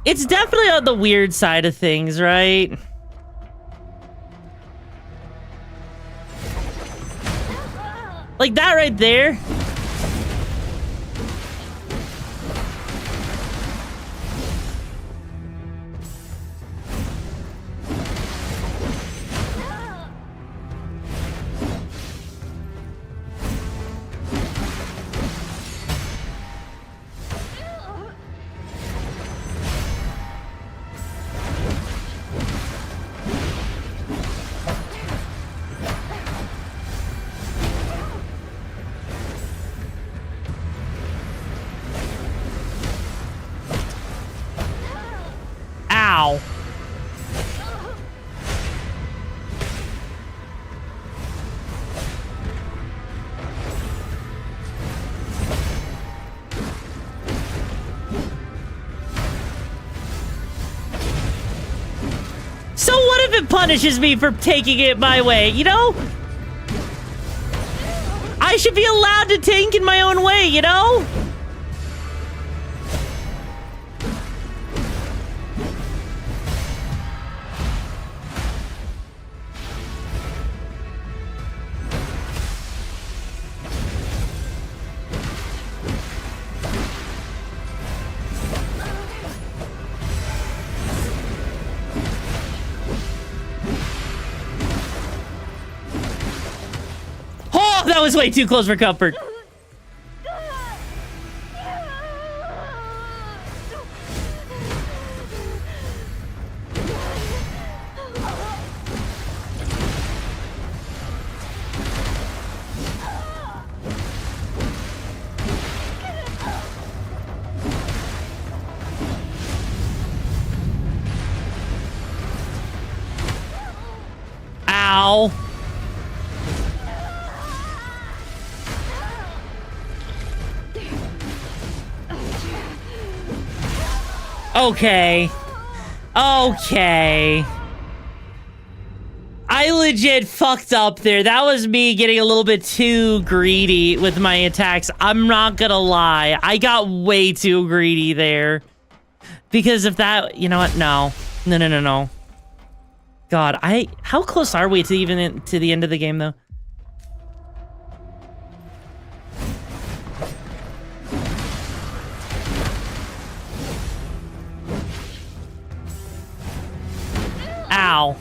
on the weird side of things, right? Like that right there. Ow. So what if it punishes me for taking it my way, you know? I should be allowed to tank in my own way, you know? Oh, that was way too close for comfort. Ow. Okay. Okay. I legit fucked up there. That was me getting a little bit too greedy with my attacks. I'm not gonna lie. I got way too greedy there. Because if that... You know what? No. No. God, how close are we to even to the end of the game, though? Ow.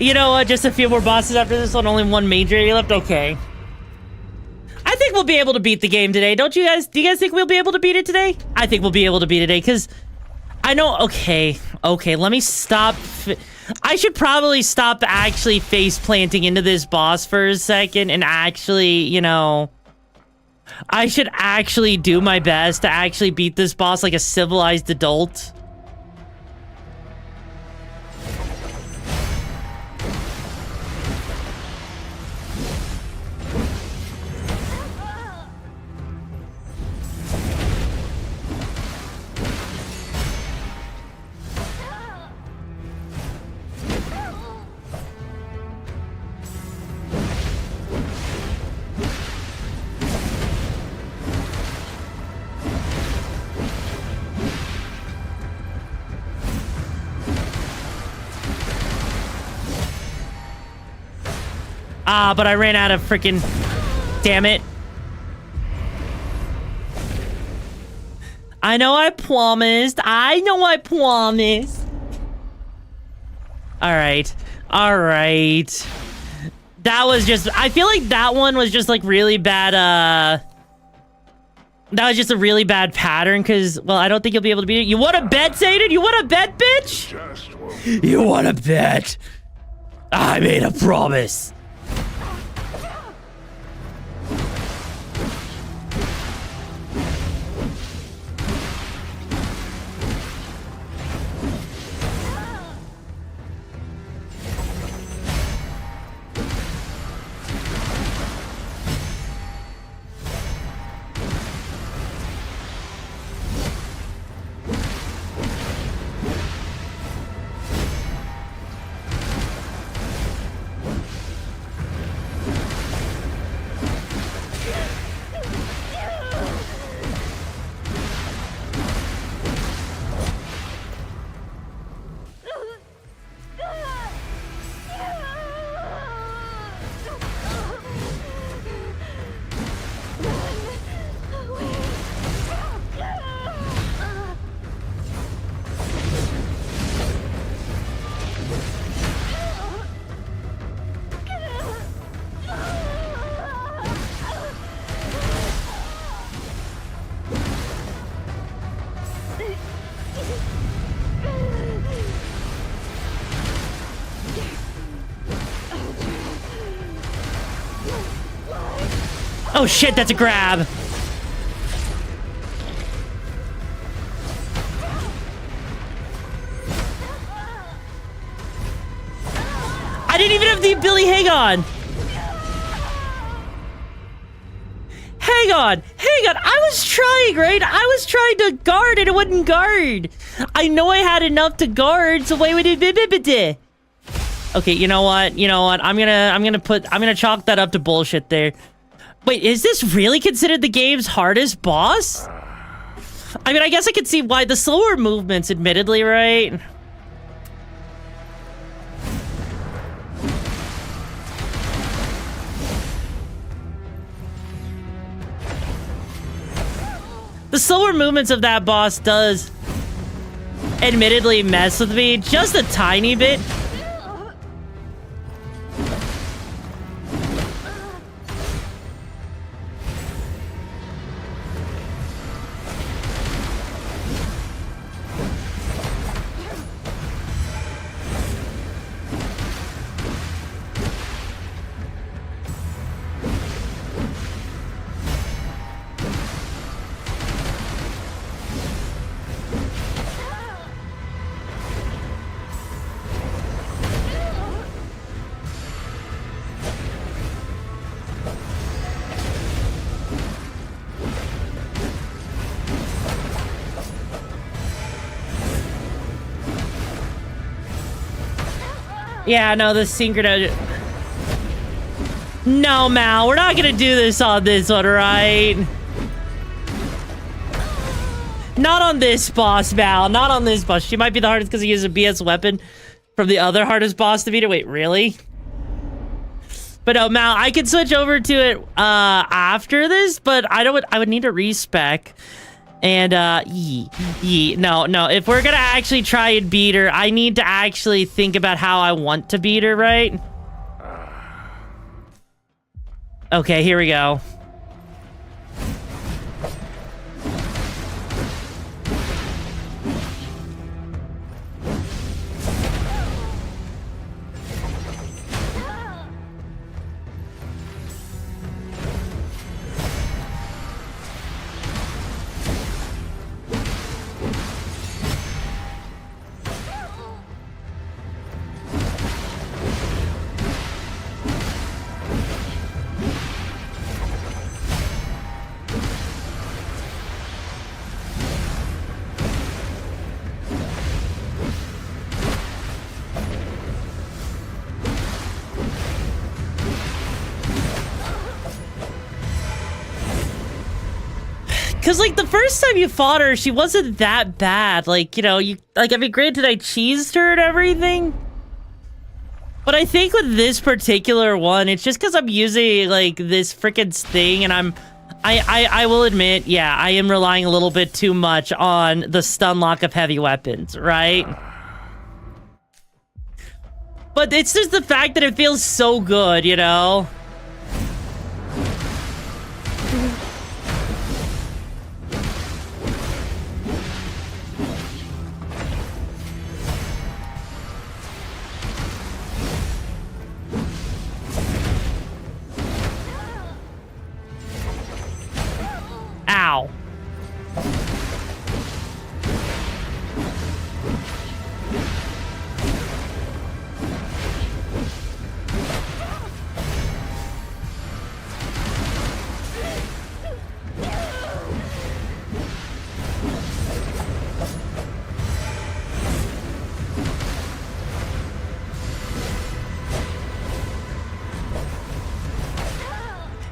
You know what? Just a few more bosses after this one. Only one major area left. Okay. I think we'll be able to beat the game today. Don't you guys? Do you guys think we'll be able to beat it today? I think we'll be able to beat it today, because I know... Okay, let me stop... I should probably stop actually face planting into this boss for a second and actually, you know... I should actually do my best to actually beat this boss like a civilized adult. Ah, but I ran out of freaking... Damn it. I know I promised. I know I promised. Alright. Alright. That was just... I feel like that one was just, like, really bad, That was just a really bad pattern, because... Well, I don't think you'll be able to beat it. You want to bet, Satan? You want to bet, bitch? You want to bet? I made a promise. Oh shit, that's a grab. I didn't even have the ability. Hang on. Hang on. I was trying, right? I was trying to guard and it wouldn't guard. I know I had enough to guard, so why would it... Okay, you know what? I'm gonna chalk that up to bullshit there. Wait, is this really considered the game's hardest boss? I mean, I guess I could see why the slower movements, admittedly, right? The slower movements of that boss does, admittedly, mess with me just a tiny bit. Yeah, no, the synchronized... No, Mal, we're not gonna do this on this one, right? Not on this boss, Mal. Not on this boss. She might be the hardest because he uses a BS weapon from the other hardest boss to beat her. Wait, really? But no, Mal, I could switch over to it after this, but I would need a respec. And, no, if we're gonna actually try and beat her, I need to actually think about how I want to beat her, right? Okay, here we go. Cause like the first time you fought her, she wasn't that bad. Like, you know, I mean, granted I cheesed her and everything. But I think with this particular one, it's just because I'm using like this freaking thing, and I will admit, yeah, I am relying a little bit too much on the stun lock of heavy weapons, right? But it's just the fact that it feels so good, you know? Ow.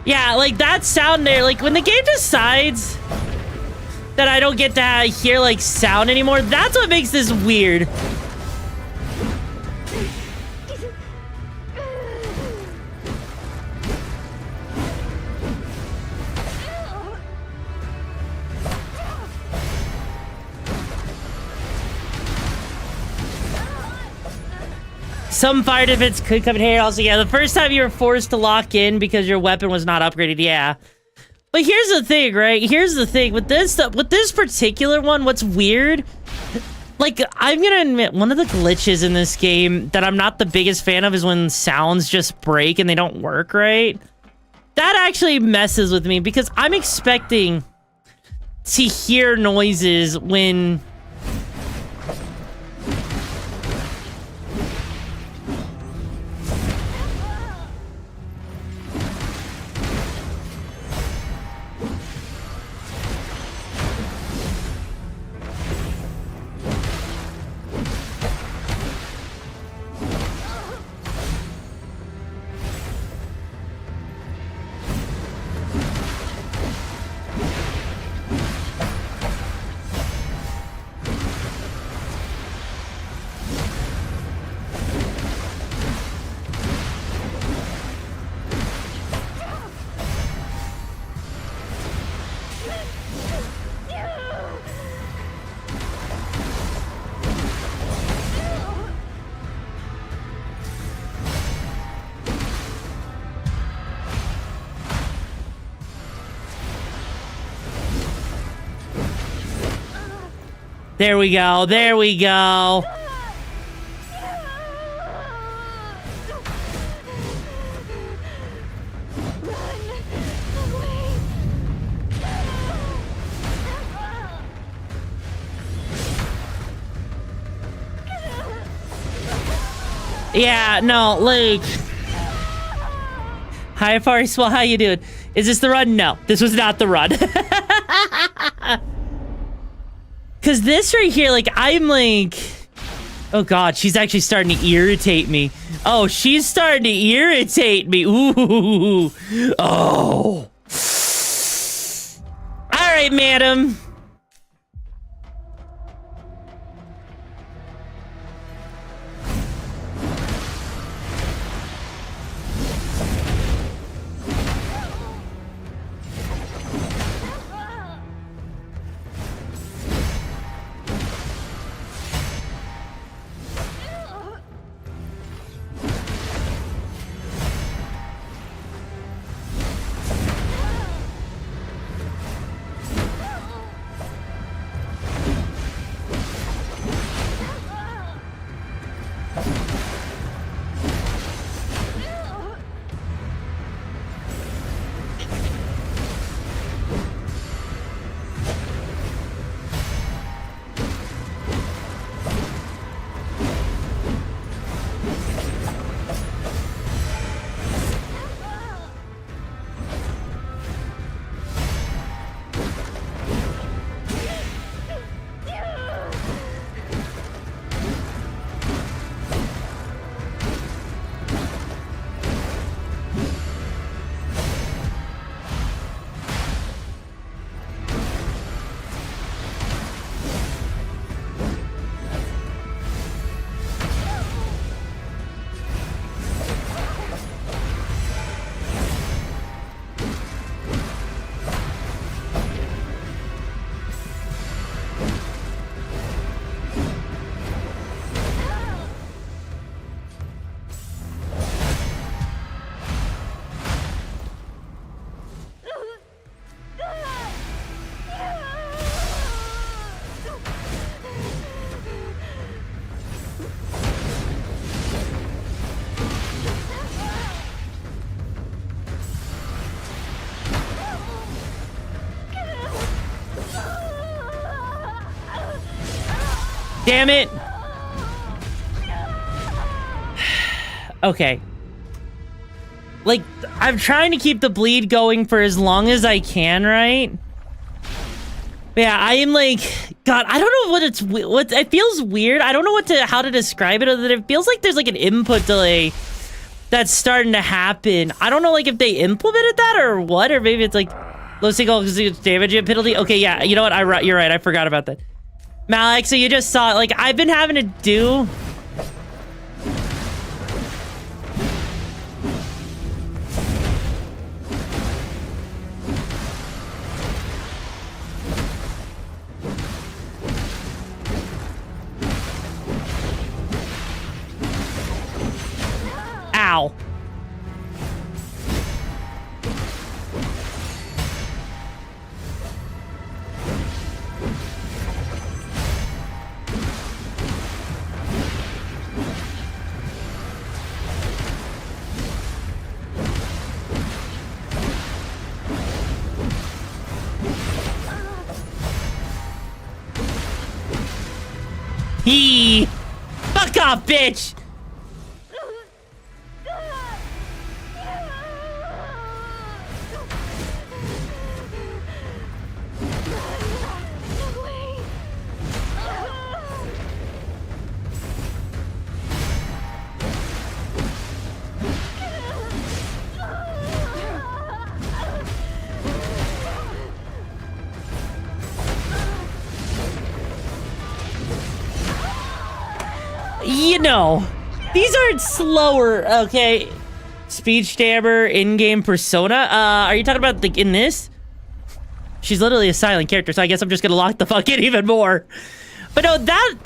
Yeah, like that sound there, like when the game decides that I don't get to hear like sound anymore, that's what makes this weird. Some fire defense could come in here. Also, yeah, the first time you were forced to lock in because your weapon was not upgraded, yeah. But here's the thing, right? Here's the thing. With this particular one, what's weird, like, I'm gonna admit, one of the glitches in this game that I'm not the biggest fan of is when sounds just break and they don't work right. That actually messes with me because I'm expecting to hear noises when... There we go. There we go. Yeah, no, like... Hi, Fari Swell, how you doing? Is this the run? No, this was not the run. Because this right here, like, I'm like... Oh, God, she's actually starting to irritate me. Oh, she's starting to irritate me. Ooh. Oh. All right, madam. Damn it. Okay. Like, I'm trying to keep the bleed going for as long as I can, right? But yeah, I am like, God, I don't know what it feels weird. I don't know how to describe it other than it feels like there's like an input delay that's starting to happen. I don't know like if they implemented that or what, or maybe it's like low single damage penalty. Okay, yeah, you know what? You're right. I forgot about that. Malik, so you just saw it. Like, I've been having to do... Ow. Fuck off, bitch! You know, these are slower, okay? Speech stabber, in-game persona. Are you talking about like in this? She's literally a silent character, so I guess I'm just gonna lock the fuck in even more. But no,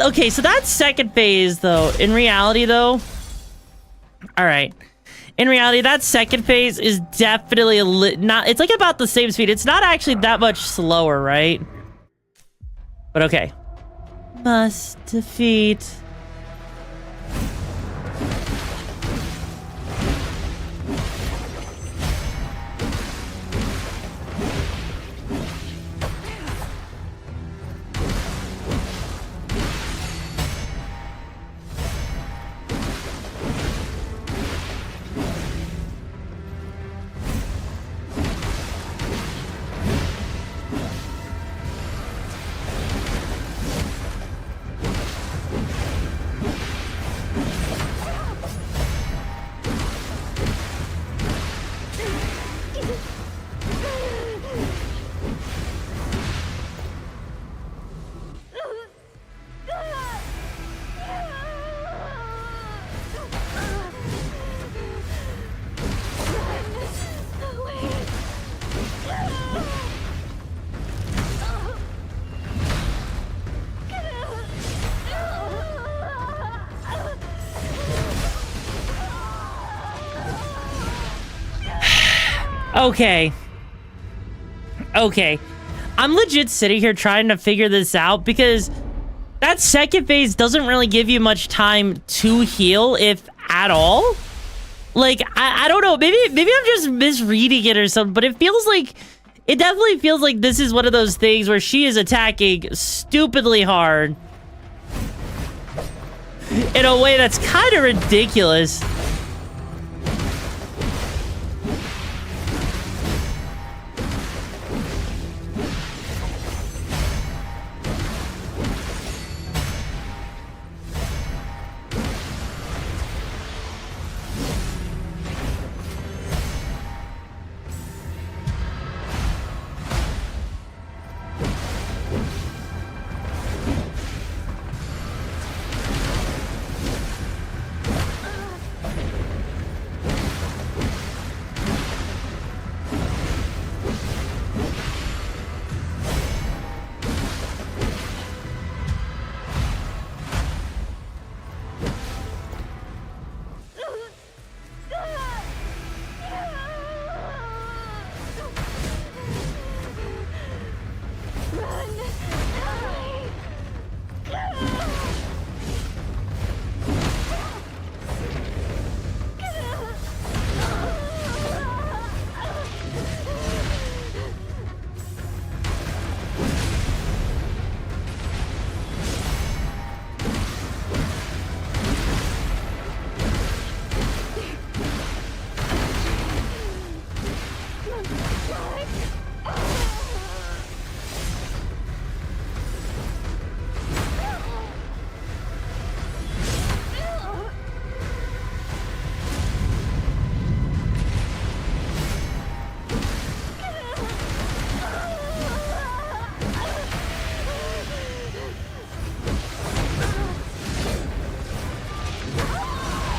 okay, so that second phase though, in reality though, all right. In reality, that second phase is definitely it's like about the same speed. It's not actually that much slower, right? But okay. Must defeat. Okay. Okay. I'm legit sitting here trying to figure this out because that second phase doesn't really give you much time to heal, if at all. Like, I don't know. Maybe I'm just misreading it or something, but it definitely feels like this is one of those things where she is attacking stupidly hard in a way that's kind of ridiculous.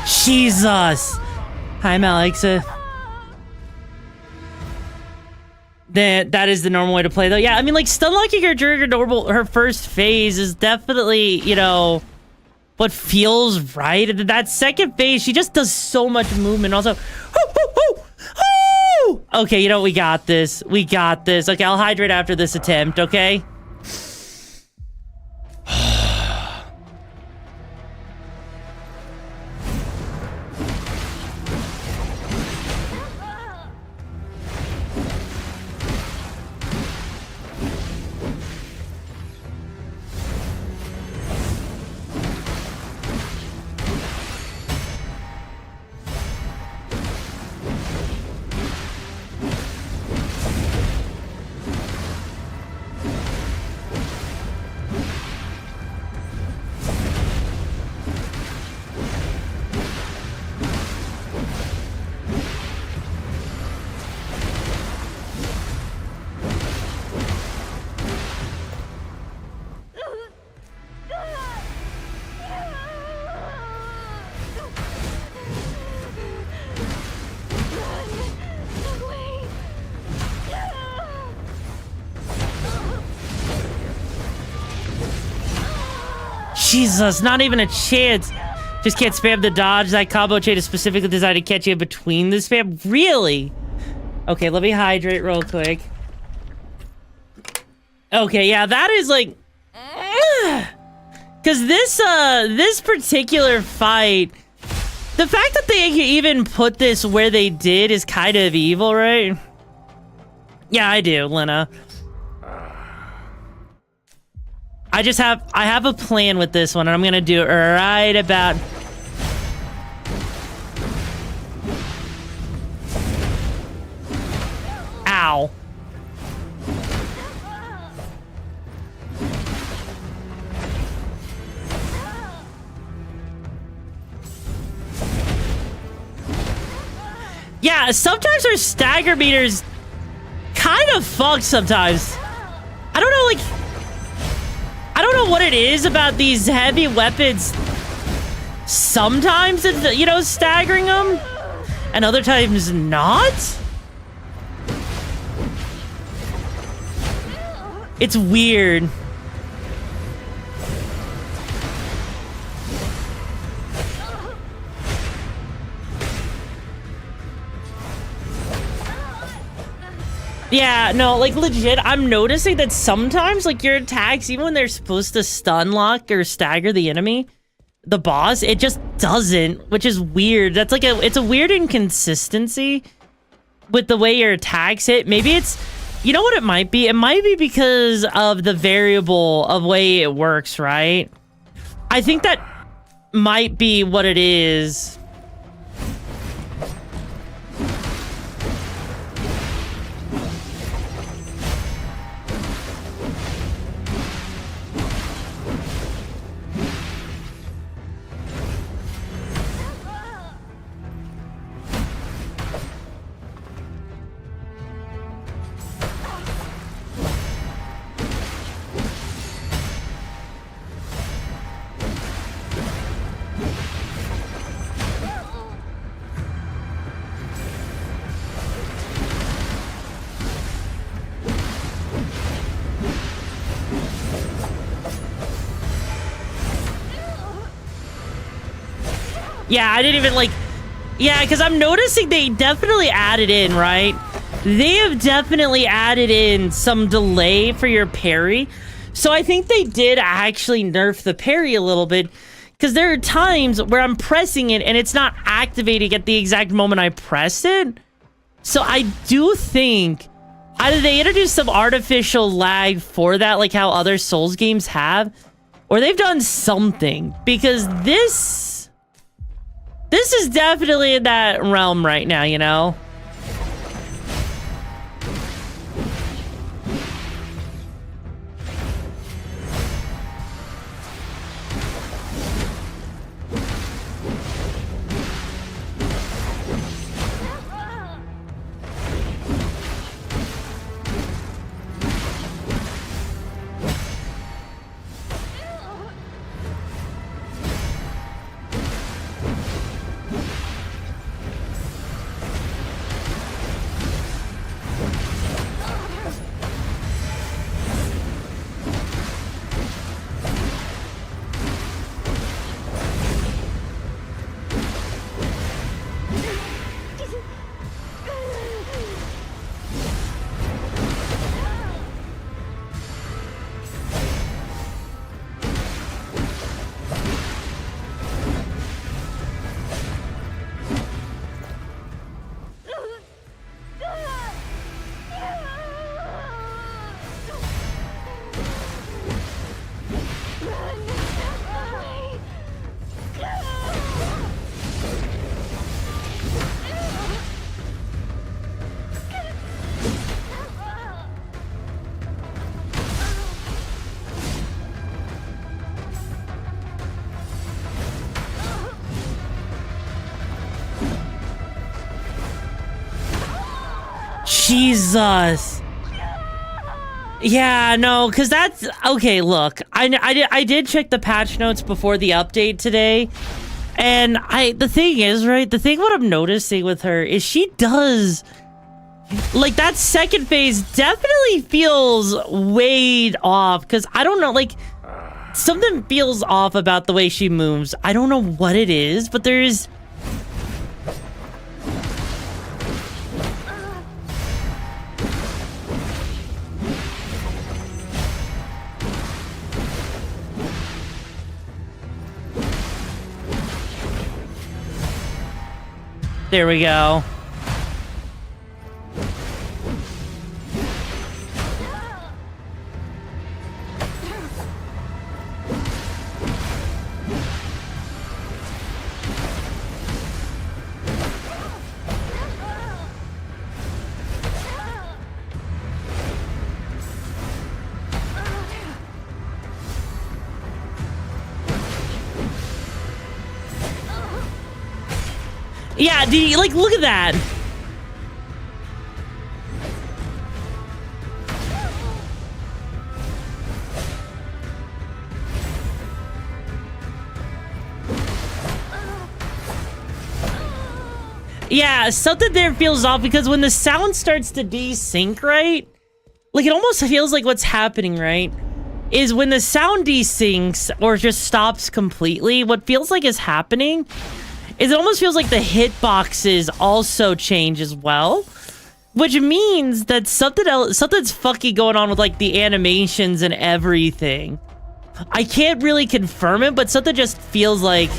Jesus. Hi, Alexa. That is the normal way to play, though. Yeah, I mean, like, stun locking her during her first phase is definitely, you know, what feels right. And that second phase, she just does so much movement. Also, okay, you know, we got this. We got this. Okay, I'll hydrate after this attempt, okay? Jesus, not even a chance. Just can't spam the dodge. That combo chain is specifically designed to catch you in between the spam. Really? Okay, let me hydrate real quick. Okay, yeah, that is like... Because this particular fight... The fact that they even put this where they did is kind of evil, right? Yeah, I do, Lena. I have a plan with this one, and I'm gonna do it right about... Ow. Yeah, sometimes our stagger meters kind of fuck sometimes. I don't know, like... I don't know what it is about these heavy weapons. Sometimes it's, you know, staggering them, and other times not. It's weird. Yeah, no, like, legit, I'm noticing that sometimes, like, your attacks, even when they're supposed to stun lock or stagger the enemy, the boss, it just doesn't, which is weird. That's like it's a weird inconsistency with the way your attacks hit. Maybe it's, you know what it might be? It might be because of the variable of way it works, right? I think that might be what it is. Yeah, I didn't even, like... Yeah, because I'm noticing they definitely added in, right? They have definitely added in some delay for your parry. So I think they did actually nerf the parry a little bit. Because there are times where I'm pressing it and it's not activating at the exact moment I pressed it. So I do think either they introduced some artificial lag for that, like how other Souls games have, or they've done something. Because this is definitely in that realm right now, you know? Jesus. Yeah, no, because that's... Okay, look. I did check the patch notes before the update today. And the thing is, right? The thing what I'm noticing with her is she does... Like, that second phase definitely feels weighed off. Because I don't know, like... Something feels off about the way she moves. I don't know what it is, but there's... There we go. Yeah, like, look at that. Yeah, something there feels off because when the sound starts to desync, right? Like, it almost feels like what's happening, right? Is when the sound desyncs or just stops completely, what feels like is happening is it almost feels like the hitboxes also change as well. Which means that something's fucking going on with, like, the animations and everything. I can't really confirm it, but something just feels like...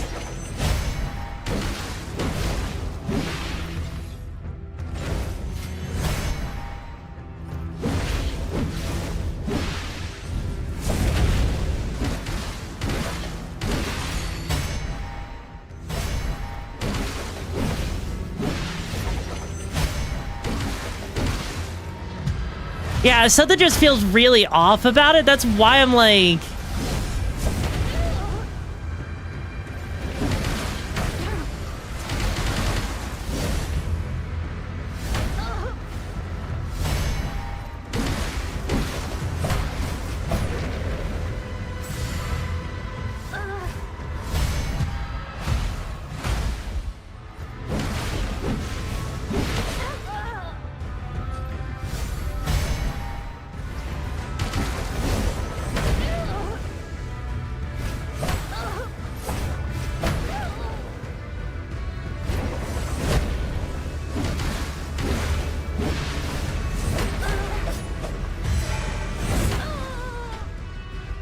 Yeah, something just feels really off about it. That's why I'm like...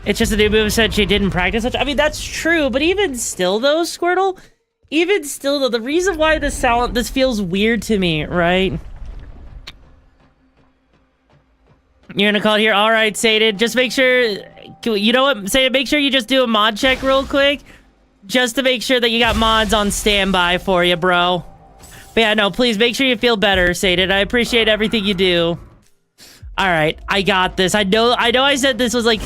It's just a new moveset she didn't practice such. I mean, that's true, but even still, though, Squirtle, even still, though, the reason why this feels weird to me, right? You're gonna call it here? All right, Saded. Just make sure, you know what, Saded, make sure you just do a mod check real quick, just to make sure that you got mods on standby for you, bro. But yeah, no, please make sure you feel better, Saded. I appreciate everything you do. All right, I got this. I know I said this was like...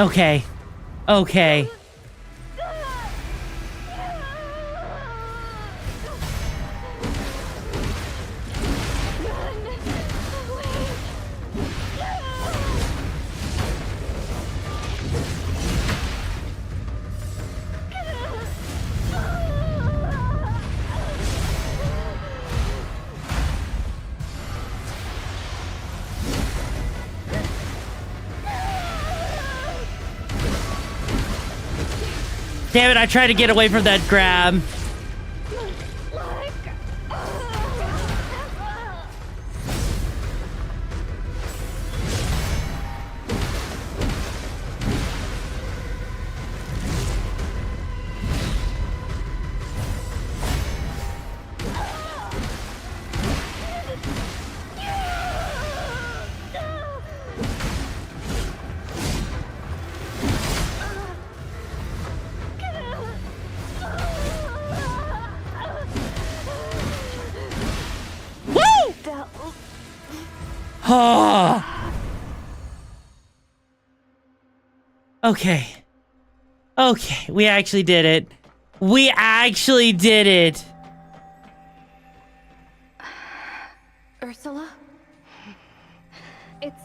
Okay. Okay. Damn it, I tried to get away from that grab. Okay. Okay, we actually did it. We actually did it. Ursula? It's...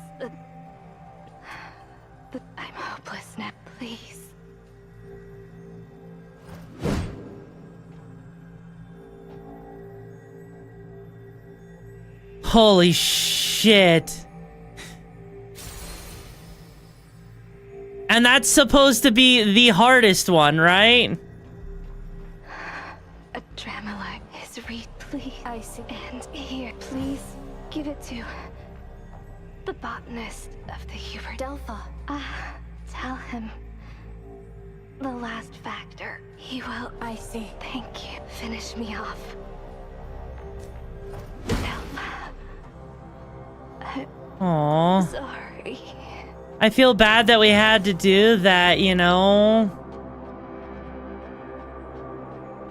I'm hopeless now. Please. Holy shit. And that's supposed to be the hardest one, right? A Dramala is read, please. I see. And here, please give it to the botanist of the Huber. Delpha. Tell him the last factor. He will. I see. Thank you. Finish me off. Delpha. Aww. Sorry. I feel bad that we had to do that, you know?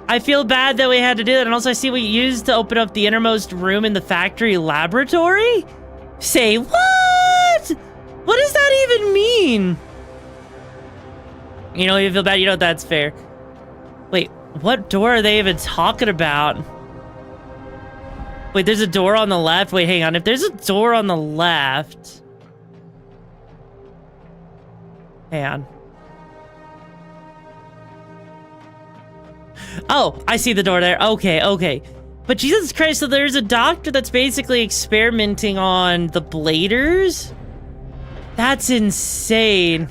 I feel bad that we had to do that, and also I see what you used to open up the innermost room in the factory laboratory? Say what? What does that even mean? You know, you feel bad, you know that's fair. Wait, what door are they even talking about? Wait, there's a door on the left? Wait, hang on, if there's a door on the left... Hang on. Oh, I see the door there. Okay, okay. But Jesus Christ, so there's a doctor that's basically experimenting on the bladers? That's insane.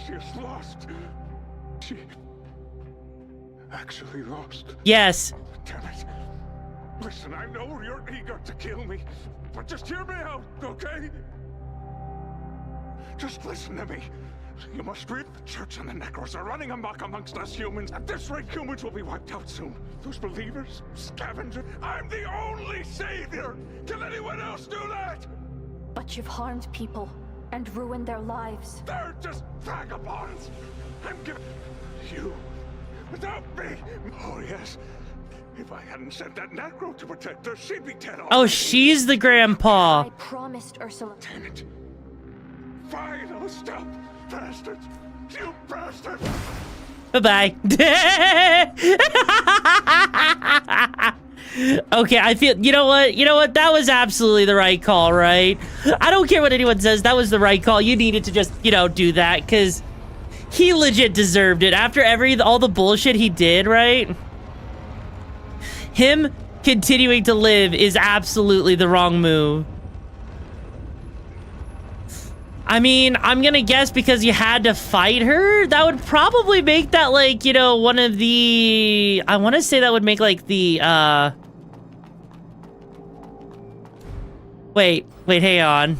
She is lost. She actually lost. Yes. Damn it. Listen, I know you're eager to kill me, but just hear me out, okay? Just listen to me. You must read the church and the Necros are running amok amongst us humans. At this rate, humans will be wiped out soon. Those believers, scavengers, I'm the only savior. Can anyone else do that? But you've harmed people and ruined their lives. They're just vagabonds. I'm giving you without me. Oh, yes. If I hadn't sent that Necro to protect her, she'd be dead already. Oh, she's the grandpa. I promised Ursula. Damn it. Fine, I'll stop. Bastards. You bastards. Bye-bye. Okay, I feel, you know what, that was absolutely the right call, right? I don't care what anyone says, that was the right call. You needed to just, you know, do that, because he legit deserved it. After all the bullshit he did, right? Him continuing to live is absolutely the wrong move. I mean, I'm gonna guess because you had to fight her, that would probably make that, like, you know, one of the... I want to say that would make, like, the, Wait, hang on.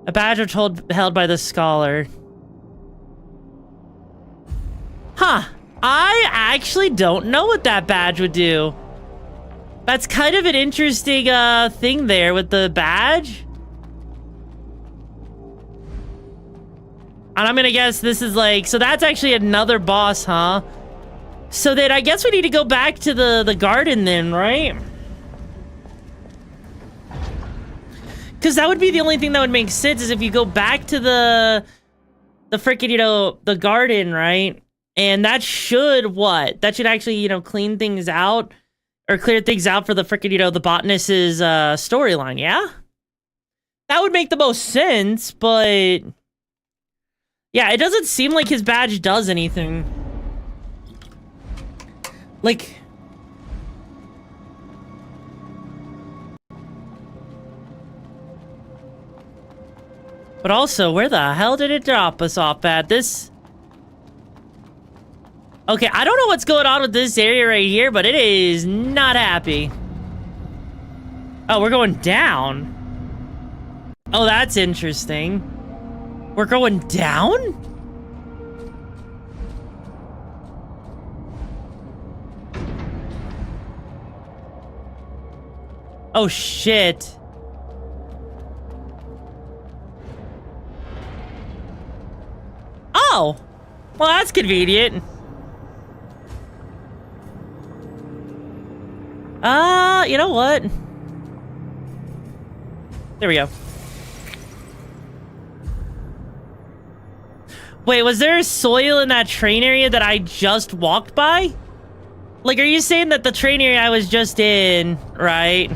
A badge held by the scholar. Huh. I actually don't know what that badge would do. That's kind of an interesting thing there with the badge. And I'm gonna guess this is like, so that's actually another boss, huh? So then I guess we need to go back to the garden then, right? Because that would be the only thing that would make sense is if you go back to the freaking, you know, the garden, right? And that should what? That should actually, you know, clean things out or clear things out for the freaking, you know, the botanist's storyline, yeah? That would make the most sense, but yeah, it doesn't seem like his badge does anything. Like, but also, where the hell did it drop us off at? This... Okay, I don't know what's going on with this area right here, but it is not happy. Oh, we're going down? Oh, that's interesting. We're going down? Oh, shit. Oh! Well, that's convenient. You know what? There we go. Wait, was there soil in that train area that I just walked by? Like, are you saying that the train area I was just in, right?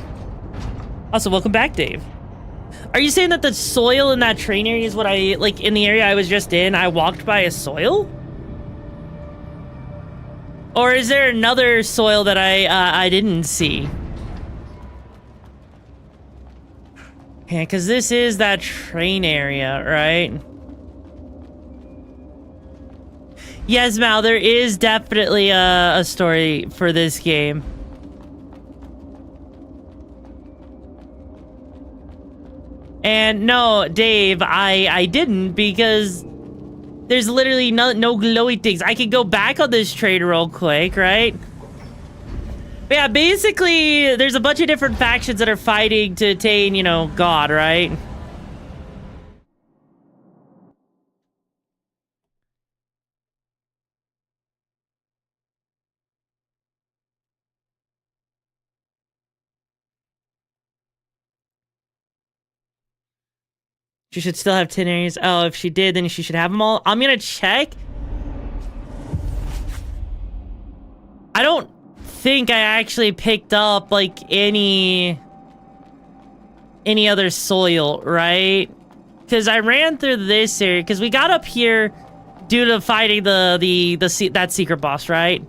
Also, welcome back, Dave. Are you saying that the soil in that train area is what I, like, in the area I was just in, I walked by a soil? Or is there another soil that I didn't see? Yeah, because this is that train area, right? Yes, Mal, there is definitely a story for this game. And no, Dave, I didn't, because there's literally no glowy things. I could go back on this trade real quick, right? But yeah, basically, there's a bunch of different factions that are fighting to attain, you know, God, right? She should still have 10 areas. Oh, if she did, then she should have them all. I'm gonna check. I don't think I actually picked up, like, any other soil, right? Because I ran through this area, because we got up here due to fighting that secret boss, right?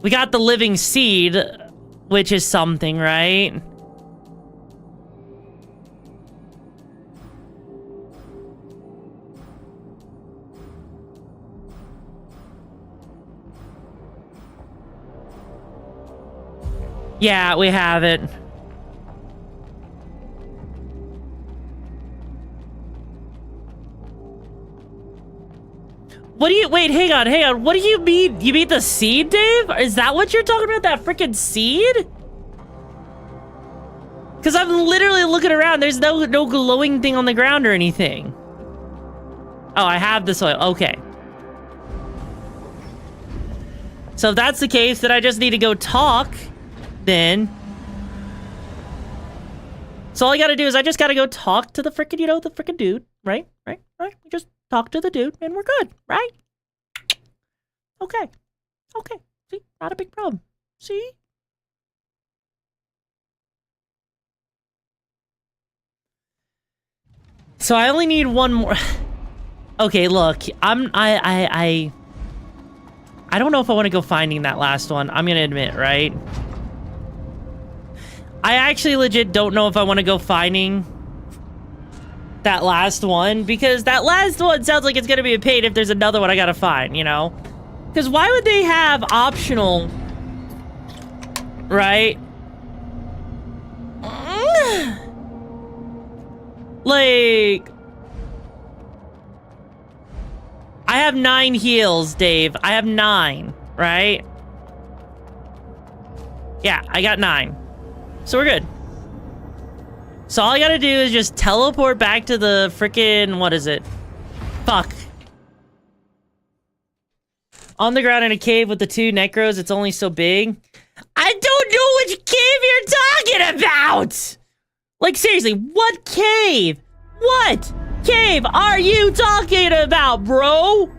We got the living seed, which is something, right? Yeah, we have it. What do you- wait, hang on. What do you mean? You mean the seed, Dave? Is that what you're talking about, that freaking seed? Because I'm literally looking around. There's no glowing thing on the ground or anything. Oh, I have the soil. Okay. So if that's the case, then I just need to go talk, then. So all I gotta do is I just gotta go talk to the freaking, you know, the freaking dude, right? Right? Just talk to the dude and we're good, right? Okay. Okay. See? Not a big problem. See? So I only need one more. Okay, look. I don't know if I want to go finding that last one. I'm gonna admit, right? I actually legit don't know if I want to go finding that last one, because that last one sounds like it's gonna be a pain if there's another one I gotta find, you know? Because why would they have optional, right? Like, I have 9 heals, Dave. I have 9, right? Yeah, I got 9. So we're good. So all I gotta do is just teleport back to the frickin', what is it? Fuck. On the ground in a cave with the 2 necros, it's only so big. I don't cave you're talking about? Like, seriously, what cave? What cave are you talking about, bro?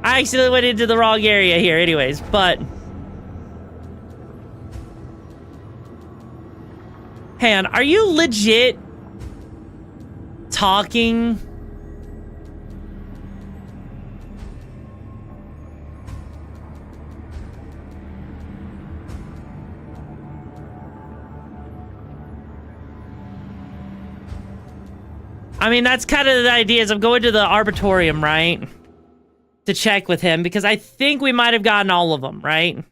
I actually went into the wrong area here anyways, but... Hang on, are you legit talking? I mean, that's kind of the idea, is I'm going to the Arbitorium, right? To check with him, because I think we might have gotten all of them, right?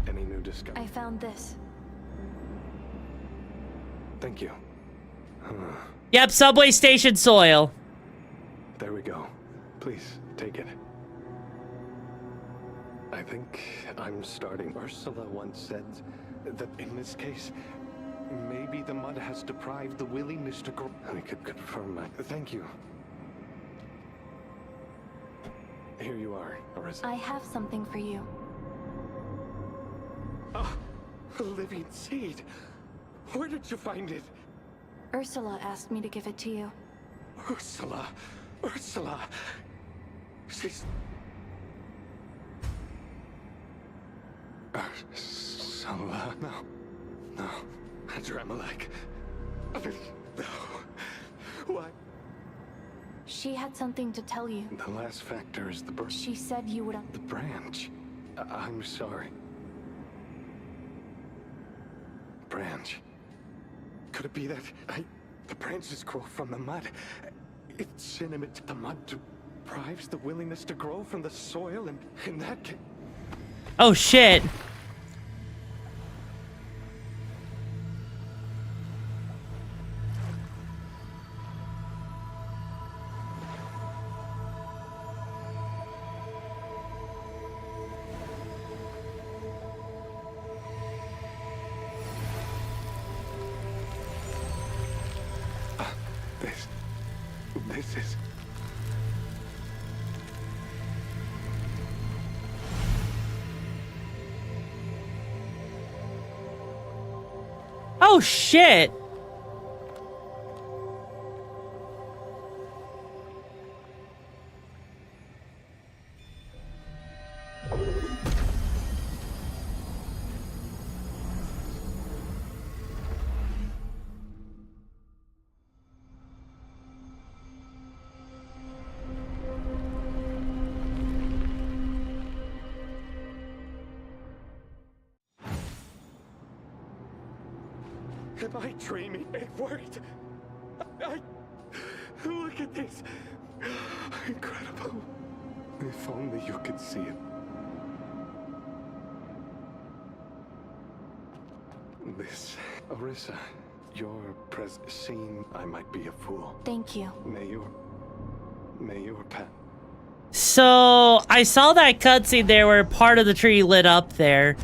Any new discovery? I found this. Thank you. Yep, subway station soil. There we go. Please, take it. I think I'm starting. Ursula once said that in this case, maybe the mud has deprived the willingness to grow. I could confirm my... Thank you. Here you are, Arisa. I have something for you. Ah, a living seed. Where did you find it? Ursula asked me to give it to you. Ursula. Ursula. She's... Ursula. No. No. Adramelech. No. Why? She had something to tell you. The last factor is the birth. She said you would... The branch. I'm sorry. Branch. Could it be that the branches grow from the mud? It's intimate. The mud deprives the willingness to grow from the soil, and in that case... Oh, shit. This is... Oh, shit. Am I dreaming? It worked. Look at this. Incredible. If only you could see it. This, Arisa, your scene, I might be a fool. Thank you. May your pet. So, I saw that cutscene there where part of the tree lit up there.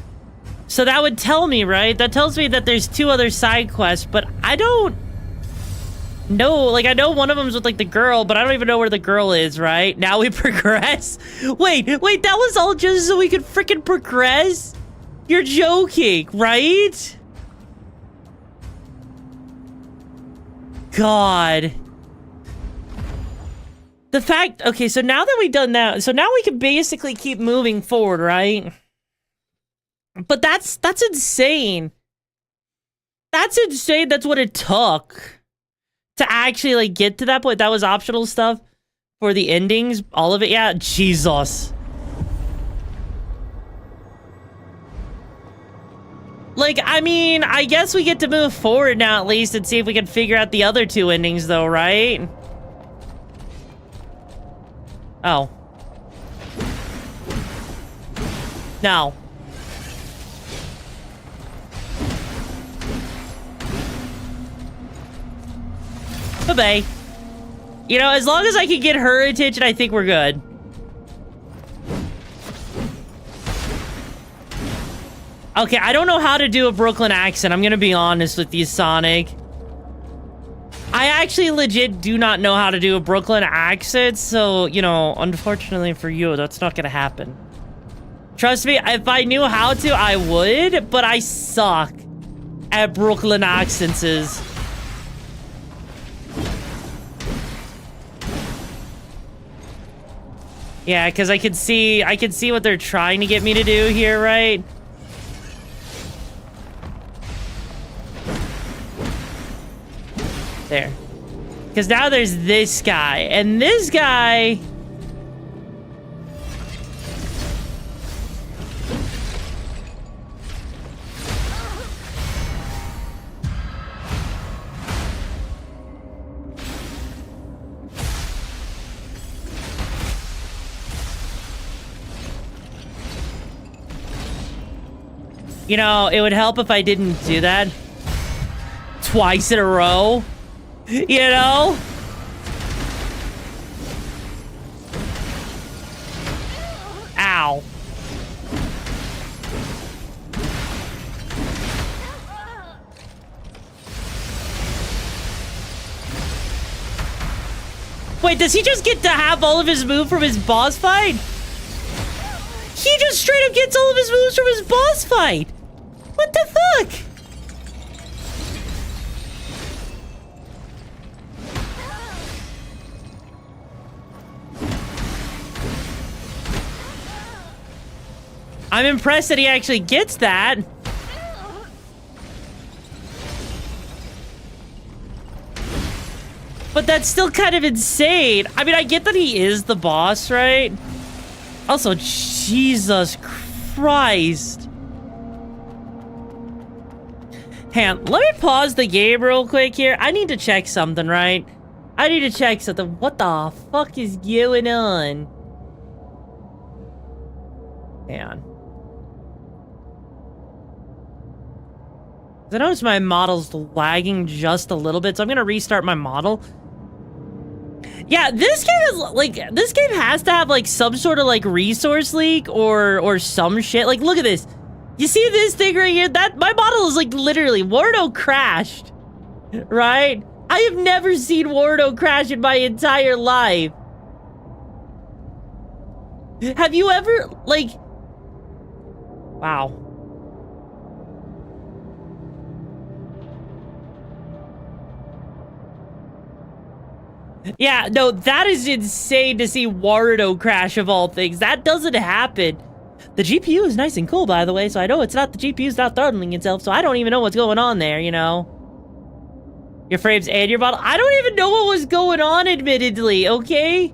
So that would tell me, right? That tells me that there's 2 other side quests, but I don't know. Like, I know one of them's with, like, the girl, but I don't even know where the girl is, right? Now we progress? Wait, that was all just so we could freaking progress? You're joking, right? God. The fact... Okay, so now that we've done that... So now we can basically keep moving forward, right? But that's insane. That's insane. That's what it took to actually, like, get to that point. That was optional stuff for the endings. All of it. Yeah, Jesus. Like, I mean, I guess we get to move forward now at least and see if we can figure out the other 2 endings though, right? Oh. No. Bye-bye. You know, as long as I can get her attention, I think we're good. Okay, I don't know how to do a Brooklyn accent. I'm gonna be honest with you, Sonic. I actually legit do not know how to do a Brooklyn accent, so, you know, unfortunately for you, that's not gonna happen. Trust me, if I knew how to, I would, but I suck at Brooklyn accents. Yeah, because I can see what they're trying to get me to do here, right? There. Because now there's this guy, and this guy... You know, it would help if I didn't do that twice in a row. You know? Ow. Wait, does he just get to have all of his moves from his boss fight? He just straight up gets all of his moves from his boss fight. What the fuck? I'm impressed that he actually gets that. But that's still kind of insane. I mean, I get that he is the boss, right? Also, Jesus Christ. Hang on, let me pause the game real quick here. I need to check something, right? I need to check something. What the fuck is going on? Hang on. I notice my model's lagging just a little bit, so I'm gonna restart my model. Yeah, this game is like, this game has to have like some sort of like resource leak or some shit. Like, look at this. You see this thing right here? That my model is like literally Wardo crashed, right? I have never seen Wardo crash in my entire life. Have you ever like? Wow. Yeah, no, that is insane to see Wardo crash of all things. That doesn't happen. The GPU is nice and cool, by the way, so I know it's not the GPU's not throttling itself, so I don't even know what's going on there, you know? Your frames and your model. I don't even know what was going on, admittedly, okay?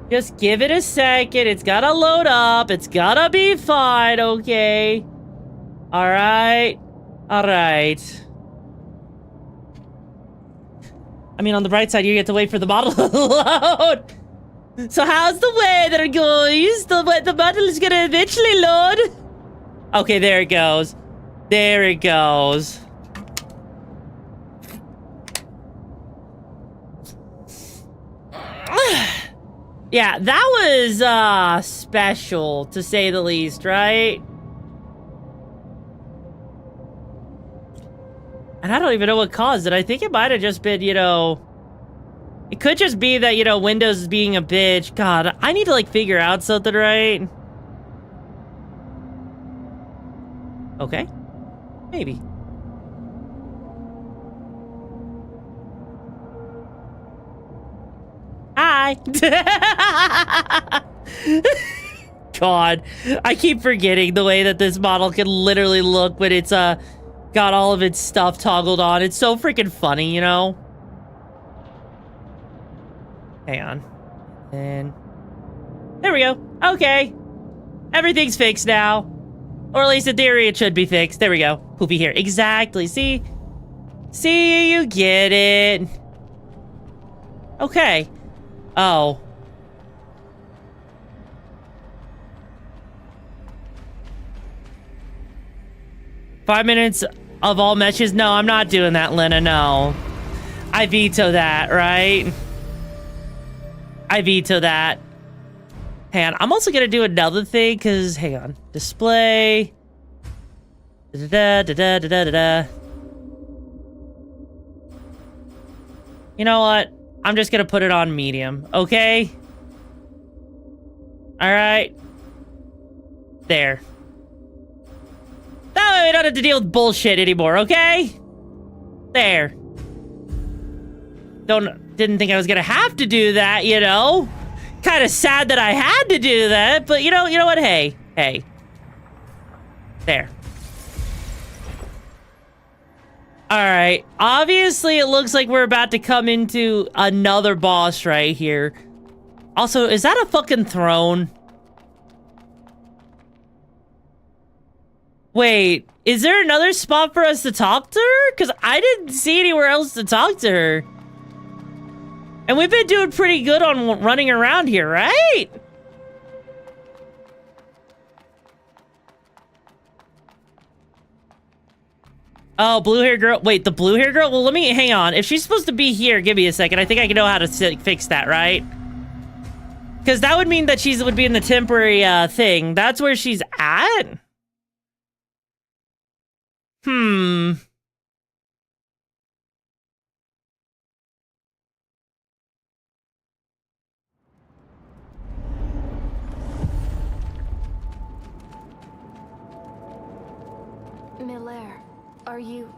Just give it a second. It's gotta load up. It's gotta be fine, okay? Alright. Alright. I mean, on the bright side, you get to wait for the model to load. So how's the weather, guys? The model is gonna eventually load. Okay, there it goes. There it goes. Yeah, that was, special, to say the least, right? And I don't even know what caused it. I think it might have just been, you know... It could just be that, you know, Windows is being a bitch. God, I need to, like, figure out something, right? Okay. Maybe. Hi! God, I keep forgetting the way that this model can literally look when it's, got all of its stuff toggled on. It's so freaking funny, you know? Hang on. And... there we go. Okay. Everything's fixed now. Or at least in theory it should be fixed. There we go. Poopy here. Exactly. See? See, you get it. Okay. Oh. Five minutes of all matches? No, I'm not doing that, Lena, no. I veto that, right? I veto that. Hang on, I'm also gonna do another thing, because, hang on. Display. Da-da-da-da-da-da-da-da. You know what? I'm just gonna put it on medium, okay? Alright. There. That way we don't have to deal with bullshit anymore, okay? There. Didn't think I was gonna have to do that, you know? Kind of sad that I had to do that, but you know what? Hey. There. Alright. Obviously, it looks like we're about to come into another boss right here. Also, is that a fucking throne? Wait, is there another spot for us to talk to her? Because I didn't see anywhere else to talk to her. And we've been doing pretty good on running around here, right? Oh, blue hair girl. Wait, the blue hair girl? Well, let me, hang on. If she's supposed to be here, give me a second. I think I can know how to fix that, right? Because that would mean that she would be in the temporary thing. That's where she's at? Miller, are you...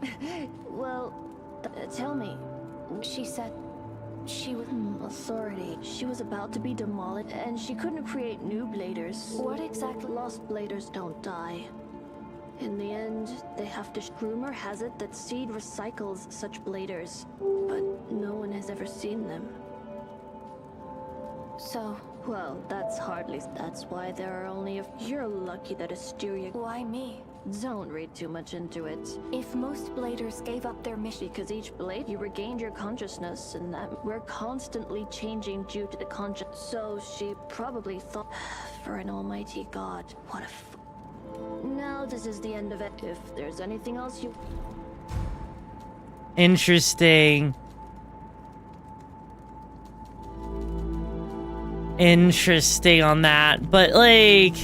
well, tell me. She said she was authority. She was about to be demolished, and she couldn't create new bladers. What exactly? Lost bladers don't die. In the end, they have to... Rumor has it that Seed recycles such bladers, but no one has ever seen them. So, well, that's hardly... That's why there are only a... You're lucky that Asteria... Why me? Don't read too much into it. If most bladers gave up their mission... Because each blade, you regained your consciousness, and that we're constantly changing due to the conscience. So she probably thought... For an almighty god, what a Now this is the end of it. If there's anything else you... Interesting. Interesting on that, but like...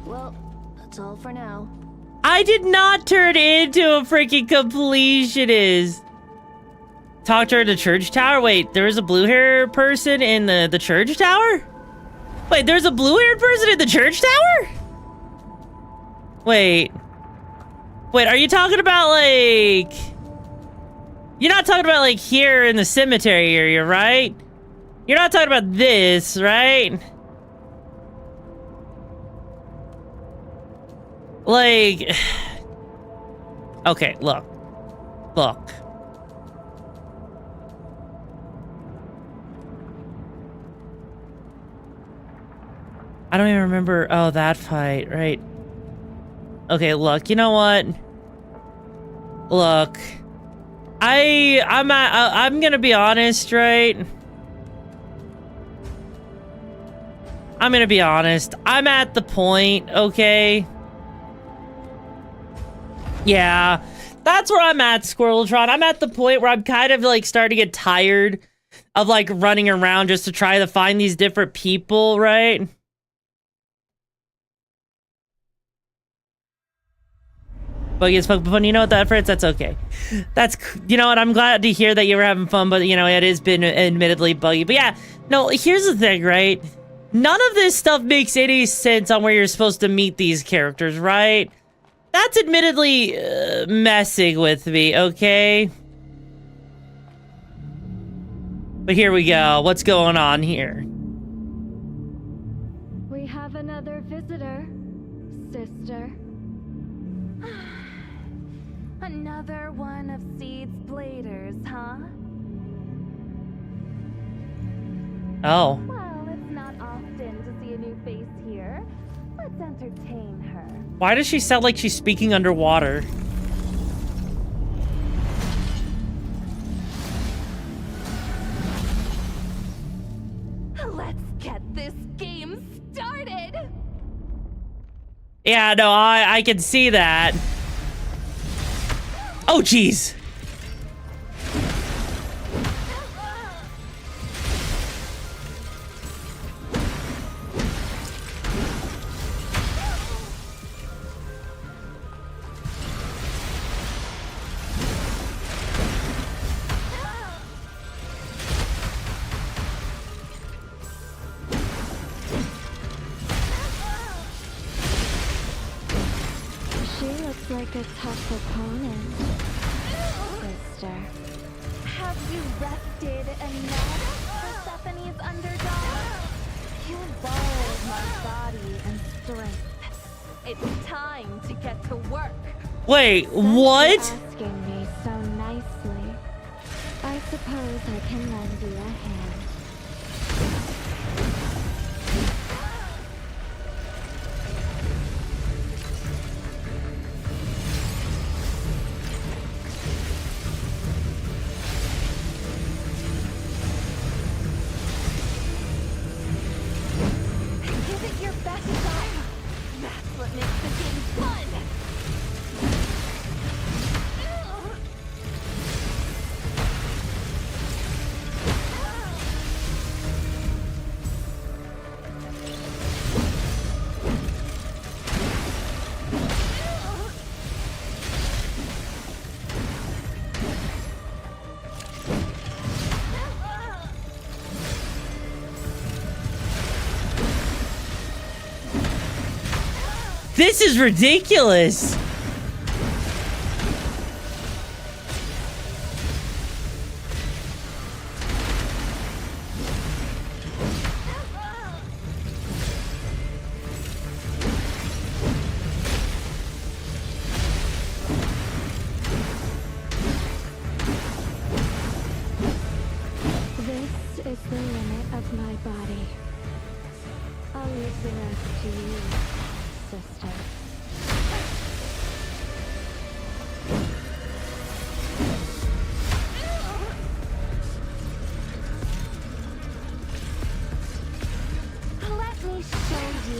Well, that's all for now. I did not turn into a freaking completionist. Talk to her at the church tower? Wait, there was a blue hair person in the church tower? Wait, there's a blue haired person in the church tower? Wait, are you talking about, like... You're not talking about, like, here in the cemetery area, right? You're not talking about this, right? Like... Okay, look. I don't even remember... Oh, that fight, right. Okay, look, you know what? Look, I'm gonna be honest, right? I'm gonna be honest. I'm at the point, okay? Yeah, that's where I'm at, Squirreltron. I'm at the point where I'm kind of like starting to get tired of like running around just to try to find these different people, right? Buggy as fuck, but fun. You know what, that Fritz? That's okay. That's, you know what, I'm glad to hear that you were having fun, but you know, it has been admittedly buggy. But yeah, no, here's the thing, right? None of this stuff makes any sense on where you're supposed to meet these characters, right? That's admittedly messing with me, okay? But here we go. What's going on here? We have another visitor, sister. Another one of Seed's bladers, huh? Oh. Well, it's not often to see a new face here. Let's entertain her. Why does she sound like she's speaking underwater? Let's get this game started! Yeah, no, I can see that. Oh, jeez. a tough opponent, sister. Have you rested enough, Persephone's underdog? You borrowed my body and strength. It's time to get to work. Wait, what? Asking me so nicely. I suppose I can lend you a hand. Give it your best shot. That's what makes the game fun. This is ridiculous. This is the limit of my body. I'll leave the rest to you, sister. Let me show you.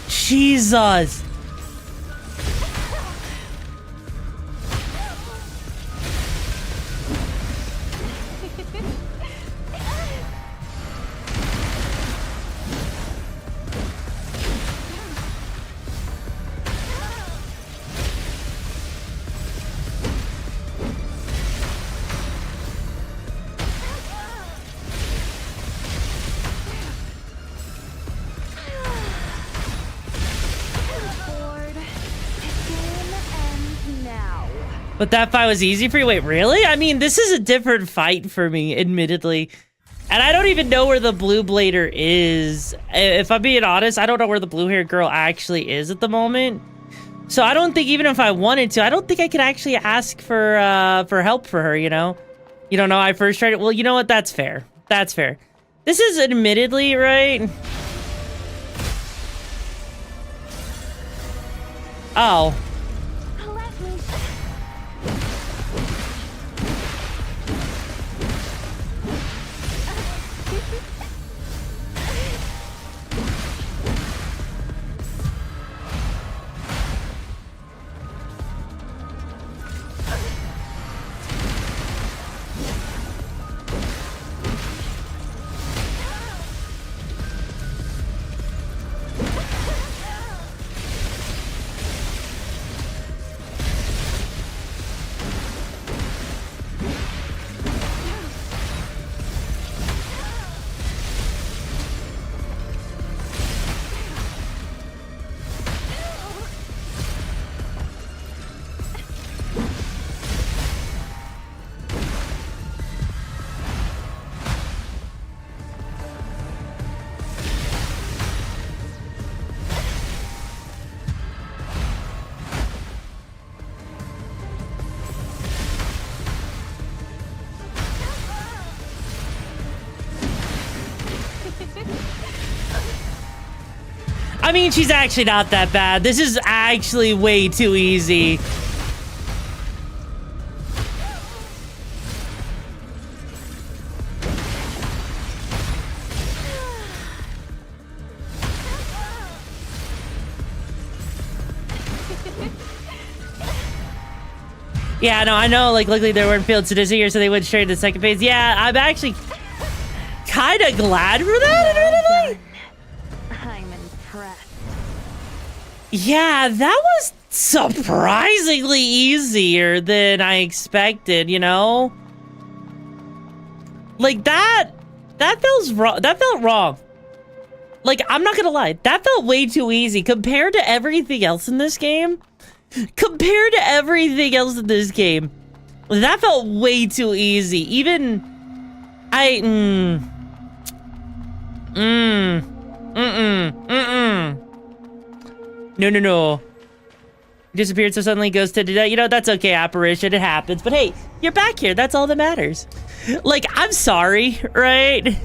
Jesus. But that fight was easy for you? Wait, really? I mean, this is a different fight for me, admittedly. And I don't even know where the blue blader is. If I'm being honest, I don't know where the blue-haired girl actually is at the moment. So I don't think, even if I wanted to, I don't think I could actually ask for help for her, you know? You don't know, I first tried it. Well, you know what? That's fair. That's fair. This is admittedly, right? Oh. I mean, she's actually not that bad. This is actually way too easy. Yeah, no, I know, like, luckily there weren't fields to this year, so they went straight to the second phase. Yeah, I'm actually kind of glad for that, admittedly. I'm impressed. Yeah, that was surprisingly easier than I expected, you know? Like, that feels wrong. That felt wrong. Like, I'm not gonna lie. That felt way too easy compared to everything else in this game. Compared to everything else in this game. That felt way too easy. Even... No. Disappeared so suddenly goes to... You know, that's okay, apparition. It happens. But hey, you're back here. That's all that matters. Like, I'm sorry, right?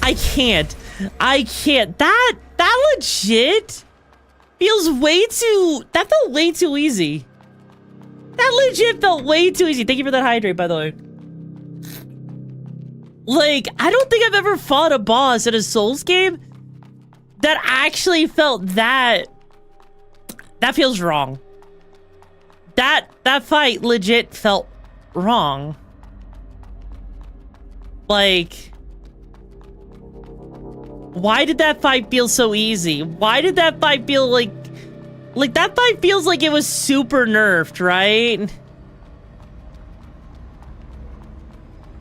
I can't. That legit feels way too... That felt way too easy. That legit felt way too easy. Thank you for that hydrate, by the way. Like, I don't think I've ever fought a boss in a Souls game that actually felt that... That feels wrong. That fight legit felt wrong. Like... Why did that fight feel so easy? Why did that fight feel like... Like, that fight feels like it was super nerfed, right?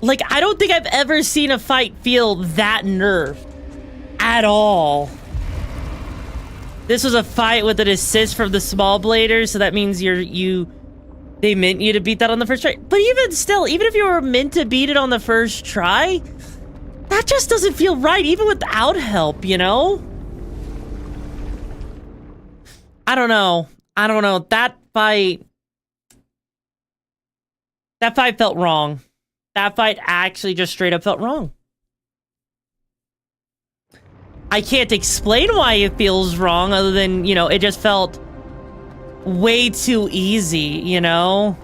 Like, I don't think I've ever seen a fight feel that nerfed. At all. This was a fight with an assist from the small bladers, so that means they meant you to beat that on the first try. But even still, even if you were meant to beat it on the first try, that just doesn't feel right, even without help, you know? I don't know. That fight felt wrong. That fight actually just straight up felt wrong. I can't explain why it feels wrong other than, you know, it just felt way too easy, you know?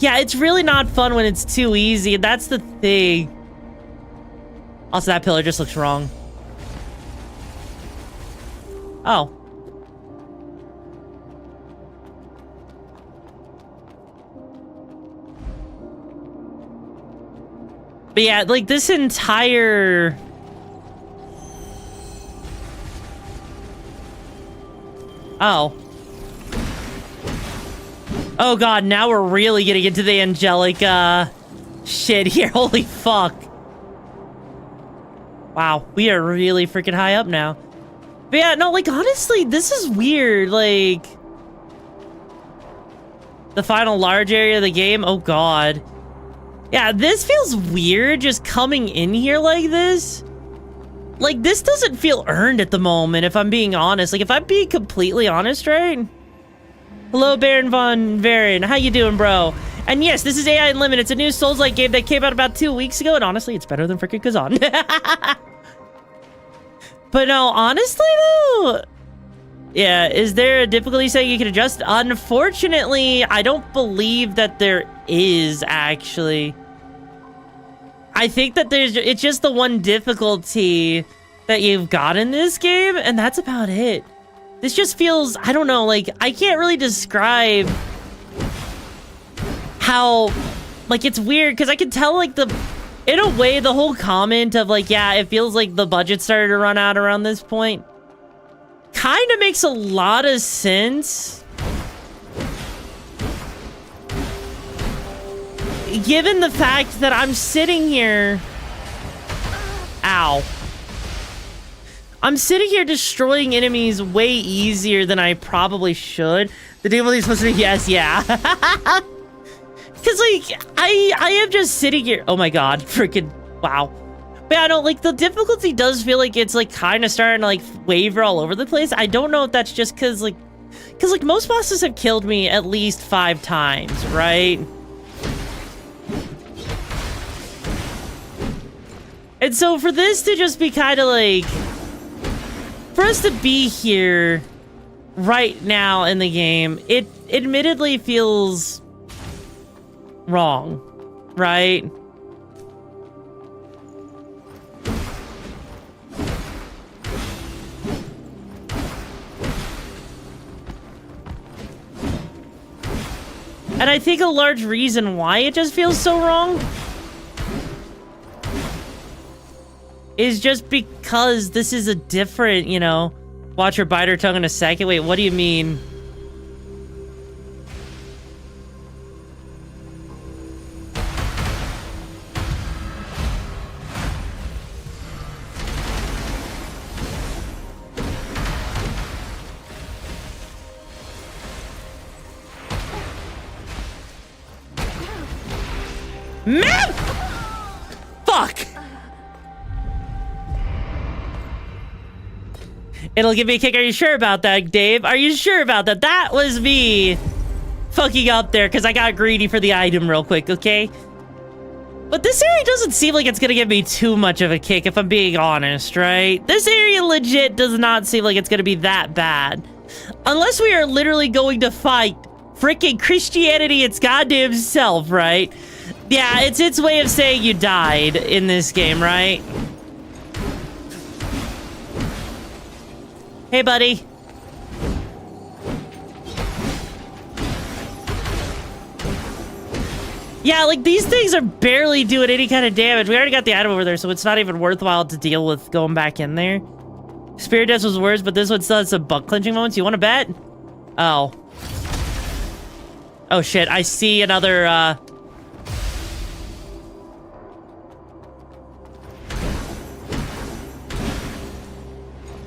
Yeah, it's really not fun when it's too easy. That's the thing. Also, that pillar just looks wrong. Oh. But yeah, like this entire... Oh. Oh god, now we're really getting into the angelic, shit here. Holy fuck. Wow, we are really freaking high up now. But yeah, no, like, honestly, this is weird, like... The final large area of the game? Oh god. Yeah, this feels weird, just coming in here like this. Like, this doesn't feel earned at the moment, if I'm being honest. Like, if I'm being completely honest, right? Hello, Baron Von Varen. How you doing, bro? And yes, this is AI Unlimited. It's a new Souls-like game that came out about 2 weeks ago, and honestly, it's better than freaking Kazan. But no, honestly, though... Yeah, is there a difficulty setting you can adjust? Unfortunately, I don't believe that there is, actually. I think that it's just the one difficulty that you've got in this game, and that's about it. This just feels, I don't know, like, I can't really describe how, like, it's weird, because I can tell, like, in a way, the whole comment of, like, yeah, it feels like the budget started to run out around this point, kind of makes a lot of sense. Given the fact that I'm sitting here... Ow. I'm sitting here destroying enemies way easier than I probably should. The difficulty is supposed to be yes, yeah. Because, like, I am just sitting here... Oh my god, freaking... Wow. But yeah, no, like, the difficulty does feel like it's, like, kind of starting to, like, waver all over the place. I don't know if that's just because, like... Because, like, most bosses have killed me at least 5 times, right? And so for this to just be kind of like... For us to be here right now in the game, it admittedly feels wrong, right? And I think a large reason why it just feels so wrong is just because this is a different, you know... Watch her bite her tongue in a second. Wait, what do you mean? Man! Fuck! It'll give me a kick. Are you sure about that, Dave? Are you sure about that? That was me fucking up there because I got greedy for the item real quick, okay? But this area doesn't seem like it's gonna give me too much of a kick, if I'm being honest, right? This area legit does not seem like it's gonna be that bad. Unless we are literally going to fight freaking Christianity its goddamn self, right? Yeah, it's its way of saying you died in this game, right? Hey, buddy. Yeah, like, these things are barely doing any kind of damage. We already got the item over there, so it's not even worthwhile to deal with going back in there. Spirit Dust was worse, but this one still has some butt clenching moments. You want to bet? Oh. Oh, shit. I see another,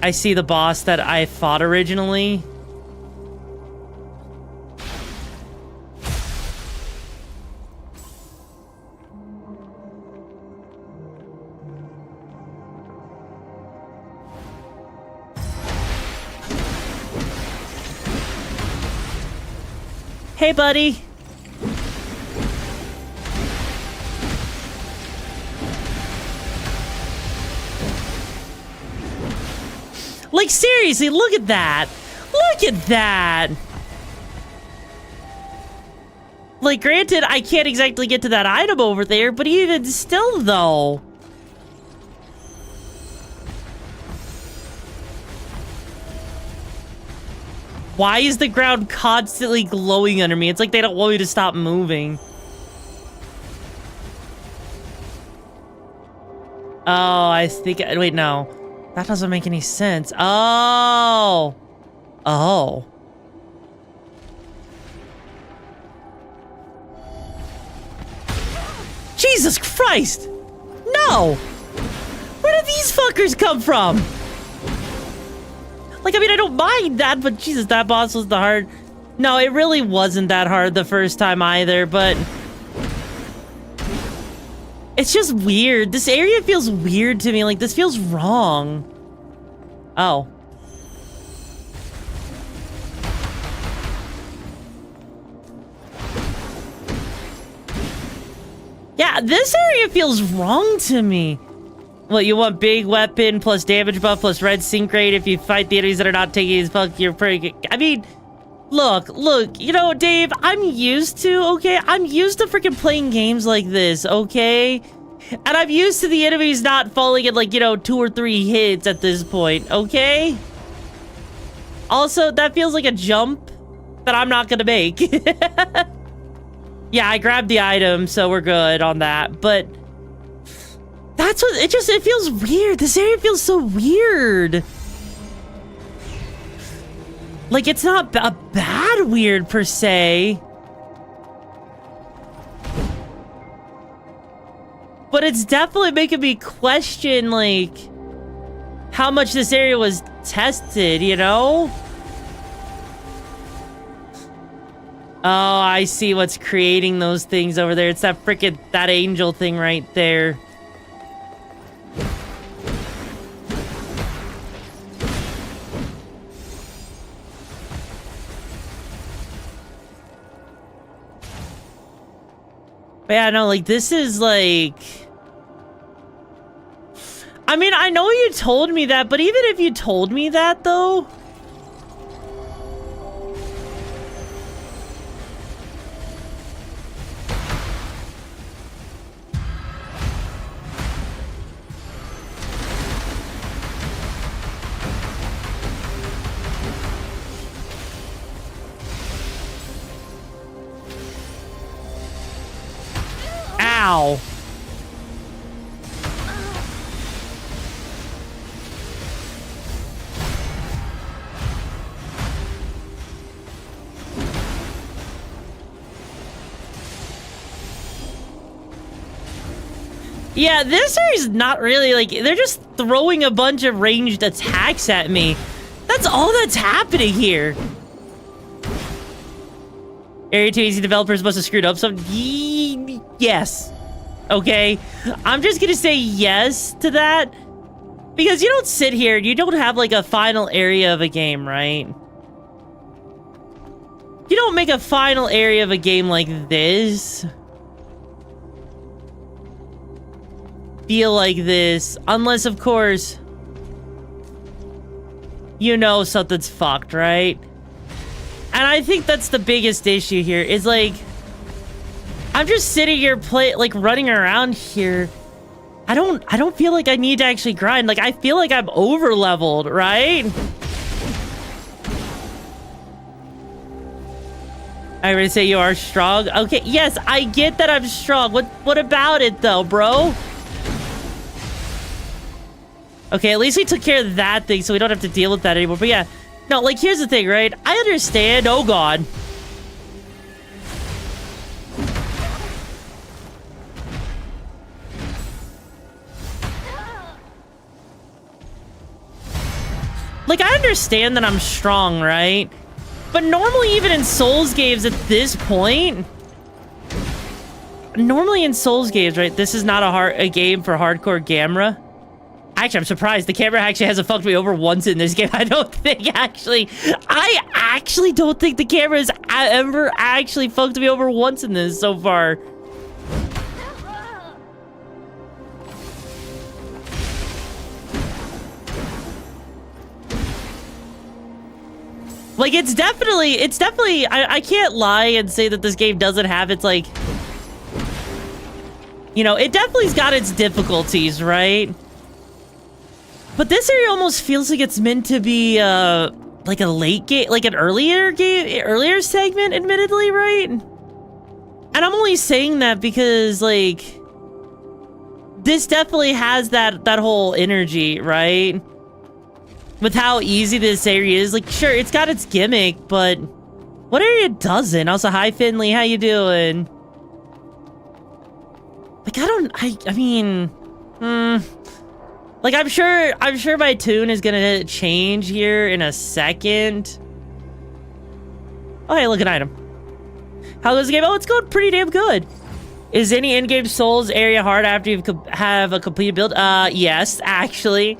I see the boss that I fought originally. Hey, buddy. Like, seriously, look at that. Look at that. Like, granted, I can't exactly get to that item over there, but even still, though. Why is the ground constantly glowing under me? It's like they don't want me to stop moving. Oh, I think... Wait, no. That doesn't make any sense. Oh. Oh. Jesus Christ! No! Where did these fuckers come from? Like, I mean, I don't mind that, but Jesus, that boss was the hard... No, it really wasn't that hard the first time either, but... It's just weird. This area feels weird to me. Like, this feels wrong. Oh. Yeah, this area feels wrong to me. Well, you want big weapon plus damage buff plus red sync rate if you fight the enemies that are not taking his fuck, you're pretty good. I mean, look, you know, Dave, I'm used to freaking playing games like this, okay? And I'm used to the enemies not falling in, like, you know, 2 or 3 hits at this point, okay? Also, that feels like a jump that I'm not gonna make. Yeah, I grabbed the item, so we're good on that, but... That's what, it feels weird. This area feels so weird. Like, it's not a bad weird, per se. But it's definitely making me question, like, how much this area was tested, you know? Oh, I see what's creating those things over there. It's that freaking, that angel thing right there. But yeah, no, like, this is, like... I mean, I know you told me that, but even if you told me that, though... Ow. Yeah, this area's not really, like, they're just throwing a bunch of ranged attacks at me. That's all that's happening here. Area 2 easy developers must have screwed up some. Yes. okay? I'm just gonna say yes to that. Because you don't sit here, you don't have like a final area of a game, right? You don't make a final area of a game like this feel like this, unless of course you know something's fucked, right? And I think that's the biggest issue here, is like, I'm just sitting here running around here. I don't feel like I need to actually grind. Like, I feel like I'm over leveled, right? I would say you are strong. Okay, yes, I get that I'm strong. What about it though, bro? Okay, at least we took care of that thing so we don't have to deal with that anymore. But yeah, no, like, here's the thing, right? I understand. Oh, God. Like, I understand that I'm strong, right? But normally, even in Souls games at this point... Normally in Souls games, right? This is not a game for hardcore Gamera. Actually, I'm surprised. The camera actually hasn't fucked me over once in this game. I don't think, actually. I actually don't think the camera has ever actually fucked me over once in this so far. Like, it's definitely, I can't lie and say that this game doesn't have its, like... You know, it definitely's got its difficulties, right? But this area almost feels like it's meant to be, like a late game, like an earlier segment, admittedly, right? And I'm only saying that because, like, this definitely has that whole energy, right? With how easy this area is. Like, sure, it's got its gimmick, but what area doesn't? Also, hi, Finley, how you doing? Like, I mean, like, I'm sure my tune is gonna change here in a second. Oh, hey, look, an item. How goes the game? Oh, it's going pretty damn good. Is any in-game Souls area hard after you have a completed build? Yes, actually.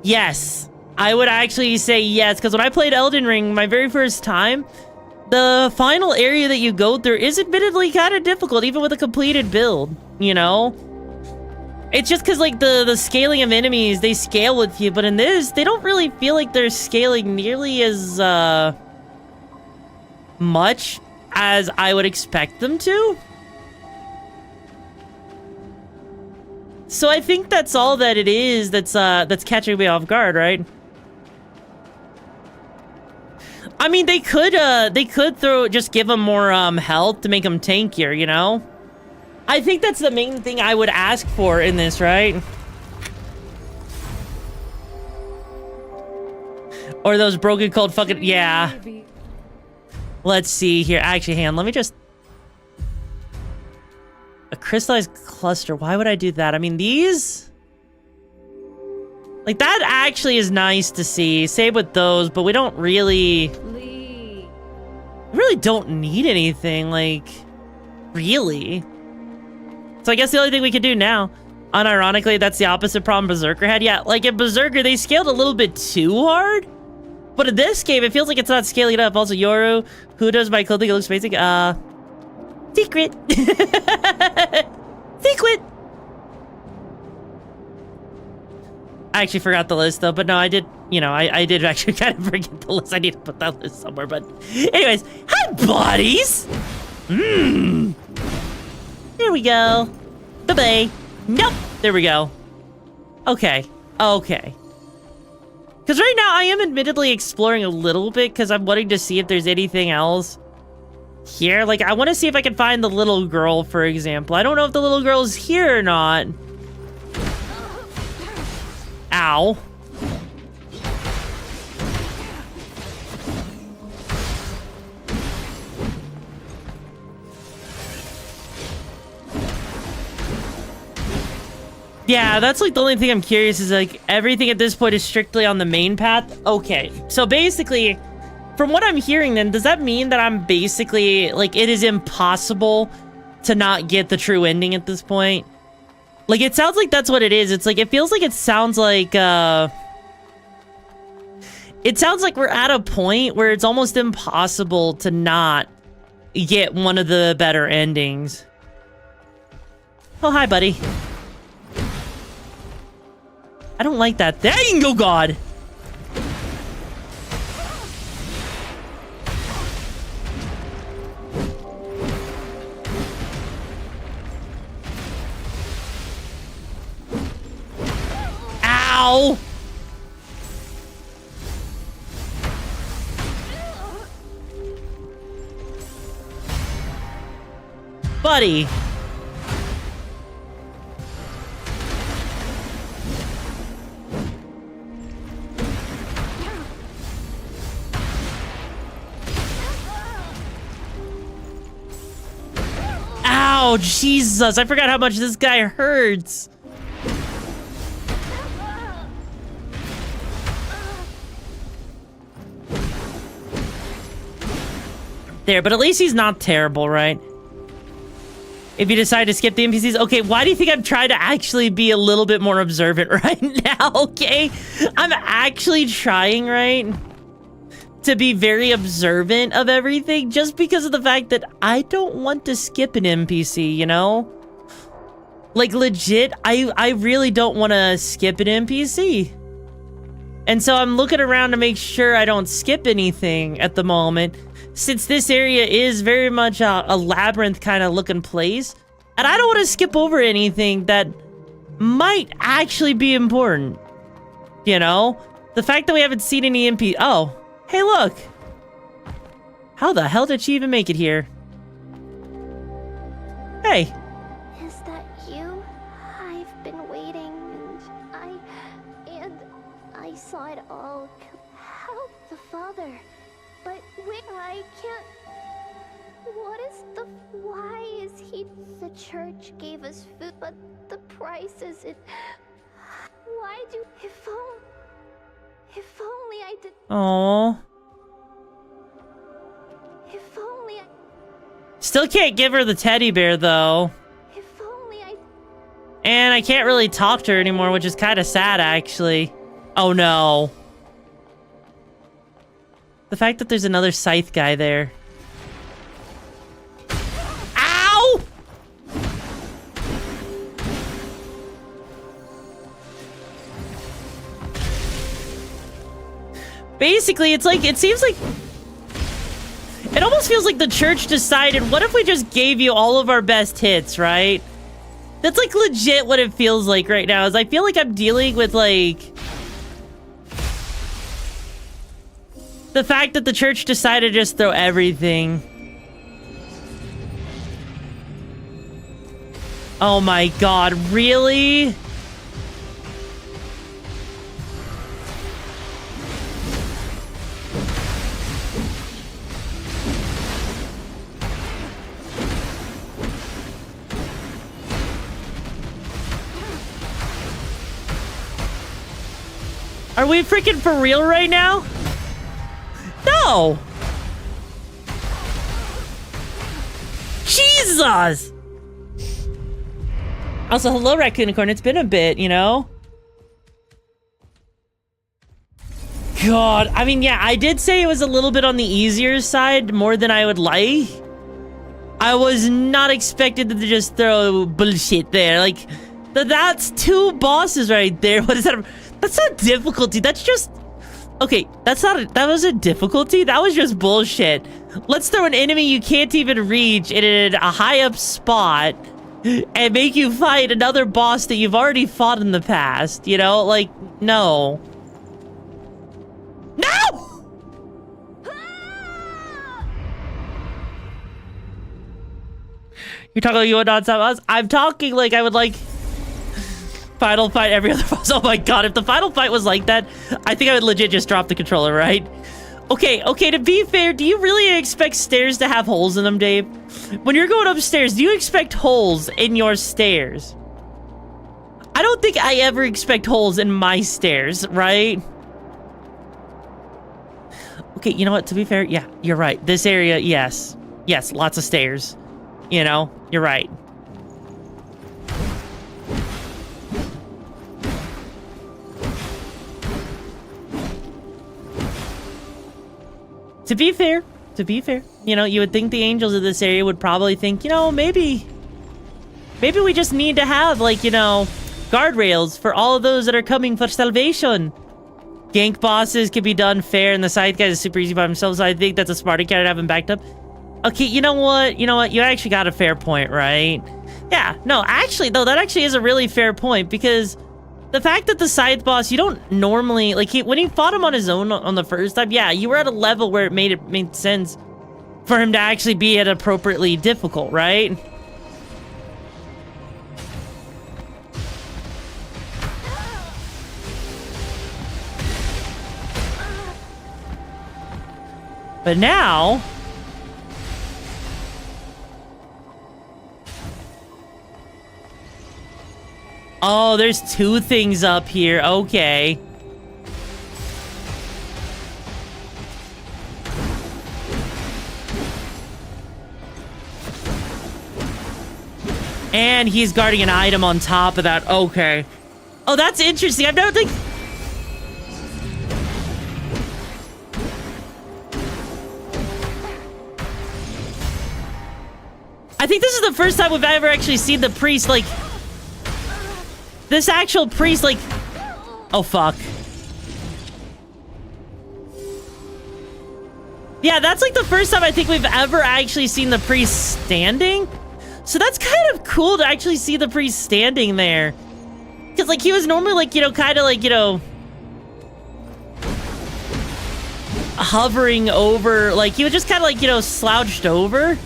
Yes. I would actually say yes, because when I played Elden Ring my very first time, the final area that you go through is admittedly kind of difficult, even with a completed build, you know? It's just because, like, the scaling of enemies, they scale with you, but in this, they don't really feel like they're scaling nearly as, much as I would expect them to. So I think that's all that it is that's catching me off guard, right? I mean, they could just give them more, health to make them tankier, you know? I think that's the main thing I would ask for in this, right? Or those broken cold fucking... Yeah. Let's see here. Actually, hang on. Let me just... A crystallized cluster. Why would I do that? I mean, these... Like, that actually is nice to see. Same with those, but we don't really... We really don't need anything, like... Really? So I guess the only thing we can do now, unironically, that's the opposite problem Berserker had. Yeah, like in Berserker, they scaled a little bit too hard. But in this game, it feels like it's not scaling up. Also, Yoru, who does my clothing? It looks basic. Secret. Secret. I actually forgot the list, though. But no, I did, you know, I did actually kind of forget the list. I need to put that list somewhere. But anyways, hi, buddies. There we go. Bye-bye. Nope. There we go. Okay. Okay. Because right now, I am admittedly exploring a little bit because I'm wanting to see if there's anything else here. Like, I want to see if I can find the little girl, for example. I don't know if the little girl's here or not. Ow. Yeah, that's like the only thing I'm curious is like everything at this point is strictly on the main path. Okay, so basically, from what I'm hearing then, does that mean that I'm basically like it is impossible to not get the true ending at this point? Like, it sounds like that's what it is. It's like, it feels like it sounds like we're at a point where it's almost impossible to not get one of the better endings. Oh, hi, buddy. I don't like that. Dang, oh God. Ow! Buddy. Ow, Jesus. I forgot how much this guy hurts. There, but at least he's not terrible, right? If you decide to skip the NPCs. Okay, why do you think I'm trying to actually be a little bit more observant right now, okay? I'm actually trying, right? To be very observant of everything just because of the fact that I don't want to skip an NPC, you know? Like, legit, I really don't want to skip an NPC. And so I'm looking around to make sure I don't skip anything at the moment. Since this area is very much a labyrinth kind of looking place, and I don't want to skip over anything that might actually be important. You know? The fact that we haven't seen any NPC. Oh, hey, look. How the hell did she even make it here? Hey. Is that you? I've been waiting, and I saw it all. Help the father. But wait, I can't. Why is he? The church gave us food, but the price isn't. Why do? If only I did. Aww. If only I. Still can't give her the teddy bear though. If only I. And I can't really talk to her anymore, which is kind of sad, actually. Oh no. The fact that there's another scythe guy there. Ow! Basically, it's like, it seems like... It almost feels like the church decided, what if we just gave you all of our best hits, right? That's like legit what it feels like right now, is I feel like I'm dealing with like... The fact that the church decided to just throw everything. Oh my God, really? Are we freaking for real right now? No! Jesus! Also, hello, Raccoon Unicorn. It's been a bit, you know? God, I mean, yeah, I did say it was a little bit on the easier side, more than I would like. I was not expected to just throw bullshit there. Like, that's two bosses right there. What is that? That's not difficulty. That's just... Okay, that was a difficulty? That was just bullshit. Let's throw an enemy you can't even reach in a high up spot and make you fight another boss that you've already fought in the past, you know? Like, no. No! You're talking like you would not stop us? I'm talking like I would like... Final fight every other boss. Oh my God, if the final fight was like that, I think I would legit just drop the controller, right? Okay, to be fair, do you really expect stairs to have holes in them, Dave? When you're going upstairs, do you expect holes in your stairs? I don't think I ever expect holes in my stairs, right? Okay, you know what, to be fair, yeah, you're right. This area, yes. Yes, lots of stairs. You know, you're right. To be fair, you know, you would think the angels of this area would probably think, you know, maybe we just need to have, like, you know, guardrails for all of those that are coming for salvation. Gank bosses can be done fair, and the side guys are super easy by themselves, so I think that's a smarter carrot to have them backed up. Okay, you know what? You actually got a fair point, right? Yeah, no, actually, though, that actually is a really fair point, because the fact that the scythe boss, you don't normally, like, when he fought him on his own on the first time, yeah, you were at a level where it made sense for him to actually be at appropriately difficult, right? But now... Oh, there's two things up here. Okay. And he's guarding an item on top of that. Okay. Oh, that's interesting. I've never think... I think this is the first time we've ever actually seen the priest, like... This actual priest, like... Oh, fuck. Yeah, that's like the first time I think we've ever actually seen the priest standing. So that's kind of cool to actually see the priest standing there. Because, like, he was normally, like, you know, kind of like, you know... hovering over, like, he was just kind of like, you know, slouched over.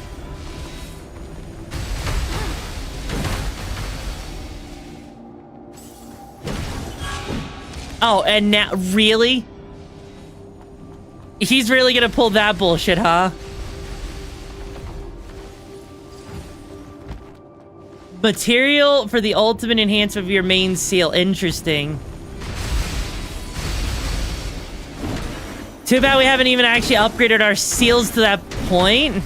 Oh, and now, really? He's really gonna pull that bullshit, huh? Material for the ultimate enhancement of your main seal. Interesting. Too bad we haven't even actually upgraded our seals to that point.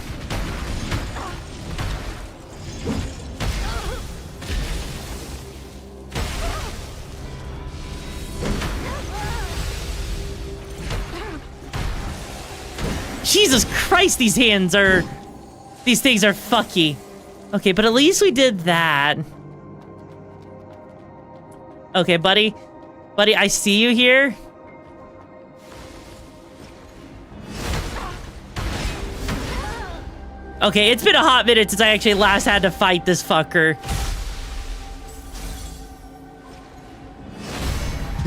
Jesus Christ, these things are fucky. Okay, but at least we did that. Okay, buddy. Buddy, I see you here. Okay, it's been a hot minute since I actually last had to fight this fucker.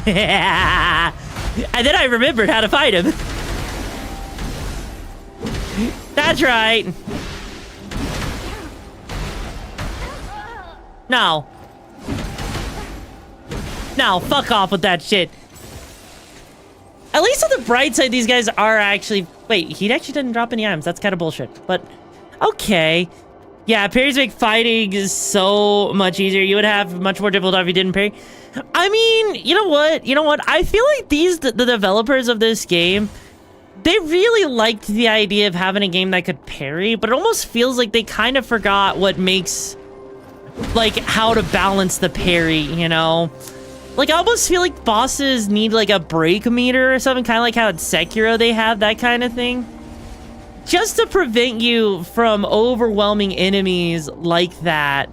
And then I remembered how to fight him. That's right. No. No, fuck off with that shit. At least on the bright side, these guys are actually... Wait, he actually didn't drop any items. That's kind of bullshit. But, okay. Yeah, parries make fighting is so much easier. You would have much more difficulty if you didn't parry. I mean, you know what? I feel like the developers of this game... They really liked the idea of having a game that could parry, but it almost feels like they kind of forgot what makes, like, how to balance the parry, you know? Like, I almost feel like bosses need, like, a break meter or something, kind of like how in Sekiro they have that kind of thing. Just to prevent you from overwhelming enemies like that.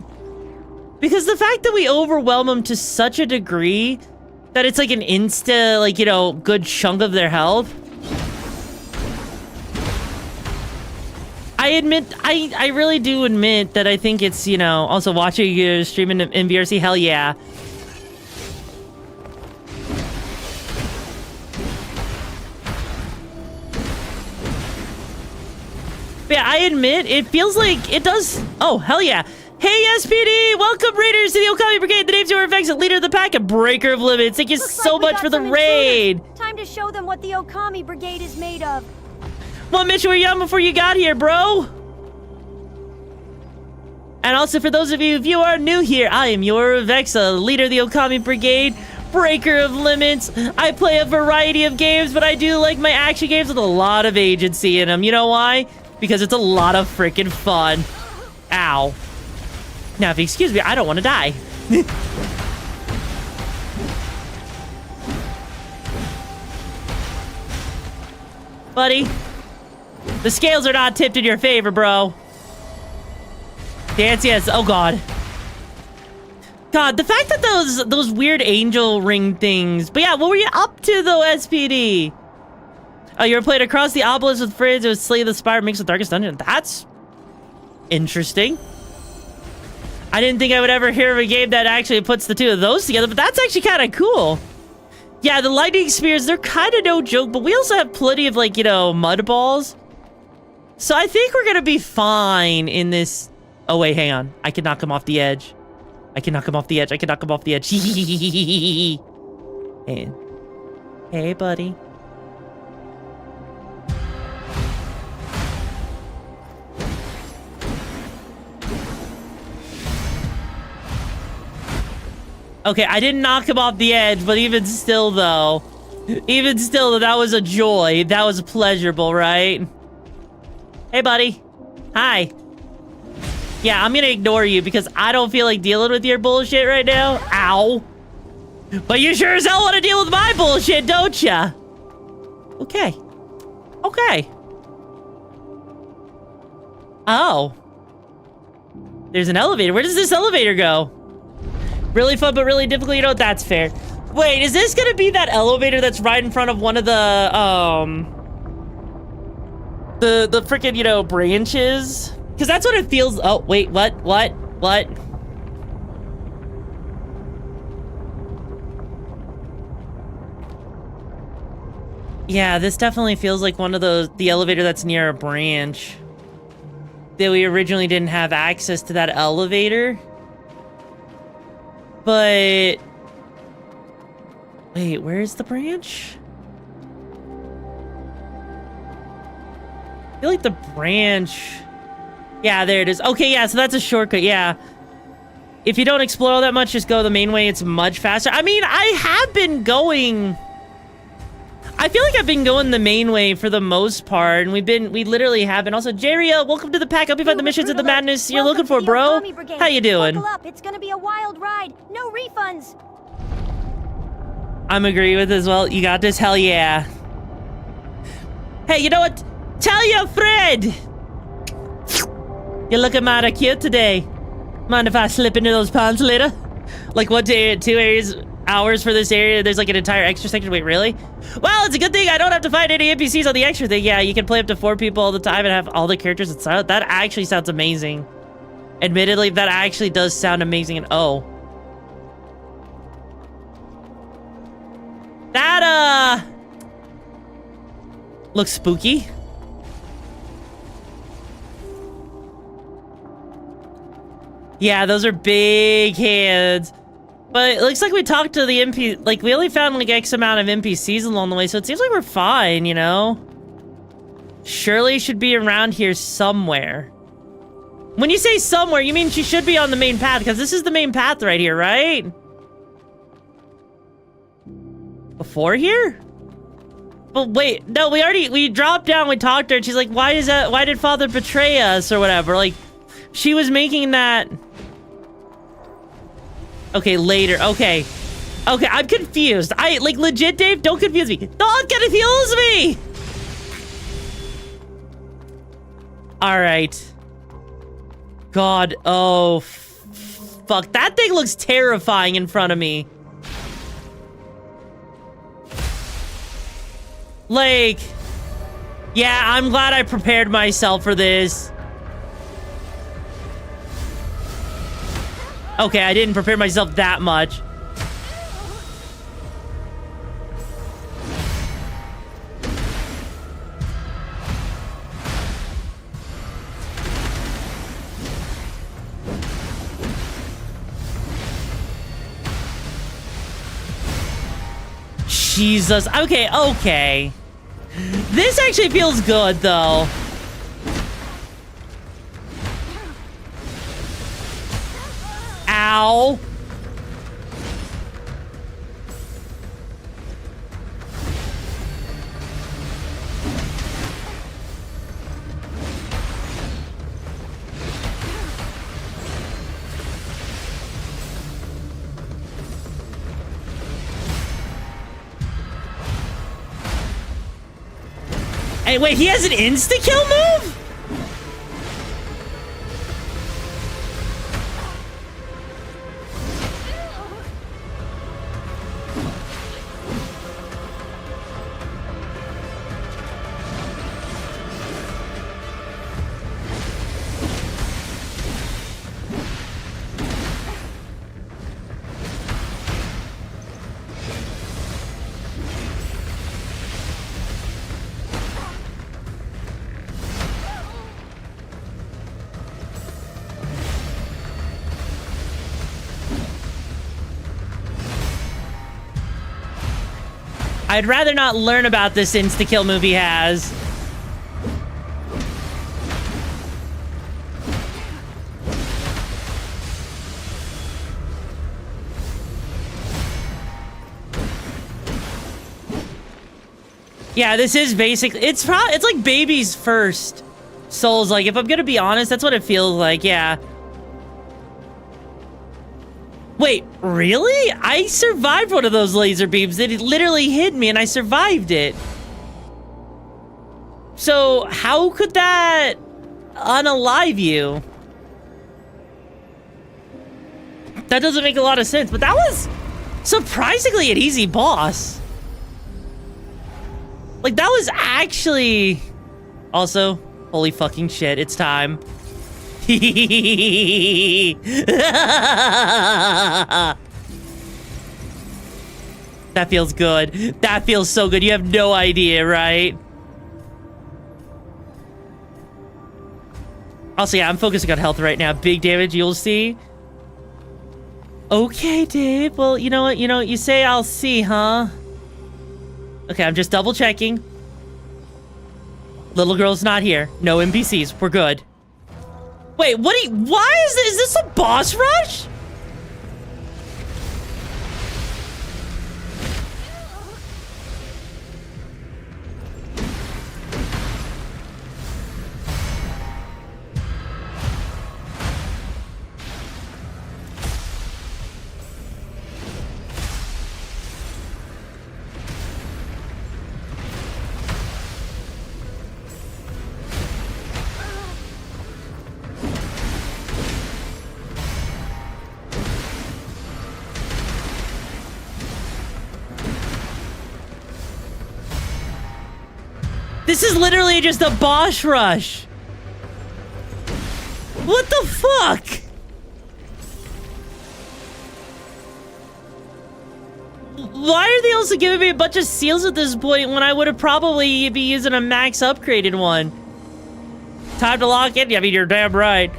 Because the fact that we overwhelm them to such a degree that it's like an insta, like, you know, good chunk of their health. I really do admit that I think it's, you know, also watching you streaming in VRC, hell yeah. But yeah, I admit, it feels like it does. Oh, hell yeah. Hey, SPD! Welcome, Raiders, to the Okami Brigade. The name's your Vex, leader of the pack, and breaker of limits. Thank you so much for the raid. Time to show them what the Okami Brigade is made of. What mission were you on before you got here, bro? And also, for those of you, if you are new here, I am your Vexa, leader of the Okami Brigade, breaker of limits. I play a variety of games, but I do like my action games with a lot of agency in them. You know why? Because it's a lot of freaking fun. Ow. Now, if you excuse me, I don't want to die. Buddy. The scales are not tipped in your favor, bro. Dance, yes. Oh, God. God, the fact that those weird angel ring things. But yeah, what were you up to, though, SPD? Oh, you were playing Across the Obelisk with friends. It was Slay the Spire mixed with Darkest Dungeon. That's interesting. I didn't think I would ever hear of a game that actually puts the two of those together, but that's actually kind of cool. Yeah, the lightning spears, they're kind of no joke, but we also have plenty of, like, you know, mud balls. So I think we're gonna be fine in this. Oh, wait, hang on. I can knock him off the edge. I can knock him off the edge. I can knock him off the edge. Hey. Hey, buddy. Okay, I didn't knock him off the edge, but even still, though, that was a joy. That was pleasurable, right? Hey, buddy. Hi. Yeah, I'm gonna ignore you because I don't feel like dealing with your bullshit right now. Ow. But you sure as hell want to deal with my bullshit, don't ya? Okay. Okay. Oh. There's an elevator. Where does this elevator go? Really fun, but really difficult. You know, that's fair. Wait, is this gonna be that elevator that's right in front of one of the freaking, you know, branches? Because that's what it feels. Oh, wait, what? Yeah, this definitely feels like one of the elevator that's near a branch. That we originally didn't have access to that elevator. But wait, where's the branch? I feel like the branch. Yeah, there it is. Okay, yeah, so that's a shortcut. Yeah. If you don't explore all that much, just go the main way. It's much faster. I mean, I have been going. I feel like I've been going the main way for the most part, and we literally have been. Also, Jerry, welcome to the pack. Hope you find the missions and the madness you're looking for, bro. How you doing? Buckle up. It's gonna be a wild ride. No refunds. I'm agree with as well. You got this? Hell yeah. Hey, you know what? Tell your friend. You're looking mighty cute today. Mind if I slip into those ponds later? Like, what, 2 hours for this area? There's like an entire extra section. Wait, really? Well, it's a good thing I don't have to fight any NPCs on the extra thing. Yeah, you can play up to 4 people all the time and have all the characters inside. That actually sounds amazing. Admittedly, that actually does sound amazing. And oh. That, looks spooky. Yeah, those are big hands. But it looks like we talked to the NPC, like, we only found, like, X amount of NPCs along the way, so it seems like we're fine, you know? Shirley should be around here somewhere. When you say somewhere, you mean she should be on the main path, because this is the main path right here, right? Before here? But wait, no, we dropped down, we talked to her, and she's like, why did Father betray us, or whatever? Like, she was making that... Okay, later. Okay, I'm confused. Like, legit, Dave, don't confuse me. Don't confuse me! Alright. God, oh, fuck. That thing looks terrifying in front of me. Like, yeah, I'm glad I prepared myself for this. Okay, I didn't prepare myself that much. Jesus. Okay. This actually feels good, though. Ow. Hey, wait, he has an insta-kill move? I'd rather not learn about this insta-kill move he has. Yeah, this is basically, it's like baby's first Souls. Like, if I'm gonna be honest, that's what it feels like, yeah. Wait, really? I survived one of those laser beams. It literally hit me and I survived it. So, how could that unalive you? That doesn't make a lot of sense, but that was surprisingly an easy boss. Like, that was actually... Also, holy fucking shit, it's time. That feels good. That feels so good. You have no idea, right? Also, yeah, I'm focusing on health right now. Big damage, you'll see. Okay, Dave. Well, you know what? You know what you say, I'll see, huh? Okay, I'm just double checking. Little girl's not here. No NPCs. We're good. Wait, what do you... Why is this a boss rush? This is literally just a boss rush. What the fuck? Why are they also giving me a bunch of seals at this point when I would have probably be using a max upgraded one? Time to lock in? I mean, you're damn right.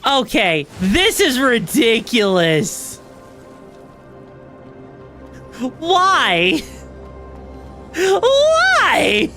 Okay, this is ridiculous. Why? Why?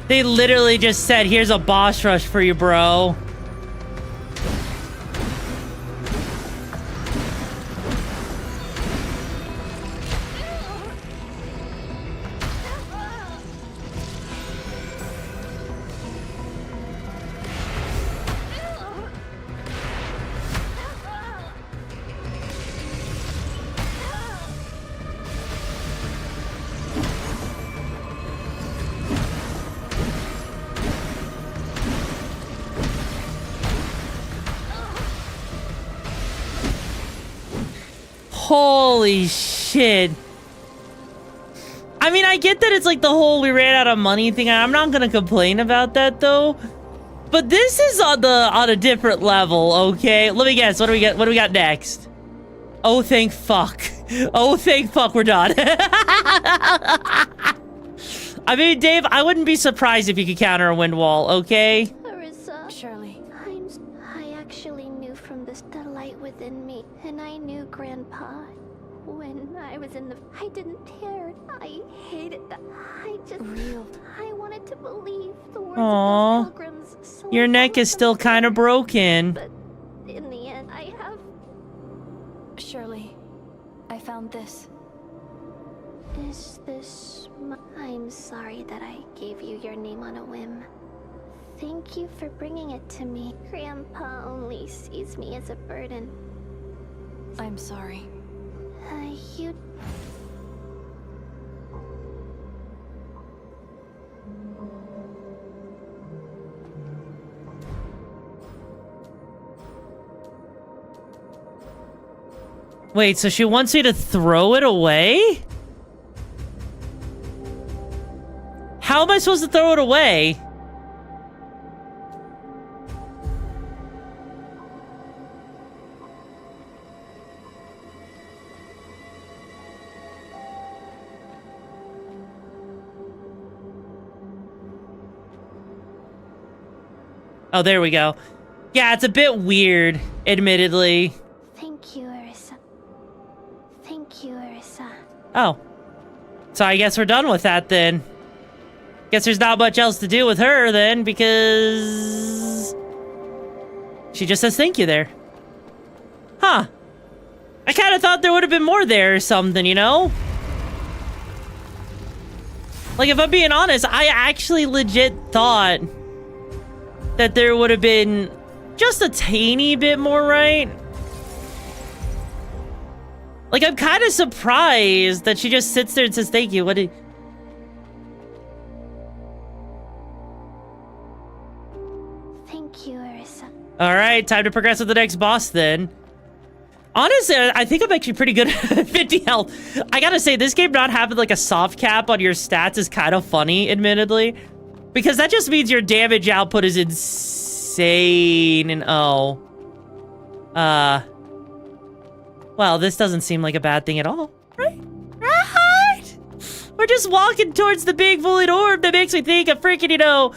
They literally just said, here's a boss rush for you, bro. Holy shit. I mean, I get that it's like the whole we ran out of money thing. I'm not gonna complain about that though. But this is on a different level, okay? Let me guess. What do we got next? Oh, thank fuck. Oh, thank fuck, we're done. I mean, Dave, I wouldn't be surprised if you could counter a wind wall, okay? Marissa. Shirley. I actually knew from this the light within me, and I knew Grandpa. When I was in the... I didn't care. I hated that. I just... I wanted to believe the words of those pilgrims. So Your neck is still kind of broken. But in the end, I have... Shirley, I found this. Is this... I'm sorry that I gave you your name on a whim. Thank you for bringing it to me. Grandpa only sees me as a burden. I'm sorry. You... Wait, so she wants you to throw it away? How am I supposed to throw it away? Oh, there we go. Yeah, it's a bit weird, admittedly. Thank you, Arissa. Thank you, Arissa. Oh. So I guess we're done with that then. Guess there's not much else to do with her then, because... she just says thank you there. Huh. I kind of thought there would have been more there or something, you know? Like, if I'm being honest, I actually legit thought that there would have been just a teeny bit more, right? Like, I'm kind of surprised that she just sits there and says thank you. What did... Thank you, Arissa. Alright, time to progress with the next boss then. Honestly, I think I'm actually pretty good at 50 health. I gotta say, this game not having like a soft cap on your stats is kind of funny, admittedly. Because that just means your damage output is insane and well, this doesn't seem like a bad thing at all, right? Right? We're just walking towards the big void orb that makes me think of freaking, you know,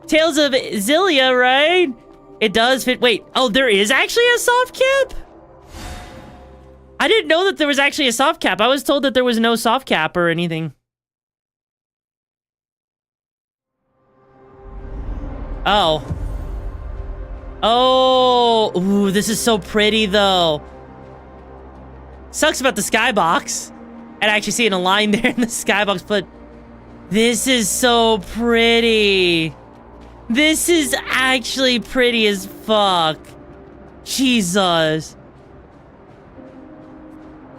Tales of Xillia, right? It does fit. Wait, oh, there is actually a soft cap? I didn't know that there was actually a soft cap. I was told that there was no soft cap or anything. Oh. Oh. Ooh, this is so pretty, though. Sucks about the skybox. And actually seeing a line there in the skybox, but this is so pretty. This is actually pretty as fuck. Jesus.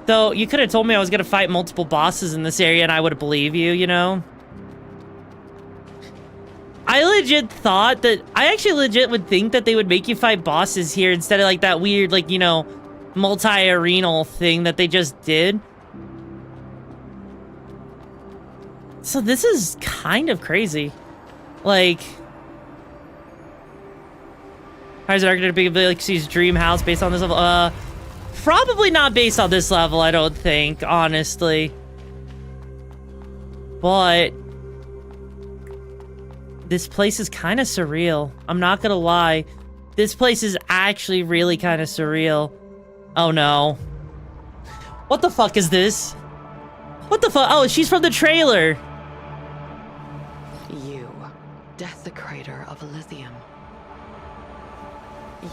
Though, you could have told me I was gonna fight multiple bosses in this area and I would believe you, you know? I legit thought that... I actually legit would think that they would make you fight bosses here instead of like that weird, like, you know, multi-arenal thing that they just did. So this is kind of crazy. Like... How's it going to be like his dream house based on this level? Probably not based on this level, I don't think, honestly. But... this place is kind of surreal. I'm not gonna lie. This place is actually really kind of surreal. Oh no. What the fuck is this? What the fuck? Oh, she's from the trailer. You, desecrator of Elysium.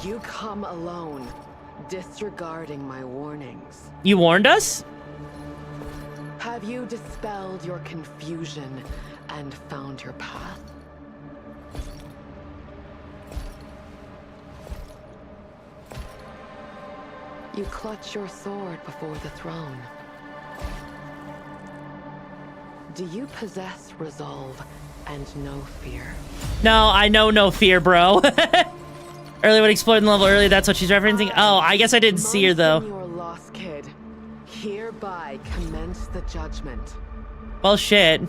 You come alone, disregarding my warnings. You warned us? Have you dispelled your confusion and found your path? You clutch your sword before the throne. Do you possess resolve and no fear? No, I know no fear, bro. Earlier when exploring the level earlier, that's what she's referencing. Oh, I guess I didn't see her though. Your lost kid. hereby commence the judgment. Well, shit.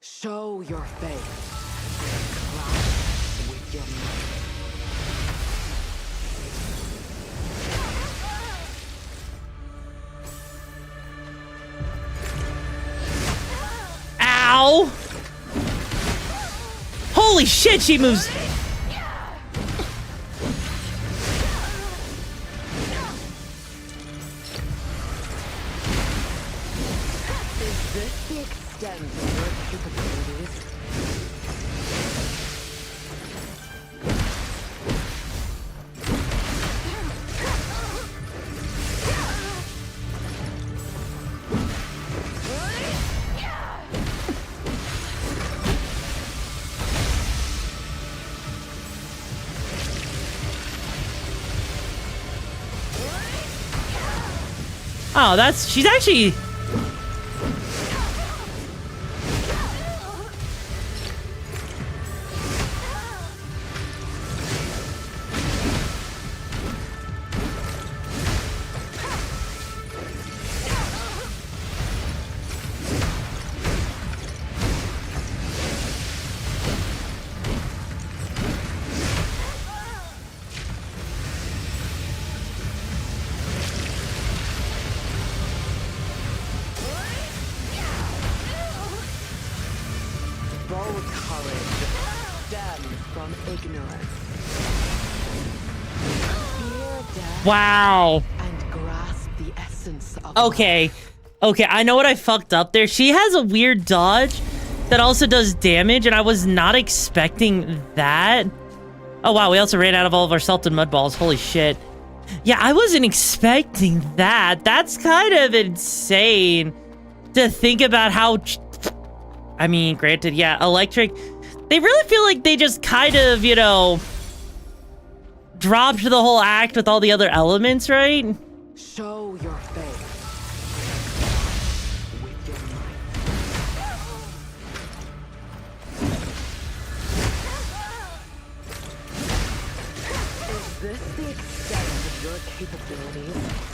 Show your faith and clash with your might. Ow! Holy shit, she moves. Is this the extent of your capabilities? Oh, that's... she's actually... Bold courage stems from ignorance. Fear death Wow. and grasp the essence of Okay. Okay, I know what I fucked up there. She has a weird dodge that also does damage, and I was not expecting that. Oh, wow, we also ran out of all of our salted mud balls. Holy shit. Yeah, I wasn't expecting that. That's kind of insane to think about how... I mean, granted, yeah, electric... They really feel like they just kind of, you know... dropped the whole act with all the other elements, right? show your faith. With your might. Is this the extent of your capabilities?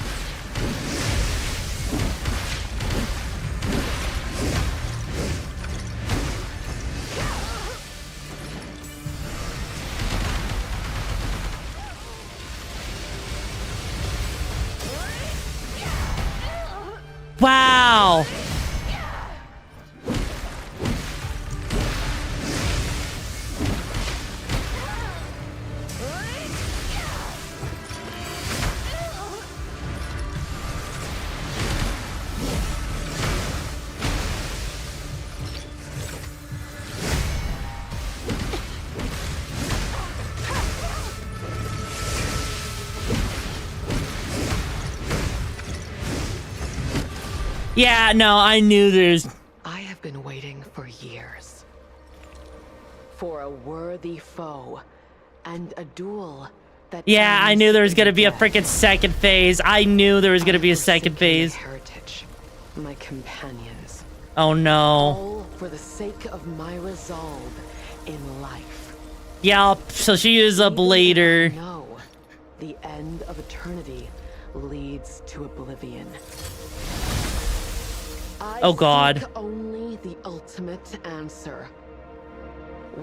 Wow. Yeah, no, I knew there's... I have been waiting for years. For a worthy foe and a duel that... Yeah, I knew there was gonna be a freaking second phase. I knew there was gonna be a second phase. Heritage, my companions. Oh no. All for the sake of my resolve in life. Yup, so she is a blader. No, the end of eternity leads to oblivion. Oh God. I seek only the ultimate answer.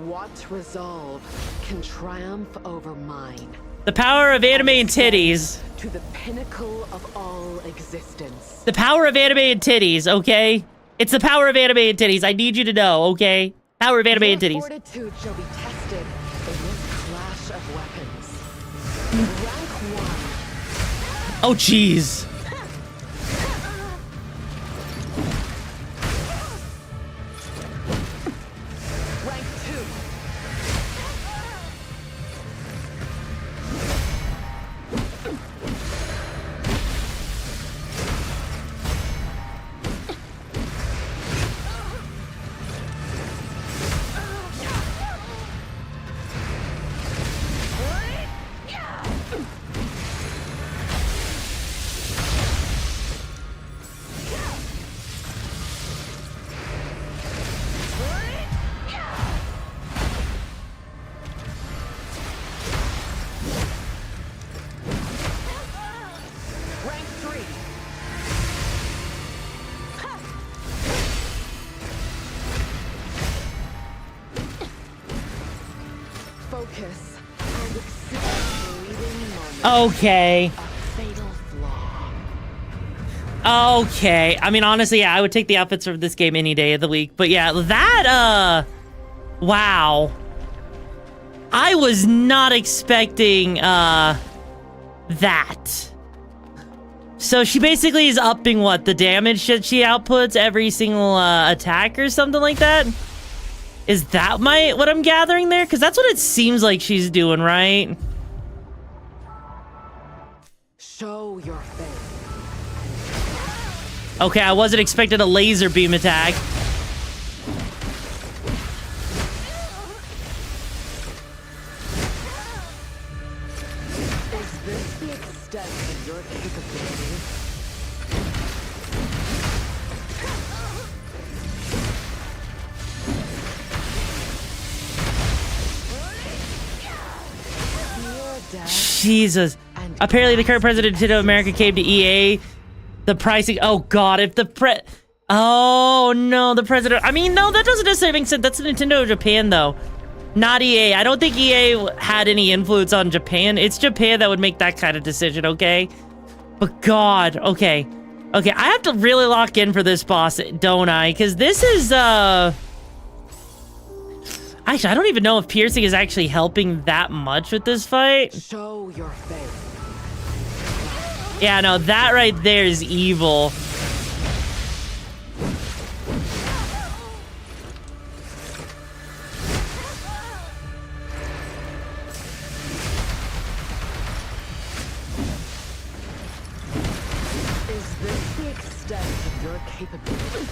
What resolve can triumph over mine? The power of anime and titties. To the pinnacle of all existence. The power of anime and titties, okay? It's the power of anime and titties. I need you to know, okay? Power of anime and Your titties. fortitude shall be tested in this clash of weapons. Rank 1. Oh, jeez. Rank 2. Focus and accept a fleeting moment. Okay. A fatal flaw. Okay. I mean, honestly, yeah, I would take the outfits from this game any day of the week. But yeah, that, wow. I was not expecting, that. So she basically is upping, what, the damage that she outputs every single, attack or something like that? Is that what I'm gathering there? Because that's what it seems like she's doing, right? Show your face. Okay, I wasn't expecting a laser beam attack. Is this the extent of your capabilities? Jesus. Apparently the current president of Nintendo America came to EA. The pricing, oh god, if the oh no, the president, I mean, no, that doesn't necessarily make sense. That's Nintendo Japan though, not EA. I don't think EA had any influence on Japan. It's Japan that would make that kind of decision, okay? But god, okay. Okay, I have to really lock in for this boss, don't I? Because this is, actually, I don't even know if piercing is actually helping that much with this fight. Show your face. Yeah, no, that right there is evil. Is this the extent of your capability?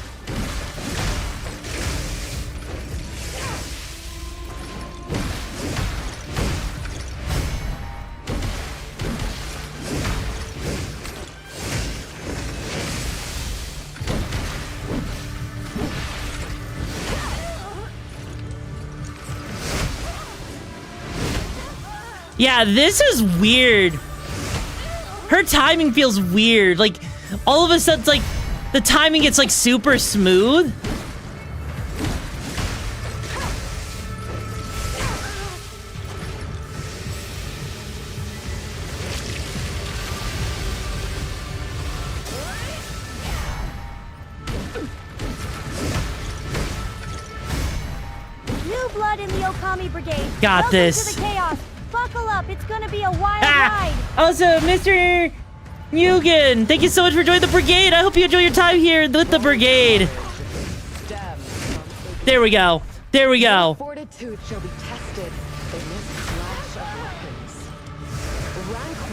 Yeah, this is weird. Her timing feels weird. Like, all of a sudden, it's like, the timing gets, like, super smooth. New blood in the Okami Brigade. Got Welcome this. to the chaos. Buckle up, it's gonna be a wild ride. Also, Mr. Mugen, thank you so much for joining the brigade. I hope you enjoy your time here with the brigade. There we go. There we go. Fortitude shall be tested in this clash of weapons. Rank 1.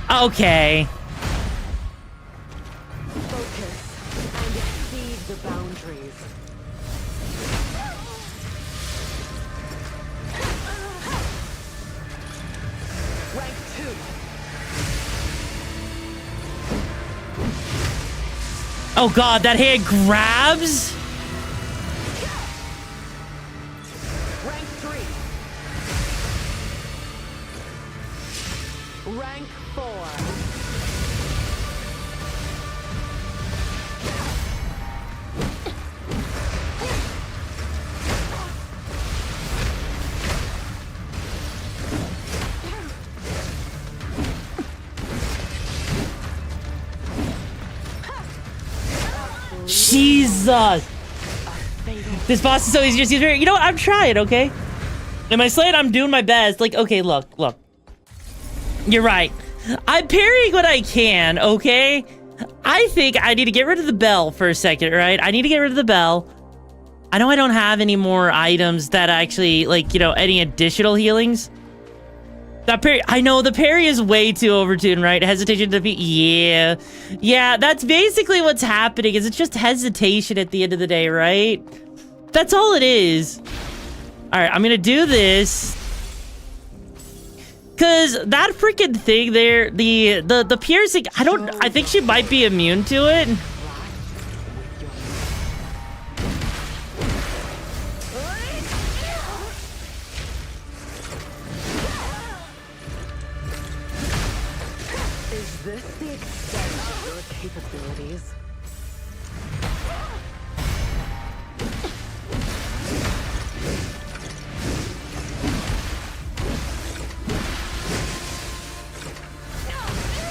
Okay. Focus and exceed the boundaries. Rank 2. Oh god, that hand grabs? Rank 3. Rank 4. Jesus. This boss is so easy to see. You know what? I'm trying, okay? Am I slaying? I'm doing my best. Like, okay, look. You're right. I'm parrying what I can, okay? I think I need to get rid of the bell for a second, right? I need to get rid of the bell. I know I don't have any more items that actually, like, you know, any additional healings. That parry, I know the parry is way too overtuned, right? Hesitation to defeat, yeah, that's basically what's happening. Is it's just hesitation at the end of the day, right? That's all it is. All right, I'm gonna do this. Cause that freaking thing there, the piercing, I think she might be immune to it. Is this the extent of your capabilities?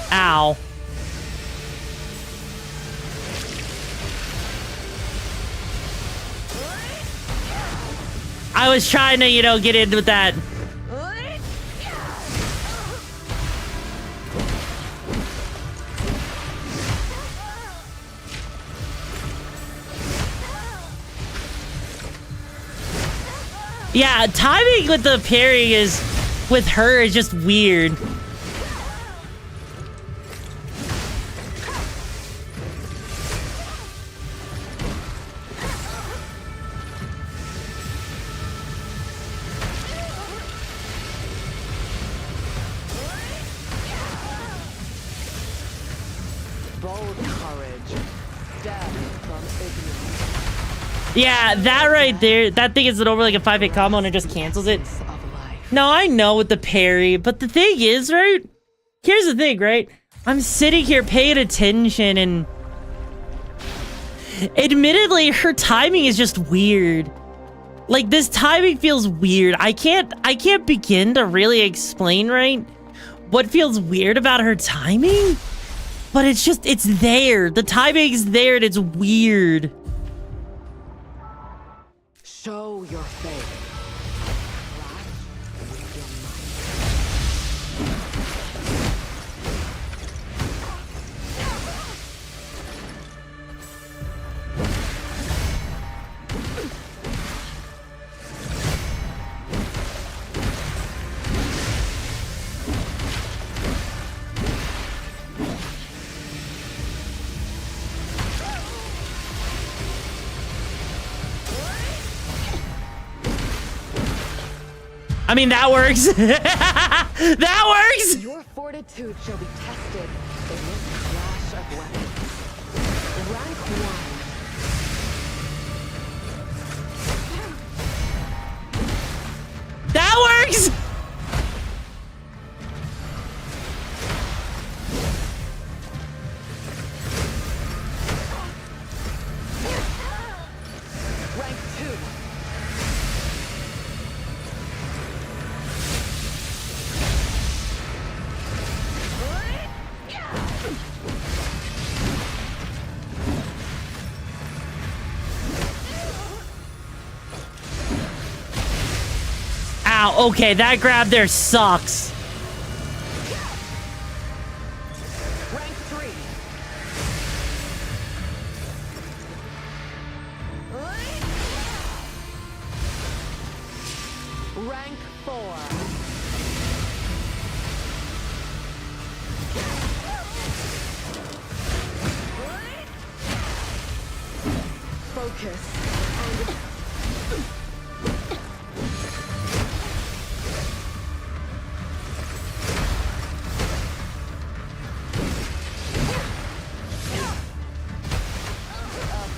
Ow. I was trying to, you know, get in with that. Yeah, timing with the parry with her is just weird. Bold courage, death from ignorance. Yeah, that right there, that thing is over like a 5-hit combo and it just cancels it. No, I know with the parry, but the thing is, right? Here's the thing, right? I'm sitting here paying attention and admittedly, her timing is just weird. Like, this timing feels weird. I can't begin to really explain, right, what feels weird about her timing, but it's there. The timing's there and it's weird. Show your faith. I mean, that works. That works. Your fortitude shall be tested in this clash of weapons. Rank 1. That works. Rank 2. Ow, okay, that grab there sucks. Rank 3. Rank 4. Focus.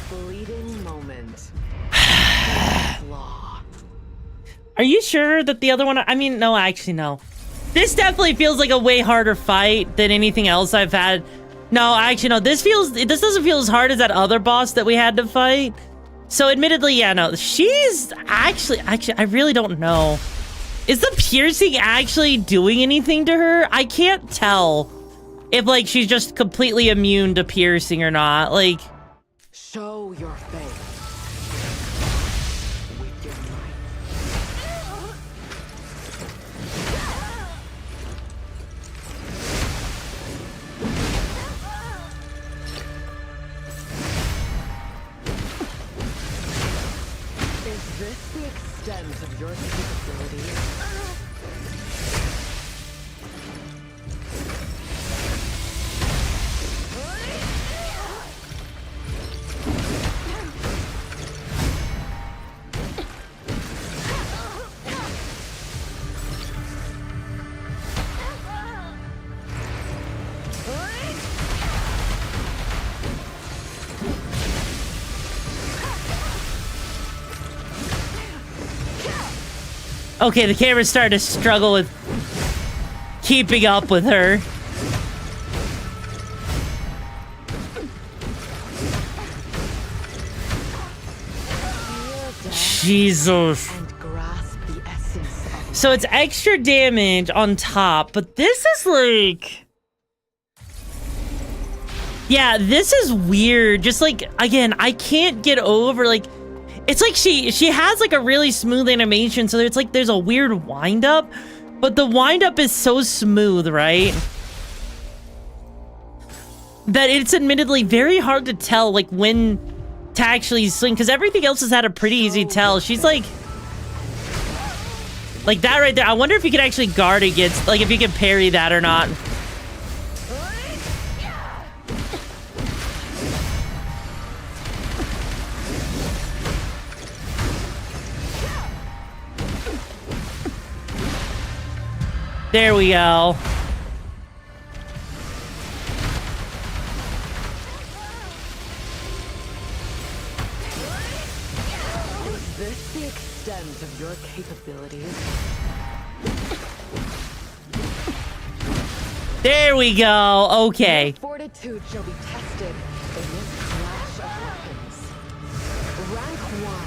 Fleeting moment. Are you sure that the other one, I mean, no, actually, no. This definitely feels like a way harder fight than anything else I've had. No, actually, no, this doesn't feel as hard as that other boss that we had to fight. So admittedly, yeah, no, she's actually, I really don't know. Is the piercing actually doing anything to her? I can't tell if, like, she's just completely immune to piercing or not. Like, show your faith. With your Is this the extent of your capabilities? Okay, the camera's starting to struggle with keeping up with her. Jesus. So it's extra damage on top, but this is like... Yeah, this is weird. Just like, again, I can't get over, like... It's like she has like a really smooth animation, so it's like there's a weird wind-up, but the wind-up is so smooth, right? That it's admittedly very hard to tell, like, when to actually swing, because everything else has had a pretty easy tell. She's like that right there. I wonder if you could actually guard against, like, if you can parry that or not. There we go. Is this the extent of your capabilities? There we go. Okay. Your fortitude shall be tested in this clash of weapons. Rank 1.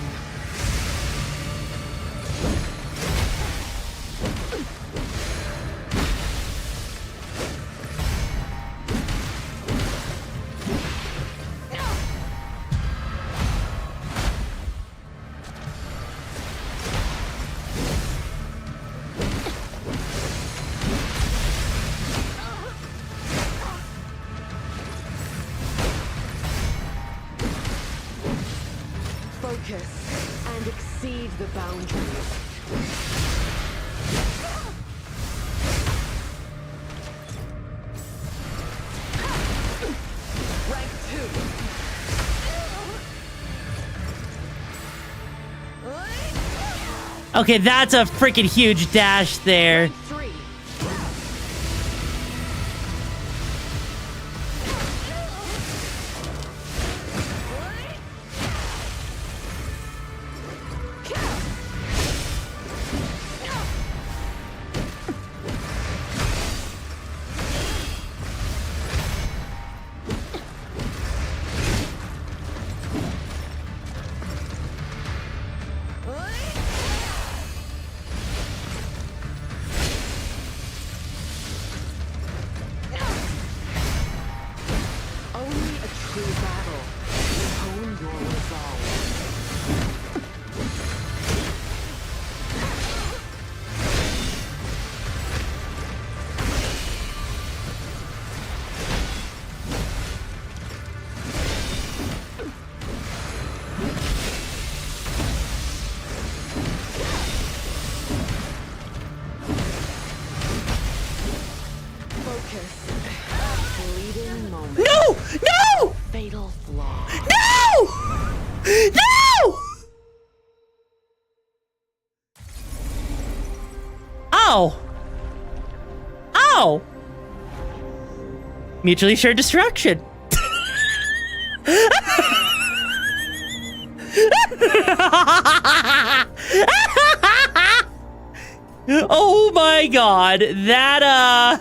Focus and exceed the boundaries. Rank 2. Okay, that's a freaking huge dash there. Rank 3. No! No! Fatal flaw. No! No! Oh. Oh. Mutually shared destruction. Oh my god. That,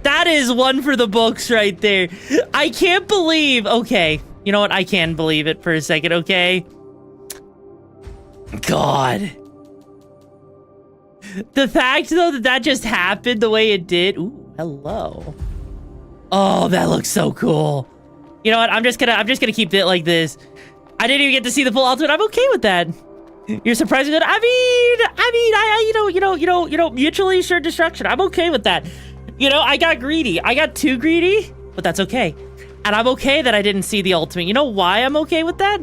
that is one for the books right there. I can't believe... Okay. You know what? I can believe it for a second, okay? God. The fact, though, that that just happened the way it did... Ooh, hello. Oh, that looks so cool. You know what? I'm just gonna keep it like this. I didn't even get to see the full ultimate. I'm okay with that. You're surprisingly good. You know, mutually shared destruction. I'm okay with that. You know, I got greedy. I got too greedy, but that's okay. And I'm okay that I didn't see the ultimate. You know why I'm okay with that?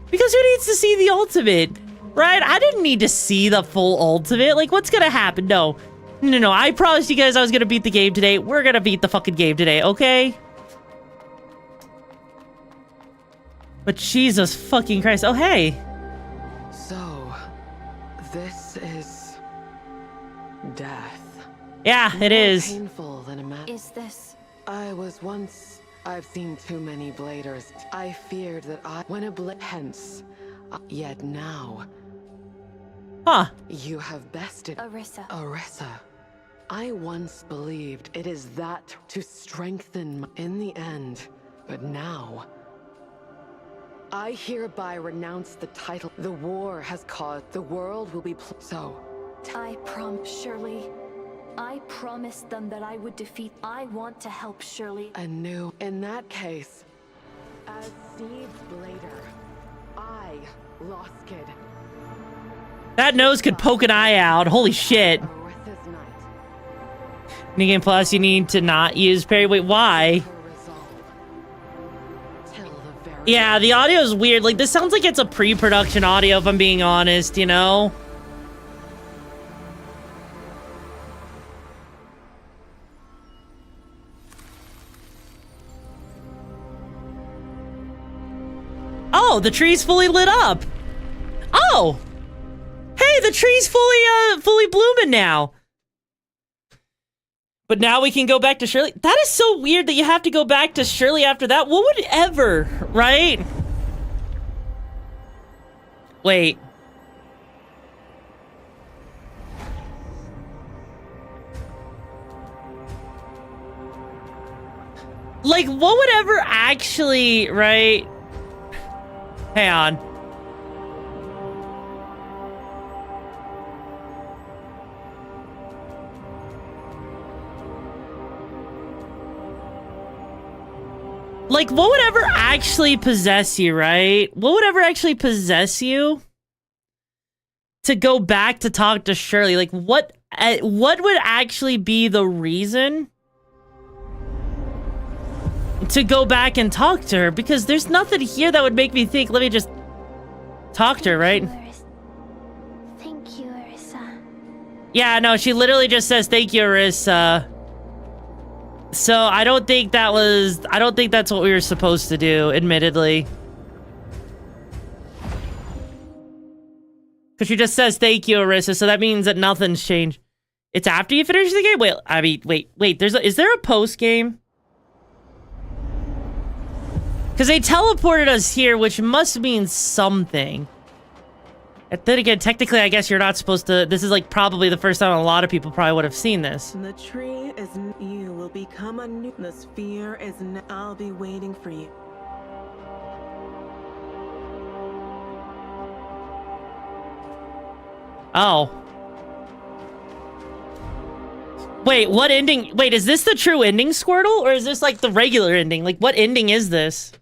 Because who needs to see the ultimate, right? I didn't need to see the full ultimate. Like, what's gonna happen? No. I promised you guys I was gonna beat the game today. We're gonna beat the fucking game today, okay? But Jesus fucking Christ. Oh, hey. So, this is death. Yeah, it is. Painful than Is this? I was once I've seen too many bladers. I feared that when a blade hence, yet now. Huh. You have bested Arissa. Arissa. I once believed it is that to strengthen in the end, but now I hereby renounce the title. The war has caused. The world will be so. I promise, Shirley. I promised them that I would defeat. I want to help Shirley. Anew. In that case, as Steve's blader, I lost kid. That nose could poke an eye out. Holy shit. New Game Plus, you need to not use parry. Wait, why? Yeah, the audio is weird. Like, this sounds like it's a pre-production audio, if I'm being honest, you know? Oh, the tree's fully lit up. Oh! Hey, the tree's fully blooming now. But now we can go back to Shirley. That is so weird that you have to go back to Shirley after that. What would ever, right? Wait. Like, what would ever actually, right? Hang on. Like, what would ever actually possess you, right? What would ever actually possess you to go back to talk to Shirley? Like, what would actually be the reason to go back and talk to her? Because there's nothing here that would make me think, let me just talk to her, right? Thank you, Arissa. Yeah, no, she literally just says, thank you, Arissa. So I don't think that's what we were supposed to do, admittedly. Because she just says, thank you, Arissa, so that means that nothing's changed. It's after you finish the game? Wait, I mean, wait, is there a post game? Because they teleported us here, which must mean something. And then again, technically, I guess you're not supposed to... This is, like, probably the first time a lot of people probably would have seen this. The tree is... You will become a new... The sphere is... I'll be waiting for you. Oh. Wait, what ending? Wait, is this the true ending, Squirtle? Or is this, like, the regular ending? Like, what ending is this?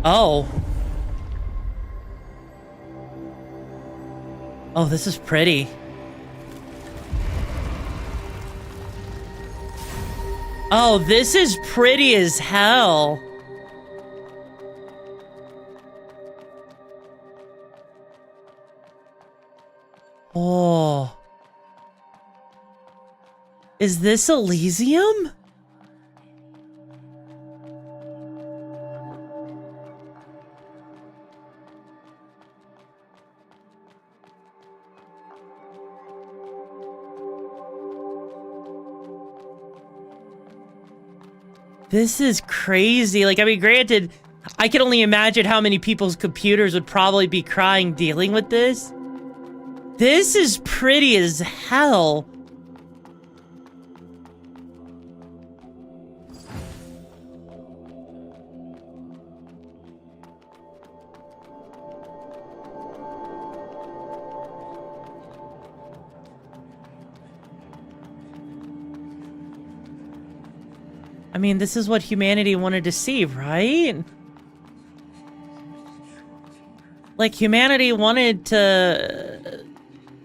Oh. Oh, this is pretty. Oh, this is pretty as hell. Oh. Is this Elysium? This is crazy. Like, I mean, granted, I can only imagine how many people's computers would probably be crying dealing with this. This is pretty as hell. I mean, this is what humanity wanted to see, right? Like, humanity wanted to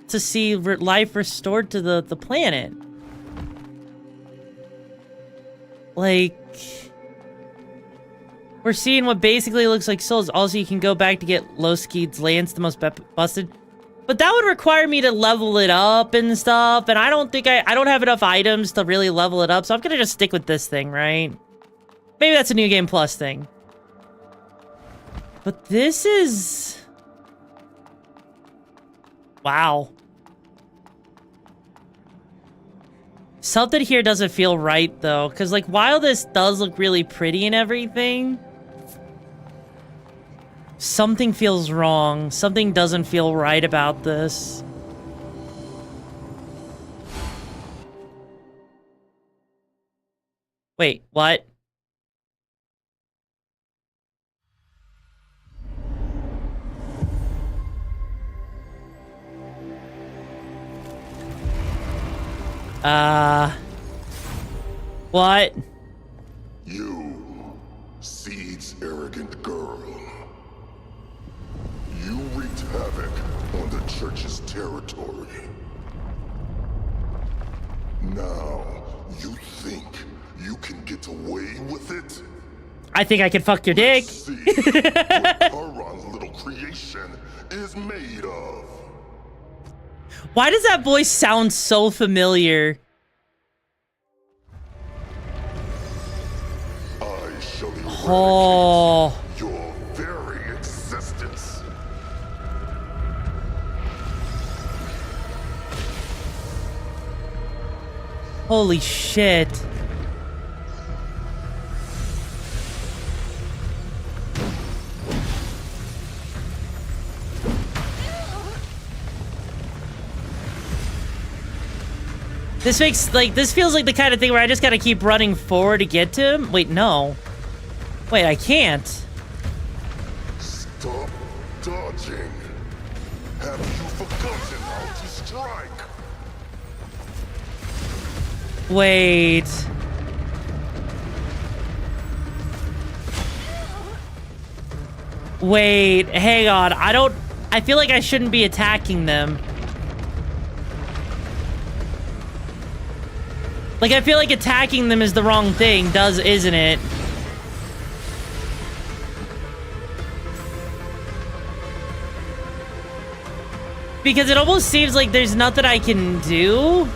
see life restored to the planet. Like, we're seeing what basically looks like souls. Also, you can go back to get Loski's lance, the most busted. But that would require me to level it up and stuff, and I don't think I don't have enough items to really level it up, so I'm gonna just stick with this thing, right? Maybe that's a New Game Plus thing. But this is... Wow. Something here doesn't feel right, though. Because, like, while this does look really pretty and everything, something feels wrong. Something doesn't feel right about this. Wait, what? What? You, Seed's arrogant girl. You wreaked havoc on the church's territory. Now, you think you can get away with it? I think I can fuck your dick. See what Charon's little creation is made of. Why does that voice sound so familiar? I shall eradicate Oh. your very existence. Holy shit. This makes, like, this feels like the kind of thing where I just gotta keep running forward to get to him. Wait, no. Wait, I can't. Stop dodging. Have you forgotten how to strike? Wait. Wait, hang on. I feel like I shouldn't be attacking them. Like, I feel like attacking them is the wrong thing, isn't it? Because it almost seems like there's nothing I can do.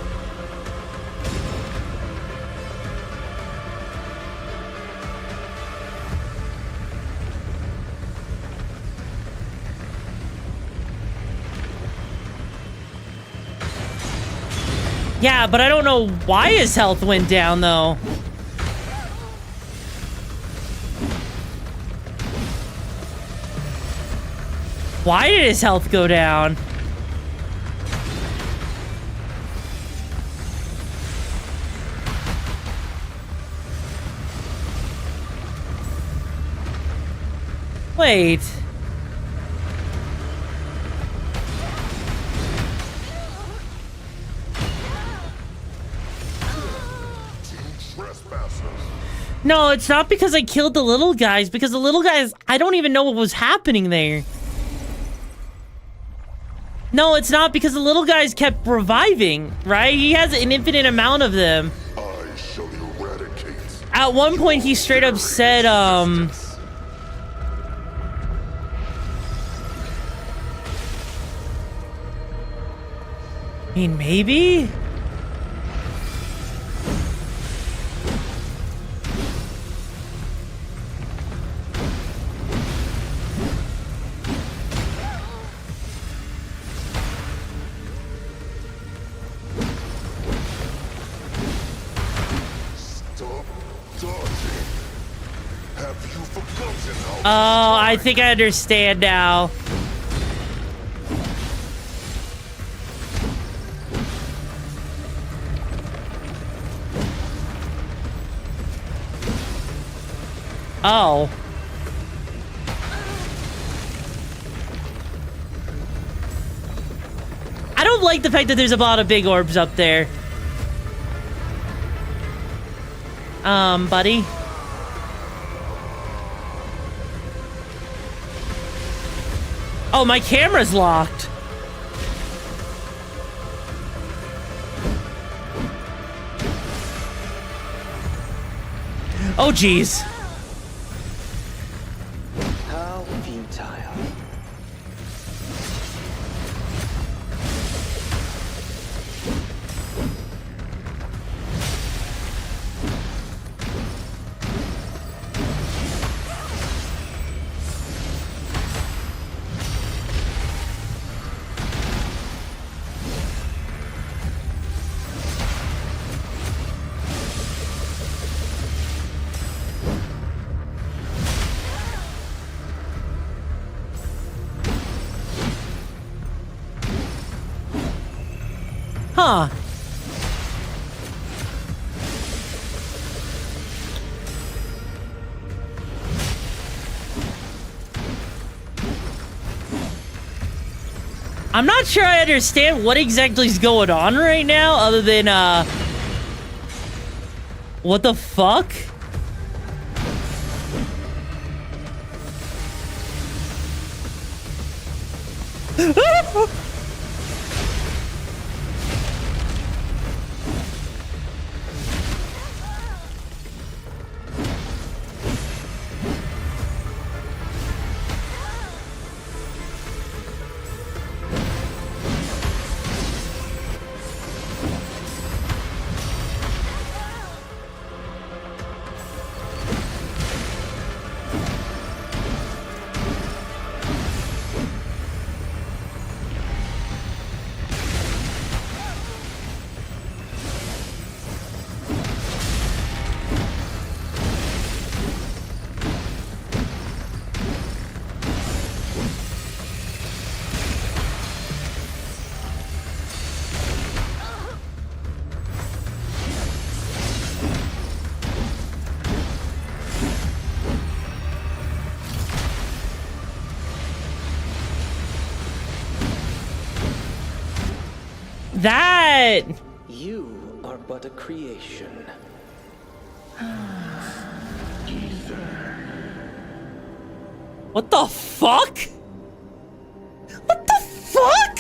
Yeah, but I don't know why his health went down, though. Why did his health go down? Wait. No, it's not because I killed the little guys, because the little guys, I don't even know what was happening there. No, it's not because the little guys kept reviving, right? He has an infinite amount of them. I shall eradicate. At one point, he straight up said, I mean, maybe? Oh, I think I understand now. Oh. I don't like the fact that there's a lot of big orbs up there. Buddy. Oh, my camera's locked. Oh, jeez. How futile. Huh. I'm not sure I understand what exactly is going on right now, other than, what the fuck? That! You are but a creation. What the fuck? What the fuck?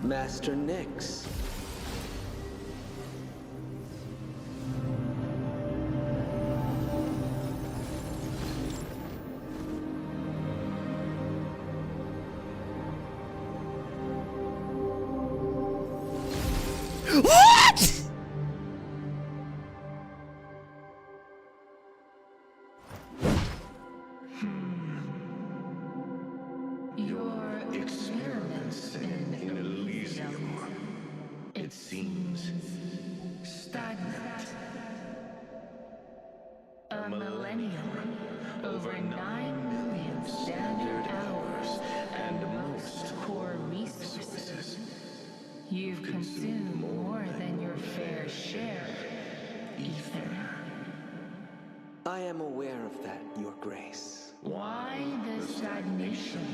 Master Nyx. What? Your experiments in Elysium, it seems, stagnant. A millennium, over 9 million standard hours, and most core resources. You've consumed more than your fair share, Ether. I am aware of that, Your Grace. Why the stagnation?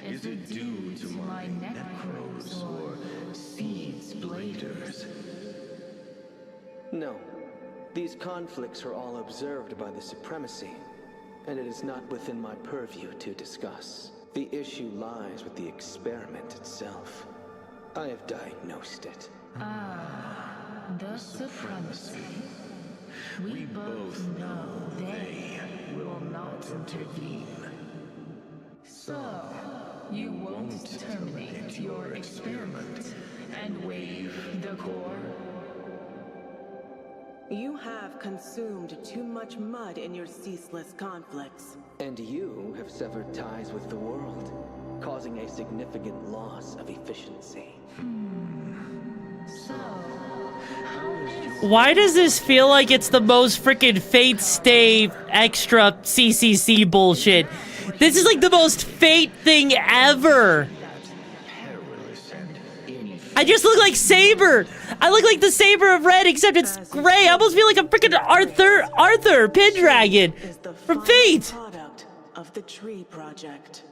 Is it due to my necros or seeds bladers? No. These conflicts are all observed by the Supremacy, and it is not within my purview to discuss. The issue lies with the experiment itself. I have diagnosed it. Ah, the Supremacy. We both know they will not intervene. So, you won't terminate your experiment and waive the core? You have consumed too much mud in your ceaseless conflicts. And you have severed ties with the world, causing a significant loss of efficiency. So, Why does this feel like it's the most freaking Fate Stay extra CCC bullshit? This is like the most Fate thing ever. I just look like Saber. I look like the Saber of Red, except it's gray. I almost feel like a freaking Arthur Pendragon from Fate. Product of the Tree Project.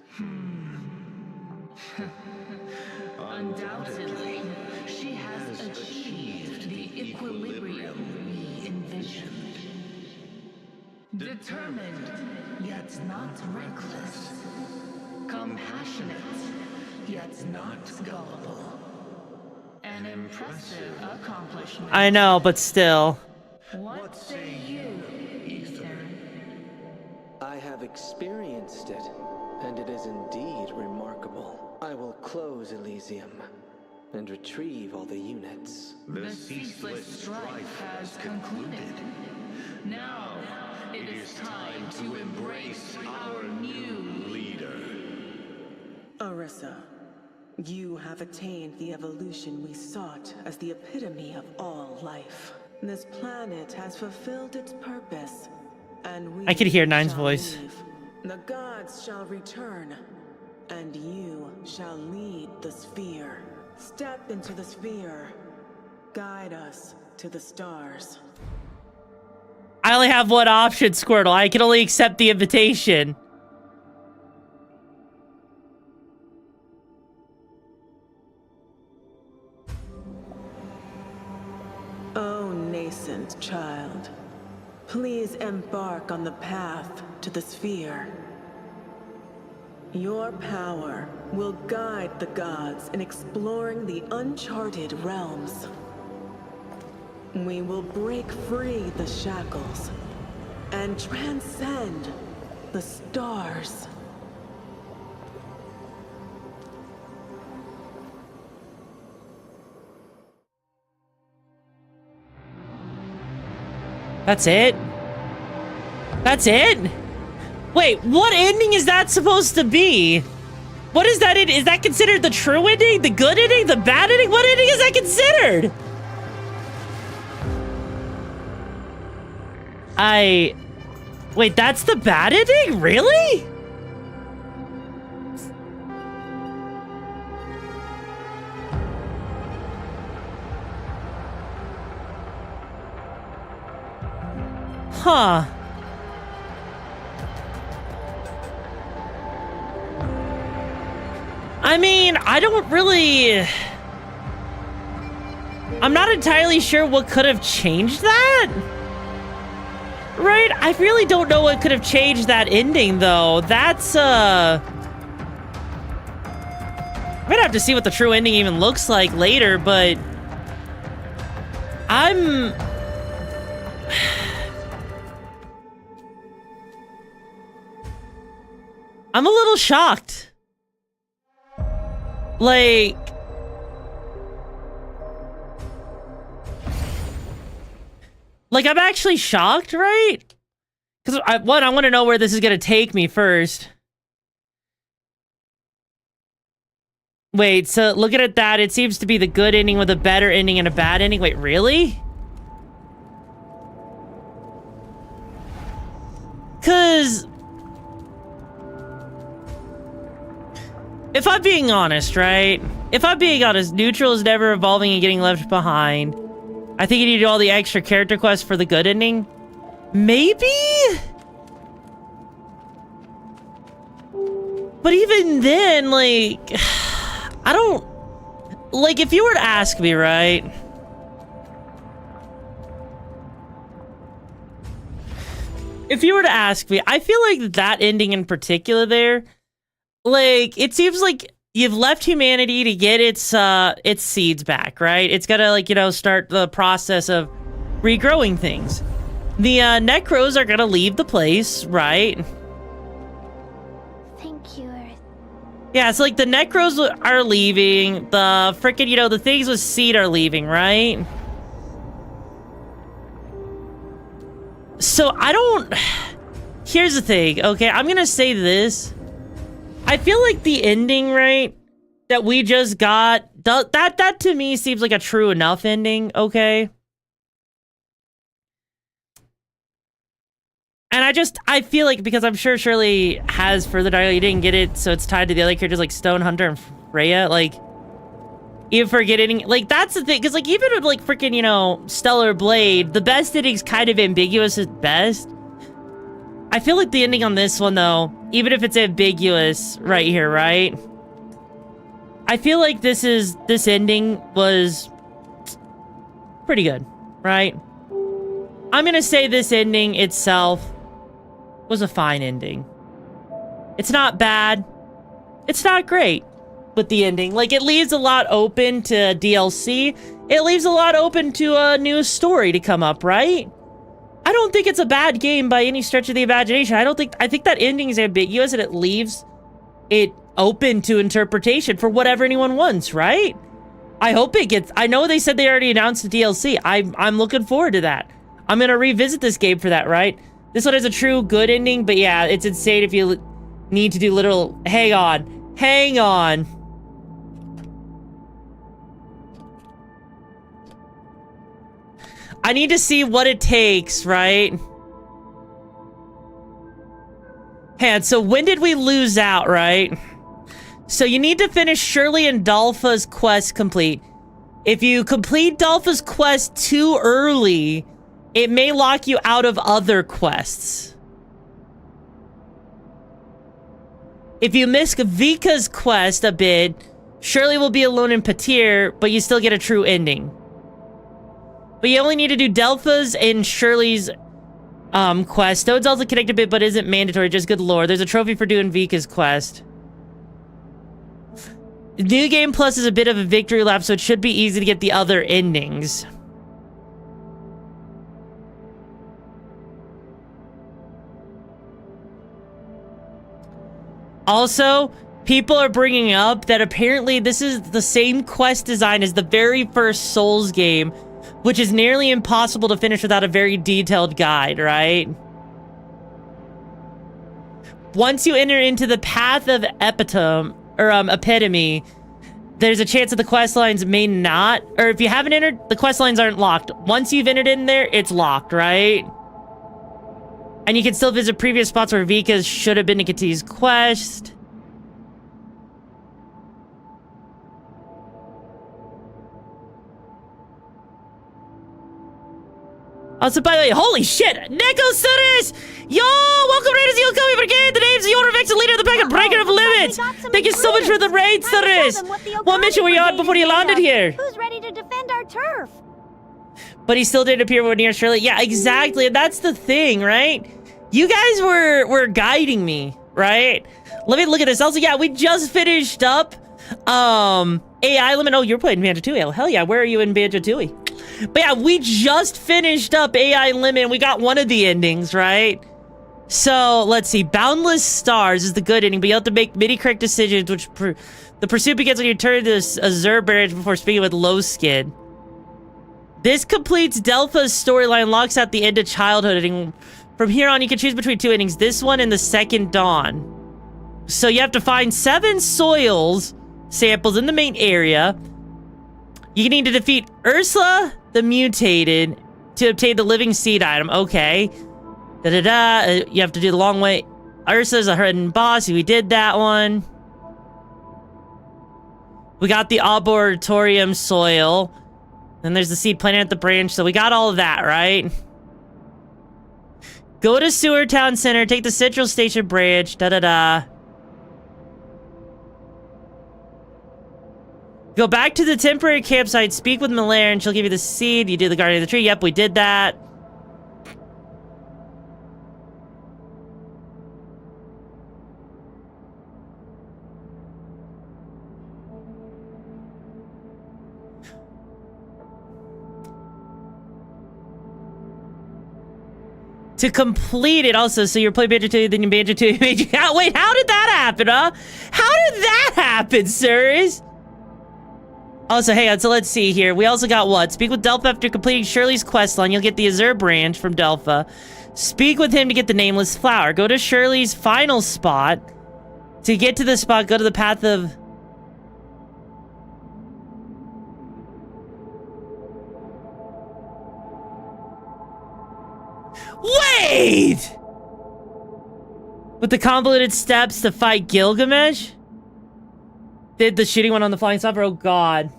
undoubtedly, she has achieved the equilibrium we envisioned. Determined, yet not reckless. Compassionate, yet not gullible. An impressive accomplishment. I know, but still. What say you, Ethan? I have experienced it, and it is indeed remarkable. I will close Elysium and retrieve all the units. The ceaseless strife has concluded. Now, it is time to embrace our new leader. Orisa, you have attained the evolution we sought as the epitome of all life. This planet has fulfilled its purpose, and we I could hear Nine's shall voice. leave. The gods shall return, and you shall lead the sphere. Step into the sphere. Guide us to the stars. I only have one option, Squirtle. I can only accept the invitation. O nascent child, please embark on the path to the sphere. Your power will guide the gods in exploring the uncharted realms. We will break free the shackles and transcend the stars. That's it? That's it? Wait, what ending is that supposed to be? What is that? Is that considered the true ending? The good ending? The bad ending? What ending is that considered? Wait, that's the bad ending? Really? Huh. I mean, I don't really... I'm not entirely sure what could have changed that. Right? I really don't know what could have changed that ending, though. That's, I'm gonna have to see what the true ending even looks like later, but... I'm a little shocked. Like... I'm actually shocked, right? Because, I want to know where this is going to take me first. Wait, so looking at that, it seems to be the good ending with a better ending and a bad ending. Wait, really? Because... if I'm being honest, right? If I'm being honest, neutral is never evolving and getting left behind. I think you need to do all the extra character quests for the good ending. Maybe? But even then, like... I don't... like, if you were to ask me, right? If you were to ask me, I feel like that ending in particular there... like, it seems like you've left humanity to get its seeds back, right? It's gotta, like, you know, start the process of regrowing things. The Necros are gonna leave the place, right? Thank you, Earth. Yeah, it's like the Necros are leaving. The frickin', you know, the things with seed are leaving, right? So I don't... here's the thing, okay? I'm gonna say this. I feel like the ending, right, that we just got, that to me seems like a true enough ending, okay? And I feel like, because I'm sure Shirley has further dialogue, you didn't get it, so it's tied to the other characters like Stone Hunter and Freya, like, even for getting, like, that's the thing, because, like, even with, like, freaking, you know, Stellar Blade, the best ending's kind of ambiguous at best. I feel like the ending on this one, though, even if it's ambiguous right here, right? I feel like this ending was pretty good, right? I'm gonna say this ending itself was a fine ending. It's not bad. It's not great with the ending. Like, it leaves a lot open to DLC. It leaves a lot open to a new story to come up, right? I don't think it's a bad game by any stretch of the imagination. I think that ending is ambiguous and it leaves it open to interpretation for whatever anyone wants, right? I hope it gets... I know they said they already announced the DLC. I'm looking forward to that. I'm gonna revisit this game for that, right? This one has a true good ending, but yeah, it's insane if you need to do literal... hang on. Hang on. I need to see what it takes, right? And so when did we lose out, right? So you need to finish Shirley and Dolpha's quest complete. If you complete Dolpha's quest too early, it may lock you out of other quests. If you miss Vika's quest a bit, Shirley will be alone in Patir, but you still get a true ending. But you only need to do Delpha's and Shirley's quest. Toad's also connected a bit, but isn't mandatory, just good lore. There's a trophy for doing Vika's quest. New Game Plus is a bit of a victory lap, so it should be easy to get the other endings. Also, people are bringing up that apparently this is the same quest design as the very first Souls game, which is nearly impossible to finish without a very detailed guide, right? Once you enter into the path of epitome, there's a chance that the quest lines may not, or if you haven't entered, the quest lines aren't locked. Once you've entered in there, it's locked, right? And you can still visit previous spots where Vika should have been to Kati's quest. Also, by the way, holy shit! Neko Suris! Yo! Welcome to the Yumiko Brigade! The name's the owner of X, the leader of the pack, and breaker of limits! Thank you so much for the raid, Suris! What mission were you on before you landed here? Who's ready to defend our turf? But he still didn't appear when near Shirley. Yeah, exactly. That's the thing, right? You guys were guiding me, right? Let me look at this. Also, yeah, we just finished up AI Limit. Oh, you're playing Banjo-Tooie. Oh, hell yeah. Where are you in Banjo-Tooie? But yeah, we just finished up AI Limit. We got one of the endings, right? So, let's see. Boundless Stars is the good ending, but you have to make many correct decisions, which the pursuit begins when you turn this Azure Barrage before speaking with Low Skid. This completes Delpha's storyline, locks out the end of childhood, and from here on, you can choose between two endings, this one and the Second Dawn. So you have to find 7 soils samples in the main area. You need to defeat Ursula the Mutated to obtain the Living Seed item. Okay. You have to do the long way. Ursula's a hidden boss. We did that one. We got the Arboretorium soil. Then there's the seed planted at the branch. So we got all of that, right? Go to Sewer Town Center. Take the Central Station branch. Go back to the temporary campsite. Speak with Malaire and she'll give you the seed. You do the Guardian of the Tree. Yep, we did that. To complete it also, so you're playing Banjo-Tooie, then you Banjo-Tooie made you out. Wait, how did that happen, huh? How did that happen, sirs? Also, hang on, so let's see here. We also got what? Speak with Delpha after completing Shirley's quest line. You'll get the Azure branch from Delpha. Speak with him to get the Nameless Flower. Go to Shirley's final spot. To get to the spot, go to the path of... Wait! With the convoluted steps to fight Gilgamesh? Did the shitty one on the flying saucer? Oh god.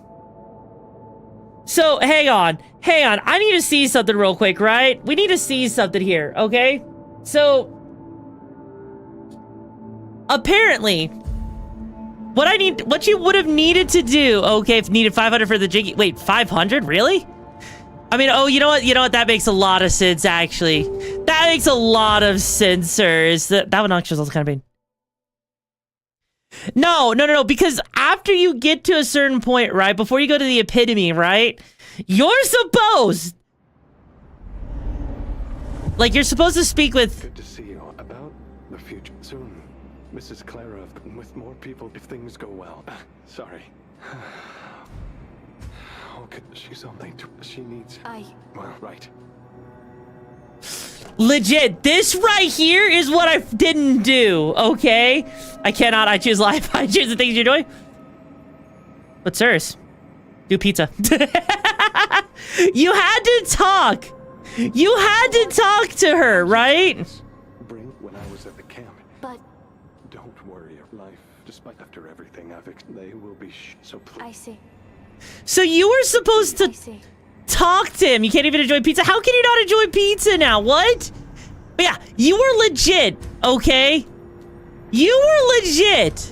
So, hang on. I need to see something real quick, right? We need to see something here, okay? So, apparently, what you would have needed to do, okay, if you needed 500 for the Jiggy, wait, 500? Really? I mean, oh, you know what? That makes a lot of sense, actually. That makes a lot of sense, sirs. That one actually was also kind of pain. No, because after you get to a certain point, right, before you go to the epitome, right, you're supposed to speak with... Good to see you. About the future. Soon, Mrs. Clara, with more people, if things go well. Sorry. Okay, she's only she needs... Well, right. Legit, this right here is what I didn't do, okay? I choose life. I choose the things you're doing. But sirs, do pizza. You had to talk. You had to talk to her, right? Bring when I was at the camp. But don't worry, life, despite after everything they will be so please. I see. So you were supposed to talk to him. You can't even enjoy pizza. How can you not enjoy pizza now? What? But yeah, you were legit, okay? You were legit.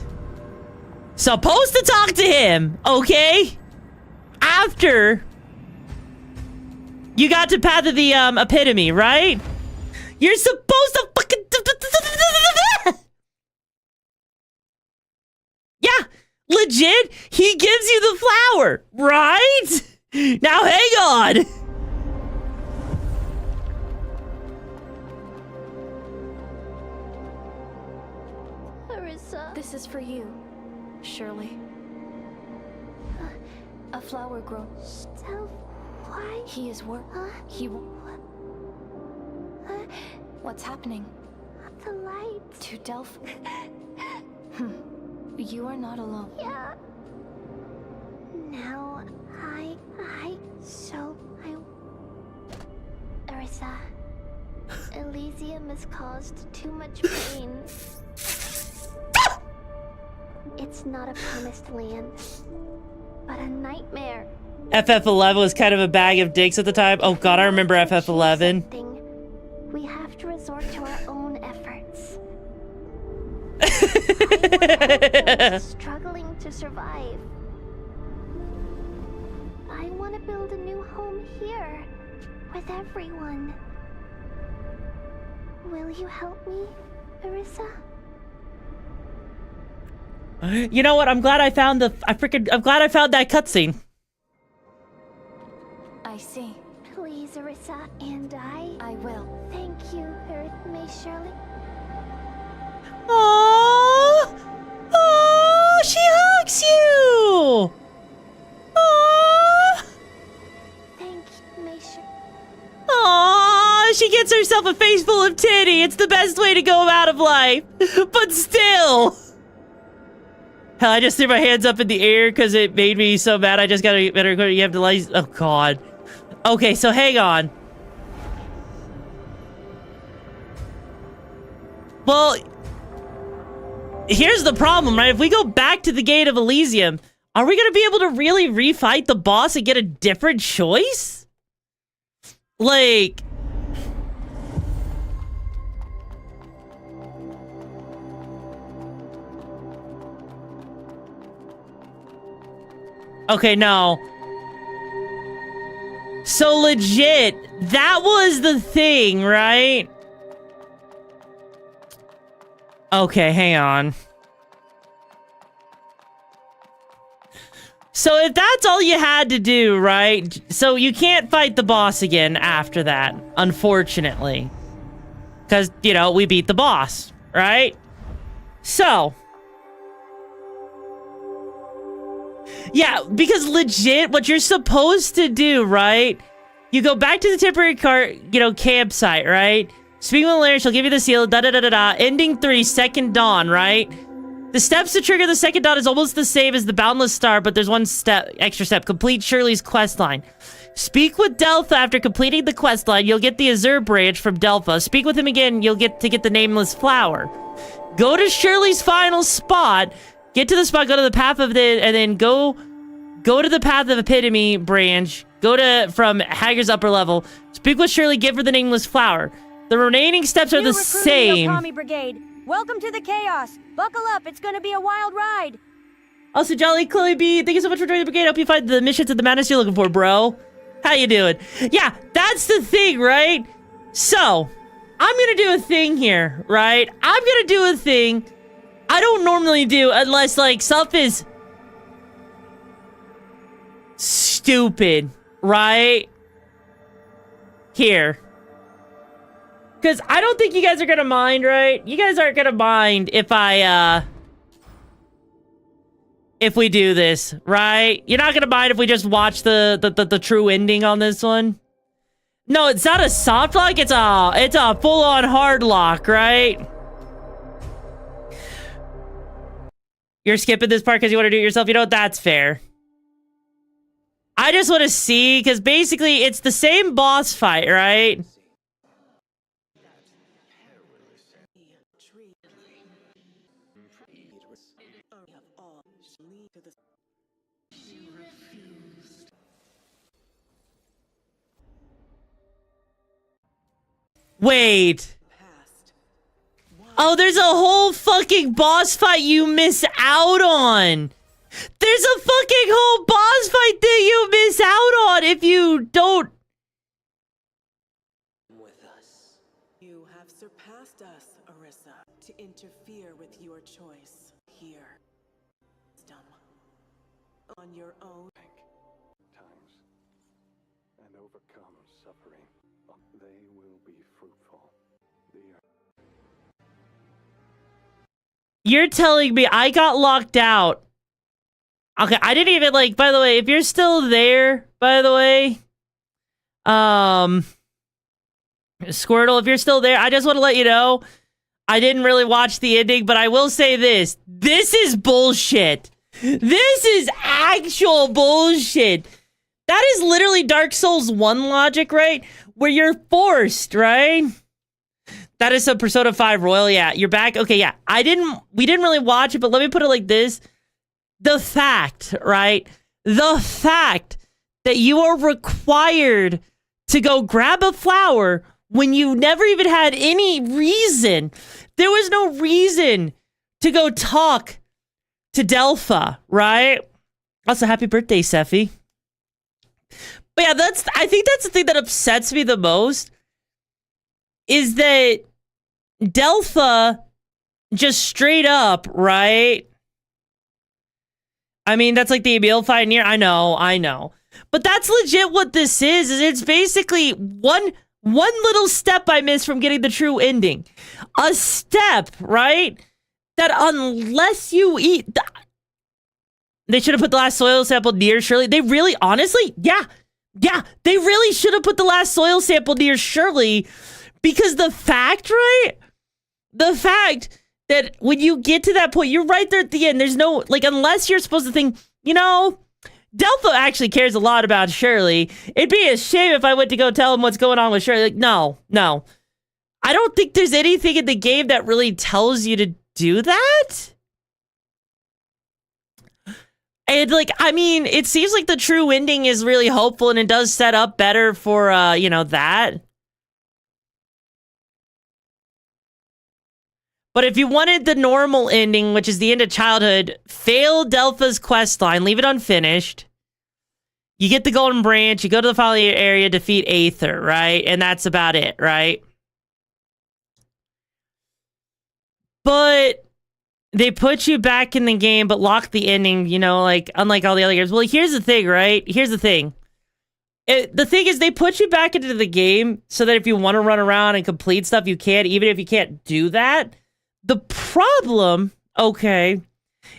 Supposed to talk to him, okay? After you got to Path of the Epitome, right? You're supposed to fucking... Yeah, legit, he gives you the flower, right? Now hang on. Arissa. This is for you, Shirley. A flower grown. Why? He is he. What's happening? The lights. To Delph. You are not alone. Yeah. Now Arissa. Elysium has caused too much pain. It's not a promised land, but a nightmare. FF11 was kind of a bag of dicks at the time. Oh god, I remember FF11. We have to resort to our own efforts. Struggling to survive. I want to build a new home here with everyone. Will you help me, Arissa? You know what? I'm glad I found I'm glad I found that cutscene. I see. Please, Arissa, and I will. Thank you, May Shirley. Aww! Oh, she hugs you! Aww! Thank you, May Shirley. Aww! She gets herself a face full of titty. It's the best way to go out of life. But still! Hell, I just threw my hands up in the air because it made me so mad. I just gotta get better. You have to like... Oh, God. Okay, so hang on. Well, here's the problem, right? If we go back to the Gate of Elysium, are we going to be able to really refight the boss and get a different choice? Like... Okay, no. So legit, that was the thing, right? Okay, hang on. So if that's all you had to do, right? So you can't fight the boss again after that, unfortunately. Because, you know, we beat the boss, right? So... Yeah, because legit, what you're supposed to do, right? You go back to the temporary campsite, right? Speak with Larry, she'll give you the seal, da-da-da-da-da. Ending 3, second dawn, right? The steps to trigger the second dawn is almost the same as the Boundless Star, but there's one extra step. Complete Shirley's quest line. Speak with Delpha after completing the quest line. You'll get the Azure branch from Delpha. Speak with him again, you'll get the Nameless Flower. Go to Shirley's final spot. Get to the spot, go to the path of and then go to the Path of Epitome branch. Go to from Hager's upper level. Speak with Shirley, give her the Nameless Flower. The remaining steps are the same. Okami Brigade. Welcome to the chaos. Buckle up, it's gonna be a wild ride. Also, Jolly Chloe B, thank you so much for joining the brigade. I hope you find the missions and the madness you're looking for, bro. How you doing? Yeah, that's the thing, right? So, I'm gonna do a thing here, right? I'm gonna do a thing I don't normally do unless, like, stuff is stupid, right? Here. Because I don't think you guys are gonna mind, right? You guys aren't gonna mind if if we do this, right? You're not gonna mind if we just watch the true ending on this one? No, it's not a soft lock, it's a full-on hard lock, right? You're skipping this part because you want to do it yourself? You know what? That's fair. I just want to see, because basically it's the same boss fight, right? Wait. Oh, there's a whole fucking boss fight you miss out on. There's a fucking whole boss fight that you miss out on if you don't. You have surpassed us, Orisa, to interfere with your choice here. Wisdom. On your own. Times and overcome suffering. They will be fruitful. You're telling me I got locked out. Okay, I didn't even like, by the way, if you're still there, by the way, Squirtle, if you're still there, I just want to let you know, I didn't really watch the ending, but I will say this. This is bullshit. This is actual bullshit. That is literally Dark Souls 1 logic, right? Where you're forced, right? That is a Persona 5 Royal, yeah. You're back? Okay, yeah. We didn't really watch it, but let me put it like this. The fact, right? The fact that you are required to go grab a flower when you never even had any reason. There was no reason to go talk to Delpha, right? Also, happy birthday, Sephi. But yeah, I think that's the thing that upsets me the most. Is that Delpha just straight up, right? I mean, that's like the Emil fight near. I know. But that's legit what this is it's basically one little step I missed from getting the true ending. A step, right? That unless you eat... They should have put the last soil sample near Shirley. They really, honestly, yeah. They really should have put the last soil sample near Shirley. Because the fact, right? The fact that when you get to that point, you're right there at the end. There's no, like, unless you're supposed to think, you know, Delpha actually cares a lot about Shirley. It'd be a shame if I went to go tell him what's going on with Shirley. Like, no. I don't think there's anything in the game that really tells you to do that. And, like, I mean, it seems like the true ending is really hopeful and it does set up better for, you know, that. But if you wanted the normal ending, which is the end of childhood, fail Delpha's quest line, leave it unfinished. You get the golden branch, you go to the follow area, defeat Aether, right? And that's about it, right? But they put you back in the game, but lock the ending, you know, like, unlike all the other games. Well, here's the thing, right? Here's the thing. The thing is, they put you back into the game so that if you want to run around and complete stuff, you can, even if you can't do that. The problem, okay,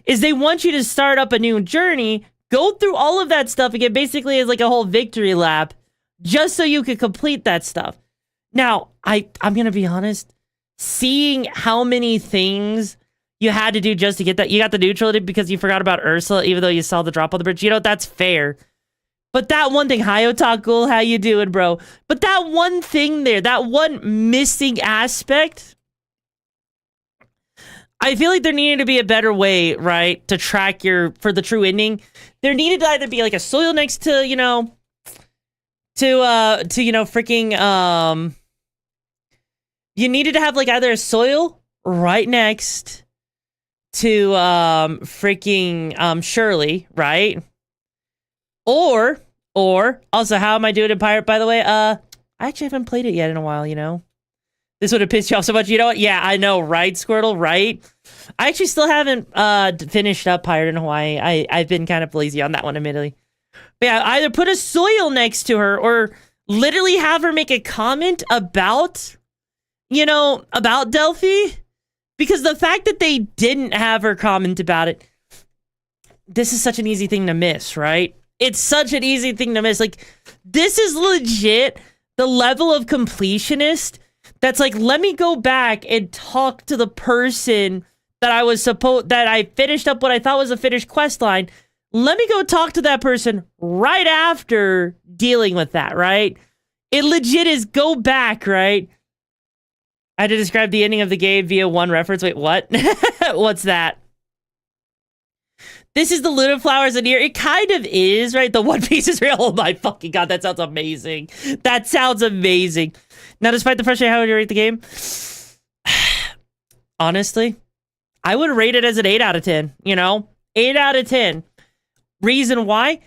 is they want you to start up a new journey, go through all of that stuff again, basically as like a whole victory lap, just so you could complete that stuff. Now, I'm going to be honest, seeing how many things you had to do just to get that, you got the neutral because you forgot about Ursula, even though you saw the drop on the bridge, you know, that's fair. But that one thing, hi Otakul, how you doing, bro? But that one thing there, that one missing aspect, I feel like there needed to be a better way, right, to track for the true ending. There needed to either be like a soil next to, you know, freaking, you needed to have like either a soil right next to, freaking, Shirley, right? Or, also, how am I doing in Pirate, by the way? I actually haven't played it yet in a while, you know? This would have pissed you off so much. You know what? Yeah, I know, right, Squirtle, right? I actually still haven't finished up Pirate in Hawaii. I've been kind of lazy on that one, admittedly. But yeah, either put a soil next to her or literally have her make a comment about, you know, about Delphi. Because the fact that they didn't have her comment about it, this is such an easy thing to miss, right? It's such an easy thing to miss. Like, this is legit the level of completionist that's like, let me go back and talk to the person that I finished up what I thought was a finished quest line. let me go talk to that person right after dealing with that, right? It legit is go back, right? I had to describe the ending of the game via one reference. Wait, what? What's that? This is the Luna Flowers in here. It kind of is, right? The One Piece is real. Oh my fucking god, that sounds amazing. That sounds amazing. Now, despite the frustration, how would you rate the game? Honestly, I would rate it as an 8 out of 10, you know? 8 out of 10. Reason why?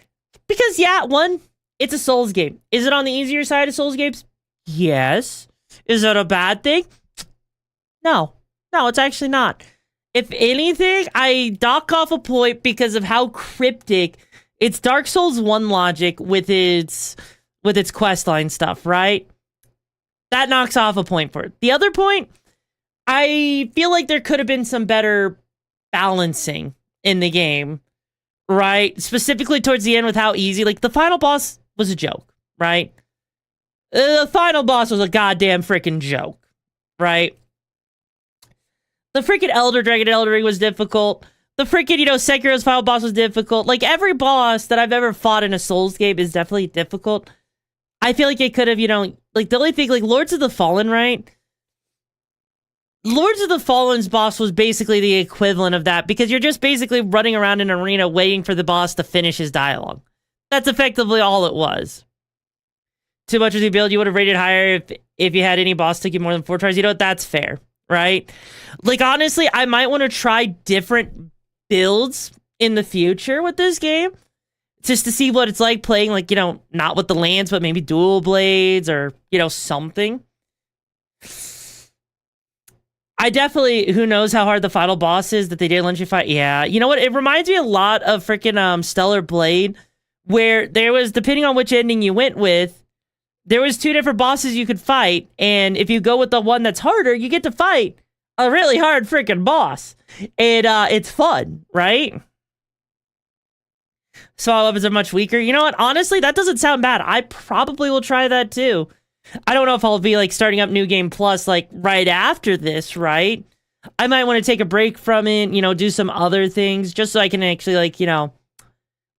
Because, yeah, one, it's a Souls game. Is it on the easier side of Souls games? Yes. Is it a bad thing? No. No, it's actually not. If anything, I dock off a point because of how cryptic it's Dark Souls 1 logic with its questline stuff, right? That knocks off a point for it. The other point, I feel like there could have been some better balancing in the game, right? Specifically towards the end with how easy, like the final boss was a joke, right? The final boss was a goddamn freaking joke, right? The freaking Elder Dragon Elder Ring was difficult. The freaking, Sekiro's final boss was difficult. Like, every boss that I've ever fought in a Souls game is definitely difficult. I feel like it could have, like, the only thing, like, Lords of the Fallen, right? Lords of the Fallen's boss was basically the equivalent of that, because you're just basically running around an arena waiting for the boss to finish his dialogue. That's effectively all it was. Too much of the build, you would have rated higher if you had any boss took you more than 4 tries. That's fair. Right? Like, honestly, I might want to try different builds in the future with this game. Just to see what it's like playing, like, not with the lands, but maybe dual blades or, something. I definitely, who knows how hard the final boss is that they did let you fight. Yeah, you know what? It reminds me a lot of freaking Stellar Blade, where there was, depending on which ending you went with, there was 2 different bosses you could fight, and if you go with the one that's harder, you get to fight a really hard freaking boss. And it's fun, right? So our weapons are much weaker. You know what? Honestly, that doesn't sound bad. I probably will try that too. I don't know if I'll be like starting up New Game Plus like right after this, right? I might want to take a break from it, do some other things just so I can actually like,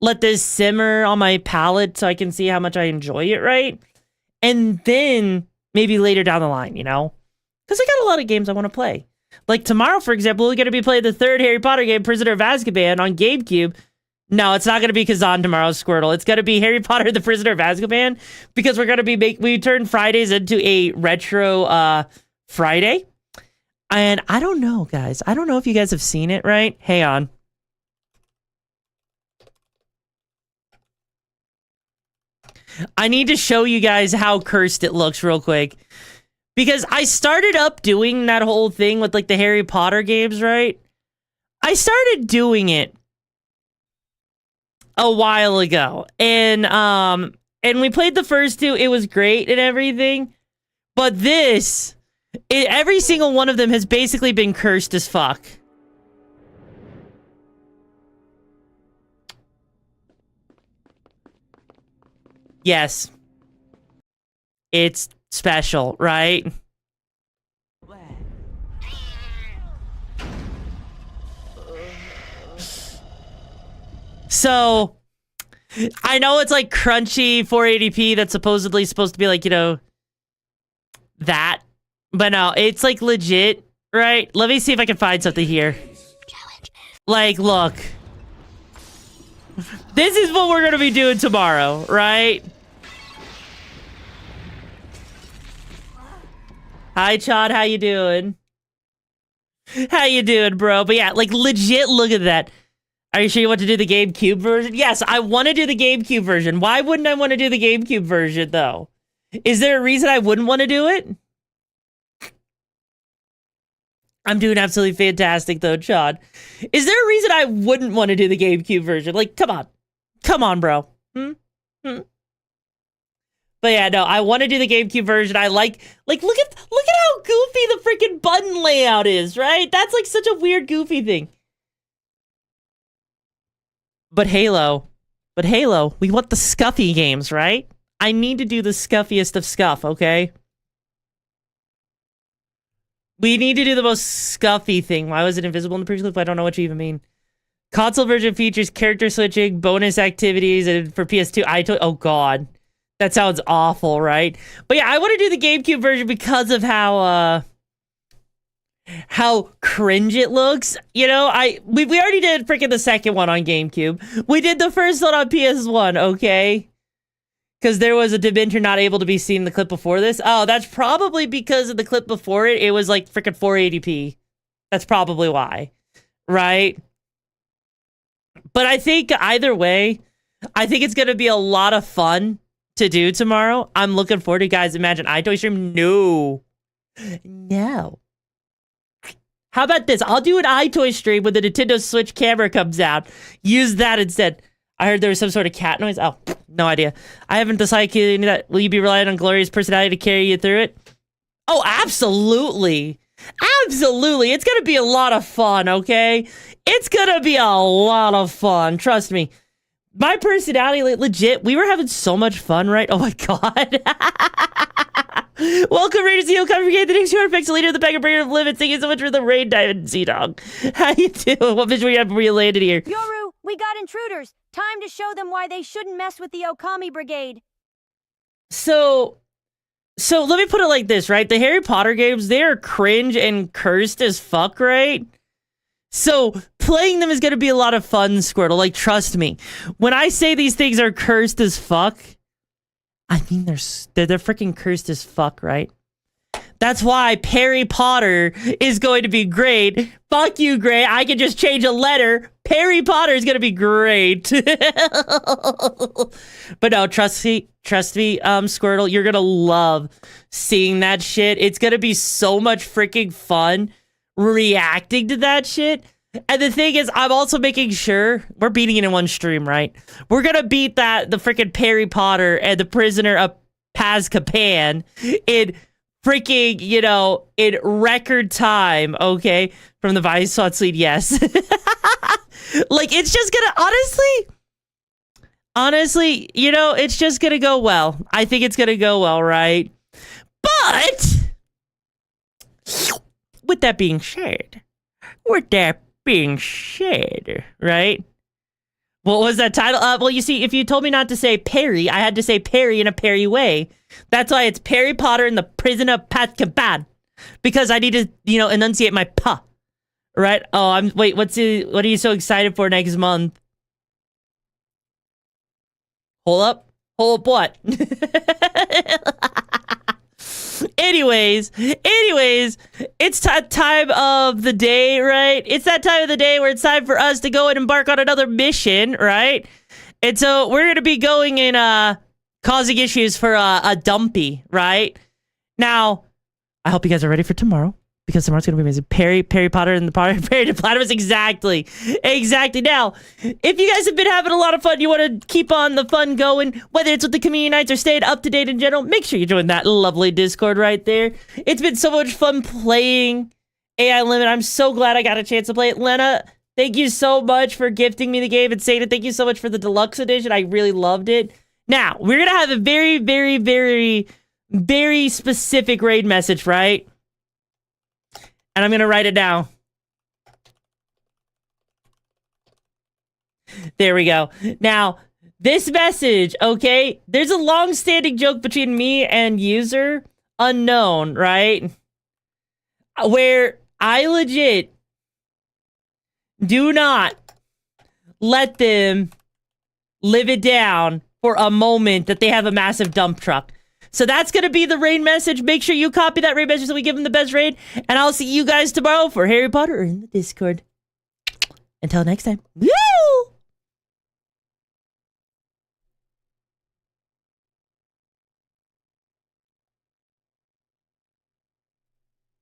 let this simmer on my palate so I can see how much I enjoy it, right? And then maybe later down the line, because I got a lot of games I want to play. Like tomorrow, for example, we're going to be playing the 3rd Harry Potter game, Prisoner of Azkaban, on GameCube. No, it's not going to be Kazan tomorrow's Squirtle. It's going to be Harry Potter, the Prisoner of Azkaban, because we're going to be we turn Fridays into a retro Friday. And I don't know, guys. I don't know if you guys have seen it, right? Hang on. I need to show you guys how cursed it looks real quick. Because I started up doing that whole thing with like the Harry Potter games, right? I started doing it a while ago. And we played the first 2. It was great and everything. But every single one of them has basically been cursed as fuck. Yes. It's special, right? So, I know it's like crunchy 480p that's supposedly supposed to be like, that. But no, it's like legit, right? Let me see if I can find something here. Like, look. This is what we're going to be doing tomorrow, right? Hi, Chad. How you doing? How you doing, bro? But yeah, like legit, look at that. Are you sure you want to do the GameCube version? Yes, I want to do the GameCube version. Why wouldn't I want to do the GameCube version, though? Is there a reason I wouldn't want to do it? I'm doing absolutely fantastic, though, Chad. Is there a reason I wouldn't want to do the GameCube version? Like, come on. Come on, bro. But yeah, no, I want to do the GameCube version. I like look at how goofy the freaking button layout is, right? That's like such a weird, goofy thing. But Halo, we want the scuffy games, right? I need to do the scuffiest of scuff, okay? We need to do the most scuffy thing. Why was it invisible in the previous clip? I don't know what you even mean. Console version features character switching, bonus activities, and for PS2, oh god. That sounds awful, right? But yeah, I want to do the GameCube version because of how cringe it looks. You know, we already did freaking the second one on GameCube. We did the first one on PS1, okay? Because there was a Dimension not able to be seen in the clip before this. Oh, that's probably because of the clip before it. It was like freaking 480p. That's probably why, right? But I think either way, I think it's going to be a lot of fun to do tomorrow. I'm looking forward to, guys. Imagine iToy stream. No. How about this? I'll do an iToy stream when the Nintendo Switch camera comes out. Use that instead. I heard there was some sort of cat noise. Oh, no idea. I haven't decided that. Will you be relying on Gloria's personality to carry you through it? Oh, absolutely. Absolutely. It's going to be a lot of fun, okay? It's going to be a lot of fun. Trust me. My personality, legit, we were having so much fun, right? Oh my god. Welcome, Raiders of the Okami Brigade, the next Pixel leader of the Packer Breaker of Limits. Thank you so much for the raid, Diamond Sea Dog. How you doing? What visual you have before you landed here? Yoru, we got intruders. Time to show them why they shouldn't mess with the Okami Brigade. So let me put it like this, right? The Harry Potter games, they are cringe and cursed as fuck, right? So playing them is going to be a lot of fun, Squirtle. Like, trust me. When I say these things are cursed as fuck, I mean they're freaking cursed as fuck, right? That's why Perry Potter is going to be great. Fuck you, Gray. I can just change a letter. Perry Potter is going to be great. But no, trust me, Squirtle, you're going to love seeing that shit. It's going to be so much freaking fun reacting to that shit. And the thing is, I'm also making sure we're beating it in one stream, right? We're going to beat the freaking Perry Potter and the Prisoner of Azkaban in freaking, in record time, okay? From the Vice Swats lead, yes. Like, it's just gonna, honestly, it's just gonna go well. I think it's gonna go well, right? But, with that being said, right? What was that title? Well, you see, if you told me not to say Perry, I had to say Perry in a Perry way. That's why it's Perry Potter and the Prison of Azkaban. Because I need to, enunciate my pa. Right? Oh, wait, what are you so excited for next month? Hold up what? Anyways, it's that time of the day, right? It's that time of the day where it's time for us to go and embark on another mission, right? And so we're going to be going and causing issues for a dumpy, right? Now, I hope you guys are ready for tomorrow, because tomorrow's going to be amazing. Perry Potter and the Perry the Platypus, exactly. Now, if you guys have been having a lot of fun, you want to keep on the fun going, whether it's with the community nights or staying up to date in general, make sure you join that lovely Discord right there. It's been so much fun playing AI Limit. I'm so glad I got a chance to play it. Lena, thank you so much for gifting me the game. And Sada, thank you so much for the deluxe edition. I really loved it. Now, we're going to have a very, very, very, very specific raid message, right? And I'm going to write it down. There we go. Now, this message, okay? There's a long-standing joke between me and user unknown, right? Where I legit do not let them live it down for a moment that they have a massive dump truck. So that's going to be the raid message. Make sure you copy that raid message so we give them the best raid. And I'll see you guys tomorrow for Harry Potter in the Discord. Until next time. Woo!